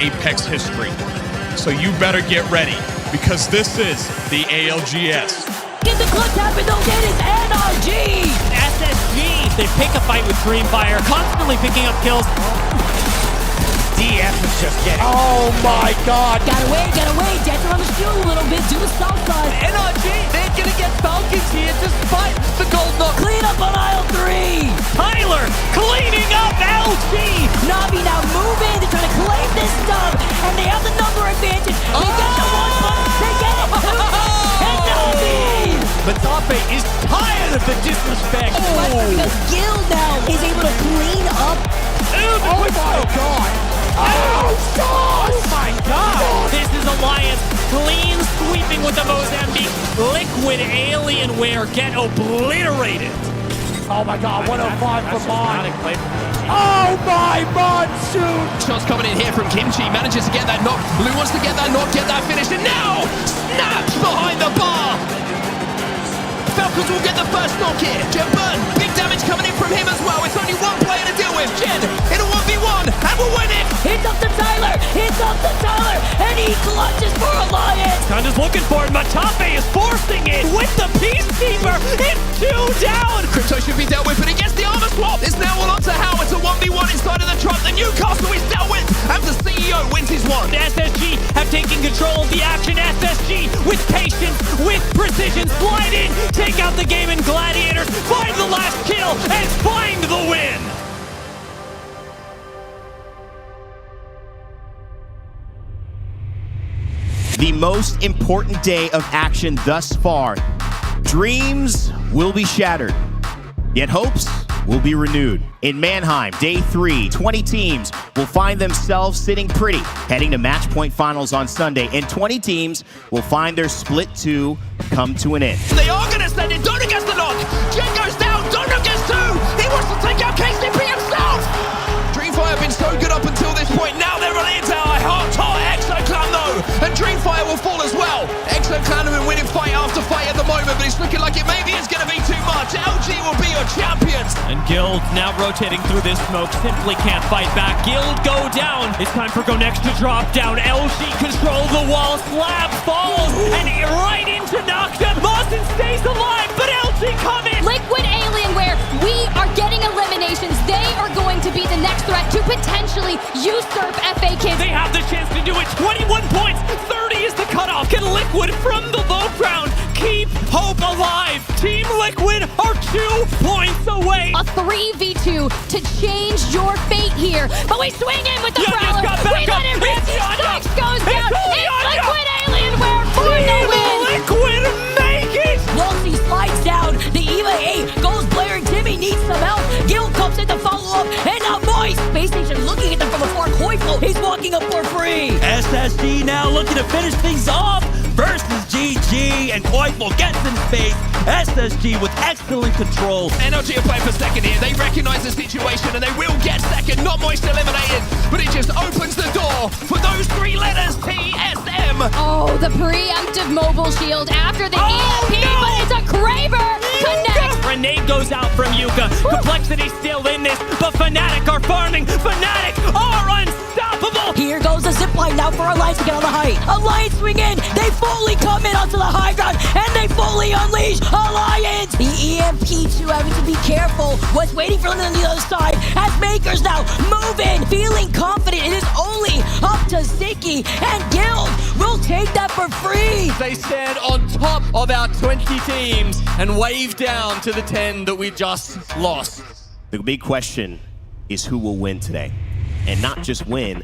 APAC history. So you better get ready, because this is the ALGS. Get the clutch happen, though, it is NRG! SSG, they pick a fight with Dreamfire, constantly picking up kills. DF is just getting... Oh my god! Gotta wait, dance around the shield a little bit, do the south side. NRG, they're gonna get Falcons here despite the gold knock. Clean up on aisle 3! Tyler cleaning up LG! Navi now moving, they're trying to claim this dub, and they have the number advantage. They get the one punch, they get it too! And Navi! Matape is tired of the disrespect. Because Gil now is able to clean up. Oh my god! Oh my god! This is Alliance clean sweeping with the Mozambique. Liquid Alienware get obliterated. Oh my god, 105 for Mon. Oh my Monsoon! Shots coming in here from Kimchi, manages to get that knock. Lou wants to get that knock, get that finish, and now snaps behind the bar. Falcons will get the first knock here. Jen Burn, big damage coming in from him as well. It's only one player to deal with. Jen in a 1v1 and will win it. Hits up to Tyler, and he clutches for Alliance. Kanda's looking for it. Matape is forcing it with the Peacekeeper. It's 2 down. Crypto should be dealt with, but he gets the armor swap. It's now all on to How. It's a 1v1 inside of the truck. The Newcastle is dealt with, and the CEO wins his one. The SSG have taken control of the action. SSG with patience, with precision, slide in, take out the game, and Gladiators find the last kill and find the win. The most important day of action thus far. Dreams will be shattered, yet hopes will be renewed. In Mannheim, day 3, 20 teams will find themselves sitting pretty, heading to match point finals on Sunday, and 20 teams will find their split 2 come to an end. They are going to send it. Dono gets the knock. Jen goes down. Dono gets 2. He wants to take out KCP himself. Dreamfire have been so good up until this point. Now they're running into our hot Exoclan though, and Dreamfire will fall as well. Exoclan have been winning fight after fight at the moment, but it's looking like it maybe is going to be too much. LG will be your champions. And Guild now rotating through this smoke, simply can't fight back. Guild go down. It's time for Go Next to drop down. LG control the wall, slab falls, and right into knockdown. Boston stays alive, but LG coming. Liquid Alienware, we are getting eliminations. They are going to be the next threat to potentially usurp FA Kids. They have the chance to do it. 21 points, 30 is the cutoff. Can Liquid from the low ground keep hope alive? Team Liquid are 2 points away. A 3v2 to change your fate here. But we swing in with the Prowler. We let it rip. Six goes down. It's Liquid Alienware for the win. Liquid make it. Wolsey slides down. The EVA 8 goes blaring. Timmy needs some help. Gil comes in to follow up. And now Moist. Space Station looking at them from afar. Koifel, he's walking up for free. SSG now looking to finish things off versus GG, and Koifel gets in space. SSG with excellent control. NLG are playing for second here. They recognize the situation and they will get second. Not Moist eliminated, but it just opens the door for those 3 letters, TSM. Oh, the preemptive mobile shield after the EMP, but it's a Kraber connect. Grenade goes out from Yuka. Complexity still in this, but Fnatic are farming. Fnatic are unstoppable. Here goes the zipline now for Alliance to get on the height. Alliance swing in. They fully come in onto the high ground, and they fully unleash Alliance. The EMP2 having to be careful. Was waiting for them on the other side. As Makers now move in, feeling confident. It is only up to Ziki, and Guild will take that for free. They stand on top of our 20 teams and wave down to the 10 that we just lost. The big question is who will win today. And not just win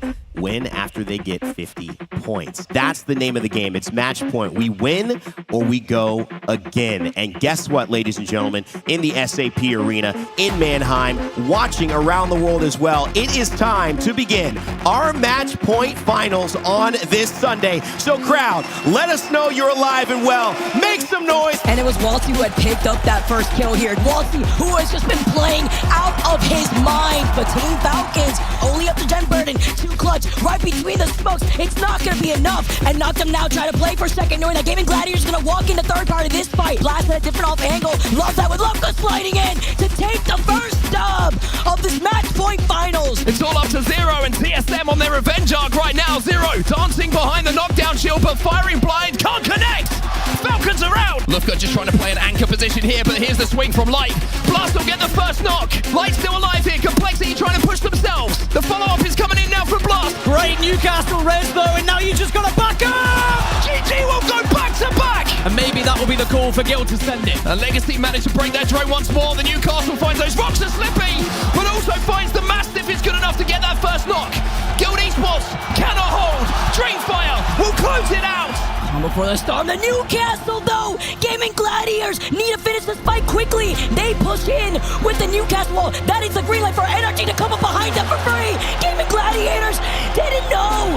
after they get 50 points. That's the name of the game. It's match point. We win or we go again. And guess what, ladies and gentlemen? In the SAP arena, in Mannheim, watching around the world as well, it is time to begin our match point finals on this Sunday. So crowd, let us know you're alive and well. Make some noise. And it was Walty who had picked up that first kill here. Walty, who has just been playing out of his mind. But Team Falcons, only up to Jen Burden, 2 clutch. right between the smokes. It's not going to be enough. And Noctum now trying to play for second, knowing that Gaming Gladiator's going to walk in the third part of this fight. Blast at a different off angle. Love that with Lovka sliding in to take the first dub of this match point finals. It's all up to Zero and TSM on their revenge arc right now. Zero dancing behind the knockdown shield, but firing blind, can't connect. Falcons are out. Lufka just trying to play an anchor position here, but here's the swing from Light. Blast will get the first knock. Light's still alive here. Complexity trying to push themselves. The follow-up is coming in now from Blast. Great Newcastle res though, and now you just got to back up! GG will go back to back. And maybe that will be the call for Guild to send it. And Legacy managed to break their drone once more. The Newcastle finds those rocks are slippy, but also finds the Mastiff is good enough to get that first knock. Guild Esports cannot hold. Dreamfire will close it out. Before the storm, the Newcastle though, Gaming Gladiators need to finish this fight quickly. They push in with the Newcastle wall. That is the green light for Energy to come up behind them for free. Gaming Gladiators didn't know.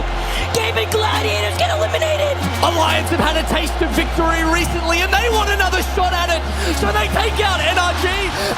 Gaming Gladiators get eliminated. Alliance have had a taste of victory recently, and they want another shot at it. So they take out NRG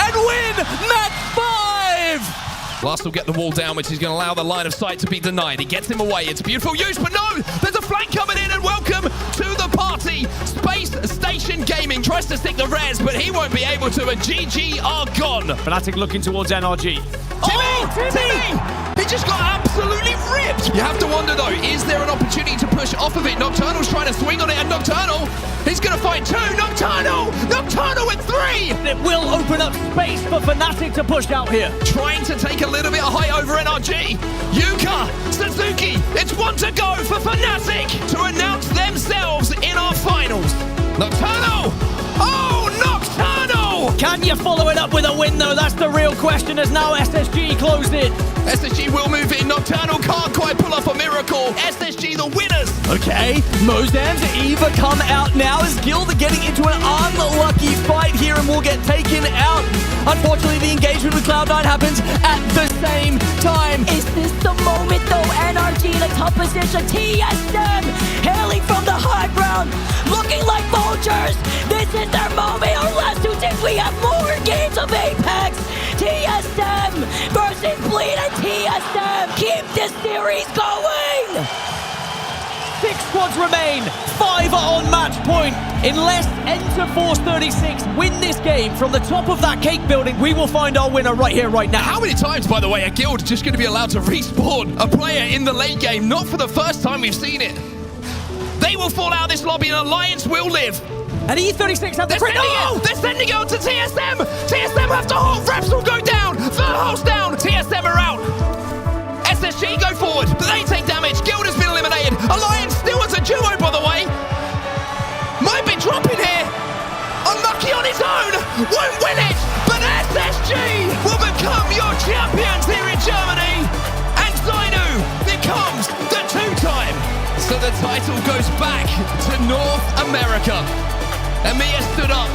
and win match 5. Blast will get the wall down, which is going to allow the line of sight to be denied. He gets him away. It's beautiful use, but no! There's a flank coming in, and welcome to the party. Space Station Gaming tries to stick the res, but he won't be able to, and GG are gone. Fnatic looking towards NRG. Timmy! He just got absolutely ripped. You have to wonder, though, is there an opportunity to push off of it? Nocturnal's trying to swing on it, and Nocturnal, he's going to find 2. Nocturnal with 3! It will open up space for Fnatic to push out here. Trying to take a little bit of height over NRG. Yuka, Suzuki, it's 1 to go for Fnatic to announce themselves in our finals. Nocturnal! Oh, Nocturnal! Can you follow it up with a win, though? That's the real question, as now SSG closed it. SSG will move in. Nocturnal can't quite pull off a miracle. SSG the winners. Okay, Mozam's Eva come out now as Guild are getting into an unlucky fight here and will get taken out. Unfortunately, the engagement with Cloud9 happens at the same time. Is this the moment though? NRG in a top position. TSM hailing from the high ground, looking like vultures. This is their moment. Unless you think we have more games of Apex. TSM versus Bleed and TSM. Keep this series going. 6 squads remain, 5 are on match point. Unless Enter Force 36 win this game from the top of that cake building, we will find our winner right here, right now. How many times, by the way, are Guild just going to be allowed to respawn a player in the late game? Not for the first time we've seen it. They will fall out of this lobby and Alliance will live. And E36 have the crit. They're sending it on to TSM. TSM have to hold. Reps will go down. Third host down. TSM are out. SSG go forward, but they take damage. Guild has been eliminated. Alliance still as a duo, by the way. Might be dropping here. Unlucky on his own. Won't win it. But SSG will become your champions here in Germany. And Zainu becomes the 2-time. So the title goes back to North America. Amir stood up,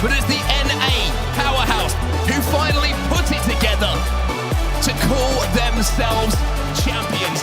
but it's the NA powerhouse who finally put it together to call themselves champions.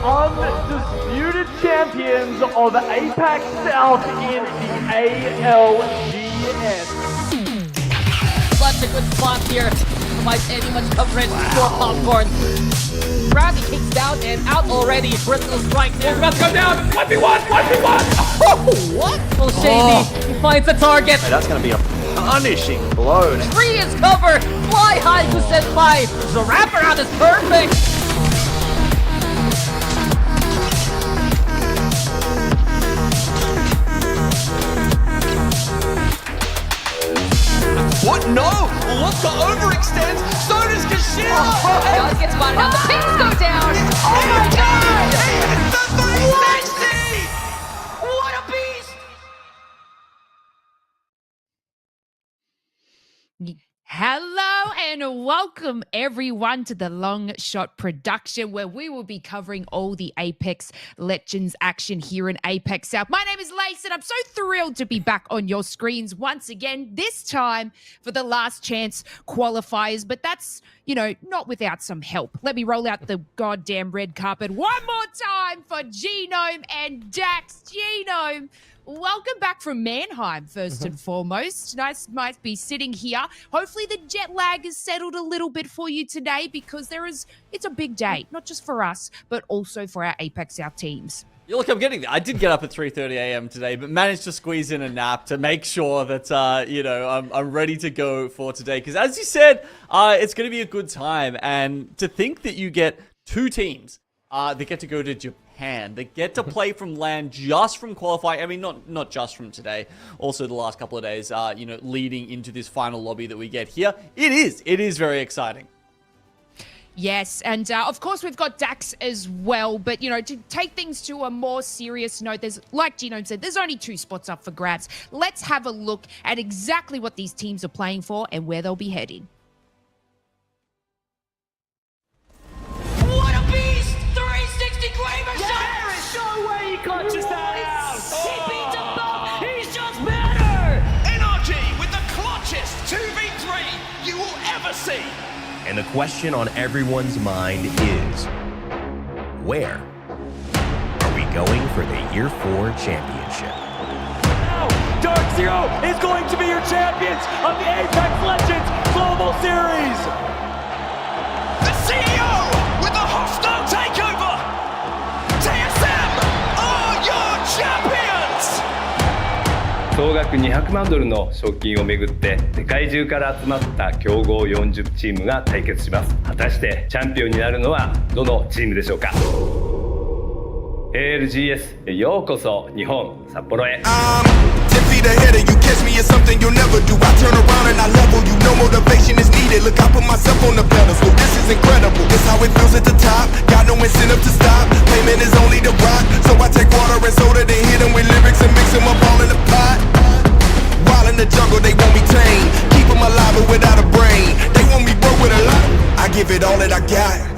Undisputed champions of APAC South in the ALGS. Such a good spot here. Provides any much coverage for Popcorn. Bradley kicks down and out already. Bristol strikes in. Let's go down. 1v1. 1v1. Oh, what? Well, Shady, he finds the target. That's going to be a punishing blow. 3 is covered. Fly high to Senpai. The wraparound is perfect. What? No! Lufka overextends, so does Kashira! Algs gets spotted out, the pings go down! Oh my god! It's the 360! What a beast! Hello and welcome everyone to the Long Shot production, where we will be covering all the Apex Legends action here in APAC South. My name is Lace and I'm so thrilled to be back on your screens once again, this time for the last chance qualifiers, but that's, not without some help. Let me roll out the goddamn red carpet one more time for Genome and Dax. Genome, welcome back from Mannheim, first and foremost. Nice might be sitting here. Hopefully the jet lag is settled a little bit for you today, because it's a big day, not just for us, but also for our APAC South teams. Yeah, look, I'm getting there. I did get up at 3:30 a.m. today, but managed to squeeze in a nap to make sure that, I'm ready to go for today. Because as you said, it's going to be a good time. And to think that you get two teams that get to go to Japan, they get to play from LAN just from qualifying. I mean, not just from today. Also, the last couple of days, leading into this final lobby that we get here. It is very exciting. Yes, and of course we've got Dax as well, but to take things to a more serious note, there's, like Genome said, there's only 2 spots up for grabs. Let's have a look at exactly what these teams are playing for and where they'll be heading. What a beast! 360 climax! There is no way he clutches that out! He beats them both! He's just better! NRG with the clutchest 2v3 you will ever see! And the question on everyone's mind is, where are we going for the Year 4 championship? Now, Dark Zero is going to be your champions of the APAC Legends Global Series! The CEO with the hostile takeover! TSM are your champions! 総額200万ドルの賞金をめぐって世界中から集まった強豪40チームが対決します。果たしてチャンピオンになるのはどのチームでしょうか。ALGS へようこそ日本札幌へ。10 feet ahead of you, catch me is something you'll never do. I turn around and I level you, no motivation is needed. Look, I put myself on the pedestal, this is incredible. This how it feels at the top, got no incentive to stop. Payment is only the rock, so I take water and soda, then hit them with lyrics and mix them up all in the pot. While in the jungle, they want me tame, keep them alive but without a brain. They want me broke with a lot, I give it all that I got.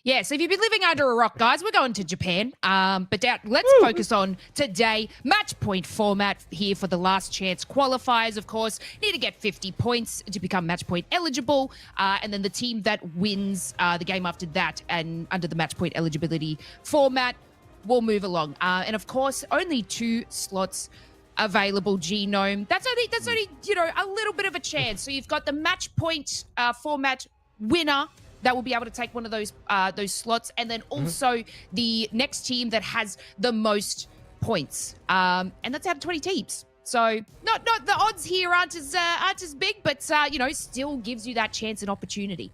Yeah, so if you've been living under a rock, guys, we're going to Japan. But let's focus on today. Match point format here for the last chance qualifiers, of course. Need to get 50 points to become match point eligible. And then the team that wins the game after that and under the match point eligibility format will move along. And of course, only 2 slots available, Genome. That's only a little bit of a chance. So you've got the match point format winner that will be able to take one of those slots, and then also the next team that has the most points, and that's out of 20 teams. So not the odds here aren't as big, but still gives you that chance and opportunity.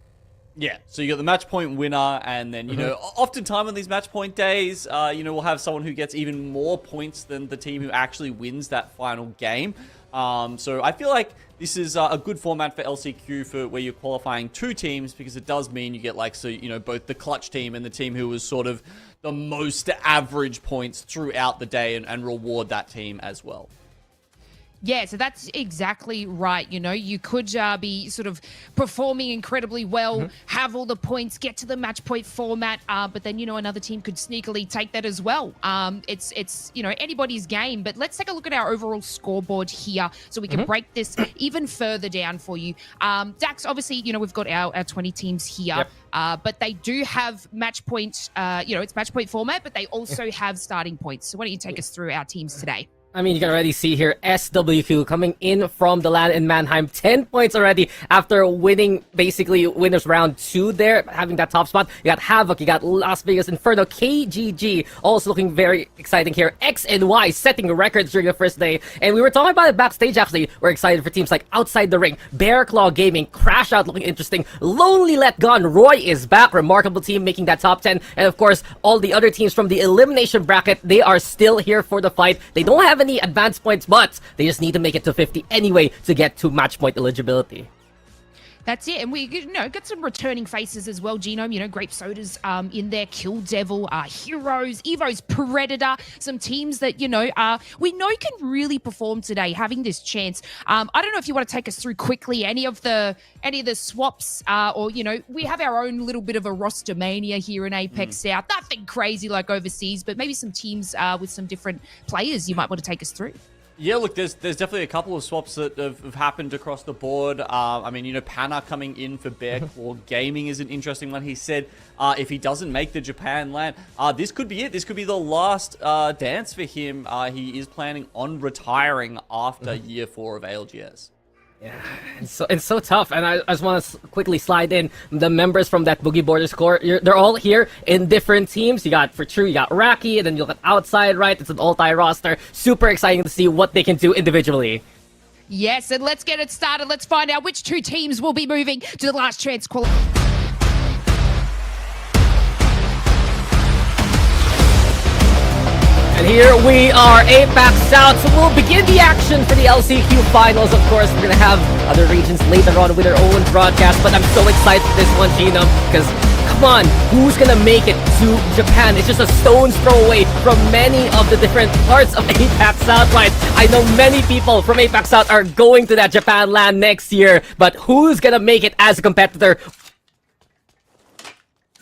Yeah, so you got the match point winner, and then, oftentimes on these match point days, we'll have someone who gets even more points than the team who actually wins that final game. So I feel like this is a good format for LCQ for where you're qualifying 2 teams, because it does mean you get both the clutch team and the team who was sort of the most average points throughout the day and reward that team as well. Yeah, so that's exactly right. You could be sort of performing incredibly well, have all the points, get to the match point format, but then, another team could sneakily take that as well. It's anybody's game, but let's take a look at our overall scoreboard here so we can break this even further down for you. Dax, obviously, we've got our 20 teams here, but they do have match point, it's match point format, but they also have starting points. So why don't you take us through our teams today? I mean, you can already see here SWQ coming in from the LAN in Mannheim. 10 points already after winning, basically, winners round 2 there, having that top spot. You got Havoc, you got Las Vegas Inferno, KGG, also looking very exciting here. X and Y setting records during the first day. And we were talking about it backstage, actually. We're excited for teams like Outside the Ring, Bear Claw Gaming, Crash Out looking interesting, Lonely Let Gun, Roy is back, remarkable team making that top 10. And of course, all the other teams from the elimination bracket, they are still here for the fight. They don't have any advanced points, but they just need to make it to 50 anyway to get to match point eligibility. That's it. And we, got some returning faces as well, Genome. Grape Soda's in there, Kill Devil, Heroes, Evo's Predator, some teams that, we know can really perform today, having this chance. I don't know if you want to take us through quickly any of the swaps, or, we have our own little bit of a roster mania here in APAC South. Nothing crazy like overseas, but maybe some teams with some different players you might want to take us through. Yeah, look, there's definitely a couple of swaps that have happened across the board. I mean, Panna coming in for Bear Claw Gaming is an interesting one. He said if he doesn't make the Japan LAN, this could be it. This could be the last dance for him. He is planning on retiring after year 4 of ALGS. Yeah, it's so tough, and I just want to quickly slide in the members from that Boogie Borders core. They're all here in different teams. You got For True, you got Raki, and then you got Outside, right? It's an all-tie roster. Super exciting to see what they can do individually. Yes, and let's get it started. Let's find out which 2 teams will be moving to the last chance qualifier. And here we are, APAC South. So we'll begin the action for the LCQ finals. Of course, we're going to have other regions later on with their own broadcast. But I'm so excited for this one, Genome, because come on, who's going to make it to Japan? It's just a stone's throw away from many of the different parts of APAC South, right? I know many people from APAC South are going to that Japan LAN next year. But who's going to make it as a competitor?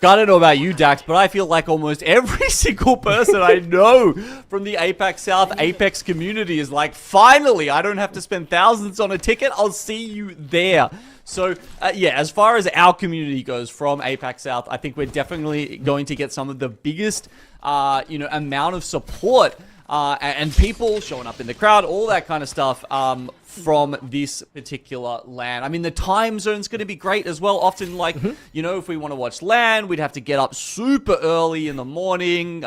I don't know about you, Dax, but I feel like almost every single person I know from the APAC South Apex community is like, finally, I don't have to spend thousands on a ticket. I'll see you there. So, yeah, as far as our community goes from APAC South, I think we're definitely going to get some of the biggest, amount of support and people showing up in the crowd, all that kind of stuff from this particular LAN. I mean, the time zone's going to be great as well. Often, like, if we want to watch LAN, we'd have to get up super early in the morning,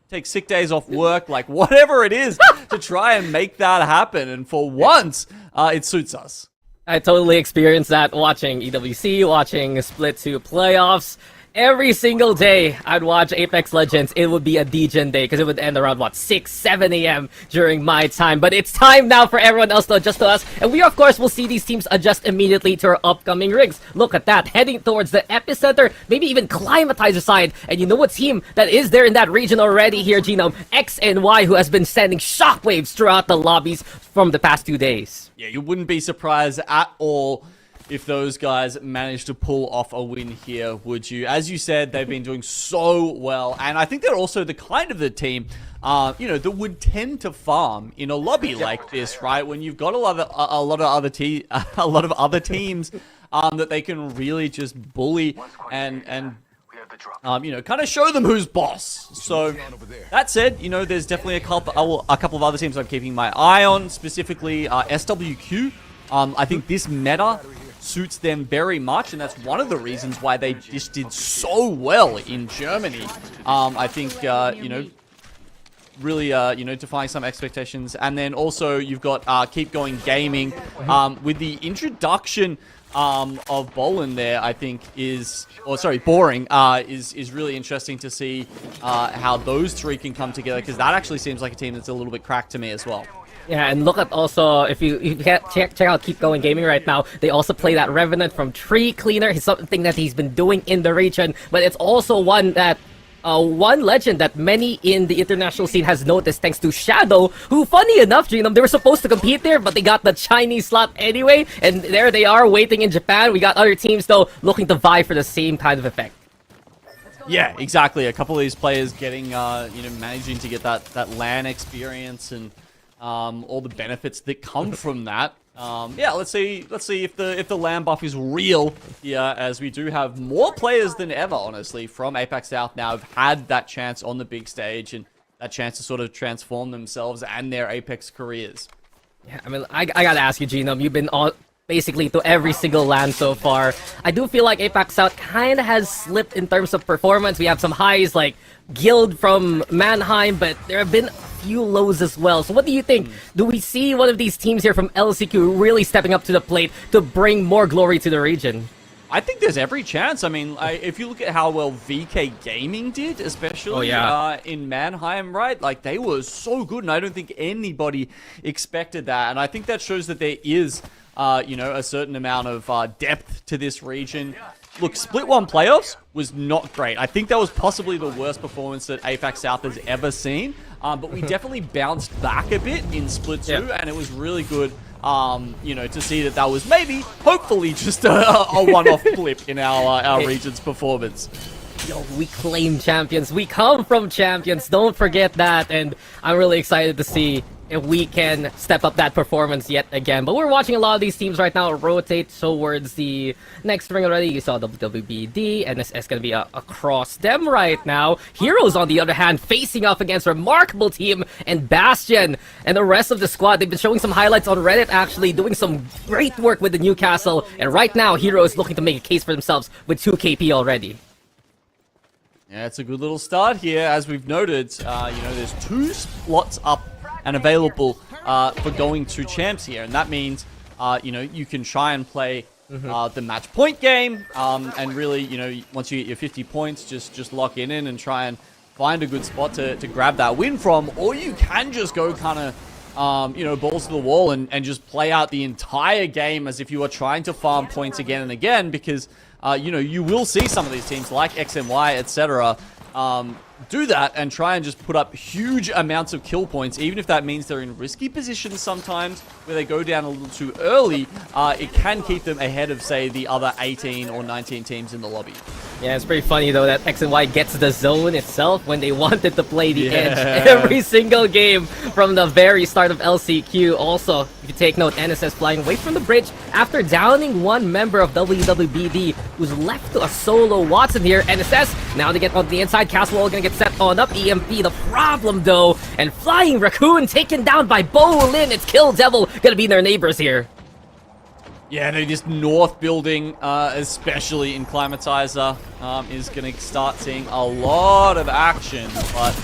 take sick days off work, like whatever it is to try and make that happen. And for once, it suits us. I totally experienced that watching EWC, watching Split 2 playoffs. Every single day I'd watch Apex Legends, it would be a DGen day because it would end around, 6, 7 a.m. during my time. But it's time now for everyone else to adjust to us. And we, of course, will see these teams adjust immediately to our upcoming rigs. Look at that, heading towards the epicenter, maybe even climatizer side. And you know what team that is there in that region already here, Genome? XNY, who has been sending shockwaves throughout the lobbies from the past 2 days. Yeah, you wouldn't be surprised at all if those guys managed to pull off a win here, would you? As you said, they've been doing so well, and I think they're also the kind of the team, that would tend to farm in a lobby like this, right? When you've got a lot of other teams that they can really just bully and kind of show them who's boss. So that said, there's definitely a couple of other teams I'm keeping my eye on, specifically SWQ. I think this meta suits them very much, and that's one of the reasons why they just did so well in Germany. I think, really, defying some expectations. And then also you've got Keep Going Gaming with the introduction of Bolin there, I think Boring is really interesting to see how those three can come together, because that actually seems like a team that's a little bit cracked to me as well. Yeah, and look at also, if you check out Keep Going Gaming right now, they also play that Revenant from Tree Cleaner. It's something that he's been doing in the region, but it's also one that one legend that many in the international scene has noticed, thanks to Shadow, who, funny enough, Genome, they were supposed to compete there, but they got the Chinese slot anyway, and there they are waiting in Japan. We got other teams, though, looking to vie for the same kind of effect. Yeah, exactly. A couple of these players getting, managing to get that LAN experience and all the benefits that come from that. Yeah, let's see if the LAN buff is real here, as we do have more players than ever, honestly, from APAC South now have had that chance on the big stage and that chance to sort of transform themselves and their Apex careers. Yeah, I mean, I gotta ask you, Genome, you've been on basically to every single LAN so far. I do feel like APAC South kind of has slipped in terms of performance. We have some highs like Guild from Mannheim, but there have been few lows as well. So what do you think? Do we see one of these teams here from LCQ really stepping up to the plate to bring more glory to the region? I think there's every chance. I mean, if you look at how well VK Gaming did, especially in Mannheim, right? Like, they were so good, and I don't think anybody expected that. And I think that shows that there is a certain amount of depth to this region. Look, Split 1 playoffs was not great. I think that was possibly the worst performance that APAC South has ever seen. But we definitely bounced back a bit in Split 2, and it was really good, to see that was maybe, hopefully, just a one-off blip in our region's performance. Yo, we claim champions. We come from champions. Don't forget that. And I'm really excited to see if we can step up that performance yet again. But we're watching a lot of these teams right now rotate towards the next ring already. You saw WWBD, NSS gonna be across them right now. Heroes, on the other hand, facing off against Remarkable Team and Bastion. And the rest of the squad, they've been showing some highlights on Reddit, actually, doing some great work with the Newcastle. And right now, Heroes looking to make a case for themselves with 2 KP already. Yeah, it's a good little start here. As we've noted, there's 2 slots up and available for going to champs here. And that means, you can try and play the match point game. And really, once you get your 50 points, just lock in and try and find a good spot to grab that win from. Or you can just go kind of, balls to the wall and just play out the entire game as if you are trying to farm points again and again. Because, you will see some of these teams like XNY, etc., do that and try and just put up huge amounts of kill points, even if that means they're in risky positions sometimes where they go down a little too early. It can keep them ahead of, say, the other 18 or 19 teams in the lobby. Yeah, it's pretty funny though that XNY gets the zone itself when they wanted to play the edge every single game from the very start of LCQ. Also, if you take note, NSS flying away from the bridge after downing one member of WWBD who's left to a solo Watson here. NSS, now they get on the inside, Castle gonna get set on up. EMP, the problem though, and Flying Raccoon taken down by Bolin. It's Kill Devil gonna be their neighbors here. Yeah, no, this north building, especially in Climatizer, is going to start seeing a lot of action. But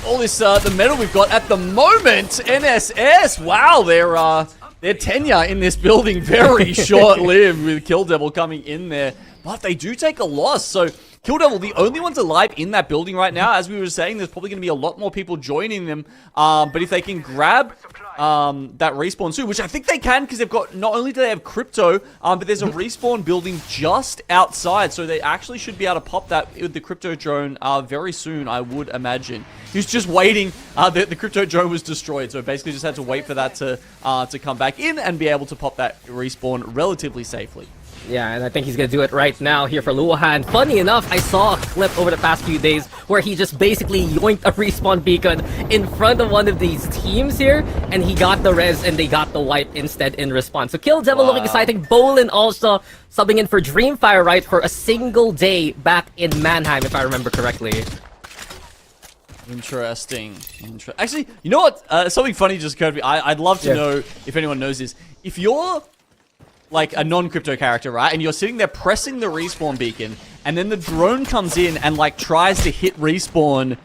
all this the metal we've got at the moment, NSS, wow, their tenure in this building very short-lived with Kill Devil coming in there. But they do take a loss, so Kill Devil, the only ones alive in that building right now. As we were saying, there's probably going to be a lot more people joining them. But if they can grab that respawn soon, which I think they can, because they've got, not only do they have crypto, but there's a respawn building just outside. So they actually should be able to pop that with the crypto drone very soon, I would imagine. He was just waiting. The crypto drone was destroyed, so basically just had to wait for that to come back in and be able to pop that respawn relatively safely. Yeah, and I think he's gonna do it right now here for Luohan. Funny enough, I saw a clip over the past few days where he just basically yoinked a respawn beacon in front of one of these teams here, and he got the res and they got the wipe instead in response. So Kill Devil looking exciting. Bolin also subbing in for Dreamfire, right, for a single day back in Mannheim, if I remember correctly. Interesting. Actually, you know what? Something funny just occurred to me. I'd love to know if anyone knows this. If you're like a non-crypto character, right? And you're sitting there pressing the respawn beacon, and then the drone comes in and like tries to hit respawn.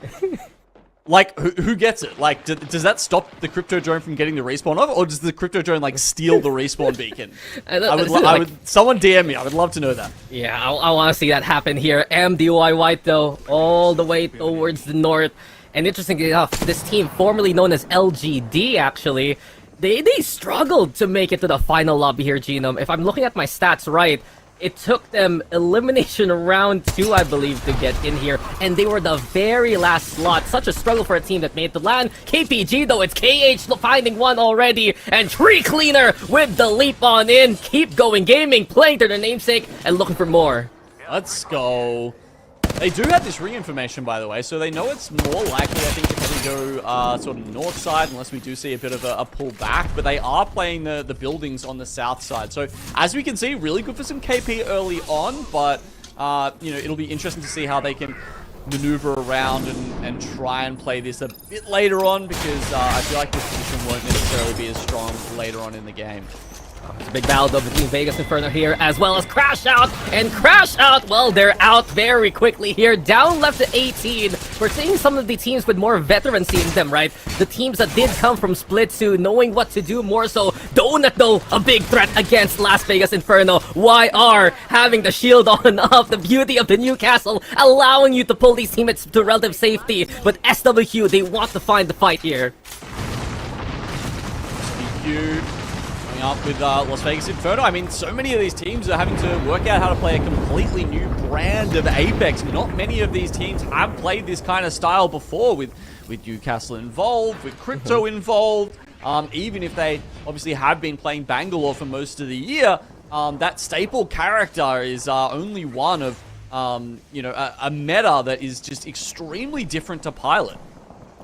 Like, who gets it? Like, does that stop the crypto drone from getting the respawn off, or does the crypto drone like steal the respawn beacon? I would. Someone DM me. I would love to know that. Yeah, I want to see that happen here. MDY White though, all the way towards the north. And interestingly enough, this team, formerly known as LGD, actually, they struggled to make it to the final lobby here, Genome. If I'm looking at my stats right, it took them elimination round 2, I believe, to get in here. And they were the very last slot. Such a struggle for a team that made the land. KPG, though, it's KH finding one already. And Tree Cleaner with the leap on in. Keep going gaming, playing to their namesake, and looking for more. Let's go. They do have this ring information, by the way, so they know it's more likely, I think, to probably go sort of north side, unless we do see a bit of a pull back. But they are playing the buildings on the south side. So, as we can see, really good for some KP early on, but, it'll be interesting to see how they can maneuver around and try and play this a bit later on, because I feel like this position won't necessarily be as strong later on in the game. It's a big battle though between Vegas Inferno here, as well as Crash Out. And Crash Out, well, they're out very quickly here. Down left to 18. We're seeing some of the teams with more veterancy in them, right? The teams that did come from Split 2, knowing what to do more so. Donut, though, a big threat against Las Vegas Inferno. YR having the shield on off, the beauty of the Newcastle, allowing you to pull these teammates to relative safety. But SWQ, they want to find the fight here. SWQ Coming up with Las Vegas Inferno. I mean, so many of these teams are having to work out how to play a completely new brand of Apex. Not many of these teams have played this kind of style before with Newcastle involved, with Crypto involved. Even if they obviously have been playing Bangalore for most of the year, that staple character is only one of, a meta that is just extremely different to Pilot.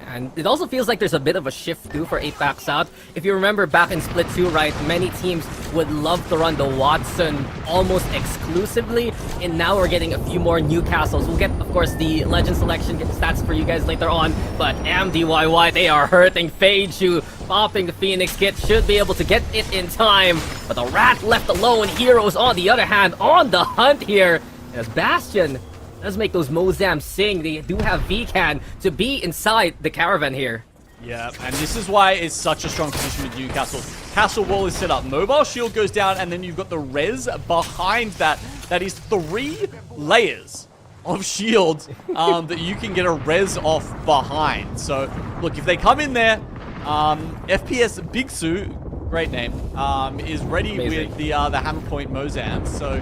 And it also feels like there's a bit of a shift too for APAC South. If you remember back in Split 2, right, many teams would love to run the Watson almost exclusively, and now we're getting a few more Newcastles. We'll get, of course, the Legend selection stats for you guys later on, but MDYY, they are hurting. Feiju popping the Phoenix kit, should be able to get it in time, but the Rat left alone. Heroes, on the other hand, on the hunt here, as Bastion does make those Mozams sing. They do have VCAN to be inside the caravan here. Yeah, and this is why it's such a strong position with Newcastle. Castle wall is set up. Mobile shield goes down, and then you've got the res behind that. That is 3 layers of shields that you can get a res off behind. So, look, if they come in there, FPS Bigsu, great name, is ready with the Hammer Point Mozams. So,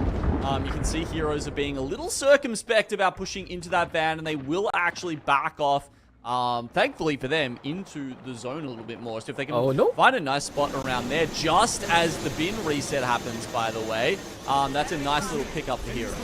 you can see Heroes are being a little circumspect about pushing into that van, and they will actually back off, thankfully for them, into the zone a little bit more. So if they can find a nice spot around there, just as the bin reset happens, by the way, that's a nice little pickup for Heroes.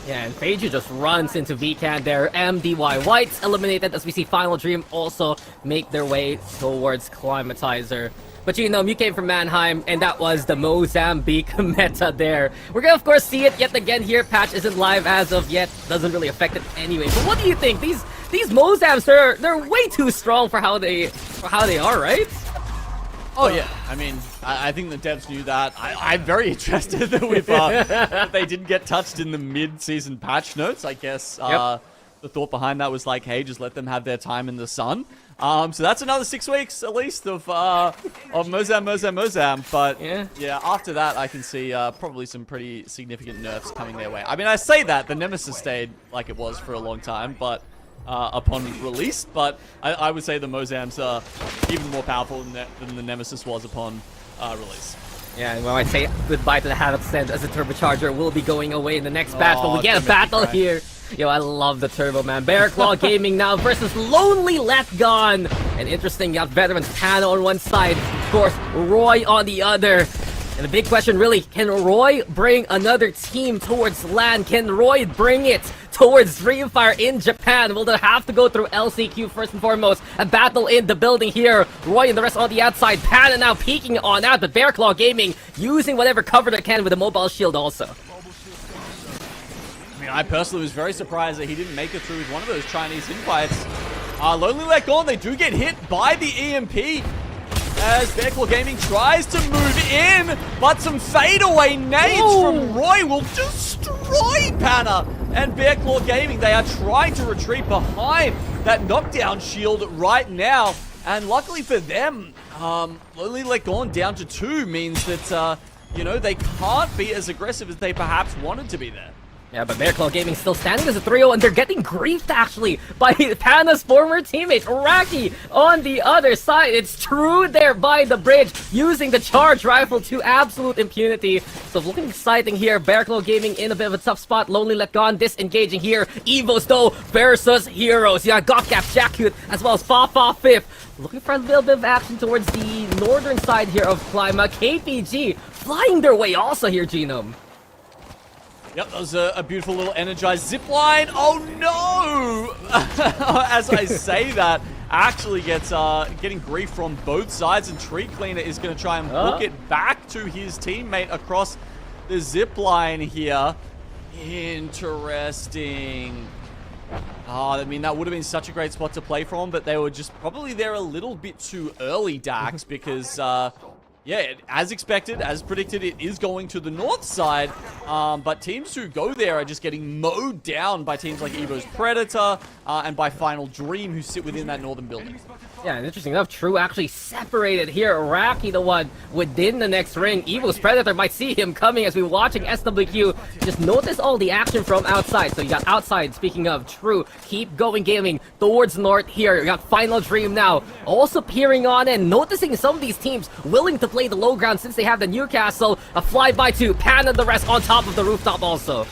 Yeah, and Feiju just runs into VCAN there. MDY White's eliminated as we see Final Dream also make their way towards Climatizer. But you came from Mannheim, and that was the Mozambique meta there. We're gonna, of course, see it yet again here. Patch isn't live as of yet. Doesn't really affect it anyway. But what do you think? These Mozams, they're way too strong for how they are, right? Oh yeah, I mean, I think the devs knew that. I'm very interested with that they didn't get touched in the mid-season patch notes. I guess the thought behind that was like, hey, just let them have their time in the sun. So that's another 6 weeks at least of Mozam. But yeah, after that, I can see probably some pretty significant nerfs coming their way. I mean, I say that the Nemesis stayed like it was for a long time, but upon release. But I would say the Mozams are even more powerful than the Nemesis was upon release. Yeah, and when I say goodbye to the Havoc Stand as the Turbocharger will be going away in the next batch, but we get a battle here. Yo, I love the Turbo, man. Bear Claw Gaming now versus Lonely Let Gone. And interesting, you got Veterans Pano on one side, of course, Roy on the other. And the big question really, can Roy bring another team towards LAN? Can Roy bring it towards Dreamfire in Japan? Will they have to go through LCQ first and foremost? A battle in the building here. Roy and the rest on the outside. Pano now peeking on out, but Bear Claw Gaming using whatever cover they can with a mobile shield also. I mean, I personally was very surprised that he didn't make it through with one of those Chinese invites. Lonely Let Gone, they do get hit by the EMP as Bear Claw Gaming tries to move in, but some fadeaway nades from Roy will destroy Panna and Bear Claw Gaming. They are trying to retreat behind that knockdown shield right now, and luckily for them, Lonely Let Gone down to 2 means that, they can't be as aggressive as they perhaps wanted to be there. Yeah, but Bear Claw Gaming still standing as a 3-0, and they're getting griefed, actually, by Panna's former teammate, Raki, on the other side. It's True there by the bridge, using the charge rifle to absolute impunity. So looking exciting here. Bear Claw Gaming in a bit of a tough spot. Lonely Let Gone disengaging here. Evos, though, versus Heroes. You got Gotgap, Jakut, as well as Fafa Fifth. Looking for a little bit of action towards the northern side here of Clima. KPG flying their way also here, Genome. Yep, that was a beautiful little energized zipline. Oh no! As I say that, actually gets getting grief from both sides, and Tree Cleaner is going to try and hook it back to his teammate across the zipline here. Interesting. I mean, that would have been such a great spot to play from, but they were just probably there a little bit too early, Dax, because yeah, as expected, as predicted, it is going to the north side, but teams who go there are just getting mowed down by teams like Evo's Predator and by Final Dream, who sit within that northern building. Yeah, and interesting enough, True actually separated here. Raki, the one within the next ring. Evo's Predator might see him coming as we're watching SWQ. Just notice all the action from outside. So you got outside, speaking of True, keep going gaming towards north here. You got Final Dream now. Also peering on and noticing some of these teams willing to play the low ground since they have the Newcastle. A flyby to Pan and the rest on top of the rooftop also.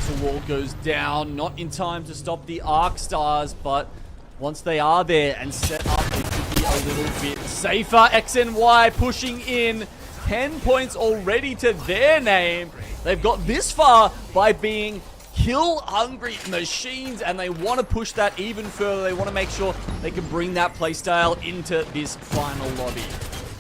The wall goes down, not in time to stop the Arc Stars, but once they are there and set up, it could be a little bit safer. XNY pushing in, 10 points already to their name. They've got this far by being kill-hungry machines, and they want to push that even further. They want to make sure they can bring that playstyle into this final lobby.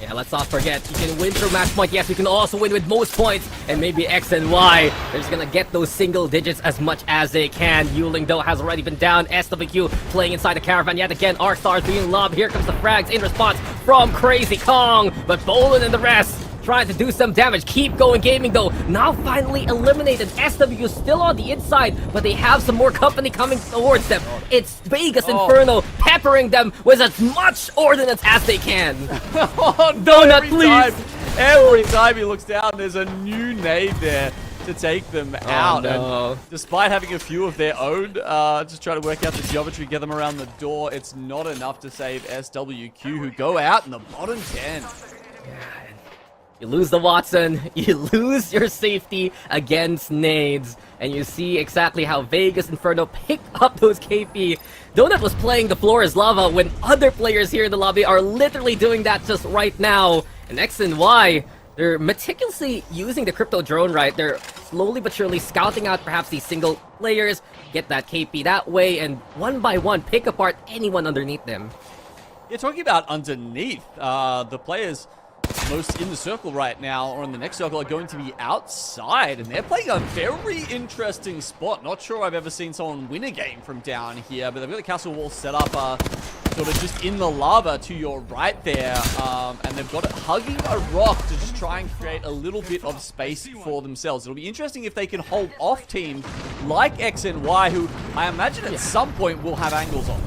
Yeah, let's not forget, you can win through match point. Yes, you can also win with most points. And maybe X and Y, they're just gonna get those single digits as much as they can. Yuling, though, has already been down. SWQ playing inside the caravan yet again. Arc Stars being lobbed. Here comes the frags in response from Crazy Kong. But Bolin and the rest trying to do some damage. Keep going gaming, though. Now finally eliminated. SW still on the inside, but they have some more company coming towards them. It's Vegas Inferno peppering them with as much ordnance as they can. Oh, no, Donut, please. Every time he looks down, there's a new nade there to take them out. No. And despite having a few of their own, just try to work out the geometry, get them around the door, it's not enough to save SWQ, who go out in the bottom 10. You lose the Watson, you lose your safety against nades, and you see exactly how Vegas Inferno picked up those KP. Donut was playing the floor is lava when other players here in the lobby are literally doing that just right now. And X and Y, they're meticulously using the crypto drone, right? They're slowly but surely scouting out perhaps these single players, get that KP that way, and one by one pick apart anyone underneath them. You're talking about underneath, the players most in the circle right now, or in the next circle, are going to be outside, and they're playing a very interesting spot. Not sure I've ever seen someone win a game from down here, but they've got the castle wall set up sort of just in the lava to your right there, and they've got it hugging a rock to just try and create a little bit of space for themselves. It'll be interesting if they can hold off teams like X and Y, who I imagine at some point will have angles on.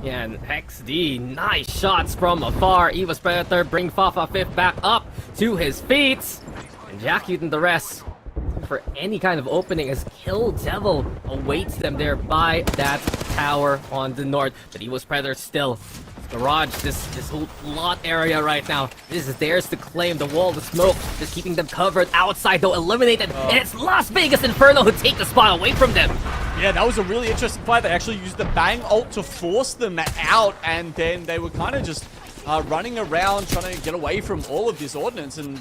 Yeah, and XD, nice shots from afar. Eva's Predator bring Fafa Fifth back up to his feet. And Jackie and the rest for any kind of opening as Kill Devil awaits them there by that tower on the north. But Eva's Predator still garage, this whole lot area right now. This is theirs to claim. The wall of smoke just keeping them covered. Outside though, eliminated. And it's Las Vegas Inferno who take the spot away from them. Yeah, that was a really interesting fight. They actually used the Bang ult to force them out, and then they were kind of just running around trying to get away from all of this ordnance. And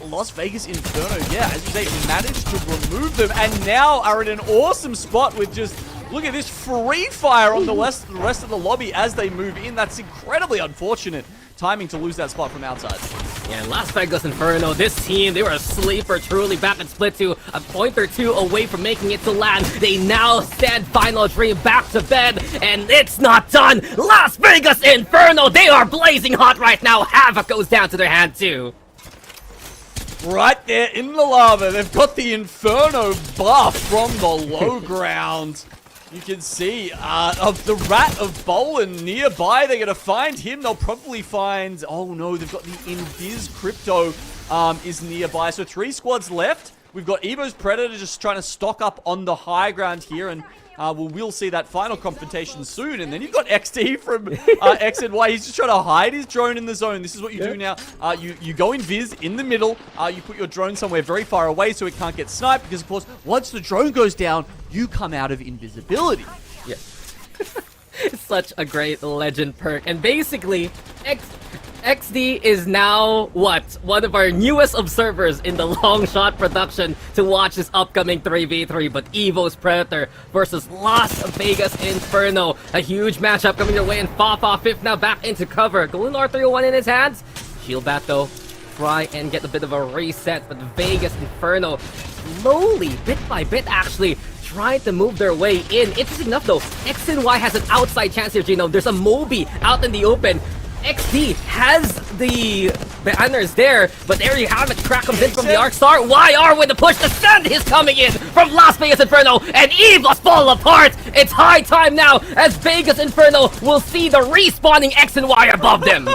Las Vegas Inferno, yeah, as you say, managed to remove them, and now are in an awesome spot with just, look at this, free fire on the rest of the lobby as they move in. That's incredibly unfortunate timing to lose that spot from outside. Yeah, Las Vegas Inferno, this team, they were asleep or truly back in split 2, a point or two away from making it to land. They now stand Final Dream back to bed, and it's not done. Las Vegas Inferno, they are blazing hot right now. Havoc goes down to their hand too. Right there in the lava, they've got the Inferno buff from the low ground. You can see of the Rat of Bolin nearby. They're going to find him. They'll probably find... Oh, no. They've got the Invis Crypto is nearby. So 3 squads left. We've got Evo's Predator just trying to stock up on the high ground here. And we'll see that final confrontation soon. And then you've got XD from X and Y. He's just trying to hide his drone in the zone. This is what you do now. You go Invis in the middle. You put your drone somewhere very far away so it can't get sniped. Because, of course, once the drone goes down, you come out of invisibility. Yeah. Such a great legend perk. And basically, XD is now, one of our newest observers in the long shot production to watch this upcoming 3v3. But Evo's Predator versus Las Vegas Inferno. A huge matchup coming their way, and Fafa Fifth now back into cover. Golden R301 in his hands. Shield bat though. Try and get a bit of a reset, but Vegas Inferno slowly, bit by bit actually, trying to move their way in. Interesting enough though, X and Y has an outside chance here, Gino. There's a Moby out in the open. XD has the banner is there, but there you have it. Crack comes in from the Arcstar. YR with the push. The send is coming in from Las Vegas Inferno, and Eva's fall apart. It's high time now as Vegas Inferno will see the respawning X and Y above them.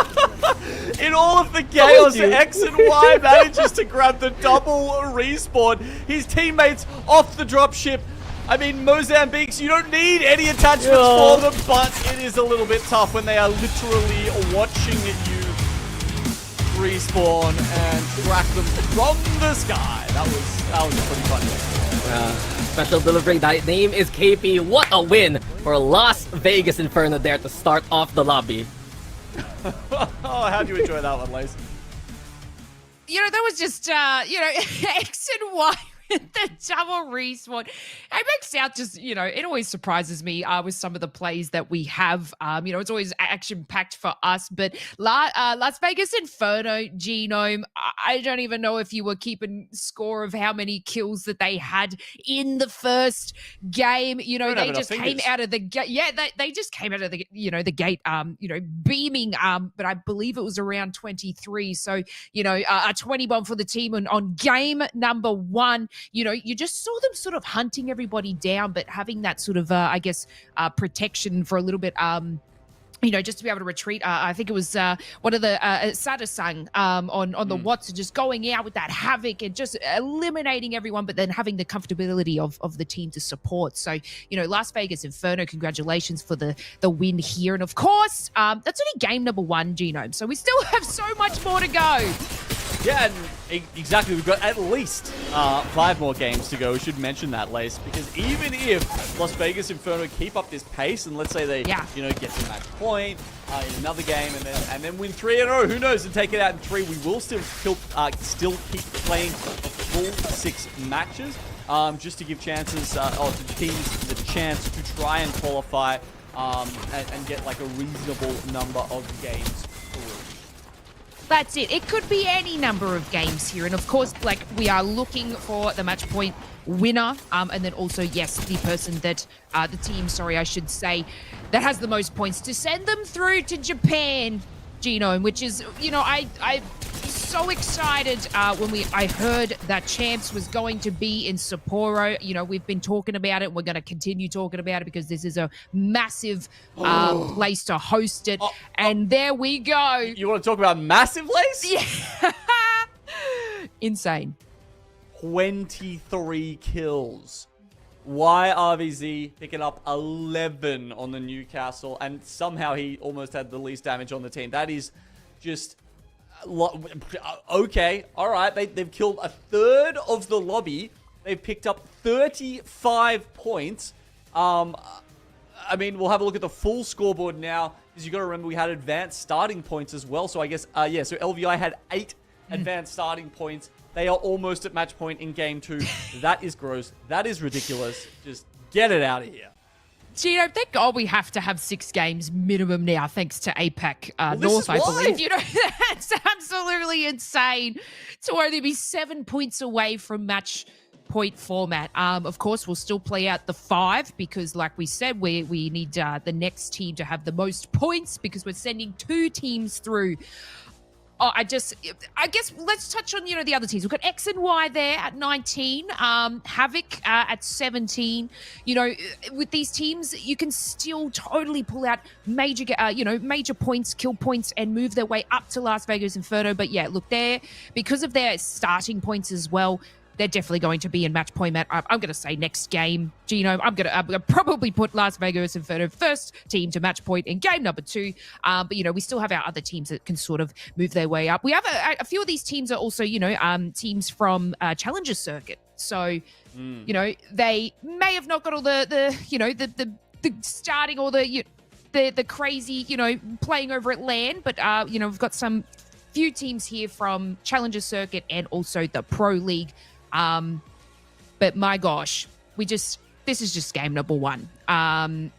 In all of the chaos, X and Y manages to grab the double respawn. His teammates off the dropship. I mean, Mozambiques, you don't need any attachments for them, but it is a little bit tough when they are literally watching you respawn and track them from the sky. That was pretty funny. Special delivery. That name is KP. What a win for Las Vegas Inferno there to start off the lobby. Oh, how do you enjoy that one, Lace? You know, that was just, X and Y with the double respawn. APAC South just, it always surprises me with some of the plays that we have. It's always action-packed for us. But Las Vegas Inferno, Genome, I don't even know if you were keeping score of how many kills that they had in the first game. They just came out of the gate. Yeah, they just came out of the, the gate, beaming. But I believe it was around 23. So, a 20 bomb for the team on game number 1. You just saw them sort of hunting everybody down, but having that sort of, protection for a little bit, just to be able to retreat. I think it was one of the Sadasang on the Watts, just going out with that havoc and just eliminating everyone, but then having the comfortability of the team to support. So, Las Vegas Inferno, congratulations for the win here. And of course, that's only game number 1, Genome. So we still have so much more to go. Yeah, and exactly. We've got at least 5 more games to go. We should mention that, Lace, because even if Las Vegas Inferno keep up this pace, and let's say they, get to match point in another game, and then win 3 in a row, who knows, and take it out in 3, we will still keep playing a full 6 matches, just to give chances, to teams the chance to try and qualify and get like a reasonable number of games through. That's it. It could be any number of games here. And of course, we are looking for the match point winner. And then also, yes, the person that, the team, I should say, that has the most points to send them through to Japan, Genome, which is, I'm so excited when I heard that Champs was going to be in Sapporo. We've been talking about it. We're going to continue talking about it because this is a massive place to host it. And there we go. You want to talk about massive, Lace? Yeah. Insane. 23 kills. YRVZ picking up 11 on the Newcastle, and somehow he almost had the least damage on the team. That is just... okay, all right. They've killed a third of the lobby. They've picked up 35 points. I mean, we'll have a look at the full scoreboard now, because you got to remember we had advanced starting points as well. So I guess, so LVI had 8 advanced starting points. They are almost at match point in game 2. That is gross. That is ridiculous. Just get it out of here. Gino, thank God we have to have 6 games minimum now, thanks to APAC North, I believe. That's absolutely insane to only be 7 points away from match point format. Of course, we'll still play out the 5 because, like we said, we need the next team to have the most points because we're sending 2 teams through. I guess let's touch on, the other teams. We've got X and Y there at 19, Havoc at 17. With these teams, you can still totally pull out major points, kill points, and move their way up to Las Vegas Inferno. But yeah, look, because of their starting points as well, they're definitely going to be in match point. I'm going to say next game, Gino. I'm going to probably put Las Vegas Inferno first team to match point in game number 2. But, we still have our other teams that can sort of move their way up. We have a few of these teams are also, teams from Challenger Circuit. So, they may have not got all the starting or the crazy, playing over at LAN. But, we've got some few teams here from Challenger Circuit and also the Pro League. But my gosh, this is just game number 1. A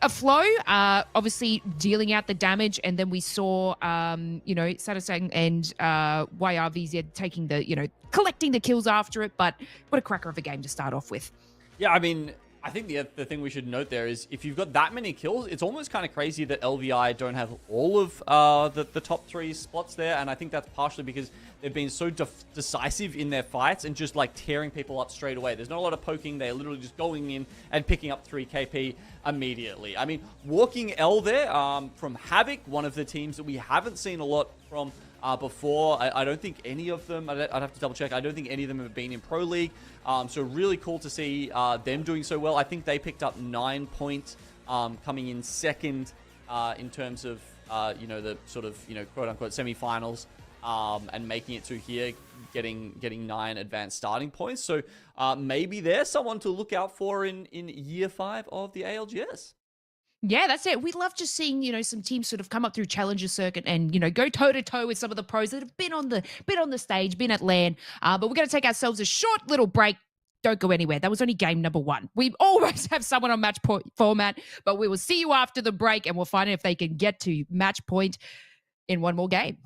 Flow, obviously dealing out the damage, and then we saw, Sadasang and YRVZ taking the, collecting the kills after it. But what a cracker of a game to start off with. Yeah, I mean, I think the thing we should note there is if you've got that many kills, it's almost kind of crazy that LVI don't have all of the top 3 spots there. And I think that's partially because they've been so decisive in their fights and just like tearing people up straight away. There's not a lot of poking. They're literally just going in and picking up 3 KP immediately. I mean, walking L there from Havoc, one of the teams that we haven't seen a lot from before. I don't think any of them, I'd have to double check, I don't think any of them have been in Pro League. So really cool to see them doing so well. I think they picked up 9 points, coming in second in terms of, the sort of, quote-unquote semi-finals, and making it to here, getting 9 advanced starting points. So maybe there's someone to look out for in year 5 of the ALGS. Yeah, that's it. We love just seeing, some teams sort of come up through Challenger Circuit and, go toe-to-toe with some of the pros that have been on the stage, been at LAN. But we're going to take ourselves a short little break. Don't go anywhere. That was only game number 1. We almost have someone on match point format, but we will see you after the break and we'll find out if they can get to match point in one more game.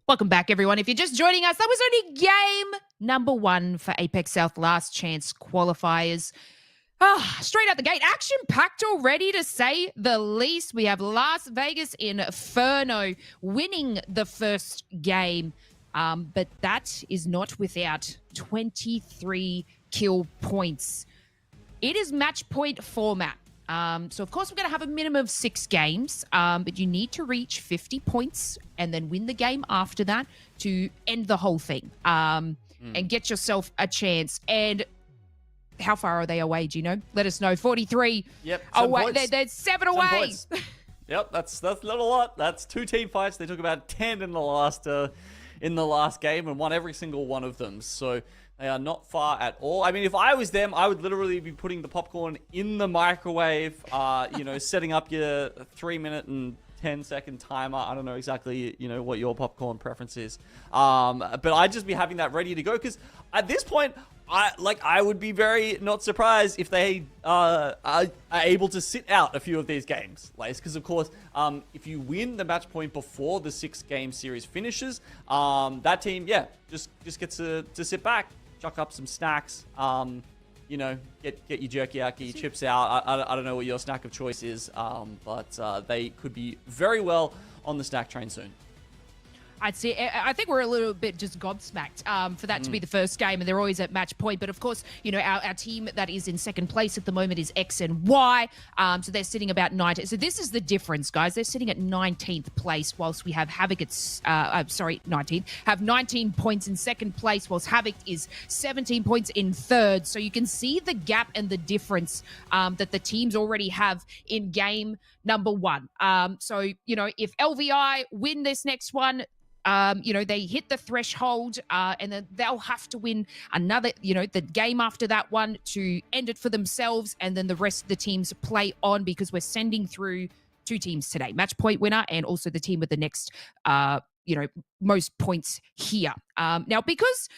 Welcome back, everyone. If you're just joining us, that was only game number 1 for APAC South Last Chance qualifiers. Straight out the gate, action-packed already, to say the least. We have Las Vegas Inferno winning the first game, but that is not without 23 kill points. It is match point format. So, of course, we're going to have a minimum of 6 games, but you need to reach 50 points and then win the game after that to end the whole thing and get yourself a chance. And how far are they away, do you know? Let us know. 43 away. They're 7 away. Yep, that's not a lot. That's 2 team fights. They took about 10 in the last game and won every single one of them. So they are not far at all. I mean, if I was them, I would literally be putting the popcorn in the microwave, setting up your 3-minute and 10-second timer. I don't know exactly, what your popcorn preference is. But I'd just be having that ready to go because at this point, I would be very not surprised if they are able to sit out a few of these games, because of course, if you win the match point before the 6-game series finishes, that team, just gets to sit back, chuck up some snacks, get your jerky out, get your chips out. I don't know what your snack of choice is, but they could be very well on the snack train soon. I'd say, I think we're a little bit just gobsmacked for that to be the first game, and they're always at match point. But of course, our team that is in second place at the moment is X and Y. So they're sitting about 19. So this is the difference, guys. They're sitting at 19th place, whilst we have Havoc at, 19th, have 19 points in second place, whilst Havoc is 17 points in third. So you can see the gap and the difference that the teams already have in game number one. So, you know, if LVI win this next one, you know, they hit the threshold, and then they'll have to win another, you know, the game after that one to end it for themselves, and then the rest of the teams play on, because we're sending through 2 teams today, match point winner and also the team with the next, you know, most points here. Now, because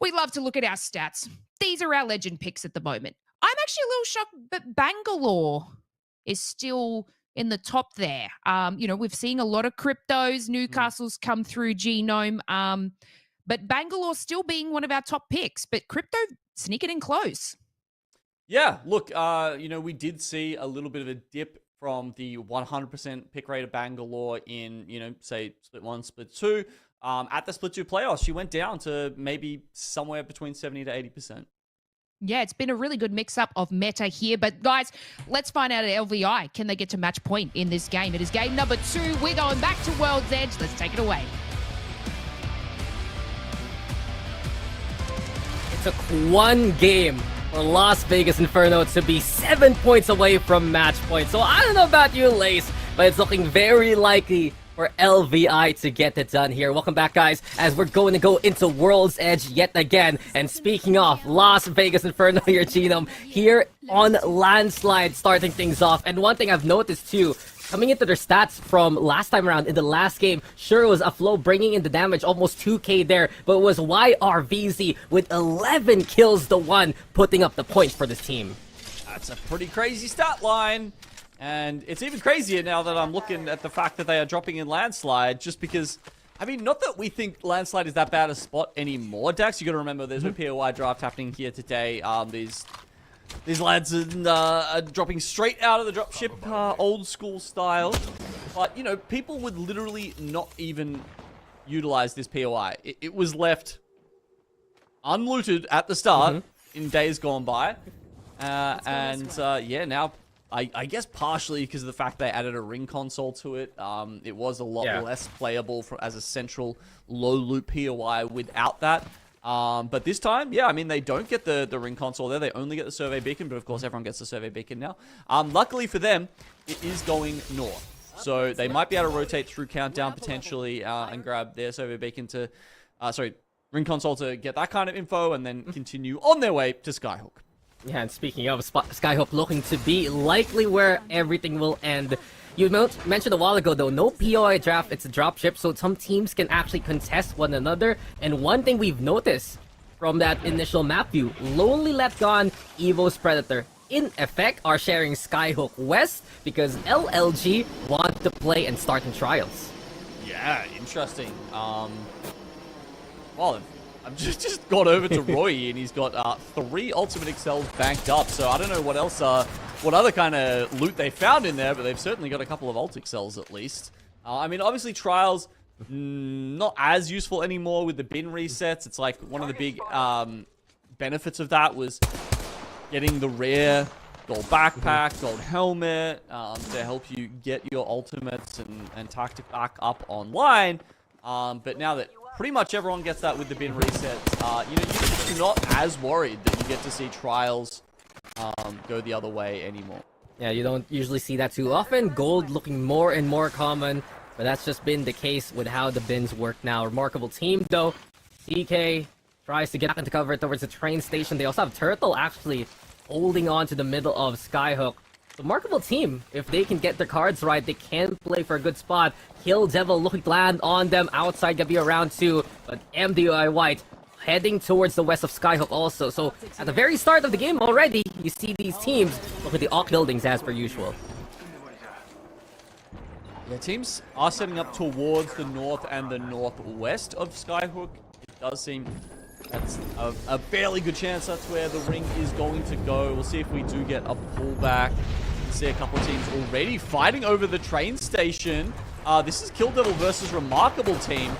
we love to look at our stats, these are our legend picks at the moment. I'm actually a little shocked, but Bangalore is still in the top there. You know, we've seen a lot of cryptos, Newcastle's come through Genome, but Bangalore still being one of our top picks, but crypto sneaking in close. Yeah, look, you know, we did see a little bit of a dip from the 100% pick rate of Bangalore in, you know, say split 1, split 2. At the split 2 playoffs, she went down to maybe somewhere between 70 to 80%. Yeah, it's been a really good mix-up of meta here. But, guys, let's find out at LVI. Can they get to match point in this game? It is game number 2. We're going back to World's Edge. Let's take it away. It took one game for Las Vegas Inferno to be 7 points away from match point. So I don't know about you, Lace, but it's looking very likely for LVI to get it done here. Welcome back, guys, as we're going to go into World's Edge yet again. And speaking of Las Vegas Inferno, your Genome here on Landslide starting things off. And one thing I've noticed too, coming into their stats from last time around in the last game, sure, it was Aflo bringing in the damage, almost 2k there, but it was YRVZ with 11 kills to 1 putting up the points for this team. That's a pretty crazy stat line. And it's even crazier now that I'm looking at the fact that they are dropping in Landslide, just because, I mean, not that we think Landslide is that bad a spot anymore, Dax. You got to remember there's a POI draft happening here today. These lads are dropping straight out of the dropship, old school style. But, you know, people would literally not even utilize this POI. It was left unlooted at the start in days gone by. Yeah, now I guess partially because of the fact they added a ring console to it. It was a lot less playable as a central low loop POI without that. But this time, yeah, I mean, they don't get the ring console there. They only get the survey beacon, but of course everyone gets the survey beacon now. Luckily for them, it is going north. So they might be able to rotate through Countdown potentially and grab their survey beacon to, ring console to get that kind of info and then continue on their way to Skyhook. Yeah, and speaking of Skyhook looking to be likely where everything will end. You mentioned a while ago though, no POI draft, it's a dropship, so some teams can actually contest one another. And one thing we've noticed from that initial map view, Lonely Let Gone, Evo's Predator, in effect, are sharing Skyhook West because LLG want to play and start in trials. Yeah, interesting. Well, I've just got over to Roy and he's got 3 Ultimate Excels banked up. So I don't know what else, what other kind of loot they found in there, but they've certainly got a couple of Ult Excels at least. I mean, obviously Trials, not as useful anymore with the bin resets. It's like one of the big benefits of that was getting the rare gold backpack, gold helmet to help you get your ultimates and tactic back up online. But now that pretty much everyone gets that with the bin resets, you know, you're not as worried that you get to see Trials go the other way anymore. Yeah, you don't usually see that too often. Gold looking more and more common, but that's just been the case with how the bins work now. Remarkable team though. CK tries to get back into cover towards the train station. They also have Turtle actually holding on to the middle of Skyhook. Remarkable team. If they can get their cards right, they can play for a good spot. Kill Devil looking to land on them. Outside gonna be around 2, but MDI White heading towards the west of Skyhook also. So at the very start of the game already, you see these teams look at the AWK buildings as per usual. Yeah, teams are setting up towards the north and the northwest of Skyhook. It does seem that's a fairly good chance that's where the ring is going to go. We'll see if we do get a pullback. See a couple of teams already fighting over the train station. This is Kill Devil versus Remarkable team.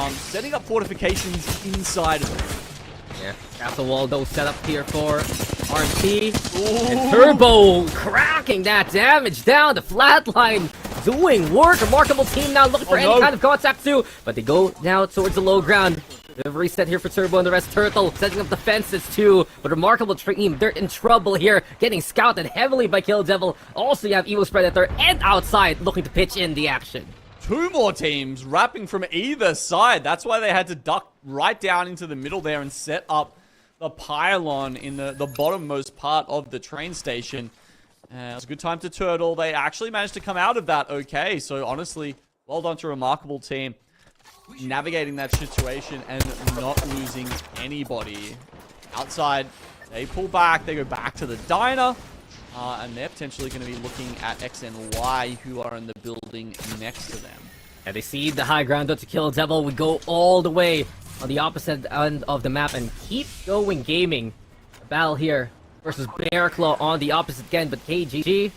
Setting up fortifications inside of it. Yeah, Castle Wall though set up here for RT. And Turbo cracking that damage down. The flatline doing work. Remarkable team now looking for any kind of contact too. But they go now towards the low ground. The reset here for Turbo and the rest. Turtle setting up the fences too. But remarkable team, they're in trouble here. Getting scouted heavily by Kill Devil. Also, you have Evil's Predator and Outside looking to pitch in the action. 2 more teams wrapping from either side. That's why they had to duck right down into the middle there and set up the pylon in the bottommost part of the train station. It was a good time to Turtle. They actually managed to come out of that okay. So honestly, well done to Remarkable team. Navigating that situation and not losing anybody. Outside, they pull back. They go back to the diner. And they're potentially going to be looking at X and Y, who are in the building next to them. And they see the high ground to Kill Devil. We go all the way on the opposite end of the map and keep going gaming. A battle here versus Bearclaw on the opposite end, but KGG,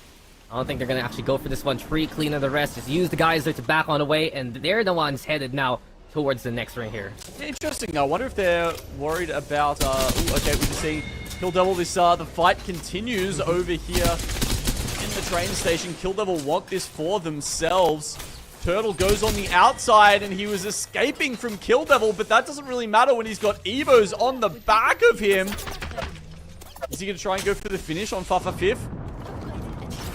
I don't think they're going to actually go for this one. Tree clean and the rest. Just use the guys there to back on away, and they're the ones headed now towards the next ring here. Interesting though. I wonder if they're worried about, okay, we can see Kill Devil, the fight continues over here in the train station. Kill Devil want this for themselves. Turtle goes on the outside and he was escaping from Kill Devil, but that doesn't really matter when he's got Evos on the back of him. Is he going to try and go for the finish on Fafa Fifth?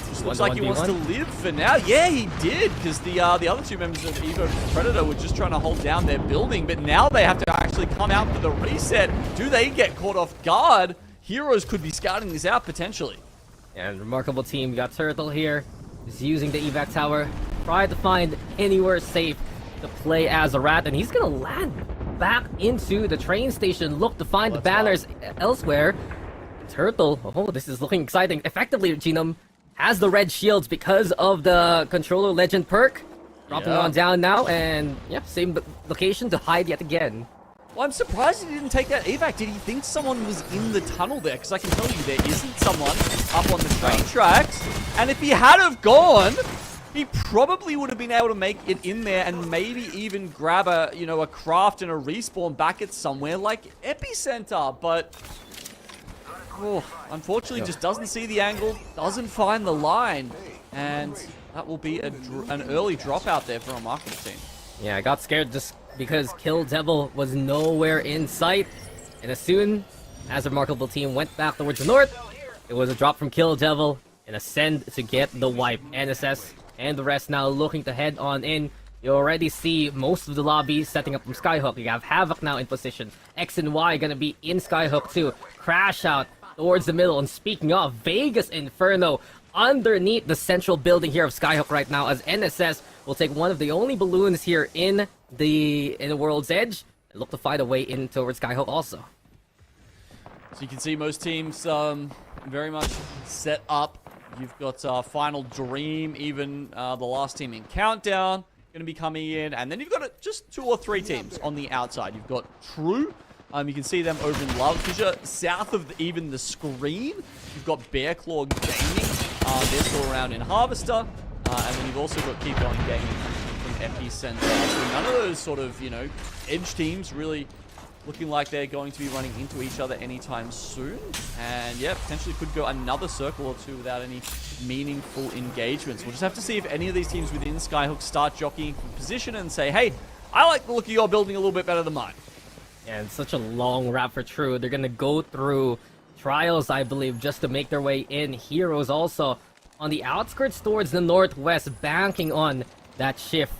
Just looks like he wants to live for now. Yeah, he did, because the other 2 members of Evo Predator were just trying to hold down their building, but now they have to actually come out for the reset. Do they get caught off guard? Heroes could be scouting this out potentially. And Remarkable team, we got Turtle here. He's using the evac tower. Try to find anywhere safe to play as a rat, and he's gonna land back into the train station. Look to find the banners elsewhere. Turtle, oh, this is looking exciting. Effectively, Genome has the red shields because of the Controller Legend perk. Dropping on down now, and yeah, same location to hide yet again. Well, I'm surprised he didn't take that evac. Did he think someone was in the tunnel there? Because I can tell you there isn't someone up on the train tracks. And if he had have gone, he probably would have been able to make it in there and maybe even grab a, you know, a craft and a respawn back at somewhere like Epicenter. But unfortunately, just doesn't see the angle, doesn't find the line, and that will be an early dropout there for a marketing team. Yeah, I got scared just because Kill Devil was nowhere in sight, and as soon as a Remarkable team went back towards the north, it was a drop from Kill Devil and a send to get the wipe. NSS and the rest now looking to head on in. You already see most of the lobby setting up from Skyhook. You have Havoc now in position. X and Y gonna be in Skyhook too. Crash out towards the middle. And speaking of, Vegas Inferno underneath the central building here of Skyhook right now, as NSS will take one of the only balloons here in the World's Edge and look to find a way in towards Skyhook also. So you can see most teams very much set up. You've got Final Dream, even the last team in Countdown going to be coming in, and then you've got just 2 or 3 teams on the outside. You've got True. You can see them over in Love Fissure. South of even the screen, you've got Bearclaw Gaming. They're still around in Harvester. And then you've also got Keep Going Gaming from Epicenter. So none of those sort of, you know, edge teams really looking like they're going to be running into each other anytime soon. And yeah, potentially could go another circle or 2 without any meaningful engagements. We'll just have to see if any of these teams within Skyhook start jockeying for position and say, hey, I like the look of your building a little bit better than mine. And such a long wrap for True. They're going to go through trials, I believe, just to make their way in. Heroes also on the outskirts towards the northwest, banking on that shift.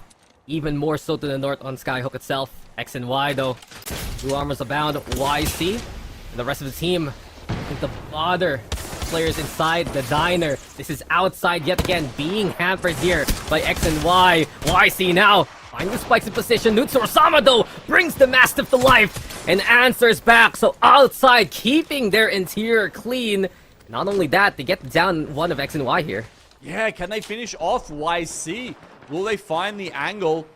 Even more so to the north on Skyhook itself. X and Y, though. 2 armors abound. YC. And the rest of the team, I think the bother players inside the diner. This is outside yet again, being hampered here by X and Y. YC now finding the spikes in position. Nutsu-Osama, though, brings the Mastiff to life and answers back. So outside, keeping their interior clean. Not only that, they get down one of X and Y here. Yeah, can they finish off YC? Will they find the angle?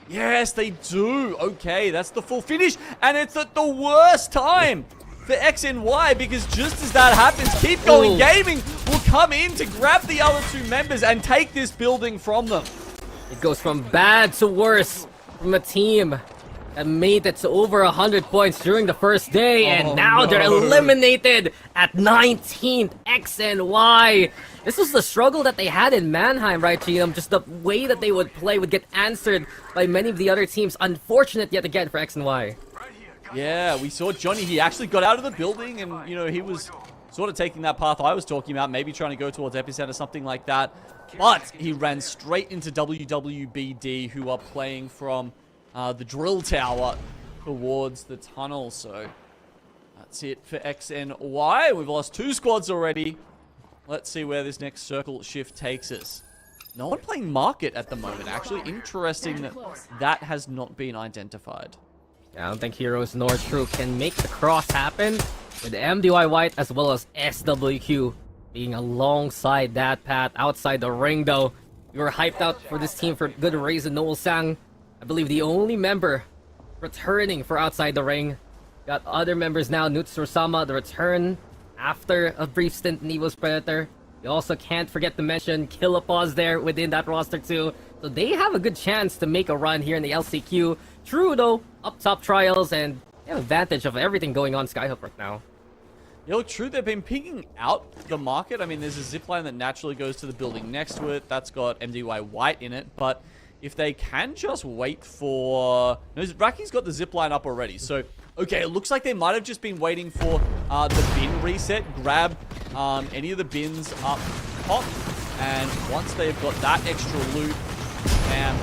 Yes, they do. Okay, that's the full finish. And it's at the worst time for X and Y, because just as that happens, Keep Going Gaming will come in to grab the other 2 members and take this building from them. It goes from bad to worse from a team that made it to over 100 points during the first day, and now they're eliminated at 19th. X and Y. This was the struggle that they had in Mannheim, right, GM? Just the way that they would play would get answered by many of the other teams. Unfortunate yet again for X and Y. Yeah, we saw Johnny. He actually got out of the building and, you know, he was sort of taking that path I was talking about, maybe trying to go towards Epicenter, something like that. But he ran straight into WWBD, who are playing from the drill tower towards the tunnel. So that's it for XNY. We've lost 2 squads already. Let's see where this next circle shift takes us. No one playing market at the moment. Actually, interesting that that has not been identified. I don't think Heroes nor True can make the cross happen, with MDY White as well as SWQ being alongside that path outside the ring though. We were hyped out for this team for good reason. Noel Sang, I believe the only member returning for outside the ring. Got other members now, Nutsur Sama, the return after a brief stint in Evo's Predator. You also can't forget to mention Killapause there within that roster too. So they have a good chance to make a run here in the LCQ. True though, up top trials and they have advantage of everything going on Skyhook right now. You know, True, they've been picking out the market. I mean, there's a zipline that naturally goes to the building next to it. That's got MDY White in it. But if they can just wait for... No, Racky's got the zipline up already. So, okay, it looks like they might have just been waiting for the bin reset. Grab any of the bins up top. And once they've got that extra loot, and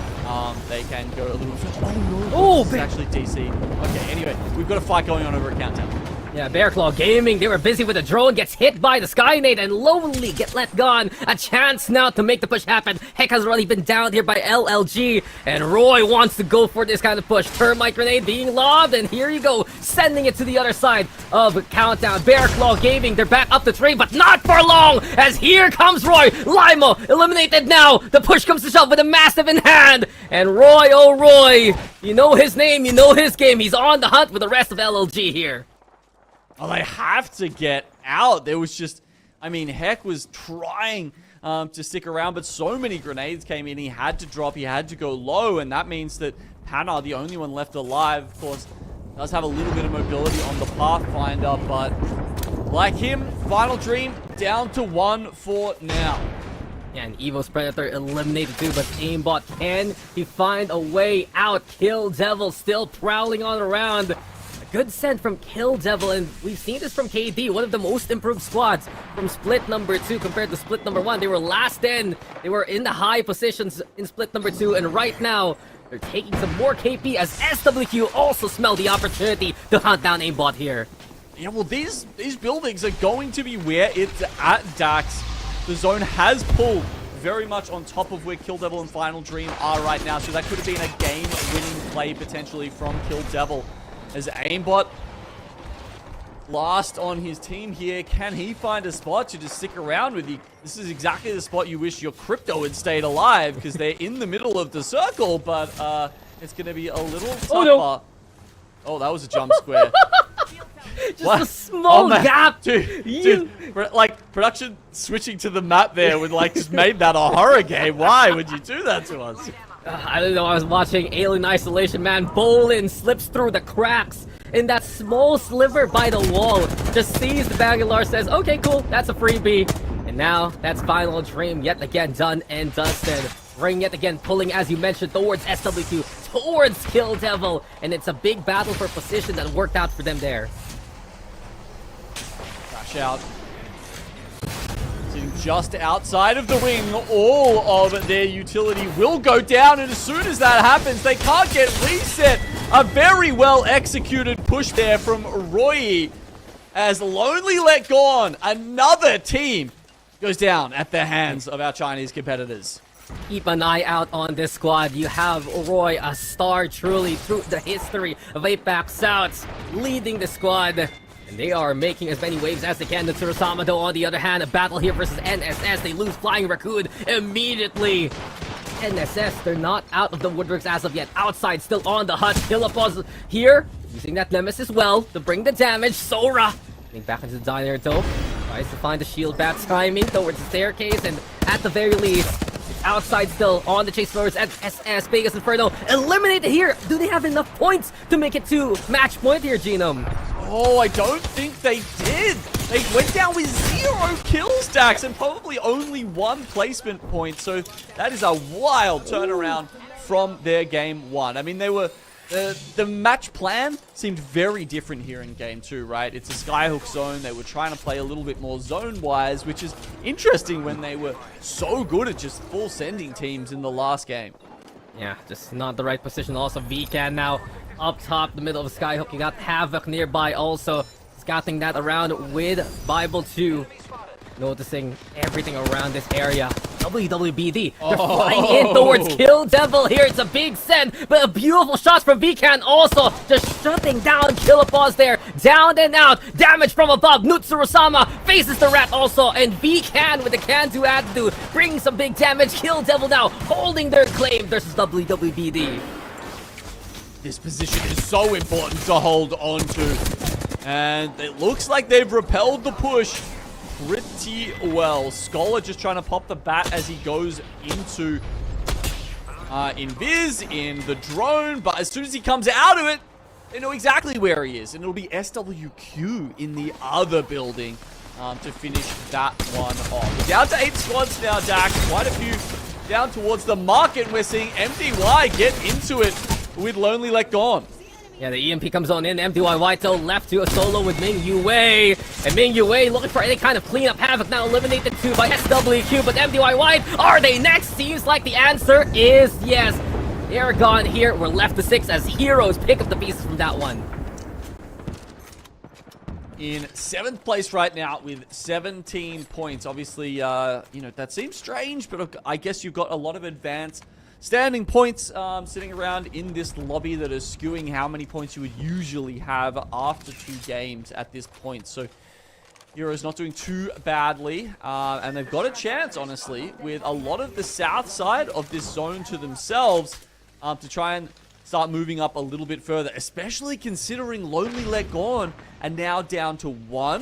they can go a little... Oh, no! It's actually DC. Okay, anyway, we've got a fight going on over at Countdown. Yeah, Bearclaw Gaming, they were busy with the drone, gets hit by the Skynade and lonely get let gone. A chance now to make the push happen. Heck has already been down here by LLG, and Roy wants to go for this kind of push. Termite grenade being lobbed, and here you go, sending it to the other side of Countdown. Bearclaw Gaming, they're back up the train, but not for long, as here comes Roy. Limo eliminated now. The push comes to shove with a massive in hand, and Roy, oh Roy, you know his name, you know his game. He's on the hunt with the rest of LLG here. Oh, they have to get out. There was just, I mean, Heck was trying to stick around, but so many grenades came in. He had to drop, he had to go low, and that means that Panna, the only one left alive, of course, does have a little bit of mobility on the Pathfinder, but like him, Final Dream down to 1 for now. Yeah, and Evo's Predator eliminated too, but Aimbot, can he find a way out? Kill Devil still prowling on around. Good send from Kill Devil, and we've seen this from KD, one of the most improved squads from split number 2 compared to split number 1. They were last in, they were in the high positions in split number 2, and right now, they're taking some more KP as SWQ also smell the opportunity to hunt down Aimbot here. Yeah, well, these buildings are going to be where it's at, Dax. The zone has pulled very much on top of where Kill Devil and Final Dream are right now, so that could have been a game-winning play potentially from Kill Devil. As Aimbot last on his team here, can he find a spot to just stick around with you? This is exactly the spot you wish your Crypto had stayed alive, because they're in the middle of the circle, but it's going to be a little tougher. Oh, no. Oh, that was a jump square. Just a small gap. Dude, like, production switching to the map there would, like, just made that a horror game. Why would you do that to us? I don't know, I was watching Alien Isolation, man. Bolin slips through the cracks in that small sliver by the wall. Just sees the Bangalore, says, okay, cool, that's a freebie. And now, that's Final Dream yet again done and dusted. Ring yet again pulling, as you mentioned, towards SWQ, towards Kill Devil. And it's a big battle for position that worked out for them there. Crash out. Sitting just outside of the ring, all of their utility will go down, and as soon as that happens, they can't get reset. A very well executed push there from Roy, as Lonely let gone. Another team goes down at the hands of our Chinese competitors. Keep an eye out on this squad. You have Roy, a star truly through the history of APAC South, leading the squad. And they are making as many waves as they can. The Tsurusama, though, on the other hand, a battle here versus NSS. They lose Flying Raccoon immediately. NSS, they're not out of the woodworks as of yet. Outside, still on the hunt. Killapause here, using that Nemesis well to bring the damage. Sora getting back into the diner, though. Tries to find the shield bat timing towards the staircase, and at the very least, it's outside still on the chase floors. NSS, Vegas Inferno, eliminated here. Do they have enough points to make it to match point here, Genome? Oh, I don't think they did. They went down with 0 kill stacks and probably only 1 placement point. So that is a wild turnaround from their game 1. I mean, they were The match plan seemed very different here in game 2, right? It's a skyhook zone. They were trying to play a little bit more zone-wise, which is interesting when they were so good at just full sending teams in the last game. Yeah, just not the right position. Also, Vcan now up top, the middle of Skyhook. You got Havoc nearby also, scouting that around with Bible 2. Noticing everything around this area. WWBD. They're flying in towards Kill Devil here. It's a big send, but a beautiful shots from Vcan also. Just shutting down Killapause there. Down and out. Damage from above. Nutsuru-sama faces the rat also. And Vcan with the can-do attitude brings some big damage. Kill Devil now holding their claim versus WWBD. This position is so important to hold on to. And it looks like they've repelled the push pretty well. Scholar just trying to pop the bat as he goes into Invis in the drone, but as soon as he comes out of it, they know exactly where he is, and it'll be SWQ in the other building to finish that one off. We're down to 8 squads now, Dak. Quite a few down towards the market. We're seeing MDY get into it with Lonely Let Gone. Yeah, the EMP comes on in. MDY Whitetail left to a solo with Ming Yue. And Ming Yue looking for any kind of cleanup. Havoc now eliminated too by SWQ. But MDY White, are they next? Seems like the answer is yes. They're gone here. We're left to 6 as Heroes pick up the pieces from that one. In 7th place right now with 17 points. Obviously, you know, that seems strange, but I guess you've got a lot of advanced standing points sitting around in this lobby that are skewing how many points you would usually have after 2 games at this point. So Heroes not doing too badly, and they've got a chance, honestly, with a lot of the south side of this zone to themselves to try and start moving up a little bit further, especially considering Lonely Let Gone and now down to 1.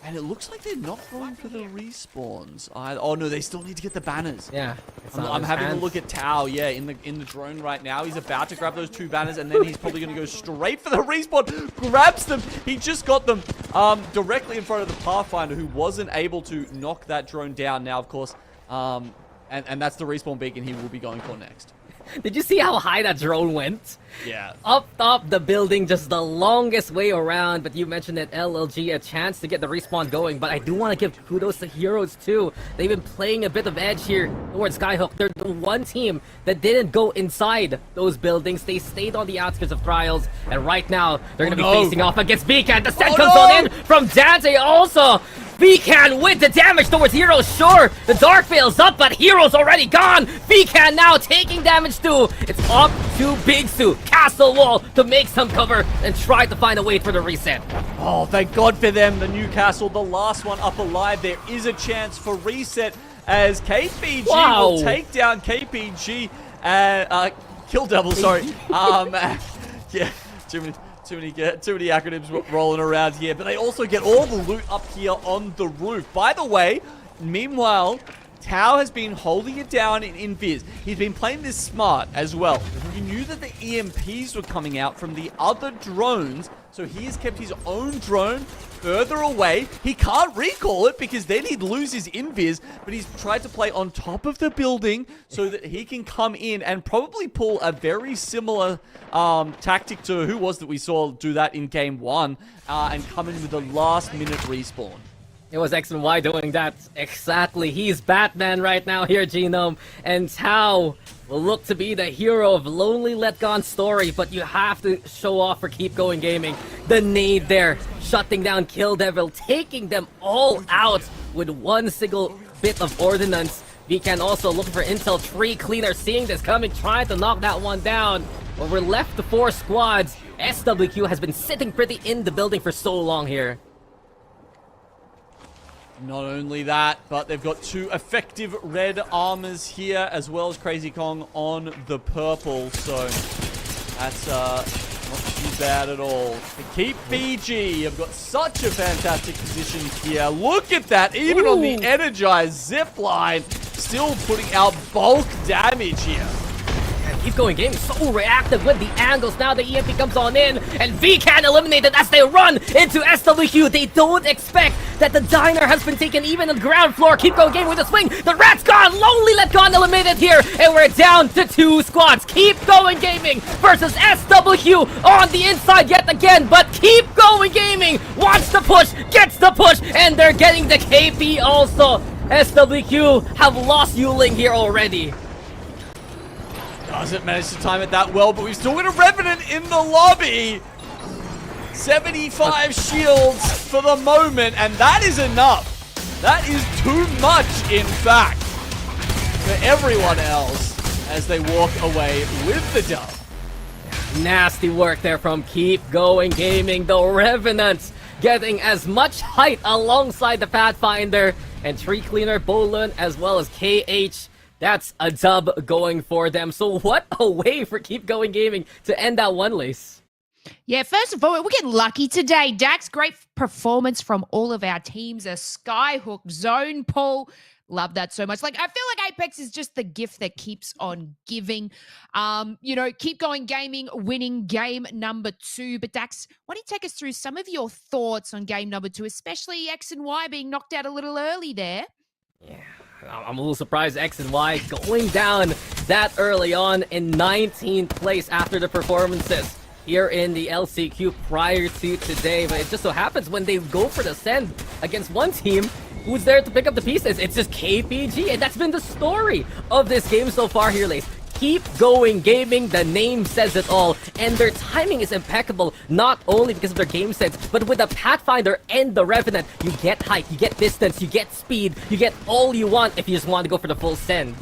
And it looks like they're not going for the respawns. Oh no, they still need to get the banners. Yeah. I'm having a look at Tao, yeah, in the drone right now. He's about to grab those 2 banners, and then he's probably going to go straight for the respawn. Grabs them. He just got them directly in front of the Pathfinder, who wasn't able to knock that drone down. Now, of course, and that's the respawn beacon he will be going for next. Did you see how high that drone went? Yeah. Up top the building, just the longest way around. But you mentioned that LLG a chance to get the respawn going. But I do want to give kudos to Heroes too. They've been playing a bit of edge here towards Skyhook. They're the one team that didn't go inside those buildings. They stayed on the outskirts of Trials. And right now, they're going to be facing off against Vcan. The set comes on in from Dante also. Vcan with the damage towards Heroes. Sure, the Dark Veil's up, but Heroes already gone. Vcan now taking damage too. It's up to Big Sue. Castle Wall to make some cover and try to find a way for the reset. Oh, thank God for them. The Newcastle, the last one up alive. There is a chance for reset as KPG will take down KPG. Kill Devil, sorry. Yeah, too many acronyms rolling around here, but they also get all the loot up here on the roof. By the way, meanwhile, Tao has been holding it down in Viz. He's been playing this smart as well. He knew that the EMPs were coming out from the other drones, so he has kept his own drone further away. He can't recall it because then he'd lose his invis, but he's tried to play on top of the building so that he can come in and probably pull a very similar tactic to who was that we saw do that in game 1 and come in with a last minute respawn. It was X and Y doing that. Exactly. He's Batman right now here, Genome. And Tao will look to be the hero of Lonely Let Gone story, but you have to show off for Keep Going Gaming. The nade there, shutting down Kill Devil, taking them all out with one single bit of ordnance. Vcan also looking for intel. Tree Cleaner seeing this coming, trying to knock that one down. But we're left to 4 squads. SWQ has been sitting pretty in the building for so long here. Not only that, but they've got 2 effective red armors here, as well as Crazy Kong on the purple. So that's not too bad at all. To keep BG, have got such a fantastic position here. Look at that, even on the energized zip line, still putting out bulk damage here. Keep Going Gaming so reactive with the angles. Now the EMP comes on in, and VCAN eliminated as they run into SWQ. They don't expect that the diner has been taken even on the ground floor. Keep Going Gaming with a swing. The rat's gone. Lonely Let gone eliminated here, and we're down to 2 squads. Keep Going Gaming versus SWQ on the inside yet again, but Keep Going Gaming wants the push, gets the push, and they're getting the KP also. SWQ have lost Yuling here already. Doesn't manage to time it that well, but we've still got a Revenant in the lobby. 75 shields for the moment, and that is enough. That is too much, in fact, for everyone else as they walk away with the dub. Nasty work there from Keep Going Gaming. The Revenants getting as much height alongside the Pathfinder and Tree Cleaner, Bolin, as well as KH. That's a dub going for them. So what a way for Keep Going Gaming to end that one, Lace. Yeah, first of all, we're getting lucky today. Dax, great performance from all of our teams. A skyhook zone pull. Love that so much. Like, I feel like Apex is just the gift that keeps on giving. Keep Going Gaming winning game number 2. But Dax, why don't you take us through some of your thoughts on game number 2, especially X and Y being knocked out a little early there? Yeah, I'm a little surprised X and Y going down that early on in 19th place after the performances here in the LCQ prior to today. But it just so happens when they go for the send against one team, who's there to pick up the pieces? It's just KPG, and that's been the story of this game so far here, Lace. Keep Going Gaming, the name says it all, and their timing is impeccable, not only because of their game sense, but with the Pathfinder and the Revenant, you get height, you get distance, you get speed, you get all you want if you just want to go for the full send.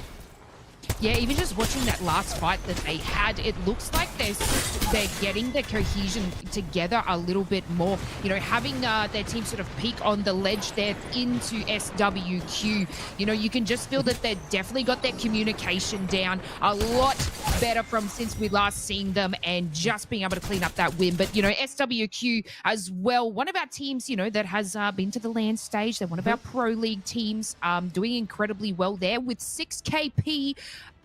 Yeah, even just watching that last fight that they had, it looks like they're getting their cohesion together a little bit more. You know, having their team sort of peek on the ledge there into SWQ. You know, you can just feel that they've definitely got their communication down a lot better from since we last seen them and just being able to clean up that win. But, you know, SWQ as well, one of our teams, you know, that has been to the LAN stage. They're one of our Pro League teams, doing incredibly well there with 6 KP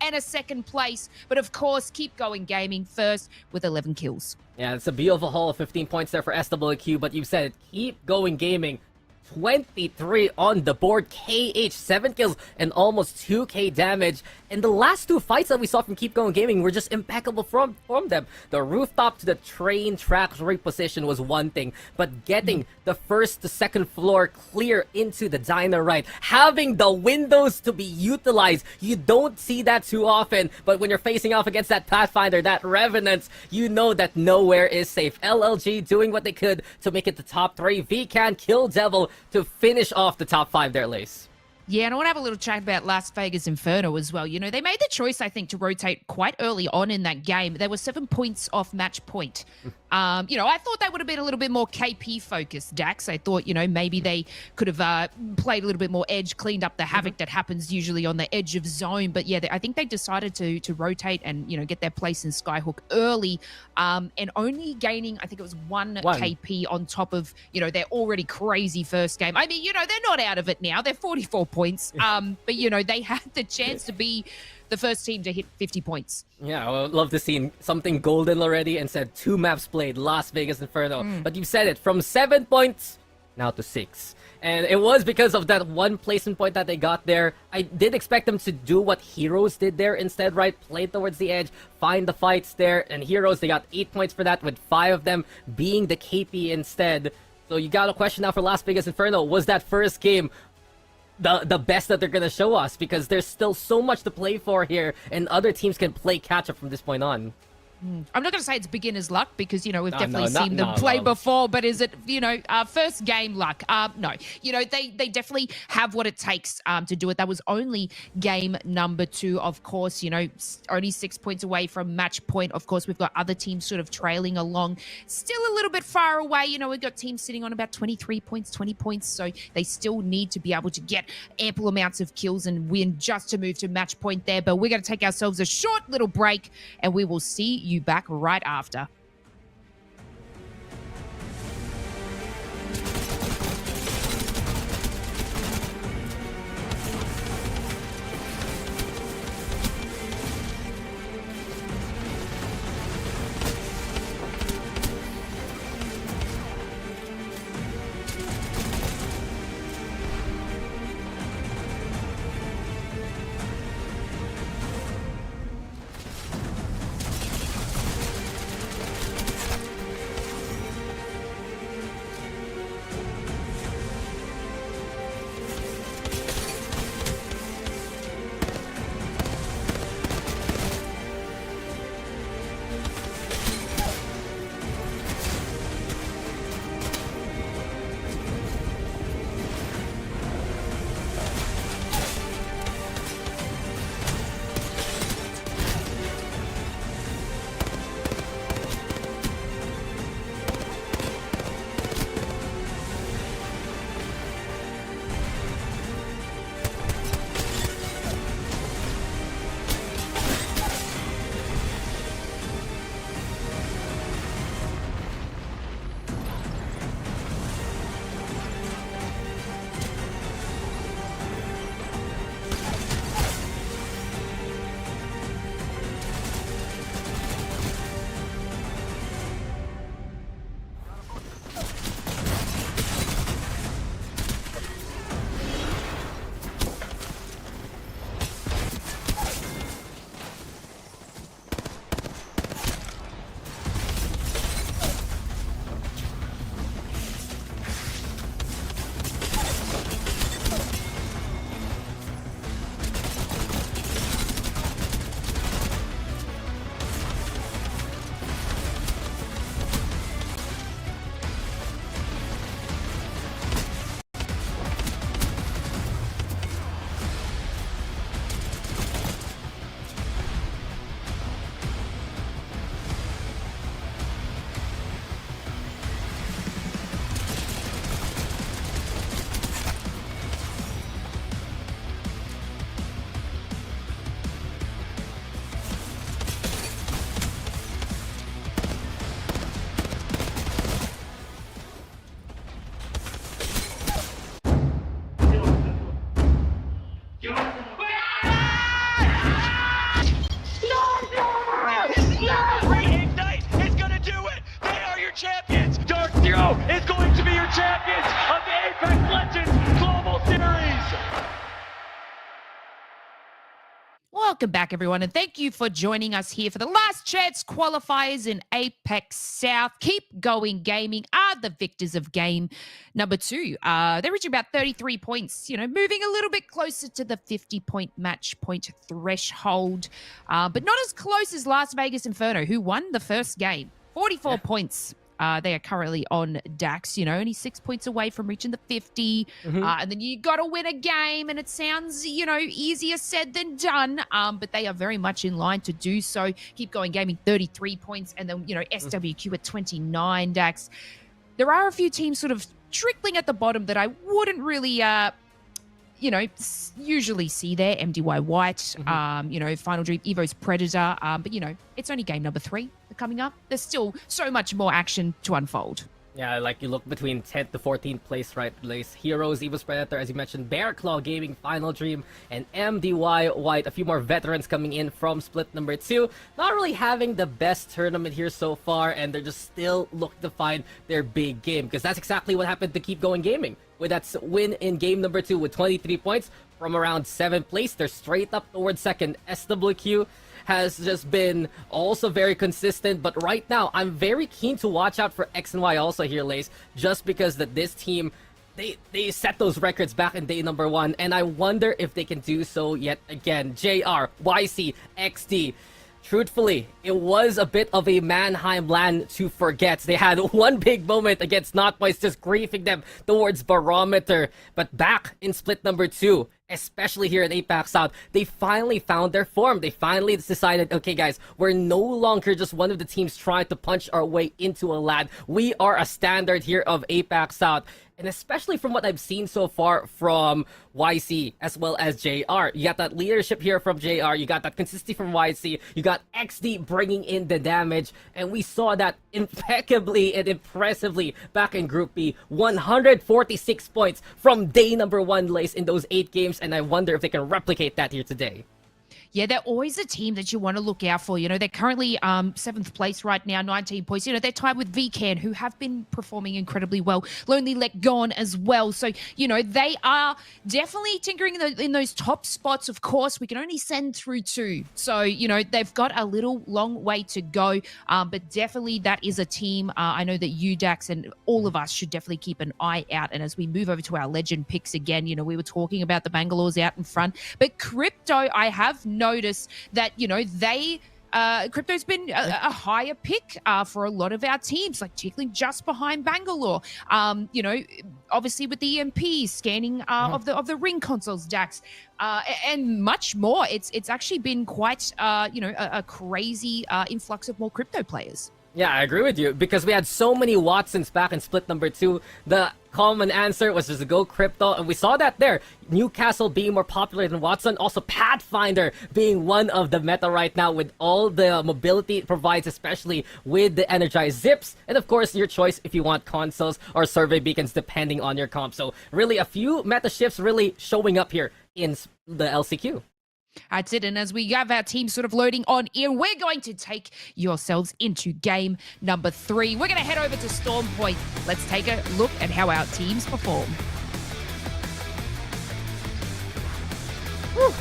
and a second place. But of course, Keep Going Gaming first with 11 kills. Yeah, it's a beautiful haul of 15 points there for SWQ, but you said it, Keep Going Gaming, 23 on the board, KH 7 kills and almost 2k damage. And the last 2 fights that we saw from Keep Going Gaming were just impeccable from them. The rooftop to the train tracks reposition was one thing, but getting the first to second floor clear into the diner right, having the windows to be utilized, you don't see that too often. But when you're facing off against that Pathfinder, that Revenant, you know that nowhere is safe. LLG doing what they could to make it the top 3. VCAN, Kill Devil to finish off the top 5 there, Lace. Yeah, and I want to have a little chat about Las Vegas Inferno as well. You know, they made the choice, I think, to rotate quite early on in that game. They were 7 points off match point. You know, I thought they would have been a little bit more KP focused, Dax. I thought, you know, maybe they could have played a little bit more edge, cleaned up the havoc that happens usually on the edge of zone. But yeah, I think they decided to rotate and, you know, get their place in Skyhook early, and only gaining, I think it was one KP on top of, you know, their already crazy first game. I mean, you know, they're not out of it now. They're 44 points. But, you know, they had the chance to be the first team to hit 50 points. Yeah, I would love to see something golden already and said 2 maps played, Las Vegas Inferno. But you said it, from 7 points, now to 6. And it was because of that one placement point that they got there. I did expect them to do what Heroes did there instead, right? Play towards the edge, find the fights there. And Heroes, they got 8 points for that, with 5 of them being the KP instead. So you got a question now for Las Vegas Inferno. Was that first game the best that they're going to show us? Because there's still so much to play for here, and other teams can play catch-up from this point on. I'm not going to say it's beginner's luck because, you know, we've definitely seen them play before, but is it, you know, first game luck? No. You know, they definitely have what it takes to do it. That was only game number 2, of course, you know, only 6 points away from match point. Of course, we've got other teams sort of trailing along, still a little bit far away. You know, we've got teams sitting on about 23 points, 20 points, so they still need to be able to get ample amounts of kills and win just to move to match point there. But we're going to take ourselves a short little break, and we will see you back right after. Hero is going to be your champions of the APAC Legends Global Series. Welcome back, everyone, and thank you for joining us here for the last chance qualifiers in APAC South. Keep Going Gaming are the victors of game number 2. They're reaching about 33 points, moving a little bit closer to the 50-point match point threshold, but not as close as Las Vegas Inferno, who won the first game. 44 points. They are currently on Dax, only 6 points away from reaching the 50. And then you got to win a game, and it sounds, easier said than done. But they are very much in line to do so. Keep Going Gaming, 33 points, and then, SWQ at 29, Dax. There are a few teams sort of trickling at the bottom that I wouldn't really usually see there. MDY White, Final Dream, Evo's Predator. But, it's only game number 3 coming up. There's still so much more action to unfold. Yeah, like you look between 10th to 14th place, right? Place Heroes, Evo's Predator, as you mentioned, Bear Claw Gaming, Final Dream, and MDY White. A few more veterans coming in from split number 2. Not really having the best tournament here so far, and they're just still looking to find their big game, because that's exactly what happened to Keep Going Gaming. With that win in game number 2 with 23 points from around 7th place, they're straight up towards 2nd. SWQ has just been also very consistent, but right now I'm very keen to watch out for X and Y also here, Lace, just because that this team, they set those records back in day number 1, and I wonder if they can do so yet again. JR, YC, XD. Truthfully, it was a bit of a Mannheim LAN to forget. They had one big moment against Notboys, just griefing them towards Barometer. But back in split number 2, especially here in APAC South, they finally found their form. They finally decided, okay guys, we're no longer just one of the teams trying to punch our way into a LAN. We are a standard here of APAC South. And especially from what I've seen so far from YC as well as JR. You got that leadership here from JR. You got that consistency from YC. You got XD bringing in the damage. And we saw that impeccably and impressively back in Group B. 146 points from day number 1, Lace, in those 8 games. And I wonder if they can replicate that here today. Yeah, they're always a team that you want to look out for. They're currently 7th place right now, 19 points. They're tied with VCAN, who have been performing incredibly well. Lonely Let Gone as well. So, they are definitely tinkering in those top spots. Of course, we can only send through 2. So, they've got a little long way to go. But definitely that is a team. I know that you, Dax, and all of us should definitely keep an eye out. And as we move over to our legend picks again, we were talking about the Bangalores out in front. But Crypto, I have notice that Crypto's been a higher pick for a lot of our teams, like tickling just behind Bangalore. Obviously with the EMP scanning of the ring consoles, Dax, and much more. It's actually been quite a crazy influx of more Crypto players. Yeah, I agree with you, because we had so many Watsons back in split number 2. The common answer was just to go Crypto, and we saw that there. Newcastle being more popular than Watson, also Pathfinder being one of the meta right now with all the mobility it provides, especially with the energized zips, and of course your choice if you want consoles or survey beacons depending on your comp. So really a few meta shifts really showing up here in the LCQ. That's it. And as we have our team sort of loading on in, we're going to take yourselves into game number 3. We're going to head over to Storm Point. Let's take a look at how our teams perform.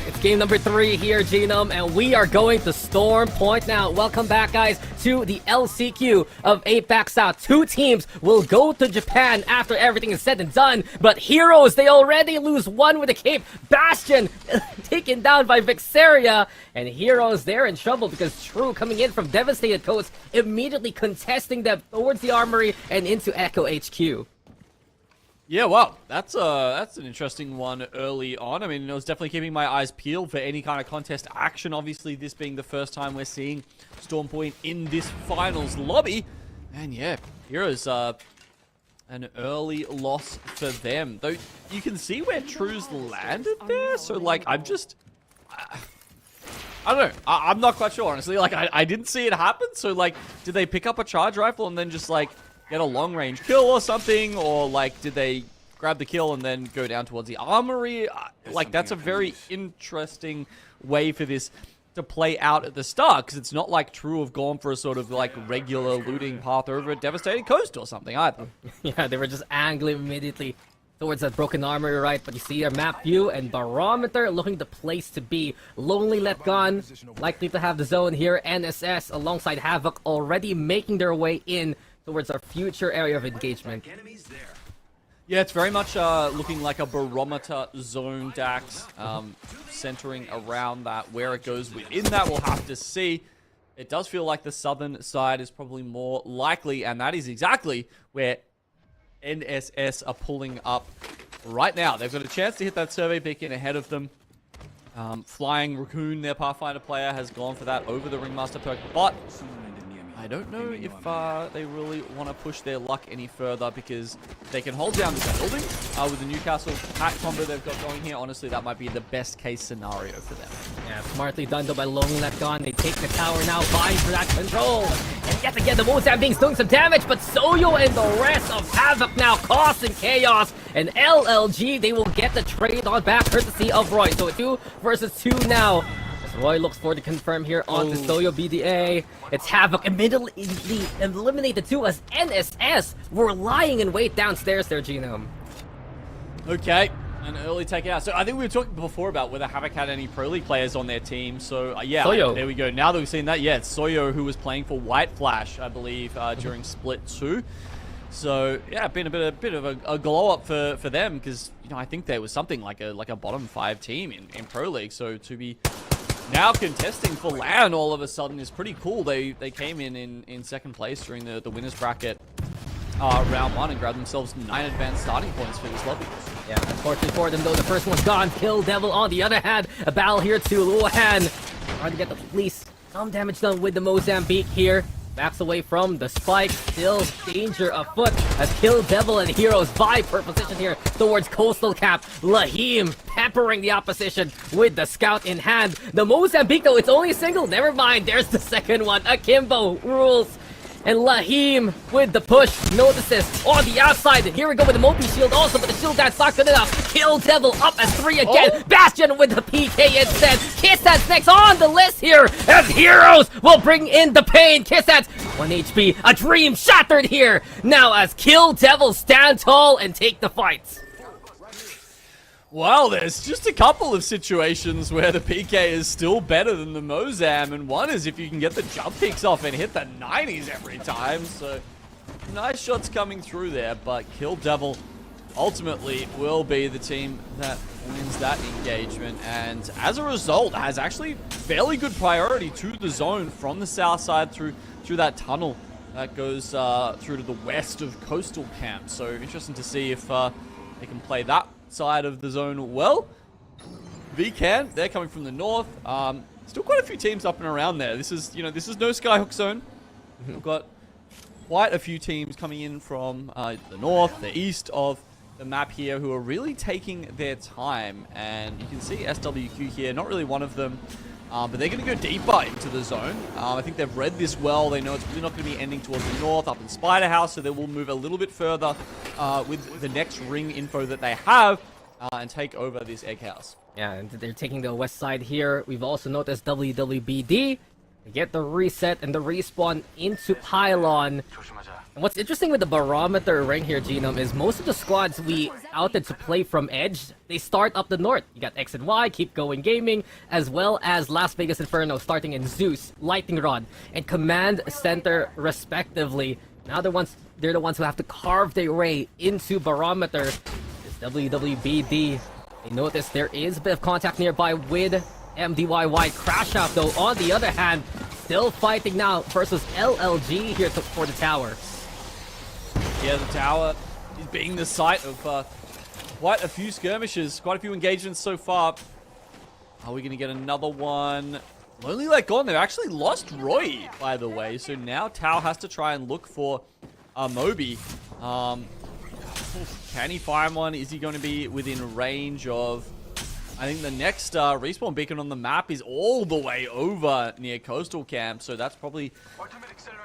It's game number 3 here, Genome, and we are going to Storm Point now. Welcome back, guys, to the LCQ of APAC South. 2 teams will go to Japan after everything is said and done, but Heroes, they already lose 1 with the Cape. Bastion taken down by Vixaria, and Heroes, they're in trouble because True coming in from Devastated Coast, immediately contesting them towards the Armory and into Echo HQ. Yeah, well, that's an interesting one early on. I mean, I was definitely keeping my eyes peeled for any kind of contest action. Obviously, this being the first time we're seeing Storm Point in this finals lobby. And yeah, Heroes, an early loss for them. Though you can see where True's landed there. So, like, I don't know. I'm not quite sure, honestly. Like, I didn't see it happen. So, like, did they pick up a charge rifle and then just, like, get a long-range kill or something? Or, like, did they grab the kill and then go down towards the armory? Like, that's a very interesting way for this to to play out at the start, because it's not like True have gone for a sort of like regular looting path over a devastated coast or something either. Yeah, they were just angling immediately towards that broken armor, right? But you see a map view and Barometer looking the place to be. Lonely Let Gone, likely to have the zone here. NSS alongside Havoc already making their way in towards our future area of engagement. Yeah, it's very much looking like a Barometer zone, Dax, centering around that. Where it goes within that, we'll have to see. It does feel like the southern side is probably more likely, and that is exactly where NSS are pulling up right now. They've got a chance to hit that survey beacon ahead of them. Flying Raccoon, their Pathfinder player, has gone for that over the Ringmaster perk, but I don't know if they really want to push their luck any further, because they can hold down this building with the Newcastle pack combo they've got going here. Honestly, that might be the best case scenario for them. Yeah, smartly done though by Lonely Let Gone. They take the tower now, vying for that control. And yet again, the Mozambique's doing some damage, but Soyo and the rest of Havoc now causing chaos. And LLG, they will get the trade on back courtesy of Roy. So 2 versus 2 now. Roy looks for the confirm here on the Soyo BDA. It's Havoc immediately eliminated too, as NSS were lying in wait downstairs there, Genome. Okay, an early take out. So I think we were talking before about whether Havoc had any Pro League players on their team. So yeah, Soyo. There we go. Now that we've seen that, yeah, it's Soyo who was playing for White Flash, I believe, during Split 2. So yeah, been a bit of a glow up for them, because I think there was something like a bottom 5 team in Pro League. So to be now contesting for LAN all of a sudden is pretty cool. They came in second place during the winners bracket round 1 and grabbed themselves 9 advanced starting points for this lobby. Yeah, unfortunately for them though, the first one's gone. Kill Devil on the other hand. A battle here to Luohan. Trying to get at least some damage done with the Mozambique here. Backs away from the spike, still danger afoot as Kill Devil and Heroes vie for position here towards Coastal Cap. Lahim peppering the opposition with the scout in hand. The Mozambique though, it's only a single, never mind, there's the second one. Akimbo rules. And Lahim with the push, notices on the outside. And here we go with the Mopi shield also, but the shield that's not good enough. Kill Devil up as 3 again. Bastion with the PK instead. Kissats next on the list here as Heroes will bring in the pain. Kissats 1 HP, a dream shattered here. Now as Kill Devil stand tall and take the fight. Well, there's just a couple of situations where the PK is still better than the Mozam, and one is if you can get the jump kicks off and hit the 90s every time, so nice shots coming through there, but Kill Devil ultimately will be the team that wins that engagement, and as a result has actually fairly good priority to the zone from the south side through that tunnel that goes through to the west of Coastal Camp. So interesting to see if they can play that side of the zone well. VCan, they're coming from the north. Still quite a few teams up and around there. This is no Skyhook zone. We've got quite a few teams coming in from the north, the east of the map here, who are really taking their time. And you can see SWQ here, not really one of them, but they're going to go deeper into the zone. I think they've read this well. They know it's really not going to be ending towards the north up in Spider House, so they will move a little bit further with the next ring info that they have and take over this egg house. Yeah, and they're taking the west side here. We've also noticed WWBD get the reset and the respawn into Pylon. And what's interesting with the Barometer ring here, Genome, is most of the squads we outed to play from Edge, they start up the north. You got X and Y, Keep Going Gaming, as well as Las Vegas Inferno starting in Zeus, Lightning Rod, and Command Center respectively. Now they're the ones who have to carve their way into Barometer. This WWBD, they notice there is a bit of contact nearby with MDYY. Crash Out though, on the other hand, still fighting now versus LLG here for the tower. Yeah, the tower is being the site of quite a few skirmishes, quite a few engagements so far. Are we going to get another one? Lonely Let Gone, they've actually lost Roy, by the way, so now Tao has to try and look for Moby. Can he find one? Is he going to be within range of I think the next respawn beacon on the map is all the way over near Coastal Camp, so that's probably...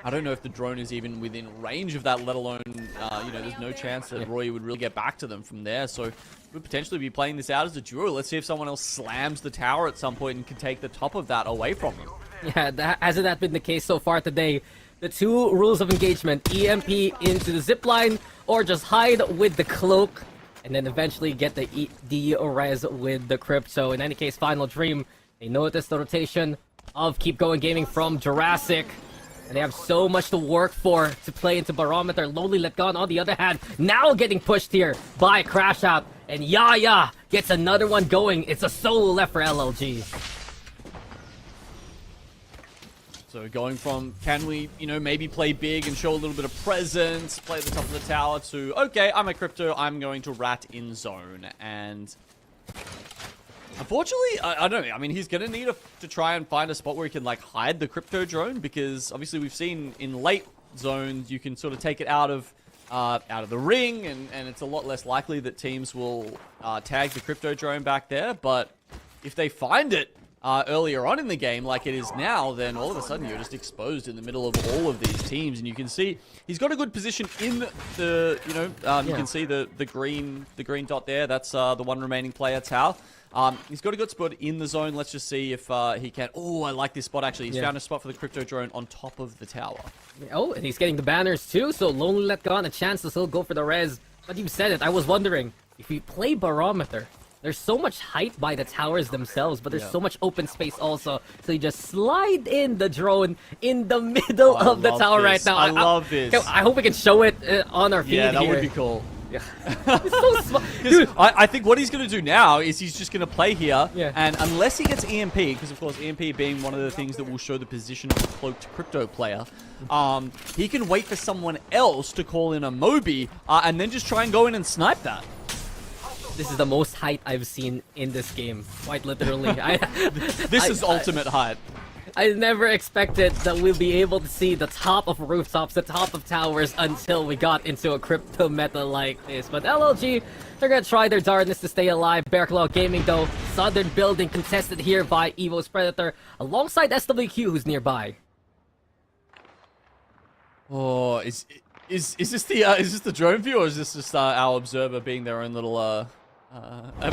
I don't know if the drone is even within range of that, let alone, you know, there's no chance that Roy would really get back to them from there, so we'd potentially be playing this out as a duo. Let's see if someone else slams the tower at some point and can take the top of that away from them. Yeah, hasn't that been the case so far today? The two rules of engagement, EMP into the zipline, or just hide with the cloak, and then eventually get the res with the crypto. In any case, Final Dream, they notice the rotation of Keep Going Gaming from Jurassic, and they have so much to work for to play into Barometer. Lonely Let Gone, on the other hand, now getting pushed here by Crash Out, and Yaya gets another one going. It's a solo left for LLG. So going from, can we, you know, maybe play big and show a little bit of presence, play at the top of the tower, to, okay, I'm a crypto, I'm going to rat in zone. And unfortunately, I don't know, I mean, he's going to need to try and find a spot where he can, like, hide the crypto drone, because obviously we've seen in late zones, you can sort of take it out of the ring, and it's a lot less likely that teams will tag the crypto drone back there. But if they find it earlier on in the game, like it is now, then all of a sudden you're just exposed in the middle of all of these teams, and you can see he's got a good position in the, you know, you can see the green dot there. That's the one remaining player, Tao. He's got a good spot in the zone. Let's just see if he can. Oh, I like this spot actually. He's found a spot for the crypto drone on top of the tower. Oh, and he's getting the banners too. So Lonely Let Gone, a chance to still go for the res. But you said it. I was wondering if you play Barometer. There's so much height by the towers themselves, but there's so much open space also. So you just slide in the drone in the middle of the tower right now. I love this. I hope we can show it on our feed here. Yeah, that would be cool. Yeah. It's so smart. Dude, I think what he's going to do now is he's just going to play here, Yeah. and unless he gets EMP, because of course EMP being one of the things that will show the position of the cloaked crypto player, he can wait for someone else to call in a Moby, and then just try and go in and snipe that. This is the most height I've seen in this game, quite literally. This is ultimate height. I never expected that we'll be able to see the top of rooftops, the top of towers, until we got into a crypto meta like this. But LLG, they're gonna try their darndest to stay alive. Bear Claw Gaming, though, Southern Building contested here by Evo's Predator, alongside SWQ, who's nearby. Oh, is this the drone view, or is this just our observer being their own little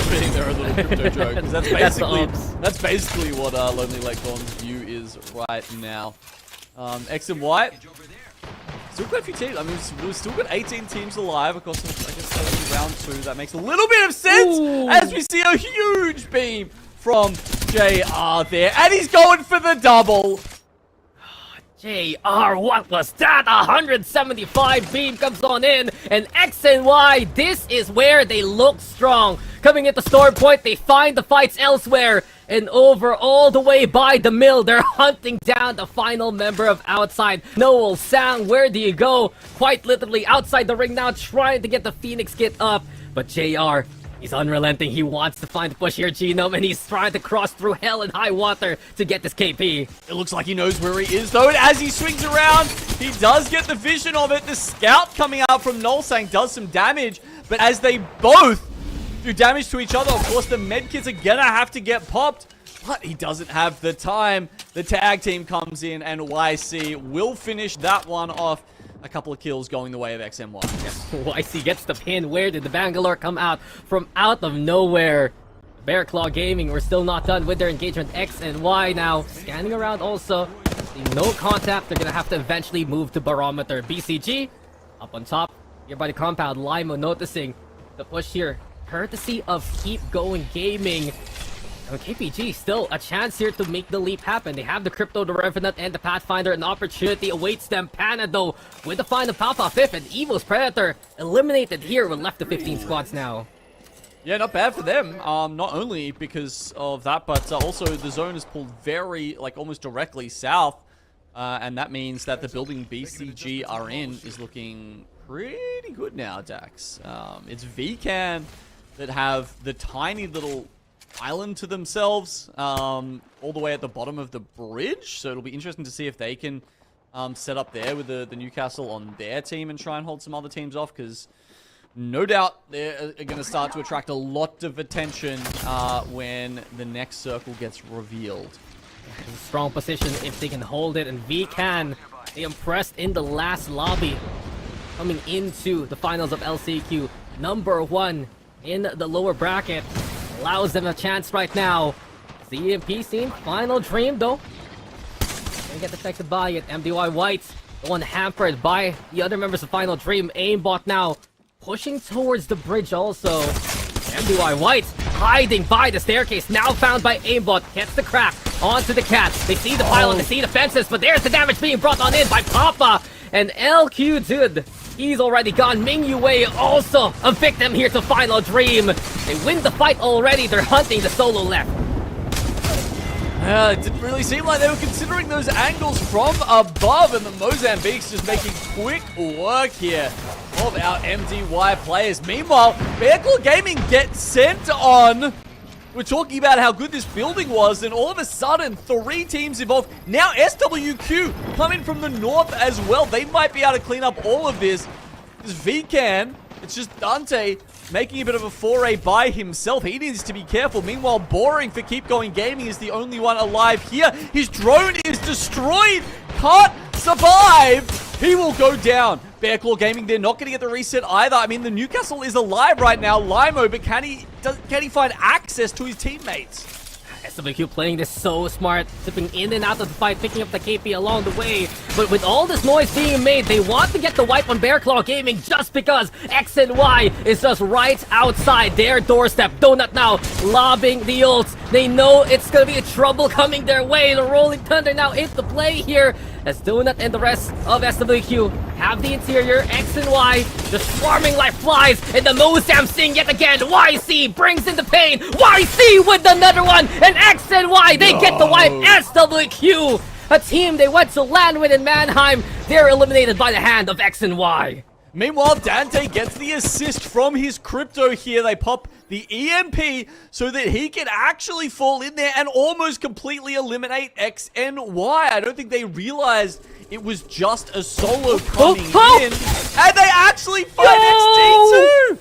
being their own little crypto drone? Because that's basically what Lonely Let Gone's view is right now. X and Y, still quite a few teams. I mean, we've still got 18 teams alive across, I guess, round 2. That makes a little bit of sense. Ooh. As we see a huge beam from JR there, and he's going for the double. JR, what was that? 175 beam comes on in, and X and Y, this is where they look strong. Coming into Storm Point, they find the fights elsewhere, and over all the way by the mill, they're hunting down the final member of Outside. Noel Sang, where do you go? Quite literally outside the ring now, trying to get the Phoenix kit up, but JR, he's unrelenting. He wants to find the push here, Genome, and he's trying to cross through hell and high water to get this KP. It looks like he knows where he is, though, and as he swings around, he does get the vision of it. The scout coming out from Nolsang does some damage, but as they both do damage to each other, of course, the medkits are gonna have to get popped, but he doesn't have the time. The tag team comes in, and YC will finish that one off. A couple of kills going the way of XMY. YC gets the pin. Where did the Bangalore come out from out of nowhere? Bear Claw Gaming, we're still not done with their engagement. X and Y now scanning around also. No contact. They're gonna have to eventually move to Barometer. BCG up on top here by the compound. Limo noticing the push here, courtesy of Keep Going Gaming. And KPG still a chance here to make the leap happen. They have the Crypto, the Revenant, and the Pathfinder. An opportunity awaits them. Pana, though, with the final Papa Fifth, and Evo's Predator eliminated here. We're left to 15 squads now. Yeah, not bad for them. Not only because of that, but also the zone is pulled very, like, almost directly south. And that means that the building BCG are in is looking pretty good now, Dax. It's VCAN that have the tiny little island to themselves, all the way at the bottom of the bridge. So it'll be interesting to see if they can set up there with the Newcastle on their team and try and hold some other teams off, because No doubt they're going to start to attract a lot of attention when the next circle gets revealed. Strong position if they can hold it, and Vkan, they impressed in the last lobby, coming into the finals of LCQ. Number 1 in the lower bracket, allows them a chance right now. The EMP scene, final dream though. They get affected by it. MDY White, the one hampered by the other members of Final Dream. Aimbot now pushing towards the bridge also. MDY White hiding by the staircase, now found by Aimbot. Gets the crack onto the cat. They see the pylon, they see the fences, but there's the damage being brought on in by Papa. And LQ, dude, he's already gone. Ming Yue also a victim here to Final Dream. They win the fight already. They're hunting the solo left. It didn't really seem like they were considering those angles from above, and the Mozambique's just making quick work here of our MDY players. Meanwhile, Bearclaw Gaming gets sent on. We're talking about how good this building was, and all of a sudden, 3 teams involved. Now SWQ coming from the north as well. They might be able to clean up all of this. This Vkan, it's just Dante making a bit of a foray by himself. He needs to be careful. Meanwhile, Boring for Keep Going Gaming is the only one alive here. His drone is destroyed. Can't survive. He will go down. Bearclaw Gaming, they're not going to get the reset either. I mean, the Newcastle is alive right now, Limo, but can he find access to his teammates? SWQ playing this so smart, tipping in and out of the fight, picking up the KP along the way. But with all this noise being made, they want to get the wipe on Bearclaw Gaming just because X and Y is just right outside their doorstep. Donut now lobbing the ults. They know it's going to be a trouble coming their way. The Rolling Thunder now into play here as Donut and the rest of SWQ have the interior. X and Y just swarming like flies, and the Mozam sing yet again. YC brings in the pain. YC with another one, and X and Y, they get the wipe. SWQ, a team they went to land with in Mannheim, they're eliminated by the hand of X and Y. Meanwhile, Dante gets the assist from his crypto here. They pop the EMP so that he can actually fall in there and almost completely eliminate X and Y. I don't think they realized it was just a solo coming in. And they actually find XT2!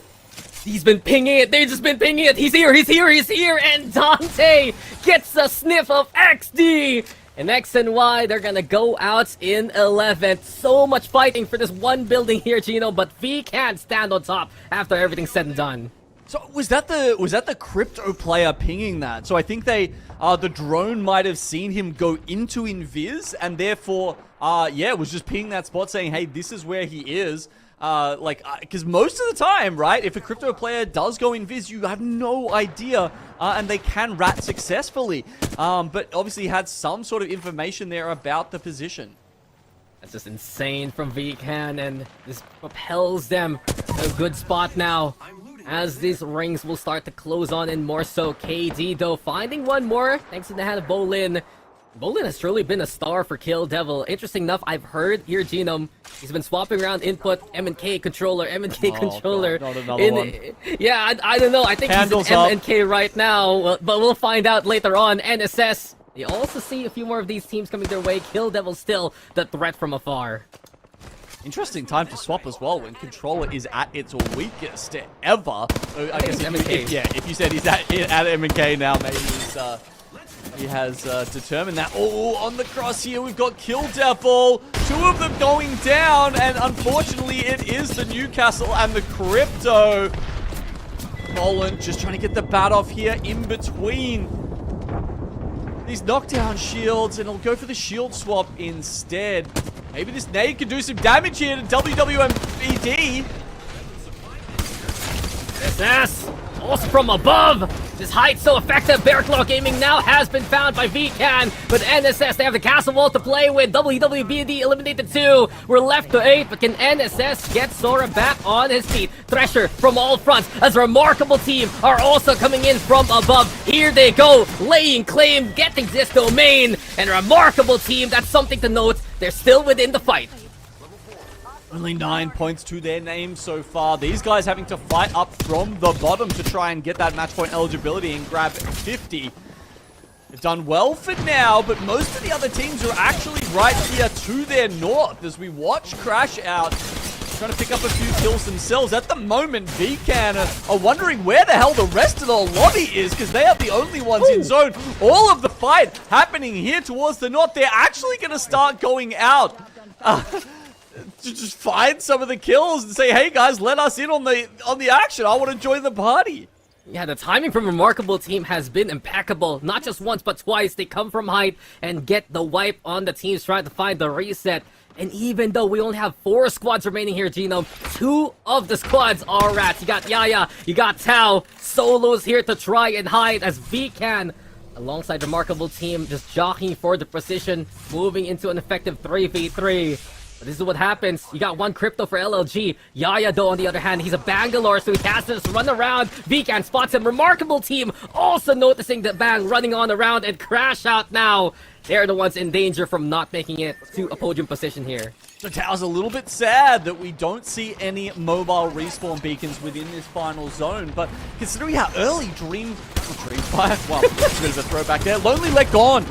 He's been pinging it. They've just been pinging it. He's here, he's here, he's here. And Dante gets a sniff of XD. And X and Y, they're gonna go out in 11th. So much fighting for this one building here, Gino, but V can't stand on top after everything's said and done. So was that the crypto player pinging that? So I think they the drone might have seen him go into Invis, and therefore yeah, was just pinging that spot saying, hey, this is where he is. Because most of the time, right, if a crypto player does go Invis, you have no idea, and they can rat successfully. But obviously had some sort of information there about the position. That's just insane from Vkan, and this propels them to a good spot now, as these rings will start to close on in more so. KD, though, finding one more, thanks to the hand of Bolin. Bolin has truly been a star for Kill Devil. Interesting enough, I've heard here, Genome, he's been swapping around input, M&K controller, controller. God, not another one. Yeah, I don't know. I think Candles he's in M&K right now, but we'll find out later on. NSS, they also see a few more of these teams coming their way. Kill Devil still the threat from afar. Interesting time to swap as well when controller is at its weakest ever. I guess if you said he's at M&K now, maybe he has determined that. Oh, on the cross here, we've got Kill Devil. 2 of them going down, and unfortunately, it is the Newcastle and the Crypto. Nolan just trying to get the bat off here in between these knockdown shields, and he'll go for the shield swap instead. Maybe this nade could do some damage here to WWMBD. SS, also from above. This height so effective. Bearclaw Gaming now has been found by Vkan, but NSS, they have the castle wall to play with. WWBD eliminated 2. We're left to 8, but can NSS get Sora back on his feet? Thresher from all fronts, as a remarkable team are also coming in from above. Here they go, laying claim, getting this domain, and a remarkable team. That's something to note. They're still within the fight. Only 9 points to their name so far. These guys having to fight up from the bottom to try and get that match point eligibility and grab 50. They've done well for now, but most of the other teams are actually right here to their north as we watch Crash out trying to pick up a few kills themselves. At the moment, VCAN are wondering where the hell the rest of the lobby is, because they are the only ones in zone. All of the fight happening here towards the north. They're actually going to start going out to just find some of the kills and say, hey guys, let us in on the action. I want to join the party. Yeah, the timing from Remarkable Team has been impeccable. Not just once, but twice. They come from height and get the wipe on the teams trying to find the reset. And even though we only have 4 squads remaining here, Genome, 2 of the squads are rats. You got Yaya, you got Tao. Solo's here to try and hide as VCAN, alongside Remarkable Team, just jockeying for the position, moving into an effective 3v3. But this is what happens. You got 1 crypto for LLG. Yaya, though, on the other hand, he's a Bangalore, so he has to just run around. VCAN spots him. Remarkable Team also noticing the Bang running on around and crash out now. They're the ones in danger from not making it to a podium position here. So Tao's a little bit sad that we don't see any mobile respawn beacons within this final zone, but considering how early Dreamfire, well, it's a bit of a throwback there. Lonely Let Gone,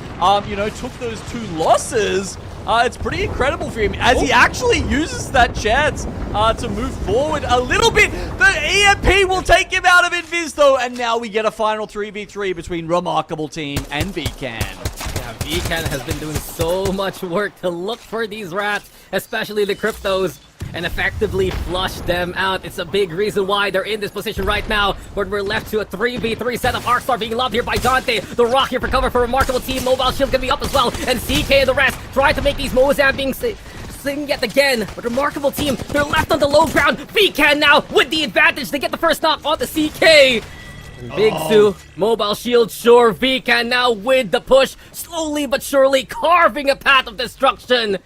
took those 2 losses. It's pretty incredible for him as he actually uses that chance to move forward a little bit. The EMP will take him out of Invis though, and now we get a final 3v3 between Remarkable Team and VCAN. Yeah, VCAN has been doing so much work to look for these rats, especially the cryptos, and effectively flush them out. It's a big reason why they're in this position right now, where we're left to a 3v3 setup. Arcstar being lobbed here by Dante. The Rock here for cover for Remarkable Team. Mobile Shield can be up as well. And CK and the rest try to make these Mozam being sing yet again. But Remarkable Team, they're left on the low ground. VCAN now with the advantage. They get the first knock on the CK. And Big Sue, Mobile Shield, sure. VCAN now with the push. Slowly but surely carving a path of destruction.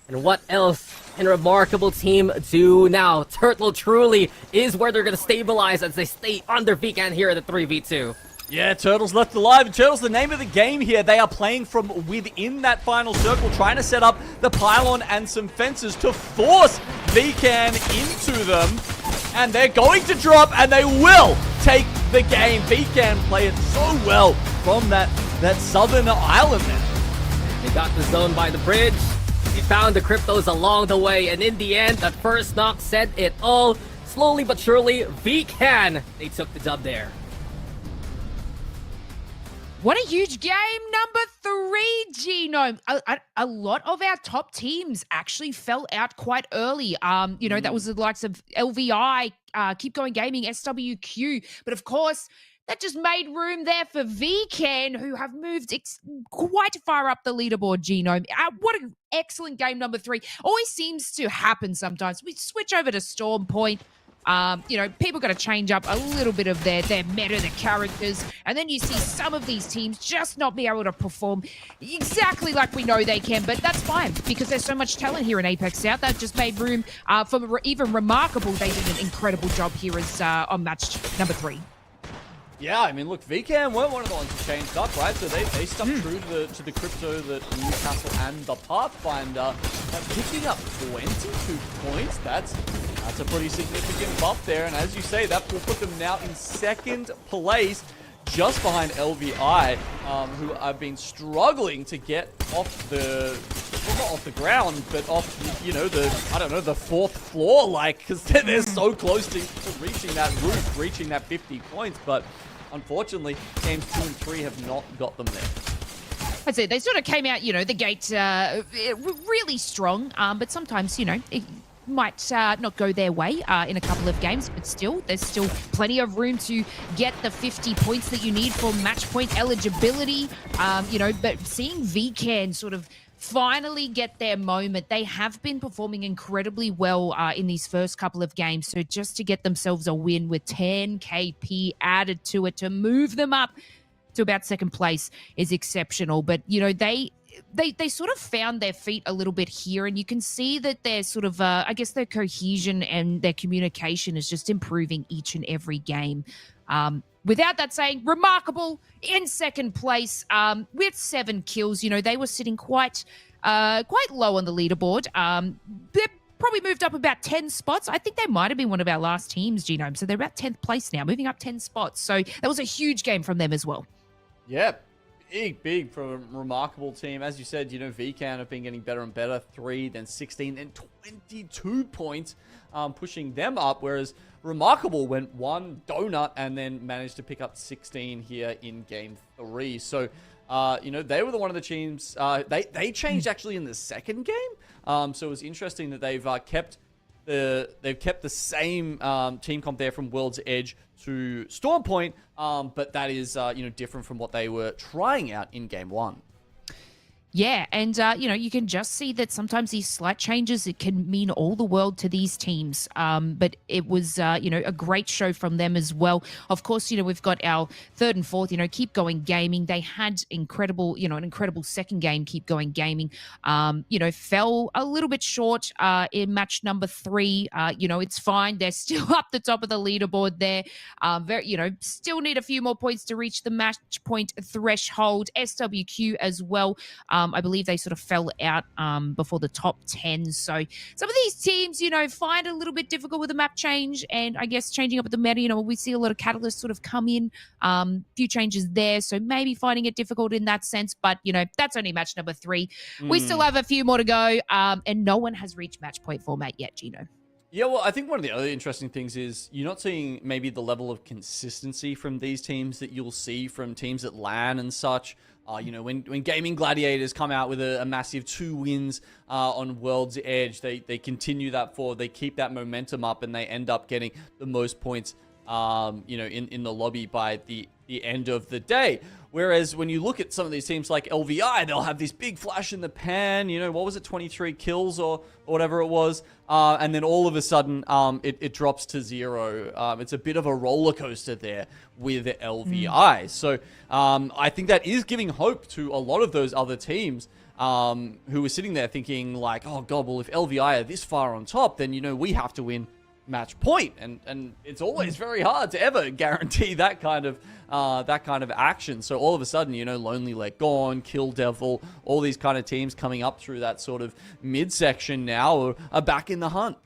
And what else can Remarkable Team do now? Turtle truly is where they're going to stabilize as they stay under VCAN here at the 3v2. Yeah, Turtle's left alive. Turtle's the name of the game here. They are playing from within that final circle, trying to set up the pylon and some fences to force VCAN into them. And they're going to drop, and they will take the game. VCAN play it so well from that southern island there. They got the zone by the bridge. They found the cryptos along the way, and in the end, that first knock said it all. Slowly but surely, VCAN, they took the dub there. What a huge game, number 3, Genome. A lot of our top teams actually fell out quite early. That was the likes of LVI, Keep Going Gaming, SWQ. But of course, that just made room there for VCAN, who have moved quite far up the leaderboard, Genome. What an excellent game, number 3. Always seems to happen sometimes. We switch over to Storm Point. People got to change up a little bit of their meta, their characters, and then you see some of these teams just not be able to perform exactly like we know they can, but that's fine because there's so much talent here in APAC South. That just made room for even Remarkable. They did an incredible job here as on match number 3. Yeah, I mean, look, VCAN weren't one of the ones who changed up, right? So they stuck true to the crypto that Newcastle and the Pathfinder. Picking up 22 points, that's a pretty significant buff there. And as you say, that will put them now in 2nd place, just behind LVI, who have been struggling to get off not off the ground, but off, the 4th floor, because they're so close to reaching that roof, reaching that 50 points. But unfortunately, games 2 and 3 have not got them there. I'd say they sort of came out, the gate really strong, but sometimes, it might not go their way in a couple of games, but still, there's still plenty of room to get the 50 points that you need for match point eligibility. But seeing VCAN sort of finally get their moment, they have been performing incredibly well in these first couple of games. So just to get themselves a win with 10 KP added to it to move them up to about 2nd place is exceptional. But, they sort of found their feet a little bit here, and you can see that their sort of, their cohesion and their communication is just improving each and every game. Without that saying, Remarkable in 2nd place with 7 kills. They were sitting quite low on the leaderboard. They probably moved up about 10 spots. I think they might have been one of our last teams, Genome. So they're about 10th place now, moving up 10 spots. So that was a huge game from them as well. Yeah. big from a remarkable team. As you said, VCAN have been getting better and better. 3, then 16, then 22 points, pushing them up. Whereas Remarkable went 1 donut and then managed to pick up 16 here in game 3. So, they were one of the teams. They changed actually in the second game. So it was interesting that they've kept the same team comp there from World's Edge to Storm Point, but that is different from what they were trying out in game 1. Yeah, and, you can just see that sometimes these slight changes, it can mean all the world to these teams. But it was, a great show from them as well. Of course, we've got our third and fourth, Keep Going Gaming. They had incredible, an incredible second game, Keep Going Gaming. Fell a little bit short in match number 3. It's fine. They're still up the top of the leaderboard there. Still need a few more points to reach the match point threshold. SWQ as well. I believe they sort of fell out before the top 10. So some of these teams, find it a little bit difficult with the map change and I guess changing up at the meta. We see a lot of catalysts sort of come in, few changes there. So maybe finding it difficult in that sense. But, that's only match number 3. We still have a few more to go and no one has reached match point format yet, Gino. Yeah, well, I think one of the other interesting things is you're not seeing maybe the level of consistency from these teams that you'll see from teams at LAN and such. When Gaming Gladiators come out with a massive 2 wins on World's Edge, they continue that forward, they keep that momentum up, and they end up getting the most points, in the lobby by the end of the day. Whereas when you look at some of these teams like LVI, they'll have this big flash in the pan, what was it, 23 kills or whatever it was, and then all of a sudden it drops to 0. It's a bit of a roller coaster there with LVI. So I think that is giving hope to a lot of those other teams who were sitting there thinking like, oh god, well if LVI are this far on top, then we have to win match point, and it's always very hard to ever guarantee that kind of action. So all of a sudden, Lonely Let Gone, Kill Devil, all these kind of teams coming up through that sort of midsection now are back in the hunt.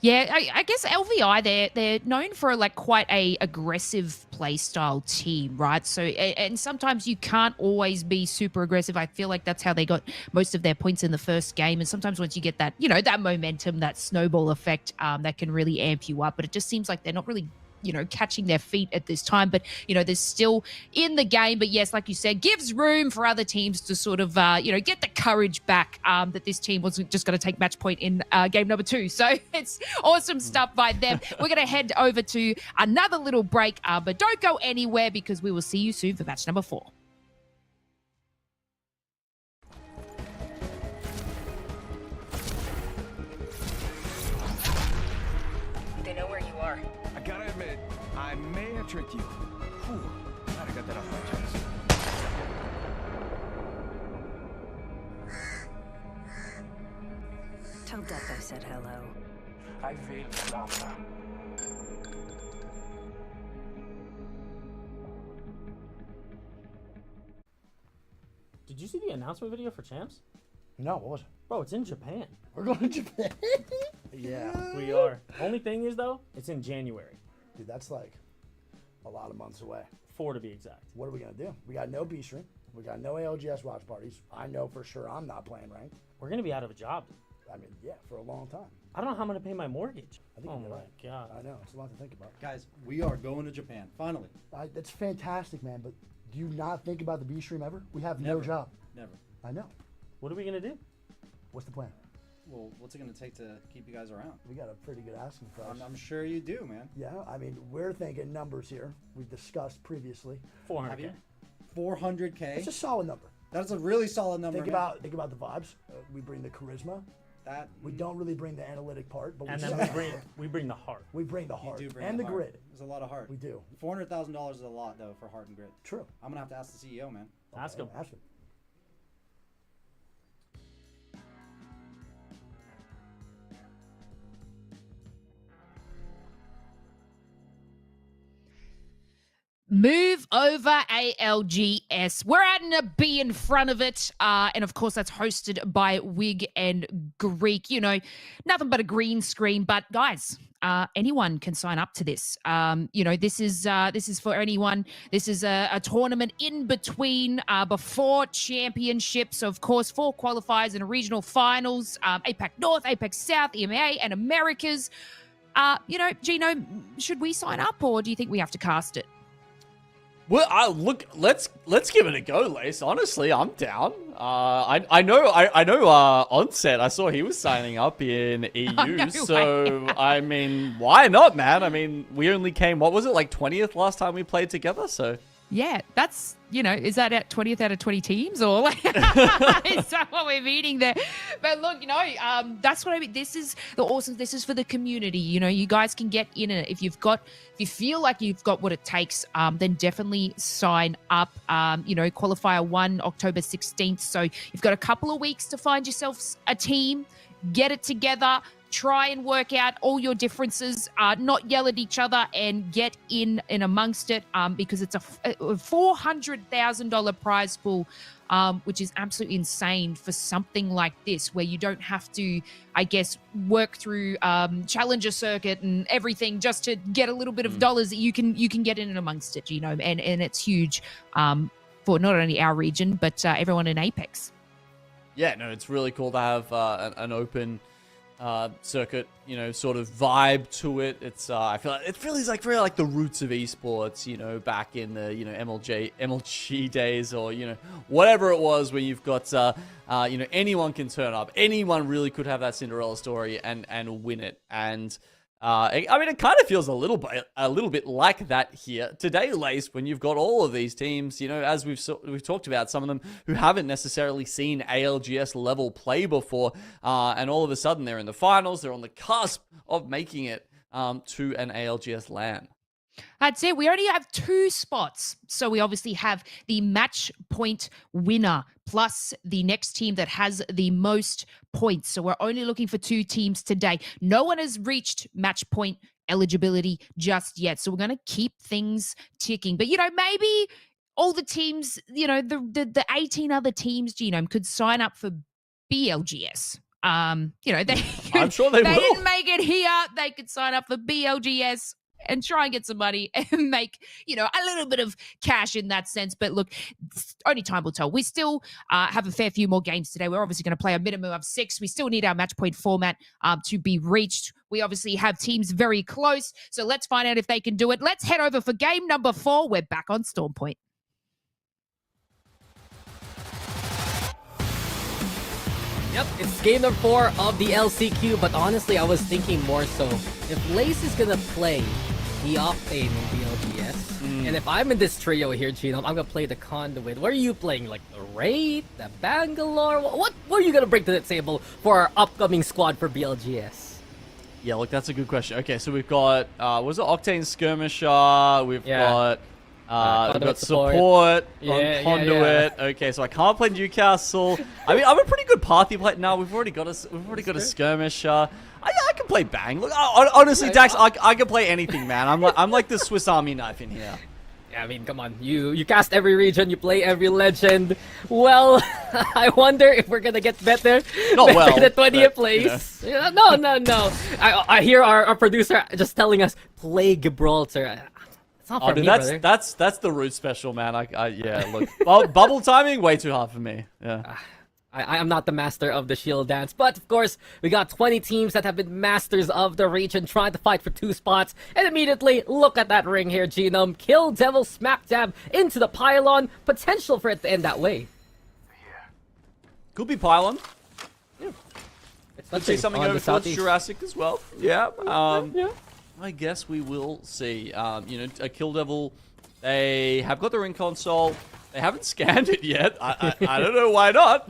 Yeah, I guess LVI, they're known for quite a aggressive playstyle team, right? So, and sometimes you can't always be super aggressive. I feel like that's how they got most of their points in the first game. And sometimes once you get that, that momentum, that snowball effect, that can really amp you up. But it just seems like they're not really catching their feet at this time. But, they're still in the game. But yes, like you said, gives room for other teams to sort of, get the courage back that this team wasn't just going to take match point in game number 2. So it's awesome stuff by them. We're going to head over to another little break, but don't go anywhere because we will see you soon for match number 4. They know where you are. I gotta admit, I may have tricked you. Whew, glad I got that off my chest. Tell Death I said hello. I feel Alpha. Did you see the announcement video for Champs? No, what was it? Bro, it's in Japan. We're going to Japan. Yeah, we are. Only thing is, though, it's in January. Dude, that's like a lot of months away. 4 to be exact. What are we going to do? We got no B stream. We got no ALGS watch parties. I know for sure I'm not playing ranked. We're going to be out of a job. I mean, yeah, for a long time. I don't know how I'm going to pay my mortgage. I think oh you're my right. God. I know. It's a lot to think about. Guys, we are going to Japan, finally. That's fantastic, man. But do you not think about the B stream ever? We have Never. no job. Never. I know. What are we going to do? What's the plan? Well, what's it going to take to keep you guys around? We got a pretty good asking price. I'm sure you do, man. Yeah, I mean, we're thinking numbers here. We've discussed previously. 400K. 400K. It's a solid number. That's a really solid number. Think about the vibes. We bring the charisma. That we don't really bring the analytic part, but and we then we bring the heart. We bring the heart You do bring and the heart. grid. There's a lot of heart. We do. $400,000 is a lot though for heart and grid. True. I'm gonna have to ask the CEO, man. Ask him. Ask him. Move over ALGS. We're adding a B in front of it. And of course, that's hosted by Wig and Greek. Nothing but a green screen. But guys, anyone can sign up to this. This is for anyone. This is a tournament in between before championships. So of course, 4 qualifiers and regional finals. APAC North, APAC South, EMEA, and Americas. Gino, should we sign up, or do you think we have to cast it? Well, let's give it a go, Lace. Honestly, I'm down. I know. Onset. I saw he was signing up in EU. No so I mean, why not, man? I mean, we only came. What was it, like 20th last time we played together? So Yeah, that's, is that at 20th out of 20 teams, or like, is that what we're meeting there? But look, that's what I mean. This is the awesome. This is for the community. You guys can get in it if you feel like you've got what it takes. Then definitely sign up. Qualifier 1 October 16th. So you've got a couple of weeks to find yourself a team, get it together. Try and work out all your differences, not yell at each other, and get in amongst it, because it's a $400,000 prize pool, which is absolutely insane for something like this, where you don't have to, I guess, work through Challenger circuit and everything just to get a little bit of dollars that you can get in and amongst it, and it's huge for not only our region but everyone in Apex. Yeah, no, it's really cool to have an open circuit, sort of vibe to it. It's I feel like it feels like very like the roots of esports, back in the MLG days, or whatever it was, where you've got anyone can turn up, anyone really could have that Cinderella story and win it. And it kind of feels a little bit like that here today, Lace, when you've got all of these teams, as we've talked about, some of them who haven't necessarily seen ALGS level play before, and all of a sudden they're in the finals, they're on the cusp of making it to an ALGS LAN. That's it. We only have 2 spots. So we obviously have the match point winner plus the next team that has the most points. So we're only looking for 2 teams today. No one has reached match point eligibility just yet. So we're going to keep things ticking. But, maybe all the teams, the 18 other teams, Genome, could sign up for BLGS. I'm sure they will. They didn't make it here. They could sign up for BLGS and try and get some money and make, a little bit of cash in that sense. But look, only time will tell. We still have a fair few more games today. We're obviously going to play a minimum of 6. We still need our match point format to be reached. We obviously have teams very close. So let's find out if they can do it. Let's head over for game number 4. We're back on Storm Point. Yep, it's game number 4 of the LCQ, but honestly, I was thinking more so, if Lace is gonna play the Octane in the LGS, and if I'm in this trio here, Gino, I'm gonna play the Conduit. What are you playing? Like the Wraith, the Bangalore? What are you gonna bring to the table for our upcoming squad for BLGS? Yeah, look, that's a good question. Okay, so we've got, was it Octane Skirmisher? We've got support on Conduit. Yeah. Okay, so I can't play Newcastle. I mean, I'm a pretty good Pathy player. No, we've already got a Skirmisher. I can play Bang. Look, honestly, Dax, I can play anything, man. I'm like the Swiss Army knife in here. Yeah, I mean, come on. You cast every region, you play every legend. Well, I wonder if we're gonna get better. Not well. Than 20th place. Yeah, no. I hear our producer just telling us play Gibraltar. It's not for me, brother. That's the root special, man. Yeah, look, bubble timing way too hard for me. Yeah. I am not the master of the shield dance, but of course, we got 20 teams that have been masters of the region trying to fight for 2 spots, and immediately, look at that ring here, Genome. Kill Devil smack dab into the pylon, potential for it to end that way. Could be pylon. Yeah. Could see something over towards Jurassic as well. Yeah. I guess we will see. A Kill Devil, they have got the ring console. They haven't scanned it yet. I don't know why not.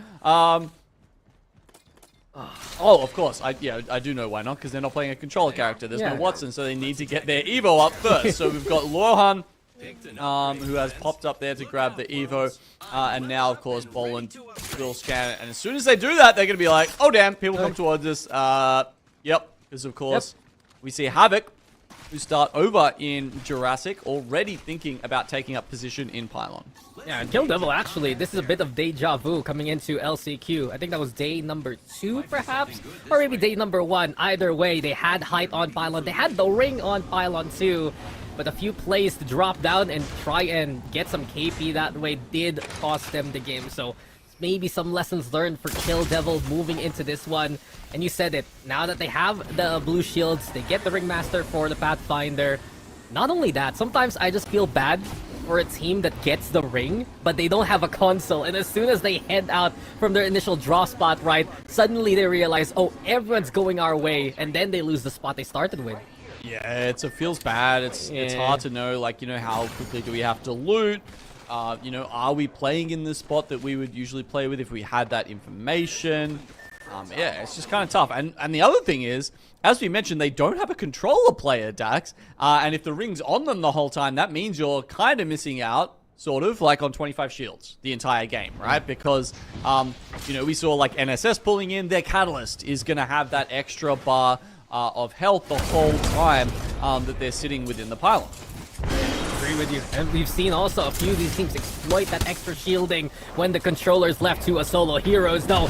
Of course. I do know why not, because they're not playing a controller character. There's no Watson, so they need to get their Evo up first. So we've got Lohan, who has popped up there to grab the Evo. And now, of course, Boland will scan it. And as soon as they do that, they're going to be like, oh, damn, people come towards us. Yep, because, of course, we see Havoc who start over in Jurassic, already thinking about taking up position in Pylon. Yeah, and Kill Devil, actually, this is a bit of deja vu coming into LCQ. I think that was day number 2, perhaps? Or maybe day number 1. Either way, they had height on Pylon. They had the ring on Pylon too. But a few plays to drop down and try and get some KP that way did cost them the game. So maybe some lessons learned for Kill Devil moving into this one. And you said it, now that they have the blue shields, they get the Ringmaster for the Pathfinder. Not only that, sometimes I just feel bad for a team that gets the ring, but they don't have a console. And as soon as they head out from their initial draw spot, right, suddenly they realize, oh, everyone's going our way, and then they lose the spot they started with. Yeah, it feels bad. It's hard to know, like, you know, how quickly do we have to loot? You know, are we playing in the spot that we would usually play with if we had that information? Yeah, it's just kind of tough. And the other thing is, as we mentioned, they don't have a controller player, Dax. And if the ring's on them the whole time, that means you're kind of missing out, sort of, like on 25 shields the entire game, right? Because, you know, we saw, like, NSS pulling in. Their Catalyst is going to have that extra bar of health the whole time that they're sitting within the pylon. Agree with you. And we've seen also a few of these teams exploit that extra shielding when the controller's left to a solo. Heroes, though,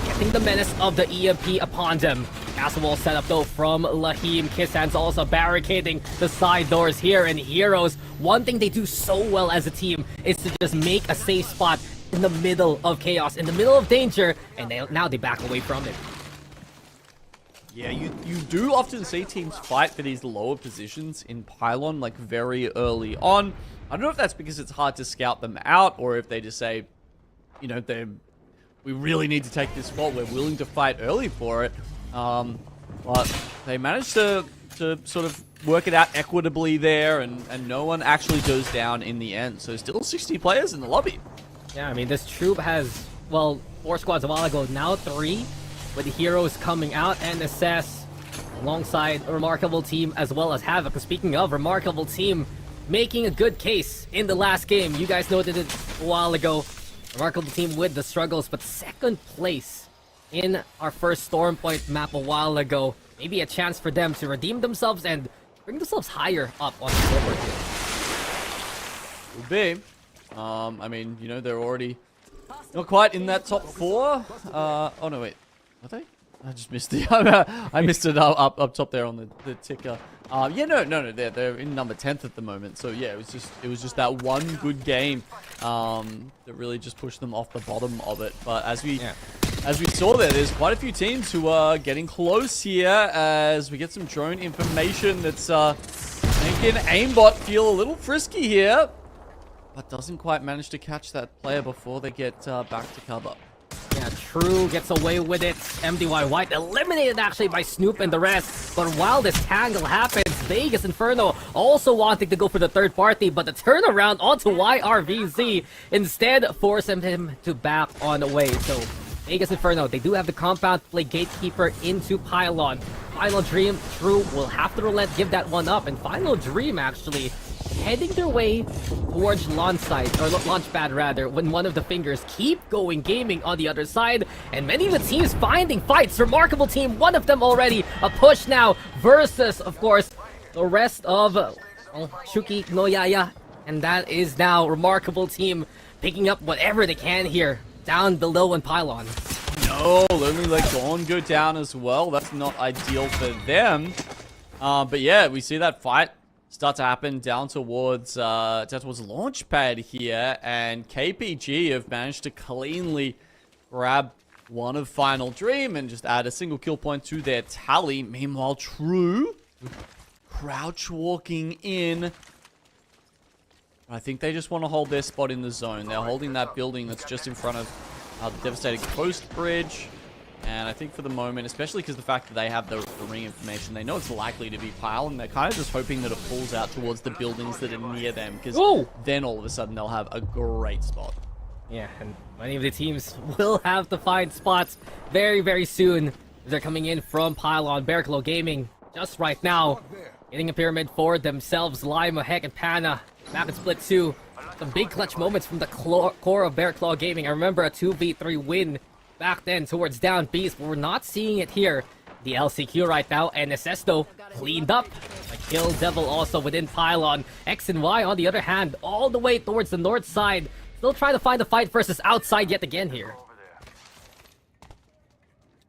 getting the menace of the EMP upon them. Castle wall set up, though, from Lahim. Kisshan's also barricading the side doors here. And Heroes, one thing they do so well as a team is to just make a safe spot in the middle of chaos, in the middle of danger, and now they back away from it. Yeah, you do often see teams fight for these lower positions in Pylon, like, very early on. I don't know if that's because it's hard to scout them out, or if they just say, you know, we really need to take this spot, we're willing to fight early for it. But they managed to sort of work it out equitably there, and no one actually goes down in the end. So still 60 players in the lobby. Yeah, I mean, this troop has, well, 4 squads a while ago, now 3. With the Heroes coming out and Assess alongside a Remarkable Team as well as Havoc. Speaking of Remarkable Team, making a good case in the last game. You guys noted it a while ago. Remarkable Team with the struggles, but second place in our first Stormpoint map a while ago. Maybe a chance for them to redeem themselves and bring themselves higher up on the scoreboard here. Will be. I mean, you know, they're already not quite in that top 4. Oh no, wait. Are they? I just missed the. I missed it up top there on the ticker. Yeah, no. They're in number 10th at the moment. So yeah, it was just that one good game that really just pushed them off the bottom of it. But as we saw there's quite a few teams who are getting close here as we get some drone information that's making Aimbot feel a little frisky here, but doesn't quite manage to catch that player before they get back to cover. Yeah, True gets away with it. MDY White eliminated actually by Snoop and the rest. But while this tangle happens, Vegas Inferno also wanting to go for the third party, but the turnaround onto YRVZ instead forced him to back on the way. So Vegas Inferno, they do have the compound to play Gatekeeper into Pylon. Final Dream, True will have to relent, give that one up. And Final Dream actually heading their way towards Launchpad rather, when one of the fingers keep going gaming on the other side, and many of the teams finding fights. Remarkable Team, one of them already, a push now versus, of course, the rest of Shuki Noyaya, and that is now Remarkable Team picking up whatever they can here down below in Pylon. No, Lonely Leg Dawn go down as well. That's not ideal for them. But yeah, we see that fight start to happen down towards Launchpad here, and KPG have managed to cleanly grab one of Final Dream and just add a single kill point to their tally. Meanwhile, True crouch walking in. I think they just want to hold their spot in the zone. They're holding that building that's just in front of the devastating coast bridge. And I think for the moment, especially because the fact that they have the ring information, they know it's likely to be Pile, and they're kind of just hoping that it pulls out towards the buildings that are near them, because then all of a sudden they'll have a great spot. Yeah, and many of the teams will have to find spots very, very soon. They're coming in from Pylon. Bearclaw Gaming, just right now, getting a pyramid for themselves. Lima, Heck, and Pana back in Split 2. Some big clutch moments from the core of Bearclaw Gaming. I remember a 2v3 win back then towards Down Beast, but we're not seeing it here. The LCQ right now, and NSS though, cleaned up by Kill Devil also within pylon. X and Y, on the other hand, all the way towards the north side. Still trying to find the fight versus outside yet again here.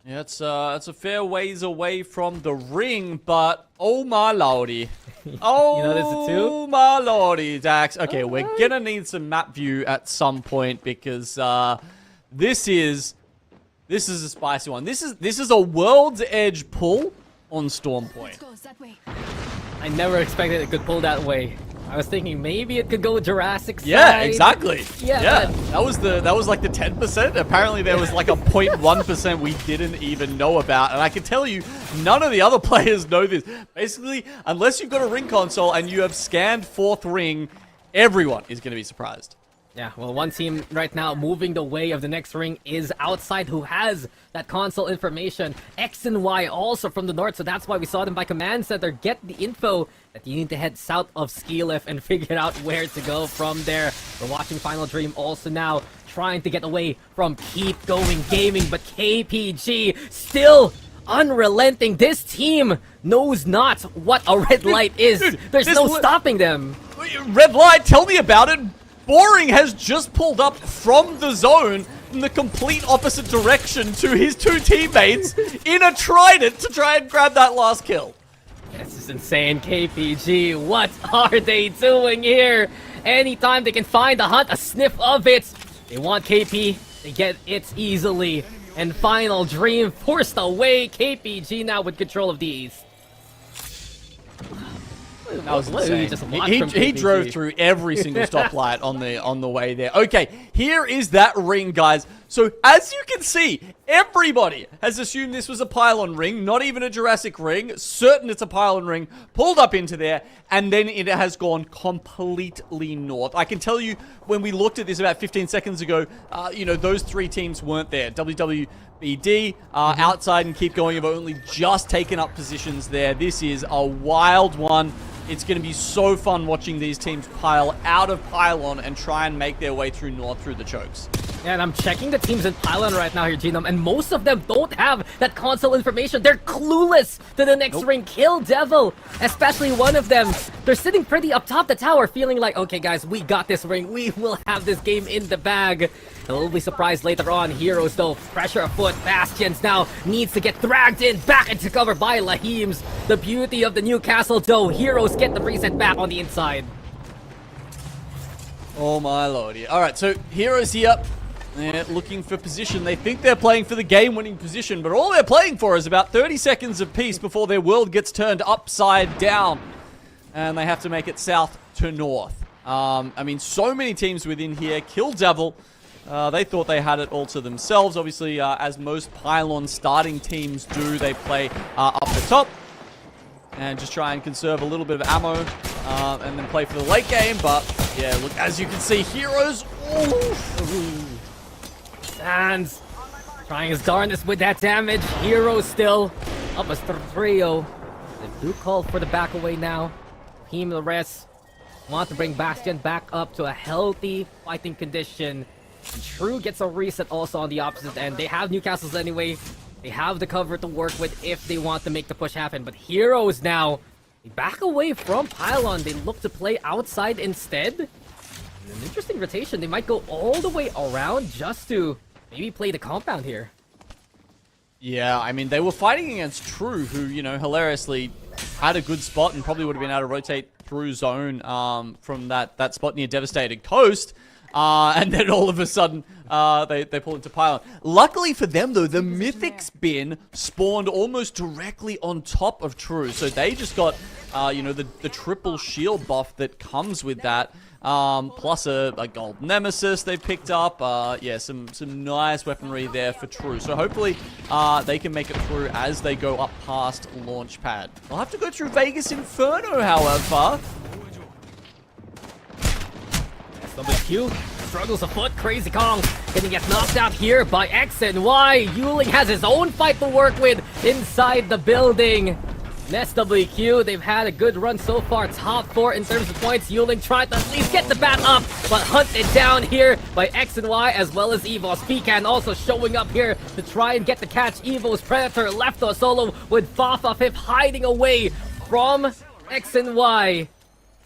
Yeah, it's a fair ways away from the ring, but oh my lordy. Oh, you notice it too? My lordy, Dax. Okay, we're gonna need some map view at some point because this is a spicy one. This is a World's Edge pull on Storm Point. I never expected it could pull that way. I was thinking maybe it could go Jurassic side. Yeah, exactly. Yeah. That was like the 10%. Apparently there was like a 0.1% we didn't even know about, and I can tell you none of the other players know this. Basically, unless you've got a ring console and you have scanned 4th ring, everyone is going to be surprised. Yeah, well, one team right now moving the way of the next ring is outside, who has that console information. X and Y also from the north, so that's why we saw them by command center get the info that you need to head south of Skilift and figure out where to go from there. We're watching Final Dream also now trying to get away from Keep Going Gaming, but KPG still unrelenting. This team knows not what a red light is. There's no stopping them. Red light, tell me about it. Boring has just pulled up from the zone in the complete opposite direction to his 2 teammates in a trident to try and grab that last kill. This is insane, KPG. What are they doing here? Anytime they can find a sniff of it, they want KP, they get it easily. And Final Dream forced away. KPG now with control of these. That was insane. He drove through every single stoplight on the way there. Okay, here is that ring, guys. So as you can see, everybody has assumed this was a pylon ring, not even a Jurassic ring. Certain it's a pylon ring. Pulled up into there, and then it has gone completely north. I can tell you, when we looked at this about 15 seconds ago, you know, those 3 teams weren't there. WWBD, outside and Keep Going have only just taken up positions there. This is a wild one. It's going to be so fun watching these teams pile out of pylon and try and make their way through north through the chokes. Yeah, and I'm checking the teams in pylon right now here, Genome, and most of them don't have that console information. They're clueless to the next ring. Kill Devil, especially one of them. They're sitting pretty up top the tower, feeling like, okay, guys, we got this ring. We will have this game in the bag. They'll be surprised later on. Heroes, though, pressure afoot. Bastions now needs to get dragged in, back into cover by Lahims. The beauty of the new castle, though, Heroes get the reset back on the inside. Oh my lordy. Alright, so Heroes here. They're looking for position. They think they're playing for the game-winning position, but all they're playing for is about 30 seconds of peace before their world gets turned upside down. And they have to make it south to north. I mean, so many teams within here. Kill Devil. They thought they had it all to themselves. Obviously, as most pylon starting teams do, they play up the top and just try and conserve a little bit of ammo and then play for the late game. But yeah, look, as you can see, Heroes. Sands trying his darndest with that damage. Heroes still up as trio. They do call for the back away now. Him, the rest want to bring Bastion back up to a healthy fighting condition. And True gets a reset also on the opposite end. They have Newcastles anyway. They have the cover to work with if they want to make the push happen. But Heroes now, they back away from pylon. They look to play outside instead. And an interesting rotation. They might go all the way around just to maybe play the compound here. Yeah, I mean, they were fighting against True, who, you know, hilariously had a good spot and probably would have been able to rotate through zone from that spot near Devastated Coast. And then all of a sudden, they pull into pylon. Luckily for them, though, the Mythic Spin spawned almost directly on top of True. So they just got, you know, the triple shield buff that comes with that. Plus a gold nemesis they picked up. Yeah, some nice weaponry there for True. So hopefully they can make it through as they go up past Launchpad. They'll have to go through Vegas Inferno, however. SWQ struggles afoot. Crazy Kong getting gets knocked out here by X and Y. Yuling has his own fight to work with inside the building. SWQ, they've had a good run so far. Top 4 in terms of points. Yuling tried to at least get the bat up, but hunted down here by X and Y as well as Evo's. Pecan also showing up here to try and get the catch. Evo's Predator left on solo with Fafa Fifth hiding away from X and Y.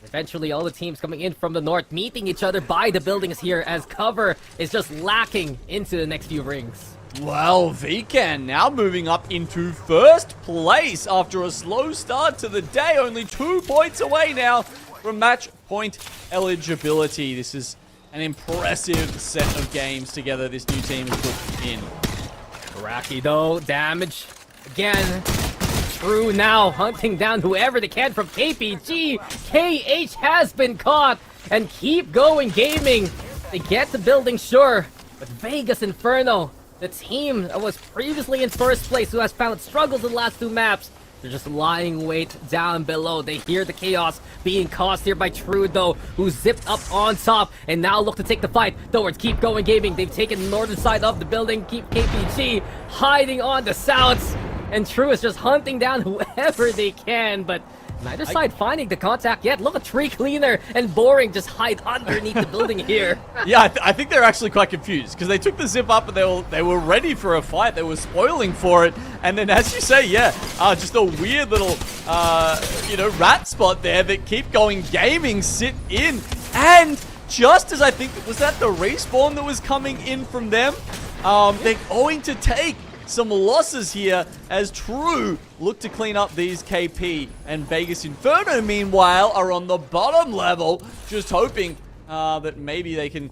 Eventually, all the teams coming in from the north meeting each other by the buildings here as cover is just lacking into the next few rings. Well, Vcan now moving up into first place after a slow start to the day. Only 2 points away now from match point eligibility. This is an impressive set of games together this new team has put in. Iraqi though, damage again. True now hunting down whoever they can from KPG. KH has been caught and keep going gaming. They get the building, sure, but Vegas Inferno, the team that was previously in first place, who has found struggles in the last 2 maps, they're just lying wait down below. They hear the chaos being caused here by Trudeau, who zipped up on top and now look to take the fight towards Keep Going Gaming. They've taken the northern side of the building. Keep KPG hiding on the south. And True is just hunting down whoever they can, but neither side finding the contact yet. Look at Tree Cleaner and Boring just hide underneath the building here. Yeah, I think they're actually quite confused because they took the zip up and they were ready for a fight. They were spoiling for it, and then as you say, yeah, just a weird little rat spot there that Keep Going Gaming sit in, and just as I think was that the respawn that was coming in from them, they're going to take some losses here as True look to clean up these KP, and Vegas Inferno meanwhile are on the bottom level, just hoping that maybe they can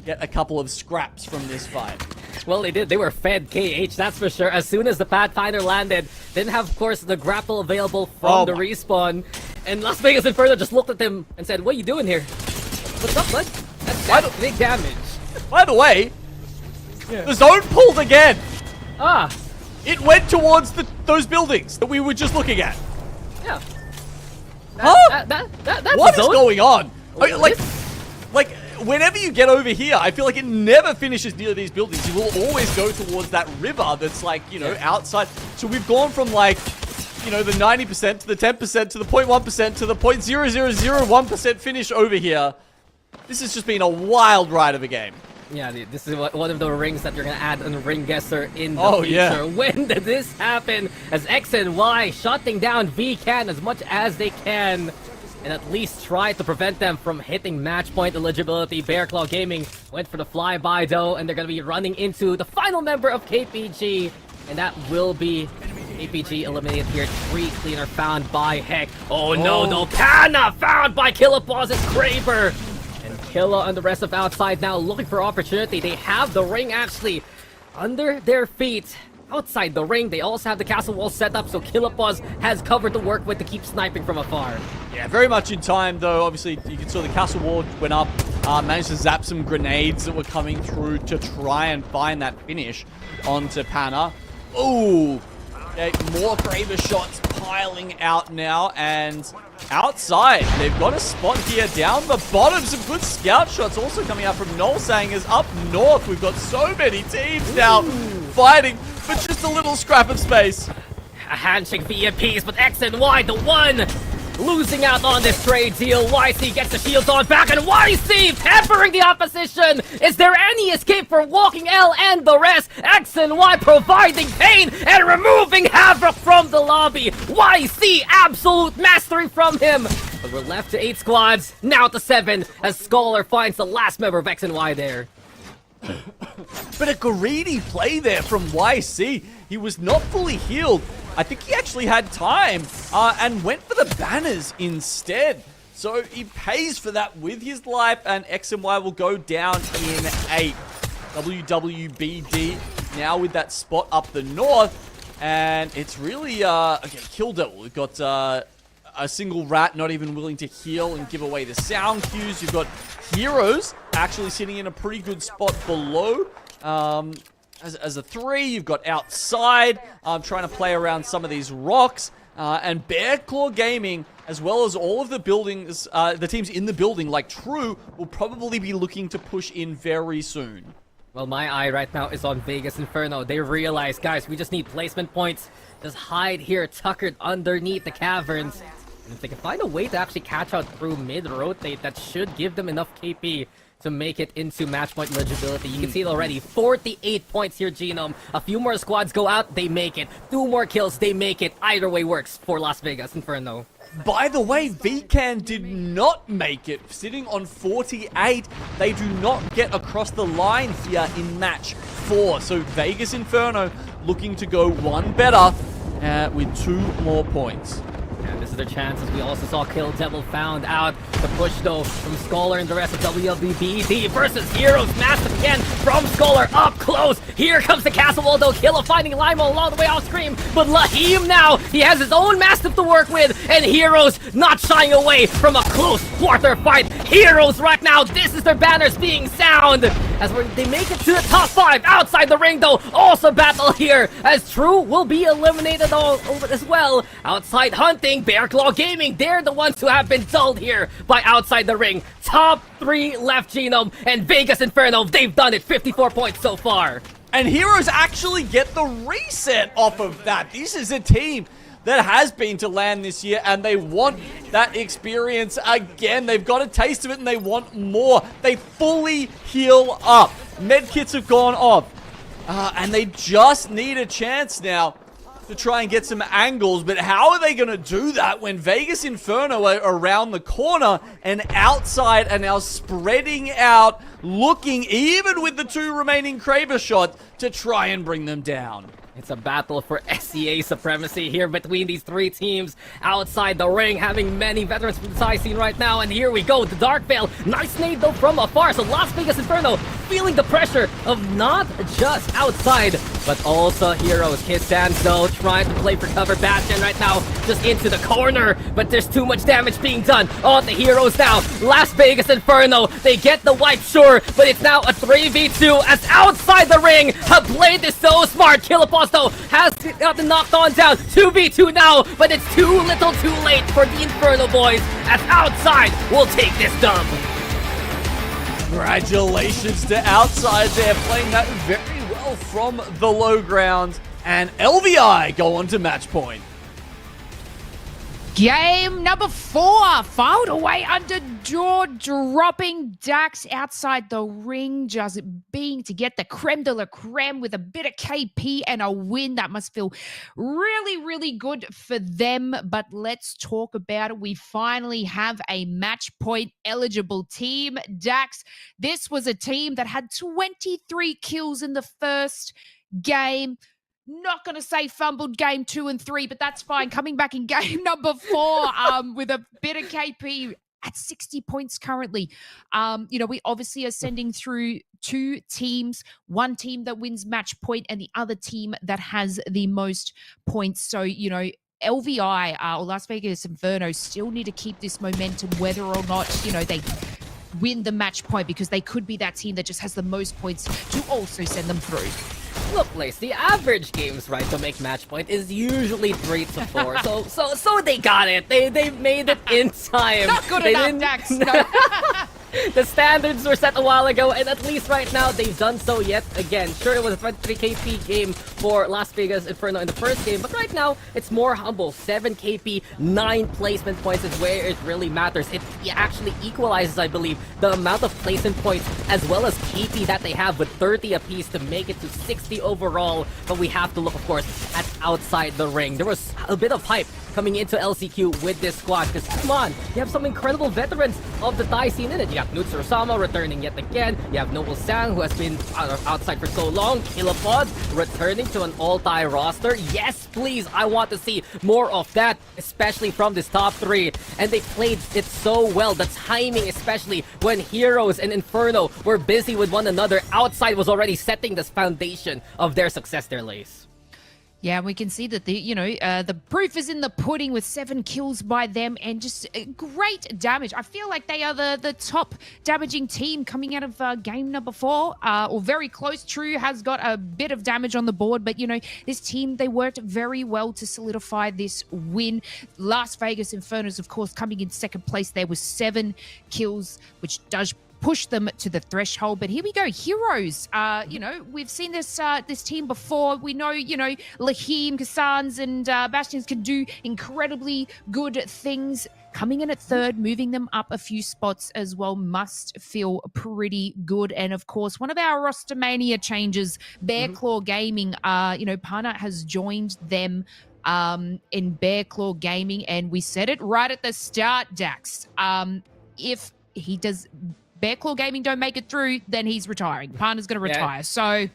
get a couple of scraps from this fight. Well, they did. They were fed KH, that's for sure. As soon as the Pathfinder landed, didn't have, of course, the grapple available from the respawn, and Las Vegas Inferno just looked at them and said, "What are you doing here? What's up, bud? That's big damage." By the way, the zone pulled again. It went towards those buildings that we were just looking at. Yeah. What is going on? Like, whenever you get over here, I feel like it never finishes near these buildings. You will always go towards that river that's like, outside. So we've gone from like, the 90% to the 10% to the 0.1% to the 0.0001% finish over here. This has just been a wild ride of a game. Yeah, this is one of the rings that you're gonna add on Ring Guesser in the future. Yeah. When did this happen? As X and Y shutting down VCAN as much as they can, and at least try to prevent them from hitting match point eligibility. Bear Claw Gaming went for the flyby though, and they're gonna be running into the final member of KPG, and that will be KPG eliminated here. Tree Cleaner found by Heck. Oh no, Pana found by Killapaw's Kraber. Killa and the rest of outside now looking for opportunity. They have the ring actually under their feet. Outside the ring, they also have the castle wall set up, so Killapaws has covered to work with to keep sniping from afar. Yeah, very much in time though. Obviously, you can see the castle wall went up, managed to zap some grenades that were coming through to try and find that finish onto Pana. Ooh, okay, more Kraber shots piling out now, and outside, they've got a spot here down the bottom. Some good scout shots also coming out from Null saying is up north. We've got so many teams now fighting for just a little scrap of space. A handshake for EMPs, but X and Y, the one losing out on this trade deal. YC gets the shields on back, and YC peppering the opposition. Is there any escape for Walking L and the rest? X and Y providing pain and removing havoc from the lobby. YC absolute mastery from him. But we're left to 8 squads, now to 7, as Scholar finds the last member of X and Y there. But a greedy play there from YC. He was not fully healed. I think he actually had time and went for the banners instead. So he pays for that with his life, and X and Y will go down in 8. WWBD now with that spot up the north, and it's really okay, Kill Devil. We've got a single rat not even willing to heal and give away the sound cues. You've got Heroes actually sitting in a pretty good spot below. As a 3, you've got outside, trying to play around some of these rocks, and Bear Claw Gaming, as well as all of the buildings, the teams in the building, like True, will probably be looking to push in very soon. Well, my eye right now is on Vegas Inferno. They realize, guys, we just need placement points. Just hide here, tuckered underneath the caverns. And if they can find a way to actually catch out through mid-rotate, that should give them enough KP to make it into match point eligibility. You can see it already. 48 points here, Genome. A few more squads go out, they make it. 2 more kills, they make it. Either way works for Las Vegas Inferno. By the way, Vcan did not make it, sitting on 48. They do not get across the line here in match 4. So Vegas Inferno looking to go one better with 2 more points. And this is their chance, as we also saw Kill Devil found out. The push, though, from Scholar and the rest of WLBBD versus Heroes. Massive again from Scholar up close. Here comes the Castle Wall, though. Killa finding Limo along the way off screen. But Lahim now, he has his own Mastiff to work with. And Heroes not shying away from a close quarter fight. Heroes right now, this is their banners being sound. As they make it to the top 5 outside the ring, though. Also battle here, as True will be eliminated all over as well. Outside hunting, Bear Claw Gaming, they're the ones who have been dulled here by outside the ring. Top 3 left, Genome, and Vegas Inferno, they've done it. 54 points so far. And Heroes actually get the reset off of that. This is a team that has been to LAN this year, and they want that experience again. They've got a taste of it, and they want more. They fully heal up. Medkits have gone off, and they just need a chance now to try and get some angles. But how are they going to do that when Vegas Inferno are around the corner and outside are now spreading out, looking, even with the 2 remaining Kraber shots, to try and bring them down? It's a battle for SEA supremacy here between these 3 teams outside the ring, having many veterans from the side scene right now. And here we go, the Dark Veil. Nice nade though from afar. So Las Vegas Inferno feeling the pressure of not just outside, but also Heroes. His stands though, trying to play for cover. Bastion right now just into the corner, but there's too much damage being done on the Heroes now. Las Vegas Inferno, they get the wipe, sure, but it's now a 3v2 as outside the ring have played this so smart. Killapos though has gotten knocked on down. 2v2 now, but it's too little too late for the Inferno boys, as outside will take this dub. Congratulations to outside there, playing that very well from the low ground. And LVI go on to match point. Game number 4, fouled away under jaw-dropping. Dax outside the ring, just being to get the creme de la creme with a bit of KP and a win. That must feel really, really good for them. But let's talk about it. We finally have a match point eligible team. Dax, this was a team that had 23 kills in the first game. Not going to say fumbled game 2 and 3, but that's fine. Coming back in game number 4 with a bit of KP at 60 points currently. We obviously are sending through 2 teams, one team that wins match point and the other team that has the most points. So, LVI or Las Vegas Inferno still need to keep this momentum, whether or not, they win the match point, because they could be that team that just has the most points to also send them through. Look, Lace, the average games, right, to make match point is usually 3 to 4. so they got it. They made it in time. Not good enough, Dax. No. The standards were set a while ago, and at least right now they've done so yet again. Sure, it was a 23 KP game for Las Vegas Inferno in the first game, but right now it's more humble. 7 KP, 9 placement points is where it really matters. It actually equalizes, I believe, the amount of placement points as well as KP that they have, with 30 apiece to make it to 60 overall. But we have to look, of course, at outside the ring. There was a bit of hype coming into LCQ with this squad, because come on, you have some incredible veterans of the Thai scene in it. You have Nutsu Osama returning yet again. You have Noble Sang, who has been outside for so long. Killapod returning to an all-Thai roster. Yes, please, I want to see more of that, especially from this top 3. And they played it so well. The timing, especially when Heroes and Inferno were busy with one another, outside was already setting this foundation of their success there, Lace. Yeah, we can see that the proof is in the pudding with 7 kills by them and just great damage. I feel like they are the top damaging team coming out of game number 4, or very close. True has got a bit of damage on the board, but this team, they worked very well to solidify this win. Las Vegas Infernos, of course, coming in second place there with 7 kills, which does push them to the threshold. But here we go, Heroes. We've seen this team before. We know, Lahim, Kassans, and Bastions can do incredibly good things. coming in at third, moving them up a few spots as well, must feel pretty good. And of course, one of our roster mania changes, Bear Claw Gaming, Pana has joined them in Bear Claw Gaming, and we said it right at the start, Dax. If he does, Bear Claw Gaming don't make it through, then he's retiring. Pana's going to retire. So,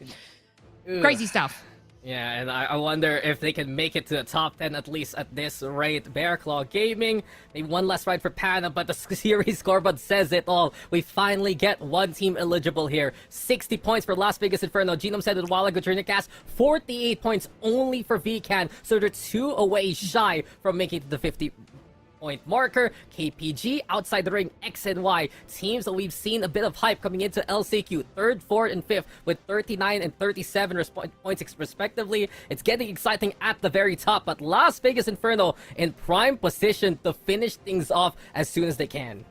crazy stuff. Yeah, and I wonder if they can make it to the top 10 at least at this rate. Bear Claw Gaming, maybe one less ride for Pana, but the series scoreboard says it all. We finally get one team eligible here. 60 points for Las Vegas Inferno. Genome said it a while ago during the cast. 48 points only for VCAN, so they're 2 away shy from making it to the 50-point marker. KPG outside the ring, X and Y, teams that we've seen a bit of hype coming into LCQ, 3rd, 4th, and 5th with 39 and 37 points respectively. It's getting exciting at the very top, but Las Vegas Inferno in prime position to finish things off as soon as they can.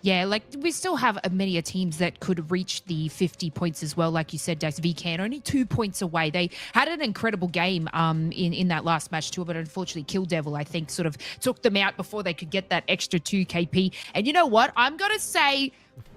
Yeah, like we still have many teams that could reach the 50 points as well. Like you said, Dax, VCAN only 2 points away. They had an incredible game in that last match too, but unfortunately Kill Devil, I think, sort of took them out before they could get that extra 2 KP. And you know what? I'm going to say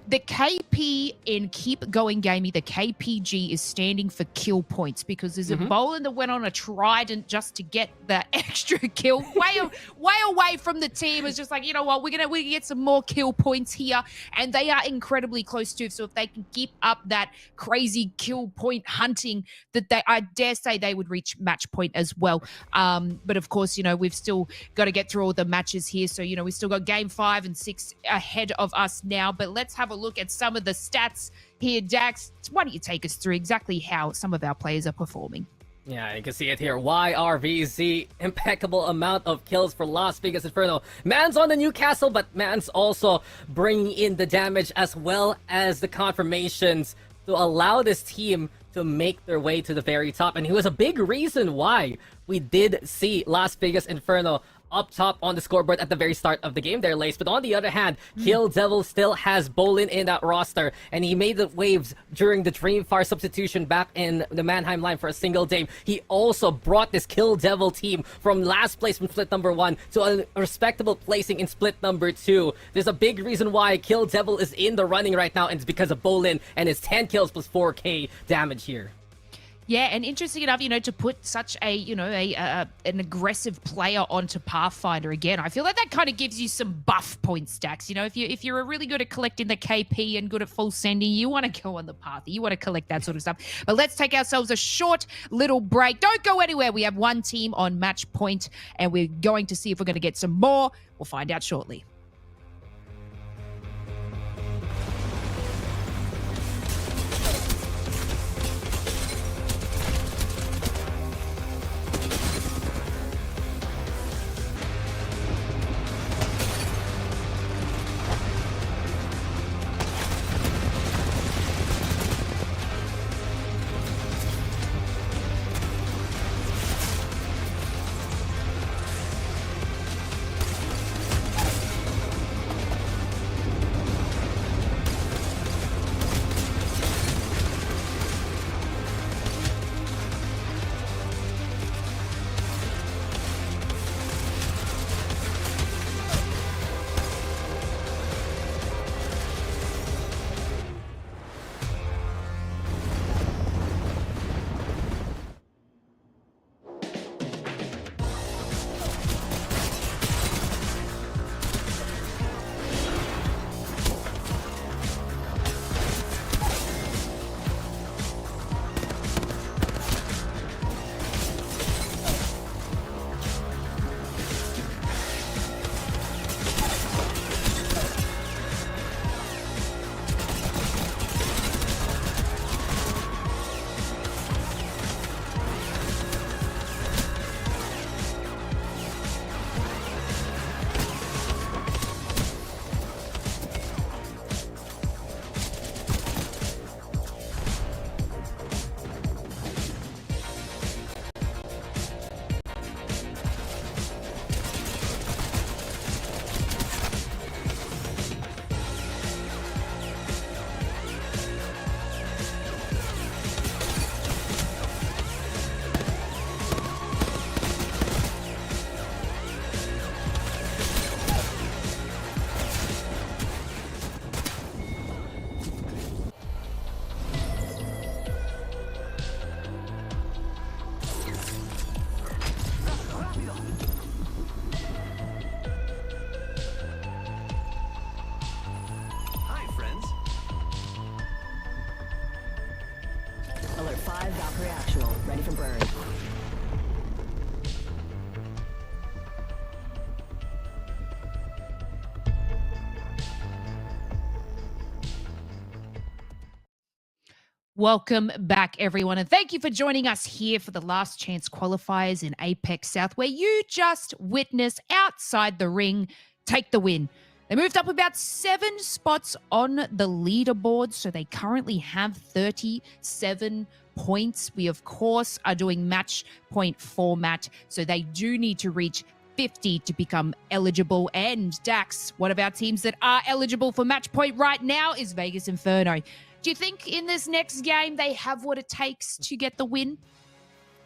the KP in Keep Going Gaming, the KPG, is standing for kill points, because there's a bowler that went on a trident just to get the extra kill. way away from the team. It's just like, you know what, we're gonna get some more kill points here, and they are incredibly close to. So if they can keep up that crazy kill point hunting, that I dare say they would reach match point as well. But of course, we've still got to get through all the matches here. So we still got game 5 and 6 ahead of us now. But let's have a look at some of the stats here. Dax, why don't you take us through exactly how some of our players are performing? Yeah, you can see it here. YRVZ, impeccable amount of kills for Las Vegas Inferno. Man's on the Newcastle, but Man's also bringing in the damage as well as the confirmations to allow this team to make their way to the very top. And he was a big reason why we did see Las Vegas Inferno up top on the scoreboard at the very start of the game there, Lace. But on the other hand, Kill Devil still has Bolin in that roster, and he made the waves during the Dreamfire substitution back in the Mannheim line for a single game. He also brought this Kill Devil team from last place in split number 1 to a respectable placing in split number 2. There's a big reason why Kill Devil is in the running right now, and it's because of Bolin and his 10 kills plus 4k damage here. Yeah, and interesting enough, to put such an aggressive player onto Pathfinder again, I feel like that kind of gives you some buff point stacks. If you're really good at collecting the KP and good at full sending, you want to go on the path. You want to collect that sort of stuff. But let's take ourselves a short little break. Don't go anywhere. We have one team on match point, and we're going to see if we're going to get some more. We'll find out shortly. Welcome back, everyone, and thank you for joining us here for the last chance qualifiers in APAC South, where you just witnessed outside the ring take the win. They moved up about 7 spots on the leaderboard, so they currently have 37 points. We, of course, are doing match point format, so they do need to reach 50 to become eligible. And Dax, one of our teams that are eligible for match point right now is Vegas Inferno. Do you think in this next game they have what it takes to get the win?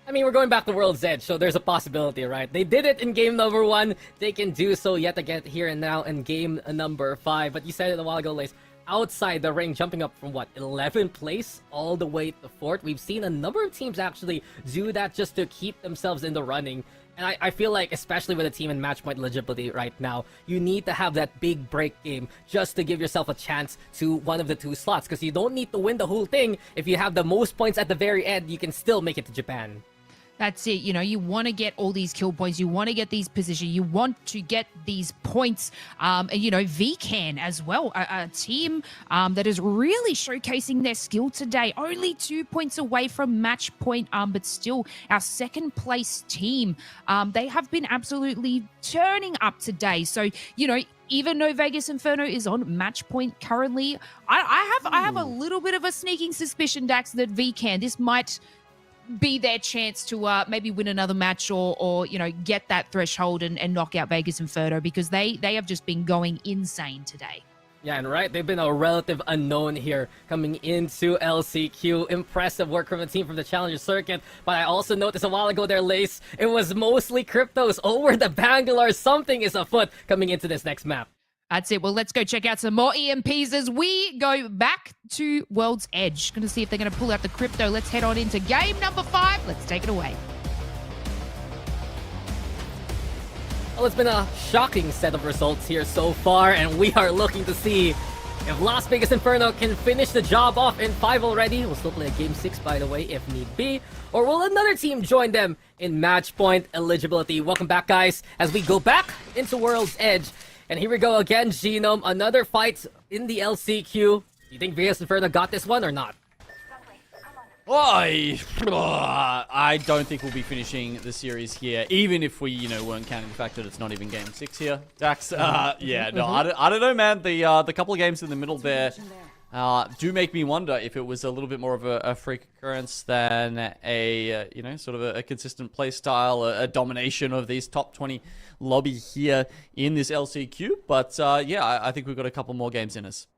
I mean, we're going back to World's Edge, so there's a possibility, right? They did it in game number 1. They can do so yet again here and now in game number 5. But you said it a while ago, Lace, outside the ring, jumping up from, 11th place all the way to 4th. We've seen a number of teams actually do that just to keep themselves in the running. And I feel like, especially with a team in match point eligibility right now, you need to have that big break game just to give yourself a chance to one of the 2 slots. Because you don't need to win the whole thing. If you have the most points at the very end, you can still make it to Japan. That's it. You know, you want to get all these kill points. You want to get these positions. You want to get these points. And, VCAN as well, a team that is really showcasing their skill today. Only 2 points away from match point, but still our second place team. They have been absolutely turning up today. So, even though Vegas Inferno is on match point currently, I have a little bit of a sneaking suspicion, Dax, that VCAN, this might be their chance to maybe win another match or get that threshold and knock out Vegas Inferno, because they have just been going insane today. Yeah, and right, they've been a relative unknown here coming into LCQ. Impressive work from the team from the Challenger Circuit. But I also noticed a while ago there, Lace, it was mostly Cryptos over the Bangalore. Something is afoot coming into this next map. That's it. Well, let's go check out some more EMPs as we go back to World's Edge. Going to see if they're going to pull out the crypto. Let's head on into game number 5. Let's take it away. Well, it's been a shocking set of results here so far, and we are looking to see if Las Vegas Inferno can finish the job off in 5 already. We'll still play a game 6, by the way, if need be. Or will another team join them in match point eligibility? Welcome back, guys, as we go back into World's Edge. And here we go again, Genome. Another fight in the LCQ. Do you think Vegas Inferno got this one or not? I don't think we'll be finishing the series here, even if we, weren't counting the fact that it's not even game 6 here, Dax. I don't know, man. The couple of games in the middle there do make me wonder if it was a little bit more of a freak occurrence than a, sort of a consistent play style, a domination of these top 20 lobby here in this LCQ. But I think we've got a couple more games in us.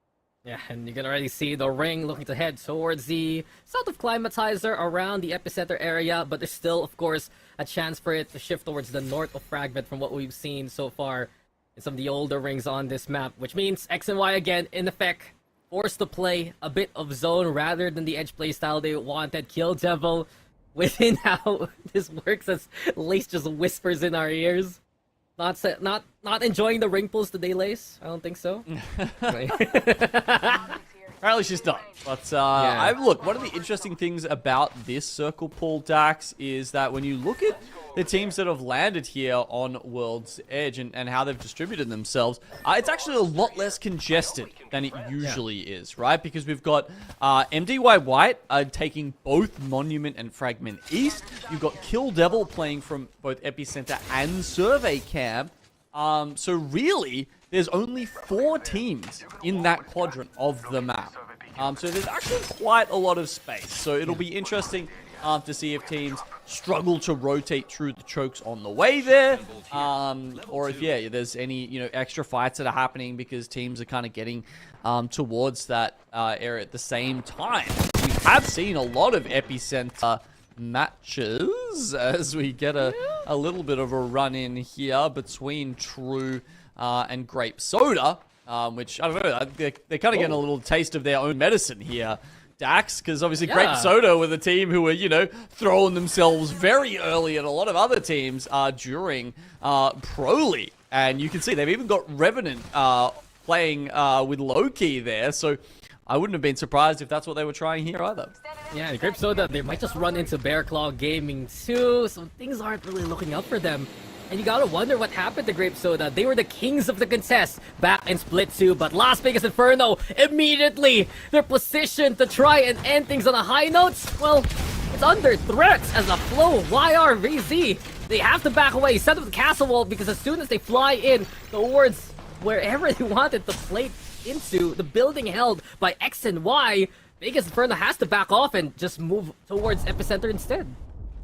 Yeah, and you can already see the ring looking to head towards the south of Climatizer around the epicenter area, but there's still, of course, a chance for it to shift towards the north of Fragment from what we've seen so far in some of the older rings on this map, which means X and Y again, in effect, forced to play a bit of zone rather than the edge playstyle they wanted. Kill Devil, within how this works as Lace just whispers in our ears. Not enjoying the ring pulls today, Lace? I don't think so. Apparently she's not. But look, one of the interesting things about this circle pull, Dax, is that when you look at the teams that have landed here on World's Edge and how they've distributed themselves, it's actually a lot less congested than it usually is, right? Because we've got MDY White taking both Monument and Fragment East. You've got Kill Devil playing from both Epicenter and Survey Camp. So really, there's only 4 teams in that quadrant of the map. So there's actually quite a lot of space. So it'll be interesting to see if teams struggle to rotate through the chokes on the way there, or if there's any extra fights that are happening because teams are kind of getting towards that area at the same time. We have seen a lot of Epicenter matches as we get a little bit of a run in here between True and Grape Soda, which I don't know, they're kind of getting a little taste of their own medicine here, Dax, because obviously Grape Soda were the team who were, throwing themselves very early at a lot of other teams during Pro League. And you can see they've even got Revenant playing with Loki there. So I wouldn't have been surprised if that's what they were trying here either. Yeah, Grape Soda, they might just run into Bear Claw Gaming too, so things aren't really looking up for them. And you gotta wonder what happened to Grape Soda. They were the kings of the contest back in Split 2, but Las Vegas Inferno, immediately, they're positioned to try and end things on a high note. Well, it's under threat as a flow YRVZ. They have to back away, set up the castle wall, because as soon as they fly in towards wherever they wanted to plate into, the building held by X and Y, Vegas Inferno has to back off and just move towards Epicenter instead.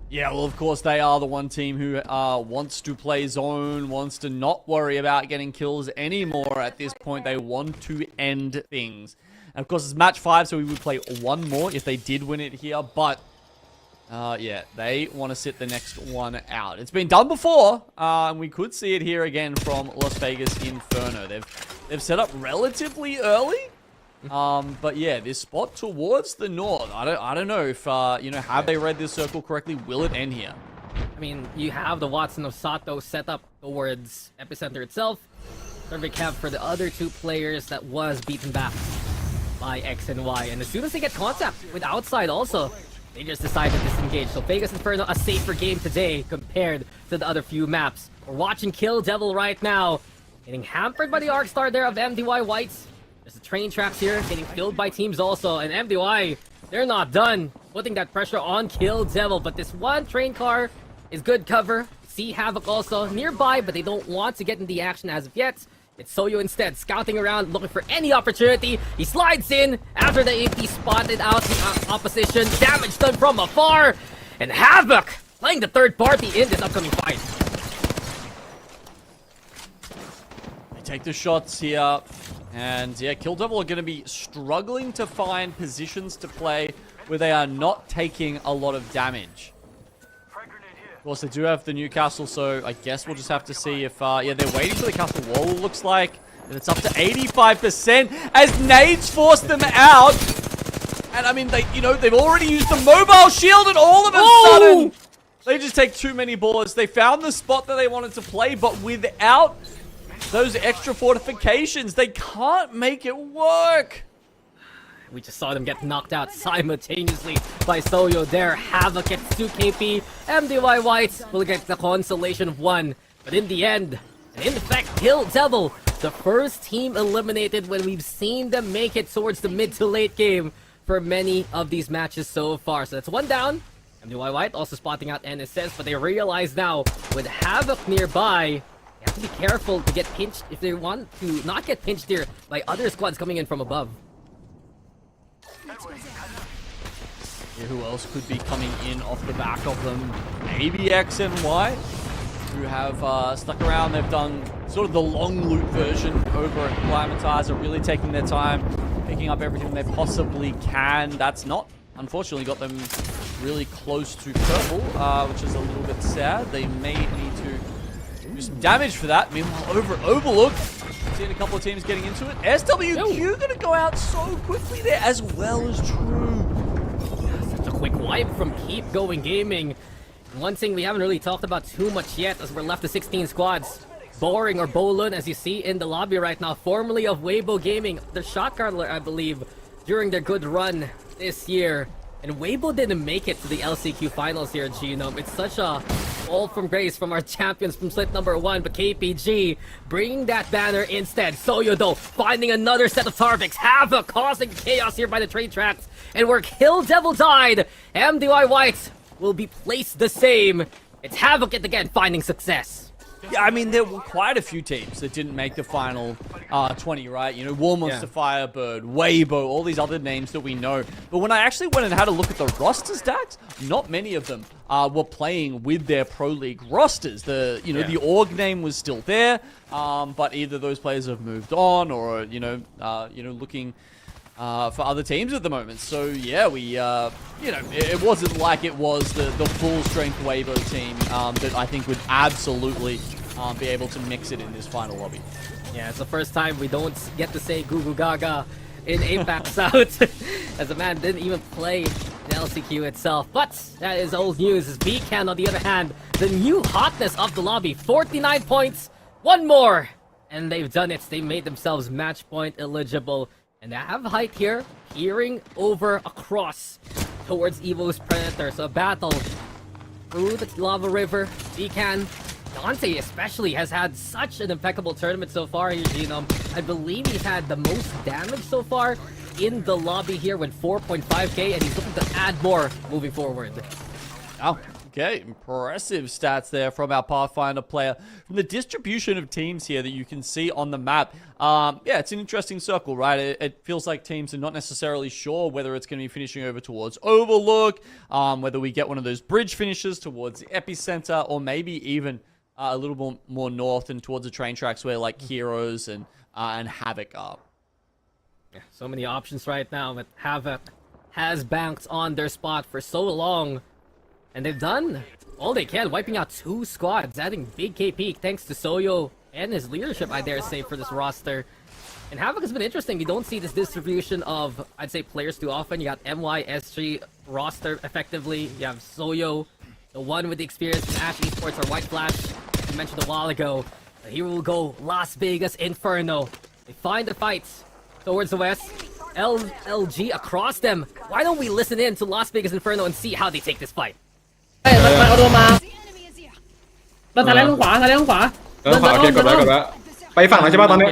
Yeah, well, of course, they are the one team who wants to play zone, wants to not worry about getting kills anymore at this point. They want to end things. And, of course, it's match 5, so we would play one more if they did win it here. But, yeah, they want to sit the next one out. It's been done before, and we could see it here again from Las Vegas Inferno. They've set up relatively early. But yeah, this spot towards the north, I don't know if, you know, have they read this circle correctly? Will it end here? I mean, you have the Watson of Sato set up towards Epicenter itself. Survey camp for the other two players that was beaten back by X and Y. And as soon as they get contact with outside also, they just decide to disengage. So Vegas Inferno, a safer game today compared to the other few maps. We're watching Kill Devil right now, getting hampered by the Arc Star there of MDY Whites. There's the train tracks here, getting killed by teams also, and MDY, they're not done putting that pressure on Kill Devil, but this one train car is good cover. See Havoc also nearby, but they don't want to get in the action as of yet. It's Soyo instead, scouting around, looking for any opportunity. He slides in after the AP spotted out the opposition, damage done from afar, and Havoc playing the third party in this upcoming fight. They take the shots here. And yeah, Kill Devil are going to be struggling to find positions to play where they are not taking a lot of damage. Of course, they do have the Newcastle, so I guess we'll just have to see if, yeah, they're waiting for the castle wall, it looks like. And it's up to 85% as nades force them out. And I mean, they, you know, they've already used the mobile shield, and all of a sudden, they just take too many bullets. They found the spot that they wanted to play, but without those extra fortifications, they can't make it work. We just saw them get knocked out simultaneously by Soyo there. Havoc gets 2 KP. MDY Whites will get the consolation of 1. But in the end, and in fact, Kill Devil, the first team eliminated when we've seen them make it towards the mid to late game for many of these matches so far. So that's 1 down. MDY White also spotting out NSS, but they realize now with Havoc nearby, they have to be careful to get pinched if they want to not get pinched here by other squads coming in from above. Yeah, who else could be coming in off the back of them? Maybe X and Y, who have stuck around. They've done sort of the long loot version over at Climatizer, really taking their time, picking up everything they possibly can. That's not, unfortunately, got them really close to purple, which is a little bit sad. They may need to do some damage for that. Meanwhile, over at Overlook, seeing a couple of teams getting into it. SWQ gonna go out so quickly there, as well as True. Such a quick wipe from Keep Going Gaming. And one thing we haven't really talked about too much yet, as we're left to 16 squads. Boring or Bolun, as you see in the lobby right now, formerly of Weibo Gaming, the shot caller, I believe, during their good run this year. And Weibo didn't make it to the LCQ finals here at Genome. It's such a fall from grace from our champions from split number 1, but KPG bringing that banner instead. Soyo though, finding another set of Tarvix. Havoc causing chaos here by the train tracks. And where Kill Devil died, MDY White will be placed the same. It's Havoc yet again finding success. Yeah, I mean, there were quite a few teams that didn't make the final 20, right? You know, War Monster, Firebird, Weibo, all these other names that we know. But when I actually went and had a look at the roster stats, not many of them were playing with their Pro League rosters. The, you know, the org name was still there, but either those players have moved on or, you know, looking for other teams at the moment. So yeah, we, you know, it wasn't like it was the full strength Weibo team that I think would absolutely be able to mix it in this final lobby. Yeah, it's the first time we don't get to say Goo Goo Gaga in APAC South, as the man didn't even play the LCQ itself. But that is old news, as BCAN, on the other hand, the new hotness of the lobby, 49 points, 1 more, and they've done it. They made themselves match point eligible. And they have height here, peering over across towards Evo's Predator. So a battle through the lava river. BCAN Dante especially has had such an impeccable tournament so far here, Genome. I believe he's had the most damage so far in the lobby here with 4.5k, and he's looking to add more moving forward. Oh, okay. Impressive stats there from our Pathfinder player. From the distribution of teams here that you can see on the map, yeah, it's an interesting circle, right? It feels like teams are not necessarily sure whether it's going to be finishing over towards Overlook, whether we get one of those bridge finishes towards the epicenter, or maybe even a little more north and towards the train tracks where like Heroes and Havoc are. Yeah, so many options right now, but Havoc has banked on their spot for so long. And they've done all they can, wiping out 2 squads, adding big KP thanks to Soyo and his leadership, I dare say, for this roster. And Havoc has been interesting. You don't see this distribution of, I'd say, players too often. You got MYSG roster effectively. You have Soyo, the one with the experience in Ash Esports or White Flash, I mentioned a while ago. Here will go Las Vegas Inferno. They find the fights towards the west. LG across them. Why don't we listen in to Las Vegas Inferno and see how they take this fight? มันเอาโดนมาเราทะเลลงขวาทะเลลงขวา แล้วขวาโอเคกดแล้วไปฝั่งแล้วใช่ป่ะตอนนี้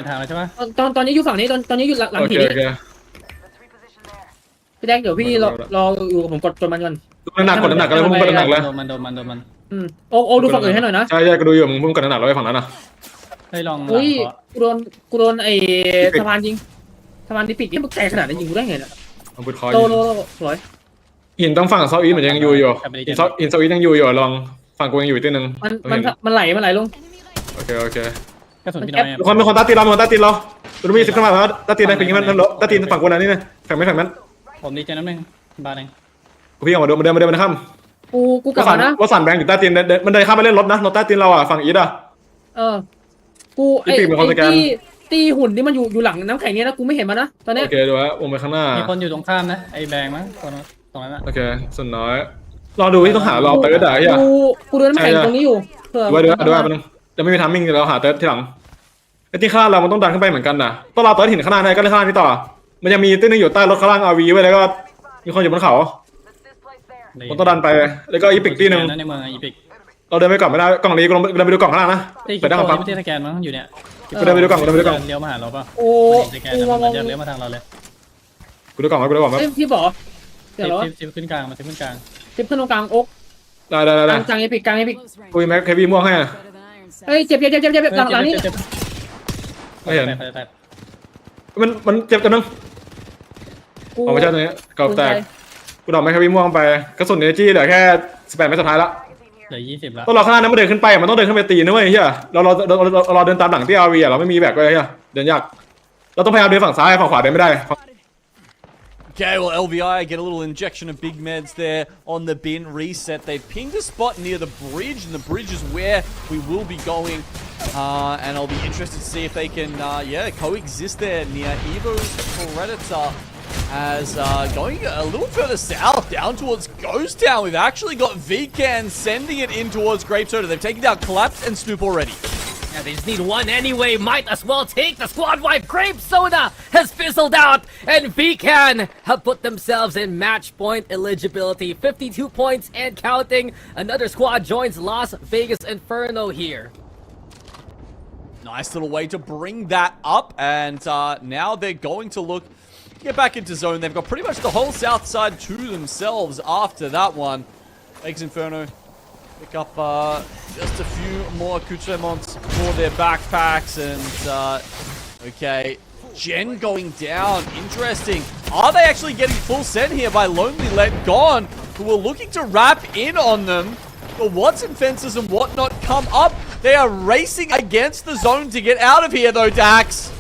ตอนนี้อยู่ฝั่งนี้ตอนนี้อยู่หลัง โอเค ผี โอเค พี่แดงเดี๋ยวพี่รออยู่กับผมกดจนมันก่อน หนักกดหนักเลยพุ่งกดหนักเลย มัน โอ้ดูฝั่งอื่นให้หน่อยนะ ใช่ก็ดูอยู่มึงพุ่งกดหนักเลยฝั่งนั้นนะ ให้ลอง อุ้ยกูโดนไอ้สะพานยิงสะพานที่ปิดนี่มันแตกขนาดนั้นยิงกูได้ไงเนี่ย เอาปืนคอ โล ยิง สวย หินต้องฝั่งเซาอีสเหมือนยังอยู่หินเซาอีสยังอยู่ลองฝั่งกูยังอยู่อีกทีนึง มันไหลลง โอเคโอเค กระสุนพี่น้อย มีคนตาตีเราตัวมี10ขึ้นมาแล้วตาตีนเป็นยังไงมันตาตีนฝั่งกูนั่นนี่นะแข่งไม่แข่งมัน ผมดีใจน้ำหนึ่งบาทเอง พี่ออกมาเดินข้าม กูกลับมานะ ว่าสั่นแบงอยู่ใต้ตีนมันเดินข้ามมาเล่นรถนะรถใต้ตีนเราอ่ะฝั่งอีสอ่ะ กูไอ้ตีหุ่นที่มันอยู่หลังน้ำแข็งนี้นะกูไม่เห็นมันนะตอนนี้ โอเคดูว่าไปข้างหน้ามี คนอยู่ตรงข้ามนะไอ้แบงมั้งตรงนั้นนะ โอเคส่วนน้อยรอดูที่ต้องหารอเติร์ดอ่ะกูดูน้ำแข็งตรงนี้อยู่ดูว่ามันจะไม่มีทามมิ่งเราหาเติร์ดที่หลังไอ้ที่ข้างเรามันต้องดันขึ้นไปเหมือนกันนะต้องรอเติร์ดหินข้างหน้าได้ก็เล่นข้างหน้านี่ต่อมันยังมีตีนึงอยู่ใต้รถข้างล่างRVไว้แล้วก็มีคนอยู่บนเขาผมต้องดันไปแล้วก็อีพิกตีนึงในเมืองอีพิก เราเดินไปก่อนไม่ได้กล่องนี้เราเดินไปดูกล่องข้างล่างนะไปได้ครับ ไม่ได้สแกนมั้งอยู่เนี่ย เดินไปดูกล่องเลี้ยวมาหาเราป่ะ โอ้ สแกนมันจะเลี้ยวมาทางเราเลย กูดูกล่องไหม ที่บอกเดี๋ยวทิปขึ้นกลางมาทิปขึ้นกลาง ทิปขึ้นตรงกลางอก ได้กลางเอพิกกูแม็กเควีม่วงให้เฮ้ยเจ็บหลังนี้ไม่เห็นมันเจ็บกันนึงออกมาจากตรงนี้กรอบแตกกูดอกแม็กเควีม่วงไปกระสุนเนจี้เหลือแค่18เมตรสุดท้ายละเหลือ20แล้วต้องรอข้างหน้านั้นมันเดินขึ้นไปมันต้องเดินขึ้นไปตีนะเว้ยเฮียเราเดินตามหลังที่RVอ่ะเราไม่มีแบกเลยเฮียเดินยากเราต้องพยายามเดินฝั่งซ้ายฝั่งขวาเดินไม่ได้ Okay, well, LVI get a little injection of big meds there on the bin reset. They've pinged a spot near the bridge, and the bridge is where we will be going. And I'll be interested to see if they can, coexist there near Evo's Predator. As going a little further south, down towards Ghost Town, we've actually got Vcan sending it in towards Grape Soda. They've taken down Collapse and Snoop already. Yeah, they just need one anyway. Might as well take the squad wipe. Grape Soda has fizzled out, and Vcan have put themselves in match point eligibility. 52 points and counting. Another squad joins Las Vegas Inferno here. Nice little way to bring that up, and now they're going to look to get back into zone. They've got pretty much the whole south side to themselves after that one. Vegas Inferno pick up just a few more accoutrements for their backpacks, and okay, Gen going down. Interesting. Are they actually getting full send here by Lonely Let Gone, who are looking to wrap in on them? But Watson fences and whatnot come up. They are racing against the zone to get out of here, though, Dax.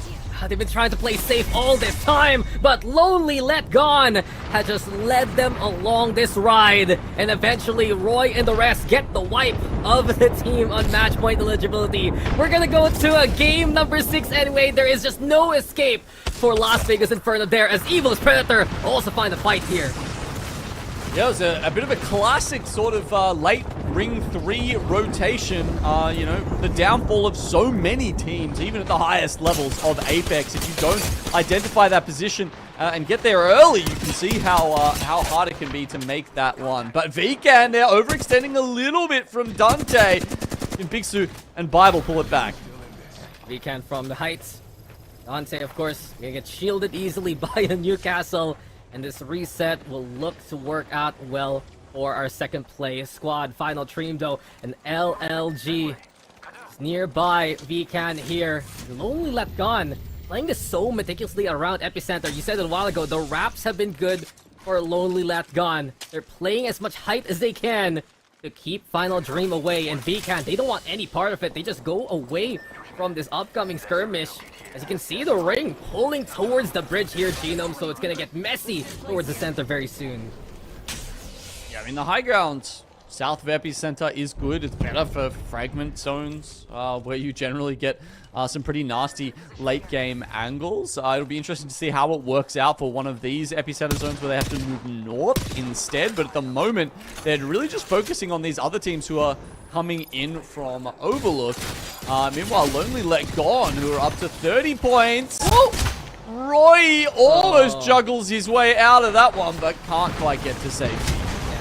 They've been trying to play safe all this time, but Lonely Let Gone has just led them along this ride. And eventually, Roy and the rest get the wipe of the team on match point eligibility. We're gonna go to a game number 6 anyway. There is just no escape for Las Vegas Inferno there, as Evil's Predator also find a fight here. Yeah, it was a bit of a classic sort of late Ring 3 rotation. You know, the downfall of so many teams, even at the highest levels of Apex. If you don't identify that position and get there early, you can see how hard it can be to make that one. But Vcan, they're overextending a little bit from Dante. Bigsu and Bible pull it back. Weekend from the heights. Dante, of course, gonna get shielded easily by a Newcastle, and this reset will look to work out well for our second place squad. Final dream though, an LLG is nearby. Vcan here, Lonely Let Gone, playing this so meticulously around Epicenter. You said it a while ago, the wraps have been good for Lonely Let Gone. They're playing as much height as they can to keep Final Dream away, and Vcan, they don't want any part of it. They just go away from this upcoming skirmish. As you can see, the ring pulling towards the bridge here, Genome, so it's gonna get messy towards the center very soon. Yeah, I mean, the high ground south of Epicenter is good. It's better for fragment zones, where you generally get some pretty nasty late game angles. It'll be interesting to see how it works out for one of these Epicenter zones where they have to move north instead. But at the moment, they're really just focusing on these other teams who are coming in from Overlook. Meanwhile, Lonely Let Gone, who are up to 30 points. Roy almost juggles his way out of that one, but can't quite get to safety.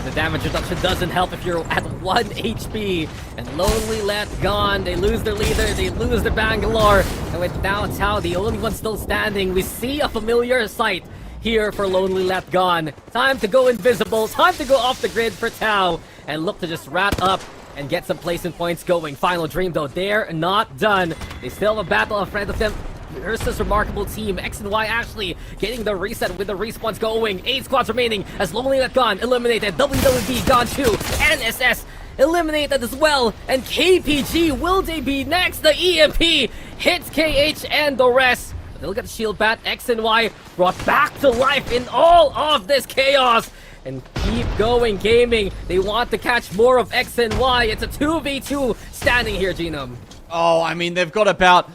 The damage reduction doesn't help if you're at 1 HP. And Lonely Let Gone, they lose their leader, they lose their Bangalore. And with now Tao, the only one still standing, we see a familiar sight here for Lonely Let Gone. Time to go invisible, time to go off the grid for Tao, and look to just wrap up and get some placement points going. Final Dream though, they're not done. They still have a battle in front of them versus Remarkable Team. X and Y actually getting the reset with the respawns going. 8 squads remaining as Lonely Let Gone eliminated. WWB gone too. NSS eliminated as well. And KPG, will they be next? The EMP hits KH and the rest. But they'll get the shield bat. X and Y brought back to life in all of this chaos. And keep going gaming. They want to catch more of X and Y. It's a 2v2 standing here, Genome. Oh, I mean, they've got about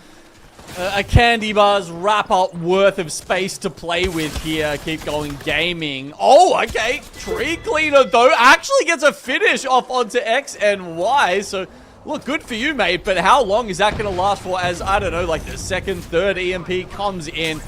a candy bar's wrap-up worth of space to play with here. Keep going gaming. Oh, okay. Tree Cleaner, though, actually gets a finish off onto X and Y. So, look, good for you, mate. But how long is that going to last for as, I don't know, like the second, third EMP comes in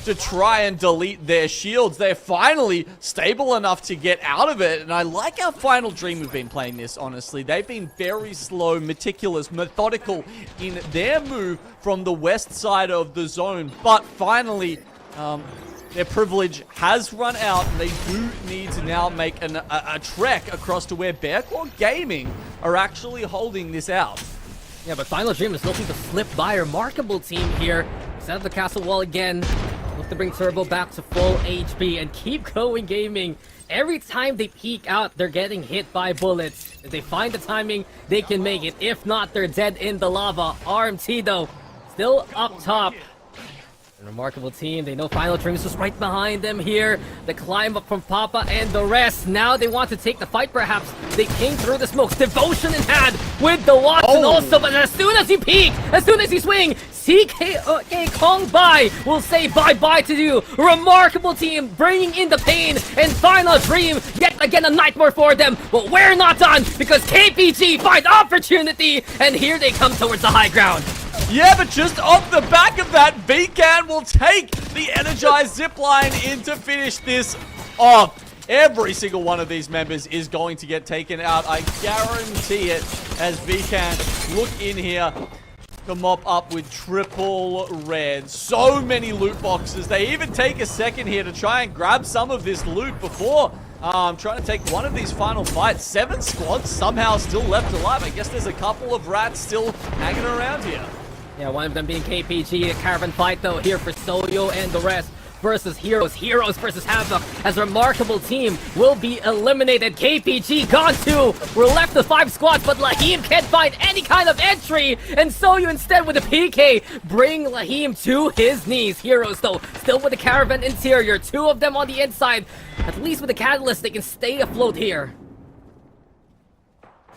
to try and delete their shields? They're finally stable enough to get out of it. And I like how Final Dream have been playing this, honestly. They've been very slow, meticulous, methodical in their move from the west side of the zone. But finally, their privilege has run out. And they do need to now make a trek across to where Bearclaw Gaming are actually holding this out. Yeah, but Final Dream is looking to slip by a Remarkable Team here. Set up the castle wall again. Look to bring Turbo back to full HP and keep going gaming. Every time they peek out, they're getting hit by bullets. If they find the timing, they can make it. If not, they're dead in the lava. RMT though, still up top. A Remarkable Team, they know Final Dream is just right behind them here. The climb up from Papa and the rest. Now they want to take the fight perhaps. They came through the smokes. Devotion in hand with the Watson also. But as soon as he peek, as soon as he swing, CK Kong Bai will say bye-bye to you. Remarkable Team bringing in the pain. And Final Dream, yet again a nightmare for them. But we're not done because KPG finds opportunity. And here they come towards the high ground. Yeah, but just off the back of that, Vcan will take the energized zipline in to finish this off. Every single one of these members is going to get taken out. I guarantee it, as Vcan look in here to mop up with triple red. So many loot boxes. They even take a second here to try and grab some of this loot before trying to take one of these final fights. 7 squads somehow still left alive. I guess there's a couple of rats still hanging around here. Yeah, one of them being KPG. A caravan fight though here for Soyo and the rest versus Heroes. Heroes versus Havoc as Remarkable Team will be eliminated. KPG gone too. We're left with 5 squads, but Lahim can't find any kind of entry. And Soyo instead with a PK bring Lahim to his knees. Heroes though still with the caravan interior. 2 of them on the inside. At least with the catalyst they can stay afloat here.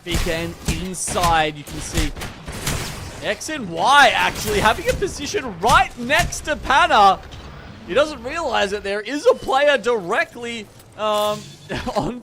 Vcan inside, you can see X and Y actually having a position right next to Panna. He doesn't realize that there is a player directly on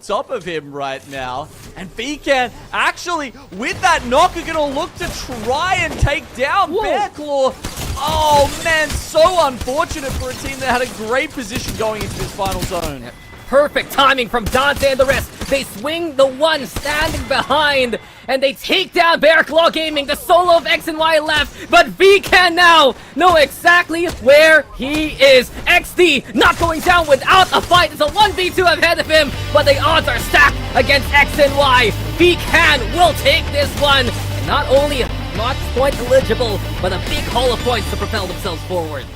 top of him right now. And Vcan actually, with that knock, are going to look to try and take down Bearclaw. Oh man, so unfortunate for a team that had a great position going into this final zone. Perfect timing from Dante and the rest. They swing the one standing behind, and they take down Bear Claw Gaming. The solo of X and Y left, but VCan now know exactly where he is. XD not going down without a fight. It's a 1v2 ahead of him, but the odds are stacked against X and Y. VCan will take this one. And not only match point eligible, but a big haul of points to propel themselves forward.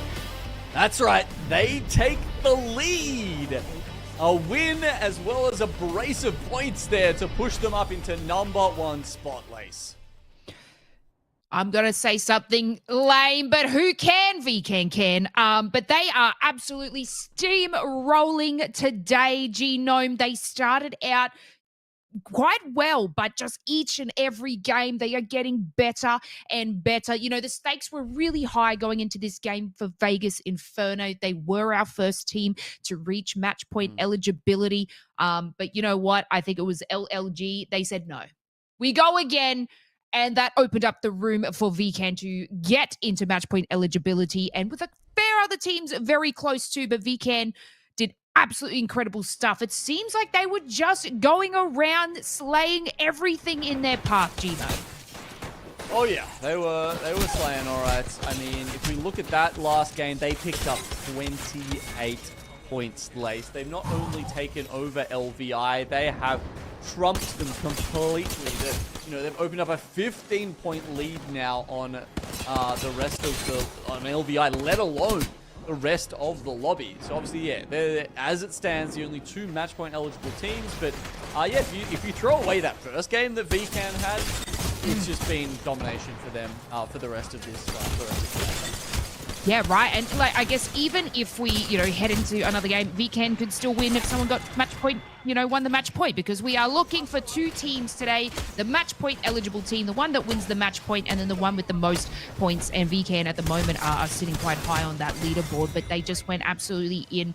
That's right, they take the lead. A win as well as a brace of points there to push them up into #1 spot, Lace. I'm going to say something lame, but who can? VCan can. But they are absolutely steamrolling today, Genome. They started out quite well, but just each and every game they are getting better and better. You know, the stakes were really high going into this game for Vegas Inferno. They were our first team to reach match point eligibility. But you know what? I think it was LLG. They said no. We go again. And that opened up the room for VCan to get into match point eligibility. And with a fair other teams very close too, but VCan did absolutely incredible stuff. It seems like they were just going around slaying everything in their path, Gino. Oh yeah, they were slaying all right. I mean, if we look at that last game, they picked up 28 points, Lace. They've not only taken over LVI, they have trumped them completely. They've opened up a 15-point lead now on the rest of on LVI, let alone the rest of the lobby. So obviously, yeah, they're, as it stands, the only 2 match point eligible teams. But yeah, if you throw away that first game that VCan had, it's just been domination for them for the rest of this. Yeah, right. And like, I guess even if we, head into another game, VCan could still win if someone got match point, won the match point, because we are looking for 2 teams today. The match point eligible team, the one that wins the match point, and then the one with the most points. And VCan at the moment are sitting quite high on that leaderboard, but they just went absolutely in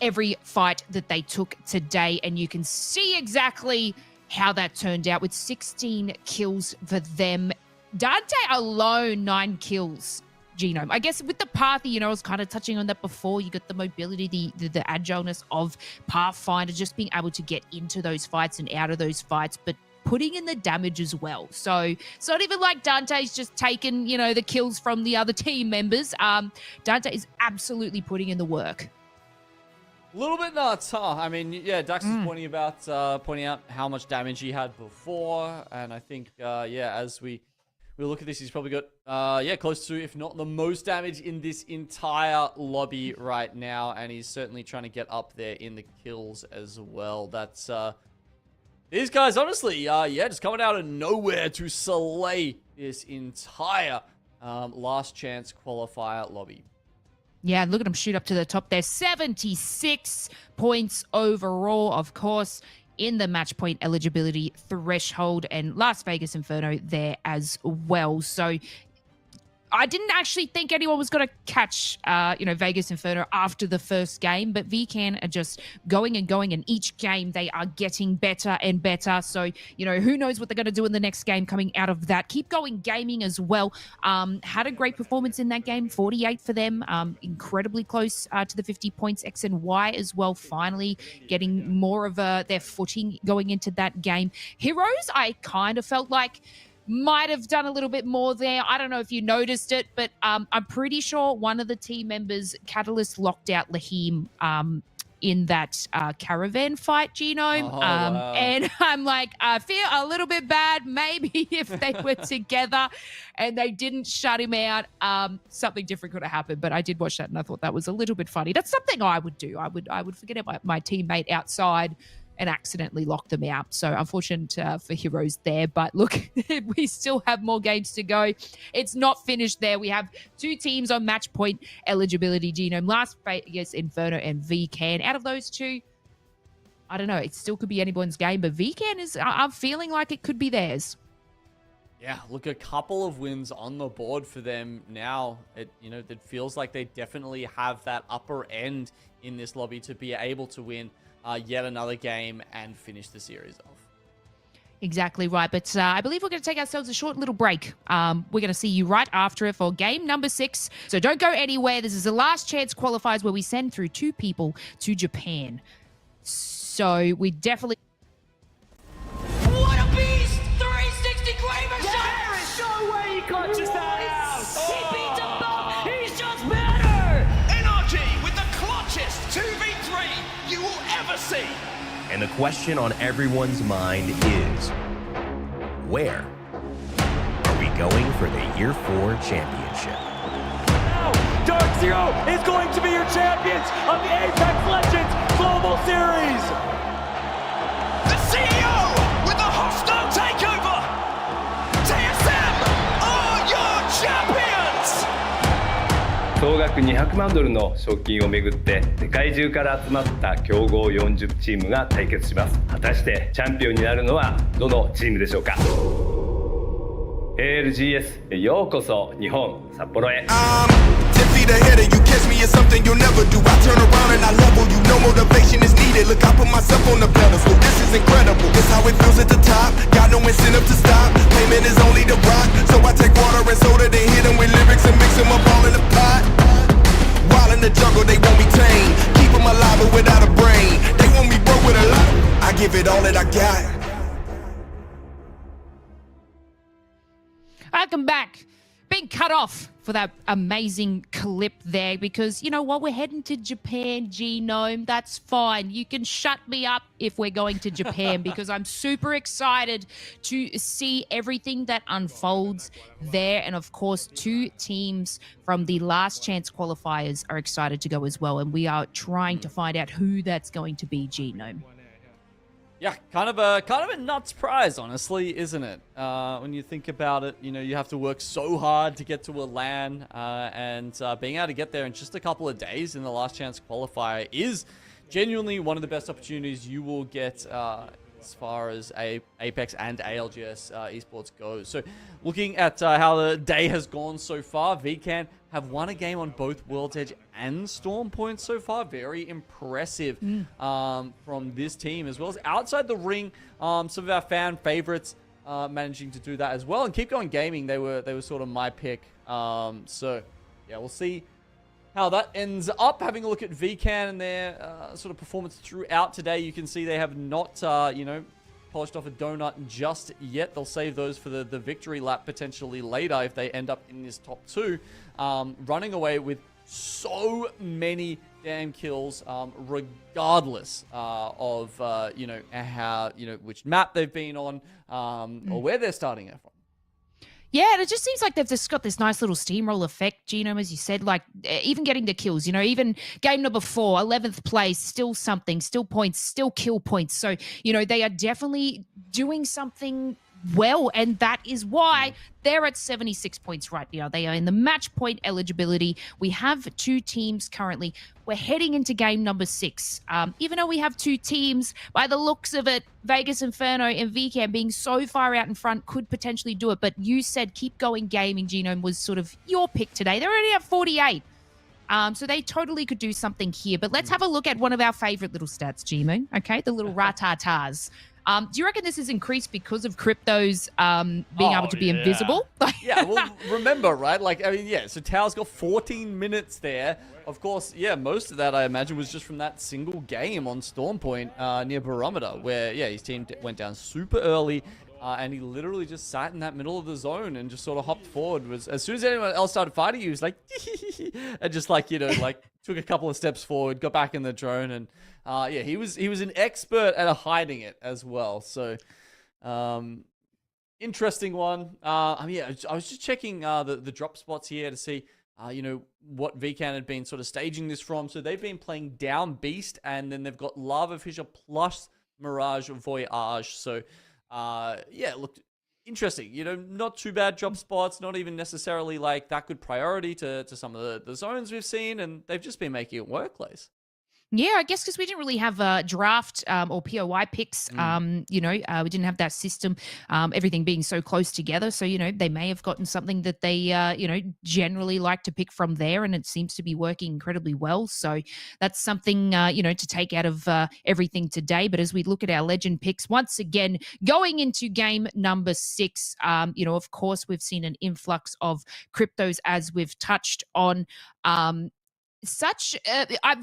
every fight that they took today. And you can see exactly how that turned out with 16 kills for them. Dante alone, 9 kills. Genome. I guess with the Pathé, I was kind of touching on that before. You got the mobility, the agileness of Pathfinder, just being able to get into those fights and out of those fights, but putting in the damage as well. So it's not even like Dante's just taken, the kills from the other team members. Dante is absolutely putting in the work. A little bit nuts, huh? I mean, yeah, Dax is pointing out how much damage he had before, and I think, as we look at this, he's probably got, close to, if not the most damage in this entire lobby right now. And he's certainly trying to get up there in the kills as well. That's, these guys, honestly, just coming out of nowhere to slay this entire last chance qualifier lobby. Yeah, look at them shoot up to the top there. 76 points overall, of course, in the match point eligibility threshold, and Las Vegas Inferno there as well. So I didn't actually think anyone was going to catch, Vegas Inferno after the first game, but VCan are just going and going, and each game they are getting better and better. So, who knows what they're going to do in the next game coming out of that. Keep Going Gaming as well. Had a great performance in that game, 48 for them, incredibly close to the 50 points. X and Y as well, finally getting more of their footing going into that game. Heroes, I kind of felt like might have done a little bit more there. I don't know if you noticed it, but I'm pretty sure one of the team members, Catalyst, locked out Lahim in that caravan fight, Genome. Wow. And I'm like, I feel a little bit bad maybe if they were together and they didn't shut him out. Something different could have happened, but I did watch that and I thought that was a little bit funny. That's something I would do. I would forget about my teammate outside and accidentally lock them out. So unfortunate for Heroes there. But look, we still have more games to go. It's not finished there. We have 2 teams on match point eligibility, Genome. Las Vegas Inferno and VCan. Out of those 2, I don't know. It still could be anyone's game, but VCan is, I'm feeling like it could be theirs. Yeah, look, a couple of wins on the board for them now. It feels like they definitely have that upper end in this lobby to be able to win yet another game and finish the series off. Exactly right. But I believe we're going to take ourselves a short little break. We're going to see you right after it for game number 6. So don't go anywhere. This is the last chance qualifiers where we send through 2 people to Japan. So we definitely... clutches that out. He beat them both. He's just better. NRG with the clutchest 2v3 you will ever see. And the question on everyone's mind is, where are we going for the Year 4 championship? Now, Dark Zero is going to be your champions of the APAC Legends Global Series. The CEO with the hostile takeover. TSM are your champions. 総額200万ドルの賞金をめぐって世界中から集まった強豪40チームが対決します。果たしてチャンピオンになるのはどのチームでしょうか。ALGS ようこそ日本札幌へ。 10 feet ahead of you, catch me is something you'll never do. I turn around and I level you, no motivation is needed. Look, I put myself on the pedestal, this is incredible. This how it feels at the top, got no incentive to stop. Payment is only the rock, so I take water and soda, then hit them with lyrics and mix them up all in the pot. While in the jungle, they want me tame, keep them alive but without a brain. They want me broke with a lot, I give it all that I got. Welcome back. Being cut off for that amazing clip there because, you know what, we're heading to Japan, Genome. That's fine. You can shut me up if we're going to Japan because I'm super excited to see everything that unfolds there. And of course, 2 teams from the last chance qualifiers are excited to go as well. And we are trying to find out who that's going to be, Genome. Yeah, kind of a nuts prize, honestly, isn't it? When you think about it, you know, you have to work so hard to get to a LAN, and being able to get there in just a couple of days in the last chance qualifier is genuinely one of the best opportunities you will get as far as Apex and ALGS esports goes. So looking at how the day has gone so far, VCAN have won a game on both World's Edge and Storm Point so far. Very impressive from this team, as well as outside the ring. Some of our fan favorites managing to do that as well. And Keep Going Gaming, they were sort of my pick. So yeah, we'll see how that ends up. Having a look at VCAN and their sort of performance throughout today, you can see they have not, you know, polished off a donut just yet. They'll save those for the victory lap potentially later if they end up in this top 2. Running away with so many damn kills, regardless of, you know, how, you know, which map they've been on or where they're starting at from. Yeah, and it just seems like they've just got this nice little steamroll effect, Genome, as you said, like even getting the kills, you know, even game number 4, 11th place, still something, still points, still kill points. So, you know, they are definitely doing something well, and that is why they're at 76 points right now. They are in the match point eligibility. We have 2 teams currently. We're heading into game number 6. Even though we have 2 teams, by the looks of it, Vegas Inferno and VCAN being so far out in front could potentially do it. But you said Keep Going Gaming, Genome, was sort of your pick today. They're already at 48. So they totally could do something here. But let's have a look at one of our favorite little stats, G-Moon, okay? The little ratatars. Do you reckon this is increased because of cryptos being able to be invisible? Yeah, well, remember, right? Like, I mean, yeah, so Tao's got 14 minutes there. Of course, yeah, most of that, I imagine, was just from that single game on Storm Point near Barometer, where, yeah, his team went down super early, and he literally just sat in that middle of the zone and just sort of hopped forward. Was as soon as anyone else started fighting, he was like, and just like, you know, like took a couple of steps forward, got back in the drone, and yeah, he was an expert at hiding it as well. So, interesting one. I mean, yeah, I was just checking the drop spots here to see, you know, what VCAN had been sort of staging this from. So they've been playing down Beast, and then they've got Lava Fissure plus Mirage Voyage. So, yeah, it looked interesting. You know, not too bad drop spots, not even necessarily like that good priority to some of the zones we've seen, and they've just been making it work, Lace. Yeah, I guess because we didn't really have draft or POI picks, you know, we didn't have that system, everything being so close together. So, you know, they may have gotten something that they, you know, generally like to pick from there, and it seems to be working incredibly well. So that's something, you know, to take out of everything today. But as we look at our legend picks, once again, going into game number 6, you know, of course, we've seen an influx of cryptos as we've touched on. such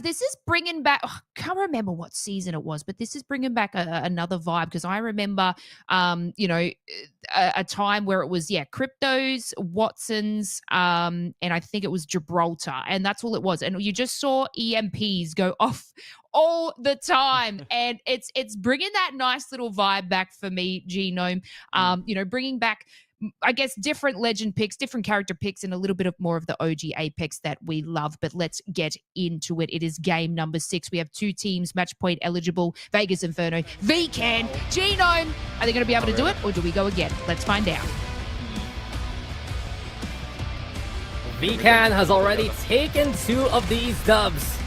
this is bringing back I can't remember what season it was, but this is bringing back another vibe, because I remember a time where it was Cryptos, Watsons, and I think it was Gibraltar, and that's all it was, and you just saw EMPs go off all the time, and it's bringing that nice little vibe back for me, Genome. Bringing back, I guess, different legend picks, different character picks, and a little bit of more of the OG Apex that we love. But let's get into it. It is game number 6. We have 2 teams match point eligible, Vegas Inferno, VCAN, Genome. Are they going to be able to do it, or do we go again? Let's find out. VCAN has already taken 2 of these dubs.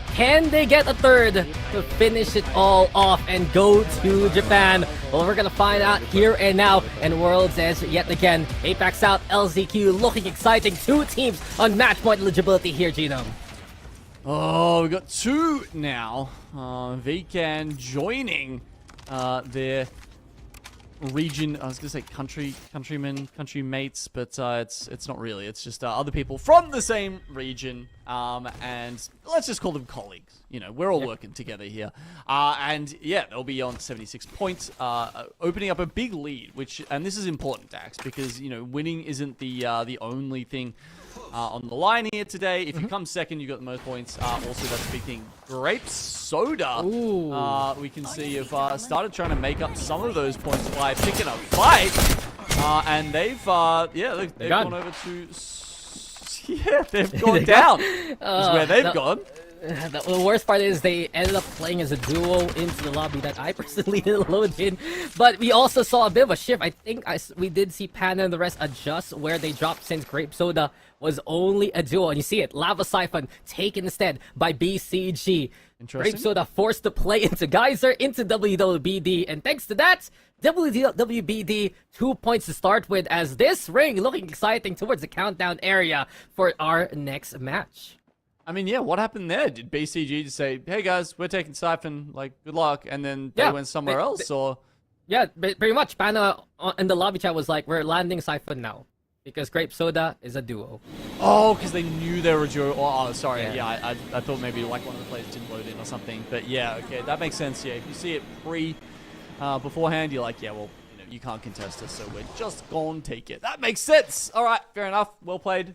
Can they get a third to finish it all off and go to Japan? Well, we're going to find out here and now. And World's Edge yet again. APAC South, LCQ looking exciting. 2 teams on match point eligibility here, Genome. Oh, we've got 2 now. VCAN joining their region. I was gonna say countrymen, country mates, but it's not really. It's just other people from the same region, and let's just call them colleagues. We're all working together here, and they'll be on 76 points, opening up a big lead. And this is important, Dax, because winning isn't the only thing on the line here today. If you come second, you got the most points. Also, that's a big thing. Grape Soda, we can see, have started trying to make up some of those points by picking a fight. And they've gone over to... they've gone down. Is where they've gone. The worst part is they ended up playing as a duo into the lobby that I personally didn't load in. But we also saw a bit of a shift. I think we did see Panda and the rest adjust where they dropped, since Grape Soda was only a duo. And you see it, Lava Siphon taken instead by BCG. Grape Soda forced to play into Geyser, into WWBD. And thanks to that, WWBD 2 points to start with, as this ring looking exciting towards the countdown area for our next match. I mean, what happened there? Did BCG just say, hey guys, we're taking Siphon, good luck, and then they went somewhere else, or? Yeah, pretty much. Pana in the lobby chat was like, we're landing Siphon now, because Grape Soda is a duo. Oh, because they knew they were a duo. Oh, sorry. I thought maybe one of the players didn't load in or something. But okay, that makes sense. If you see it beforehand, you're like, well, you can't contest us, so we're just gonna take it. That makes sense. All right, fair enough. Well played.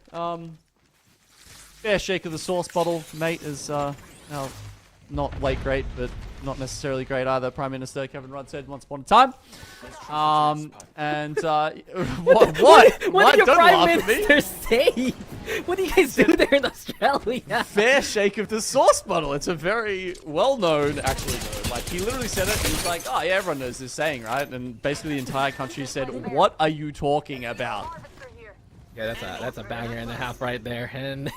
Fair shake of the sauce bottle, mate, is not late great, but not necessarily great either. Prime Minister Kevin Rudd said once upon a time. What did your Prime Minister say? What do you guys do there in Australia? Fair shake of the sauce bottle. It's a very well-known, actually, he literally said it. He was like, oh yeah, everyone knows this saying, right? And basically the entire country said, what are you talking about? Yeah, that's a banger and a half right there. And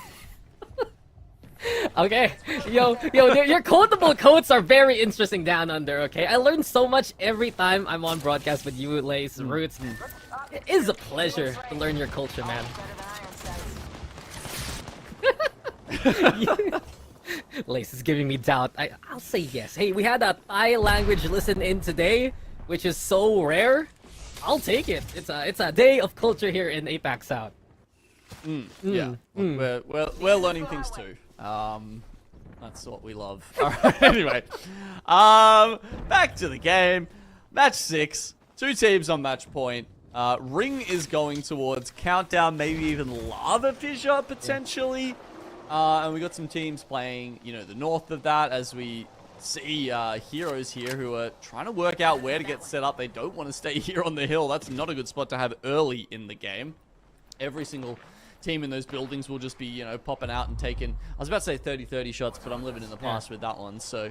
okay, yo, your quotable quotes are very interesting down under, okay? I learn so much every time I'm on broadcast with you, Lace, Roots. It is a pleasure to learn your culture, man. Lace is giving me doubt. I'll say yes. Hey, we had a Thai language listen in today, which is so rare. I'll take it. It's a day of culture here in APAC South. We're learning things too. That's what we love. All right, anyway, back to the game. Match 6. 2 teams on match point. Ring is going towards countdown, maybe even Lava Fissure potentially. And we got some teams playing, the north of that, as we see heroes here who are trying to work out where to get set up. They don't want to stay here on the hill. That's not a good spot to have early in the game. Every single team in those buildings will just be, popping out and taking, I was about to say 30-30 shots, but I'm living in the past with that one. So,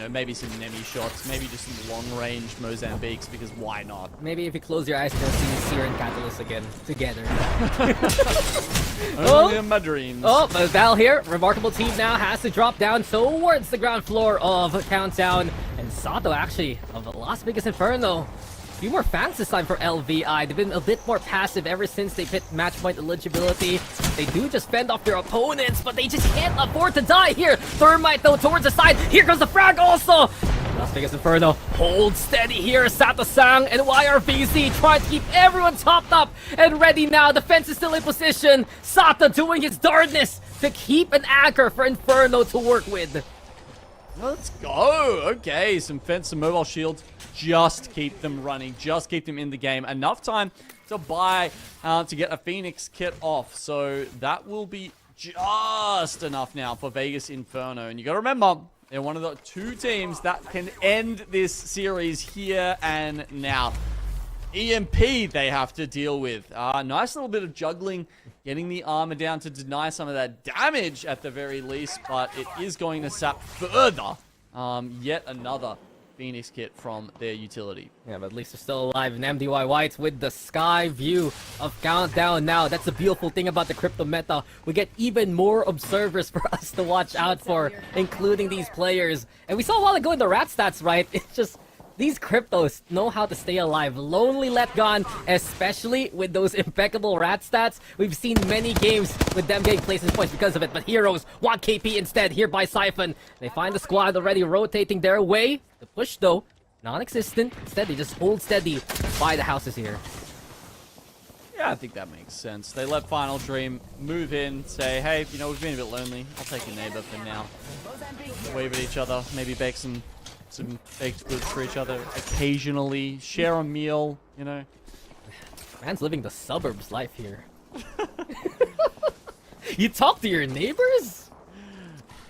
maybe some Nemi shots, maybe just some long-range Mozambiques, because why not? Maybe if you close your eyes, you'll see Seer and Catalyst again, together. Only in my dreams. But Val here, remarkable team now has to drop down towards the ground floor of Countdown. And Sato, actually, of Las Vegas Inferno. A few more fans this time for LVI. They've been a bit more passive ever since they hit match point eligibility. They do just fend off their opponents, but they just can't afford to die here. Thermite, though, towards the side. Here comes the frag also. Las Vegas Inferno holds steady here. Sato-sang and YRVZ trying to keep everyone topped up and ready now. Defense is still in position. Sato doing his darndest to keep an anchor for Inferno to work with. Let's go. Okay, some mobile shields. Just keep them running. Just keep them in the game. Enough time to buy, to get a Phoenix kit off. So that will be just enough now for Vegas Inferno. And you got to remember, they're one of the 2 teams that can end this series here and now. EMP they have to deal with. Nice little bit of juggling, getting the armor down to deny some of that damage at the very least, but it is going to sap further yet another Phoenix kit from their utility. Yeah, but at least they're still alive. And MDY Whites with the sky view of Countdown now. That's the beautiful thing about the crypto meta. We get even more observers for us to watch out for, including these players. And we saw a while ago in the rat stats, right? It's just... these cryptos know how to stay alive. Lonely Let Gone, especially with those impeccable rat stats. We've seen many games with them getting places points because of it, but Heroes want KP instead here by Siphon. They find the squad already rotating their way. The push, though, non-existent. Instead, they just hold steady by the houses here. Yeah, I think that makes sense. They let Final Dream move in, say, hey, you know, we've been a bit lonely. I'll take your neighbor for now. Wave at each other, maybe bake some baked goods for each other occasionally, share a meal, you know. Man's living the suburbs life here. You talk to your neighbors?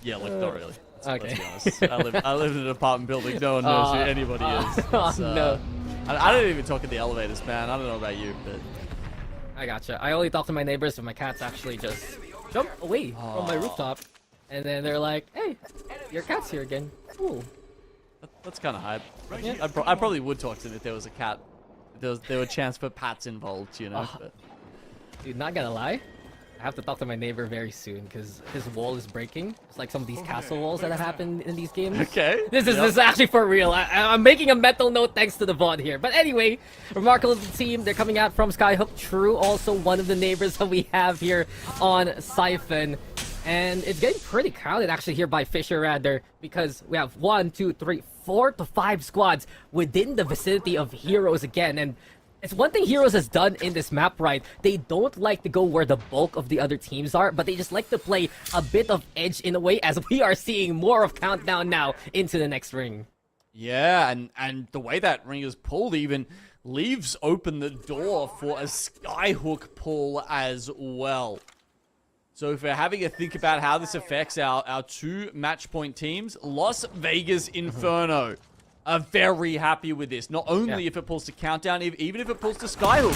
Yeah, like not really. Okay. Let's be honest. I live in an apartment building. No one knows who anybody is. No. I don't even talk in the elevators, man. I don't know about you, but I gotcha. I only talk to my neighbors when my cats actually just jump away from my rooftop, and then they're like, "Hey, your cat's here again." Cool. That's kind of hype. Yeah. I probably would talk to them if there was a cat. There were a chance for pats involved, you know. But. Dude, not gonna lie, I have to talk to my neighbor very soon because his wall is breaking. It's like some of these castle walls that have happened in these games. Okay. This is actually for real. I'm making a mental note thanks to the VOD here. But anyway, remarkable team. They're coming out from Skyhook. True, also one of the neighbors that we have here on Siphon. And it's getting pretty crowded actually here by Fisher rather, because we have 1, 2, 3, 4 to 5 squads within the vicinity of Heroes again. And it's one thing Heroes has done in this map, right? They don't like to go where the bulk of the other teams are, but they just like to play a bit of edge in a way, as we are seeing more of Countdown now into the next ring. Yeah, and the way that ring is pulled even leaves open the door for a skyhook pull as well. So if we're having a think about how this affects our 2 match point teams, Las Vegas Inferno are very happy with this. Not only if it pulls to Countdown, even if it pulls to Skyhook.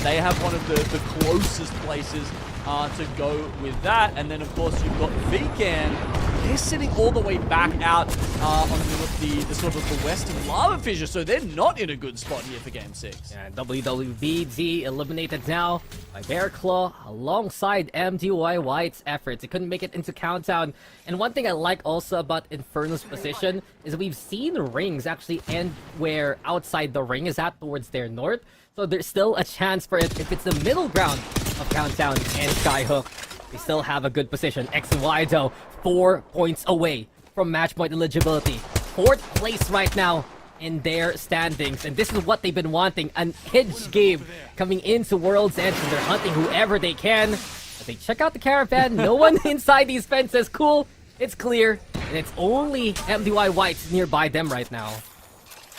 They have one of the closest places to go with that. And then, of course, you've got Vegan. They're sitting all the way back out on the sort of the western lava fissure, so they're not in a good spot here for Game 6. Yeah, WWBD eliminated now by Bear Claw alongside MDY White's efforts. It couldn't make it into Countdown. And one thing I like also about Inferno's position is we've seen rings actually end where outside the ring is at towards their north. So there's still a chance for it if it's the middle ground of Countdown and Skyhook. They still have a good position. X and Y though, 4 points away from match point eligibility. 4th place right now in their standings. And this is what they've been wanting. An edge game coming into World's End. And they're hunting whoever they can. As they check out the caravan, no one inside these fences. Cool, it's clear. And it's only MDY White nearby them right now.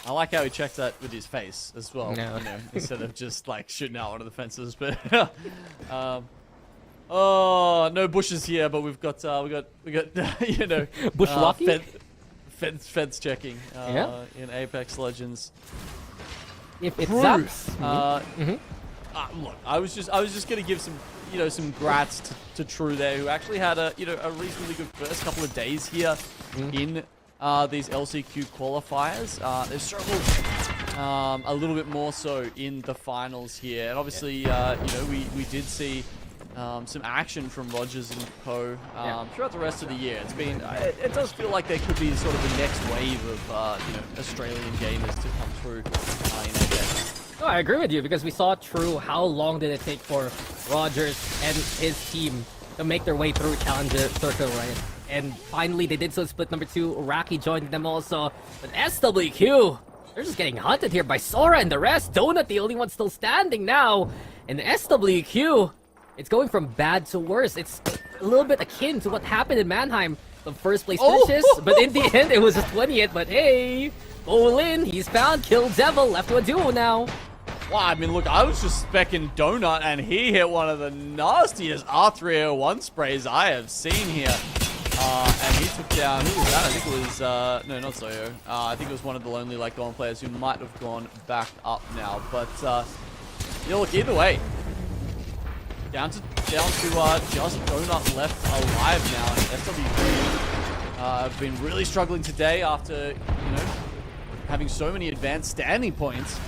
I like how he checked that with his face as well. No. You know, instead of just like shooting out one of the fences. But oh, no bushes here, but we got you know, bushwalking, fence checking in Apex Legends. If it's look, I was just gonna give some grats to True there, who actually had a reasonably good first couple of days here in these LCQ qualifiers. They've struggled a little bit more so in the finals here, and obviously we did see some action from Rogers and Co. Throughout the rest of the year. It's been it does feel like there could be sort of the next wave of Australian gamers to come through in Apex. No, I agree with you, because we saw True. How long did it take for Rogers and his team to make their way through Challenger Circle, right? And finally they did so. Split number 2, Raki joined them also. But SWQ, they're just getting hunted here by Sora and the rest. Donut, the only one still standing now. And SWQ, it's going from bad to worse. It's a little bit akin to what happened in Mannheim. The first place finishes, but in the end, it was a 20th. But hey, Olin, he's found Kill Devil, left to a duo now. Wow, I mean, look, I was just specking Donut, and he hit one of the nastiest R301 sprays I have seen here. And he took down, who was that? I think it was, no, not Zoyo. I think it was one of the Lonely Like Gone players who might have gone back up now. But, yeah, look, either way, down to just Donut left alive now. And SWP have been really struggling today after, you know, having so many advanced standing points.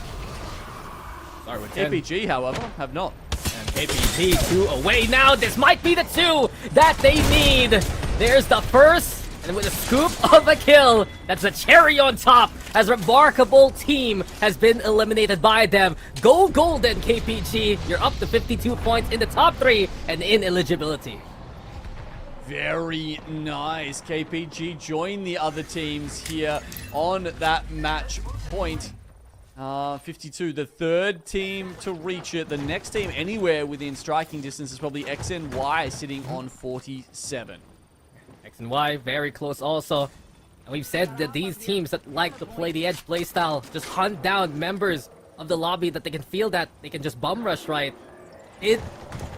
Sorry, with KPG, however, have not. And KPG 2 away now. This might be the 2 that they need. There's the first, and with a scoop of a kill, that's a cherry on top, as Remarkable Team has been eliminated by them. Go golden, KPG. You're up to 52 points in the top 3 and in eligibility. Very nice. KPG join the other teams here on that match point. 52, the third team to reach it. The next team anywhere within striking distance is probably XNY sitting on 47. X and Y very close also. And we've said that these teams that like to play the edge playstyle just hunt down members of the lobby that they can feel that they can just bum rush, right? It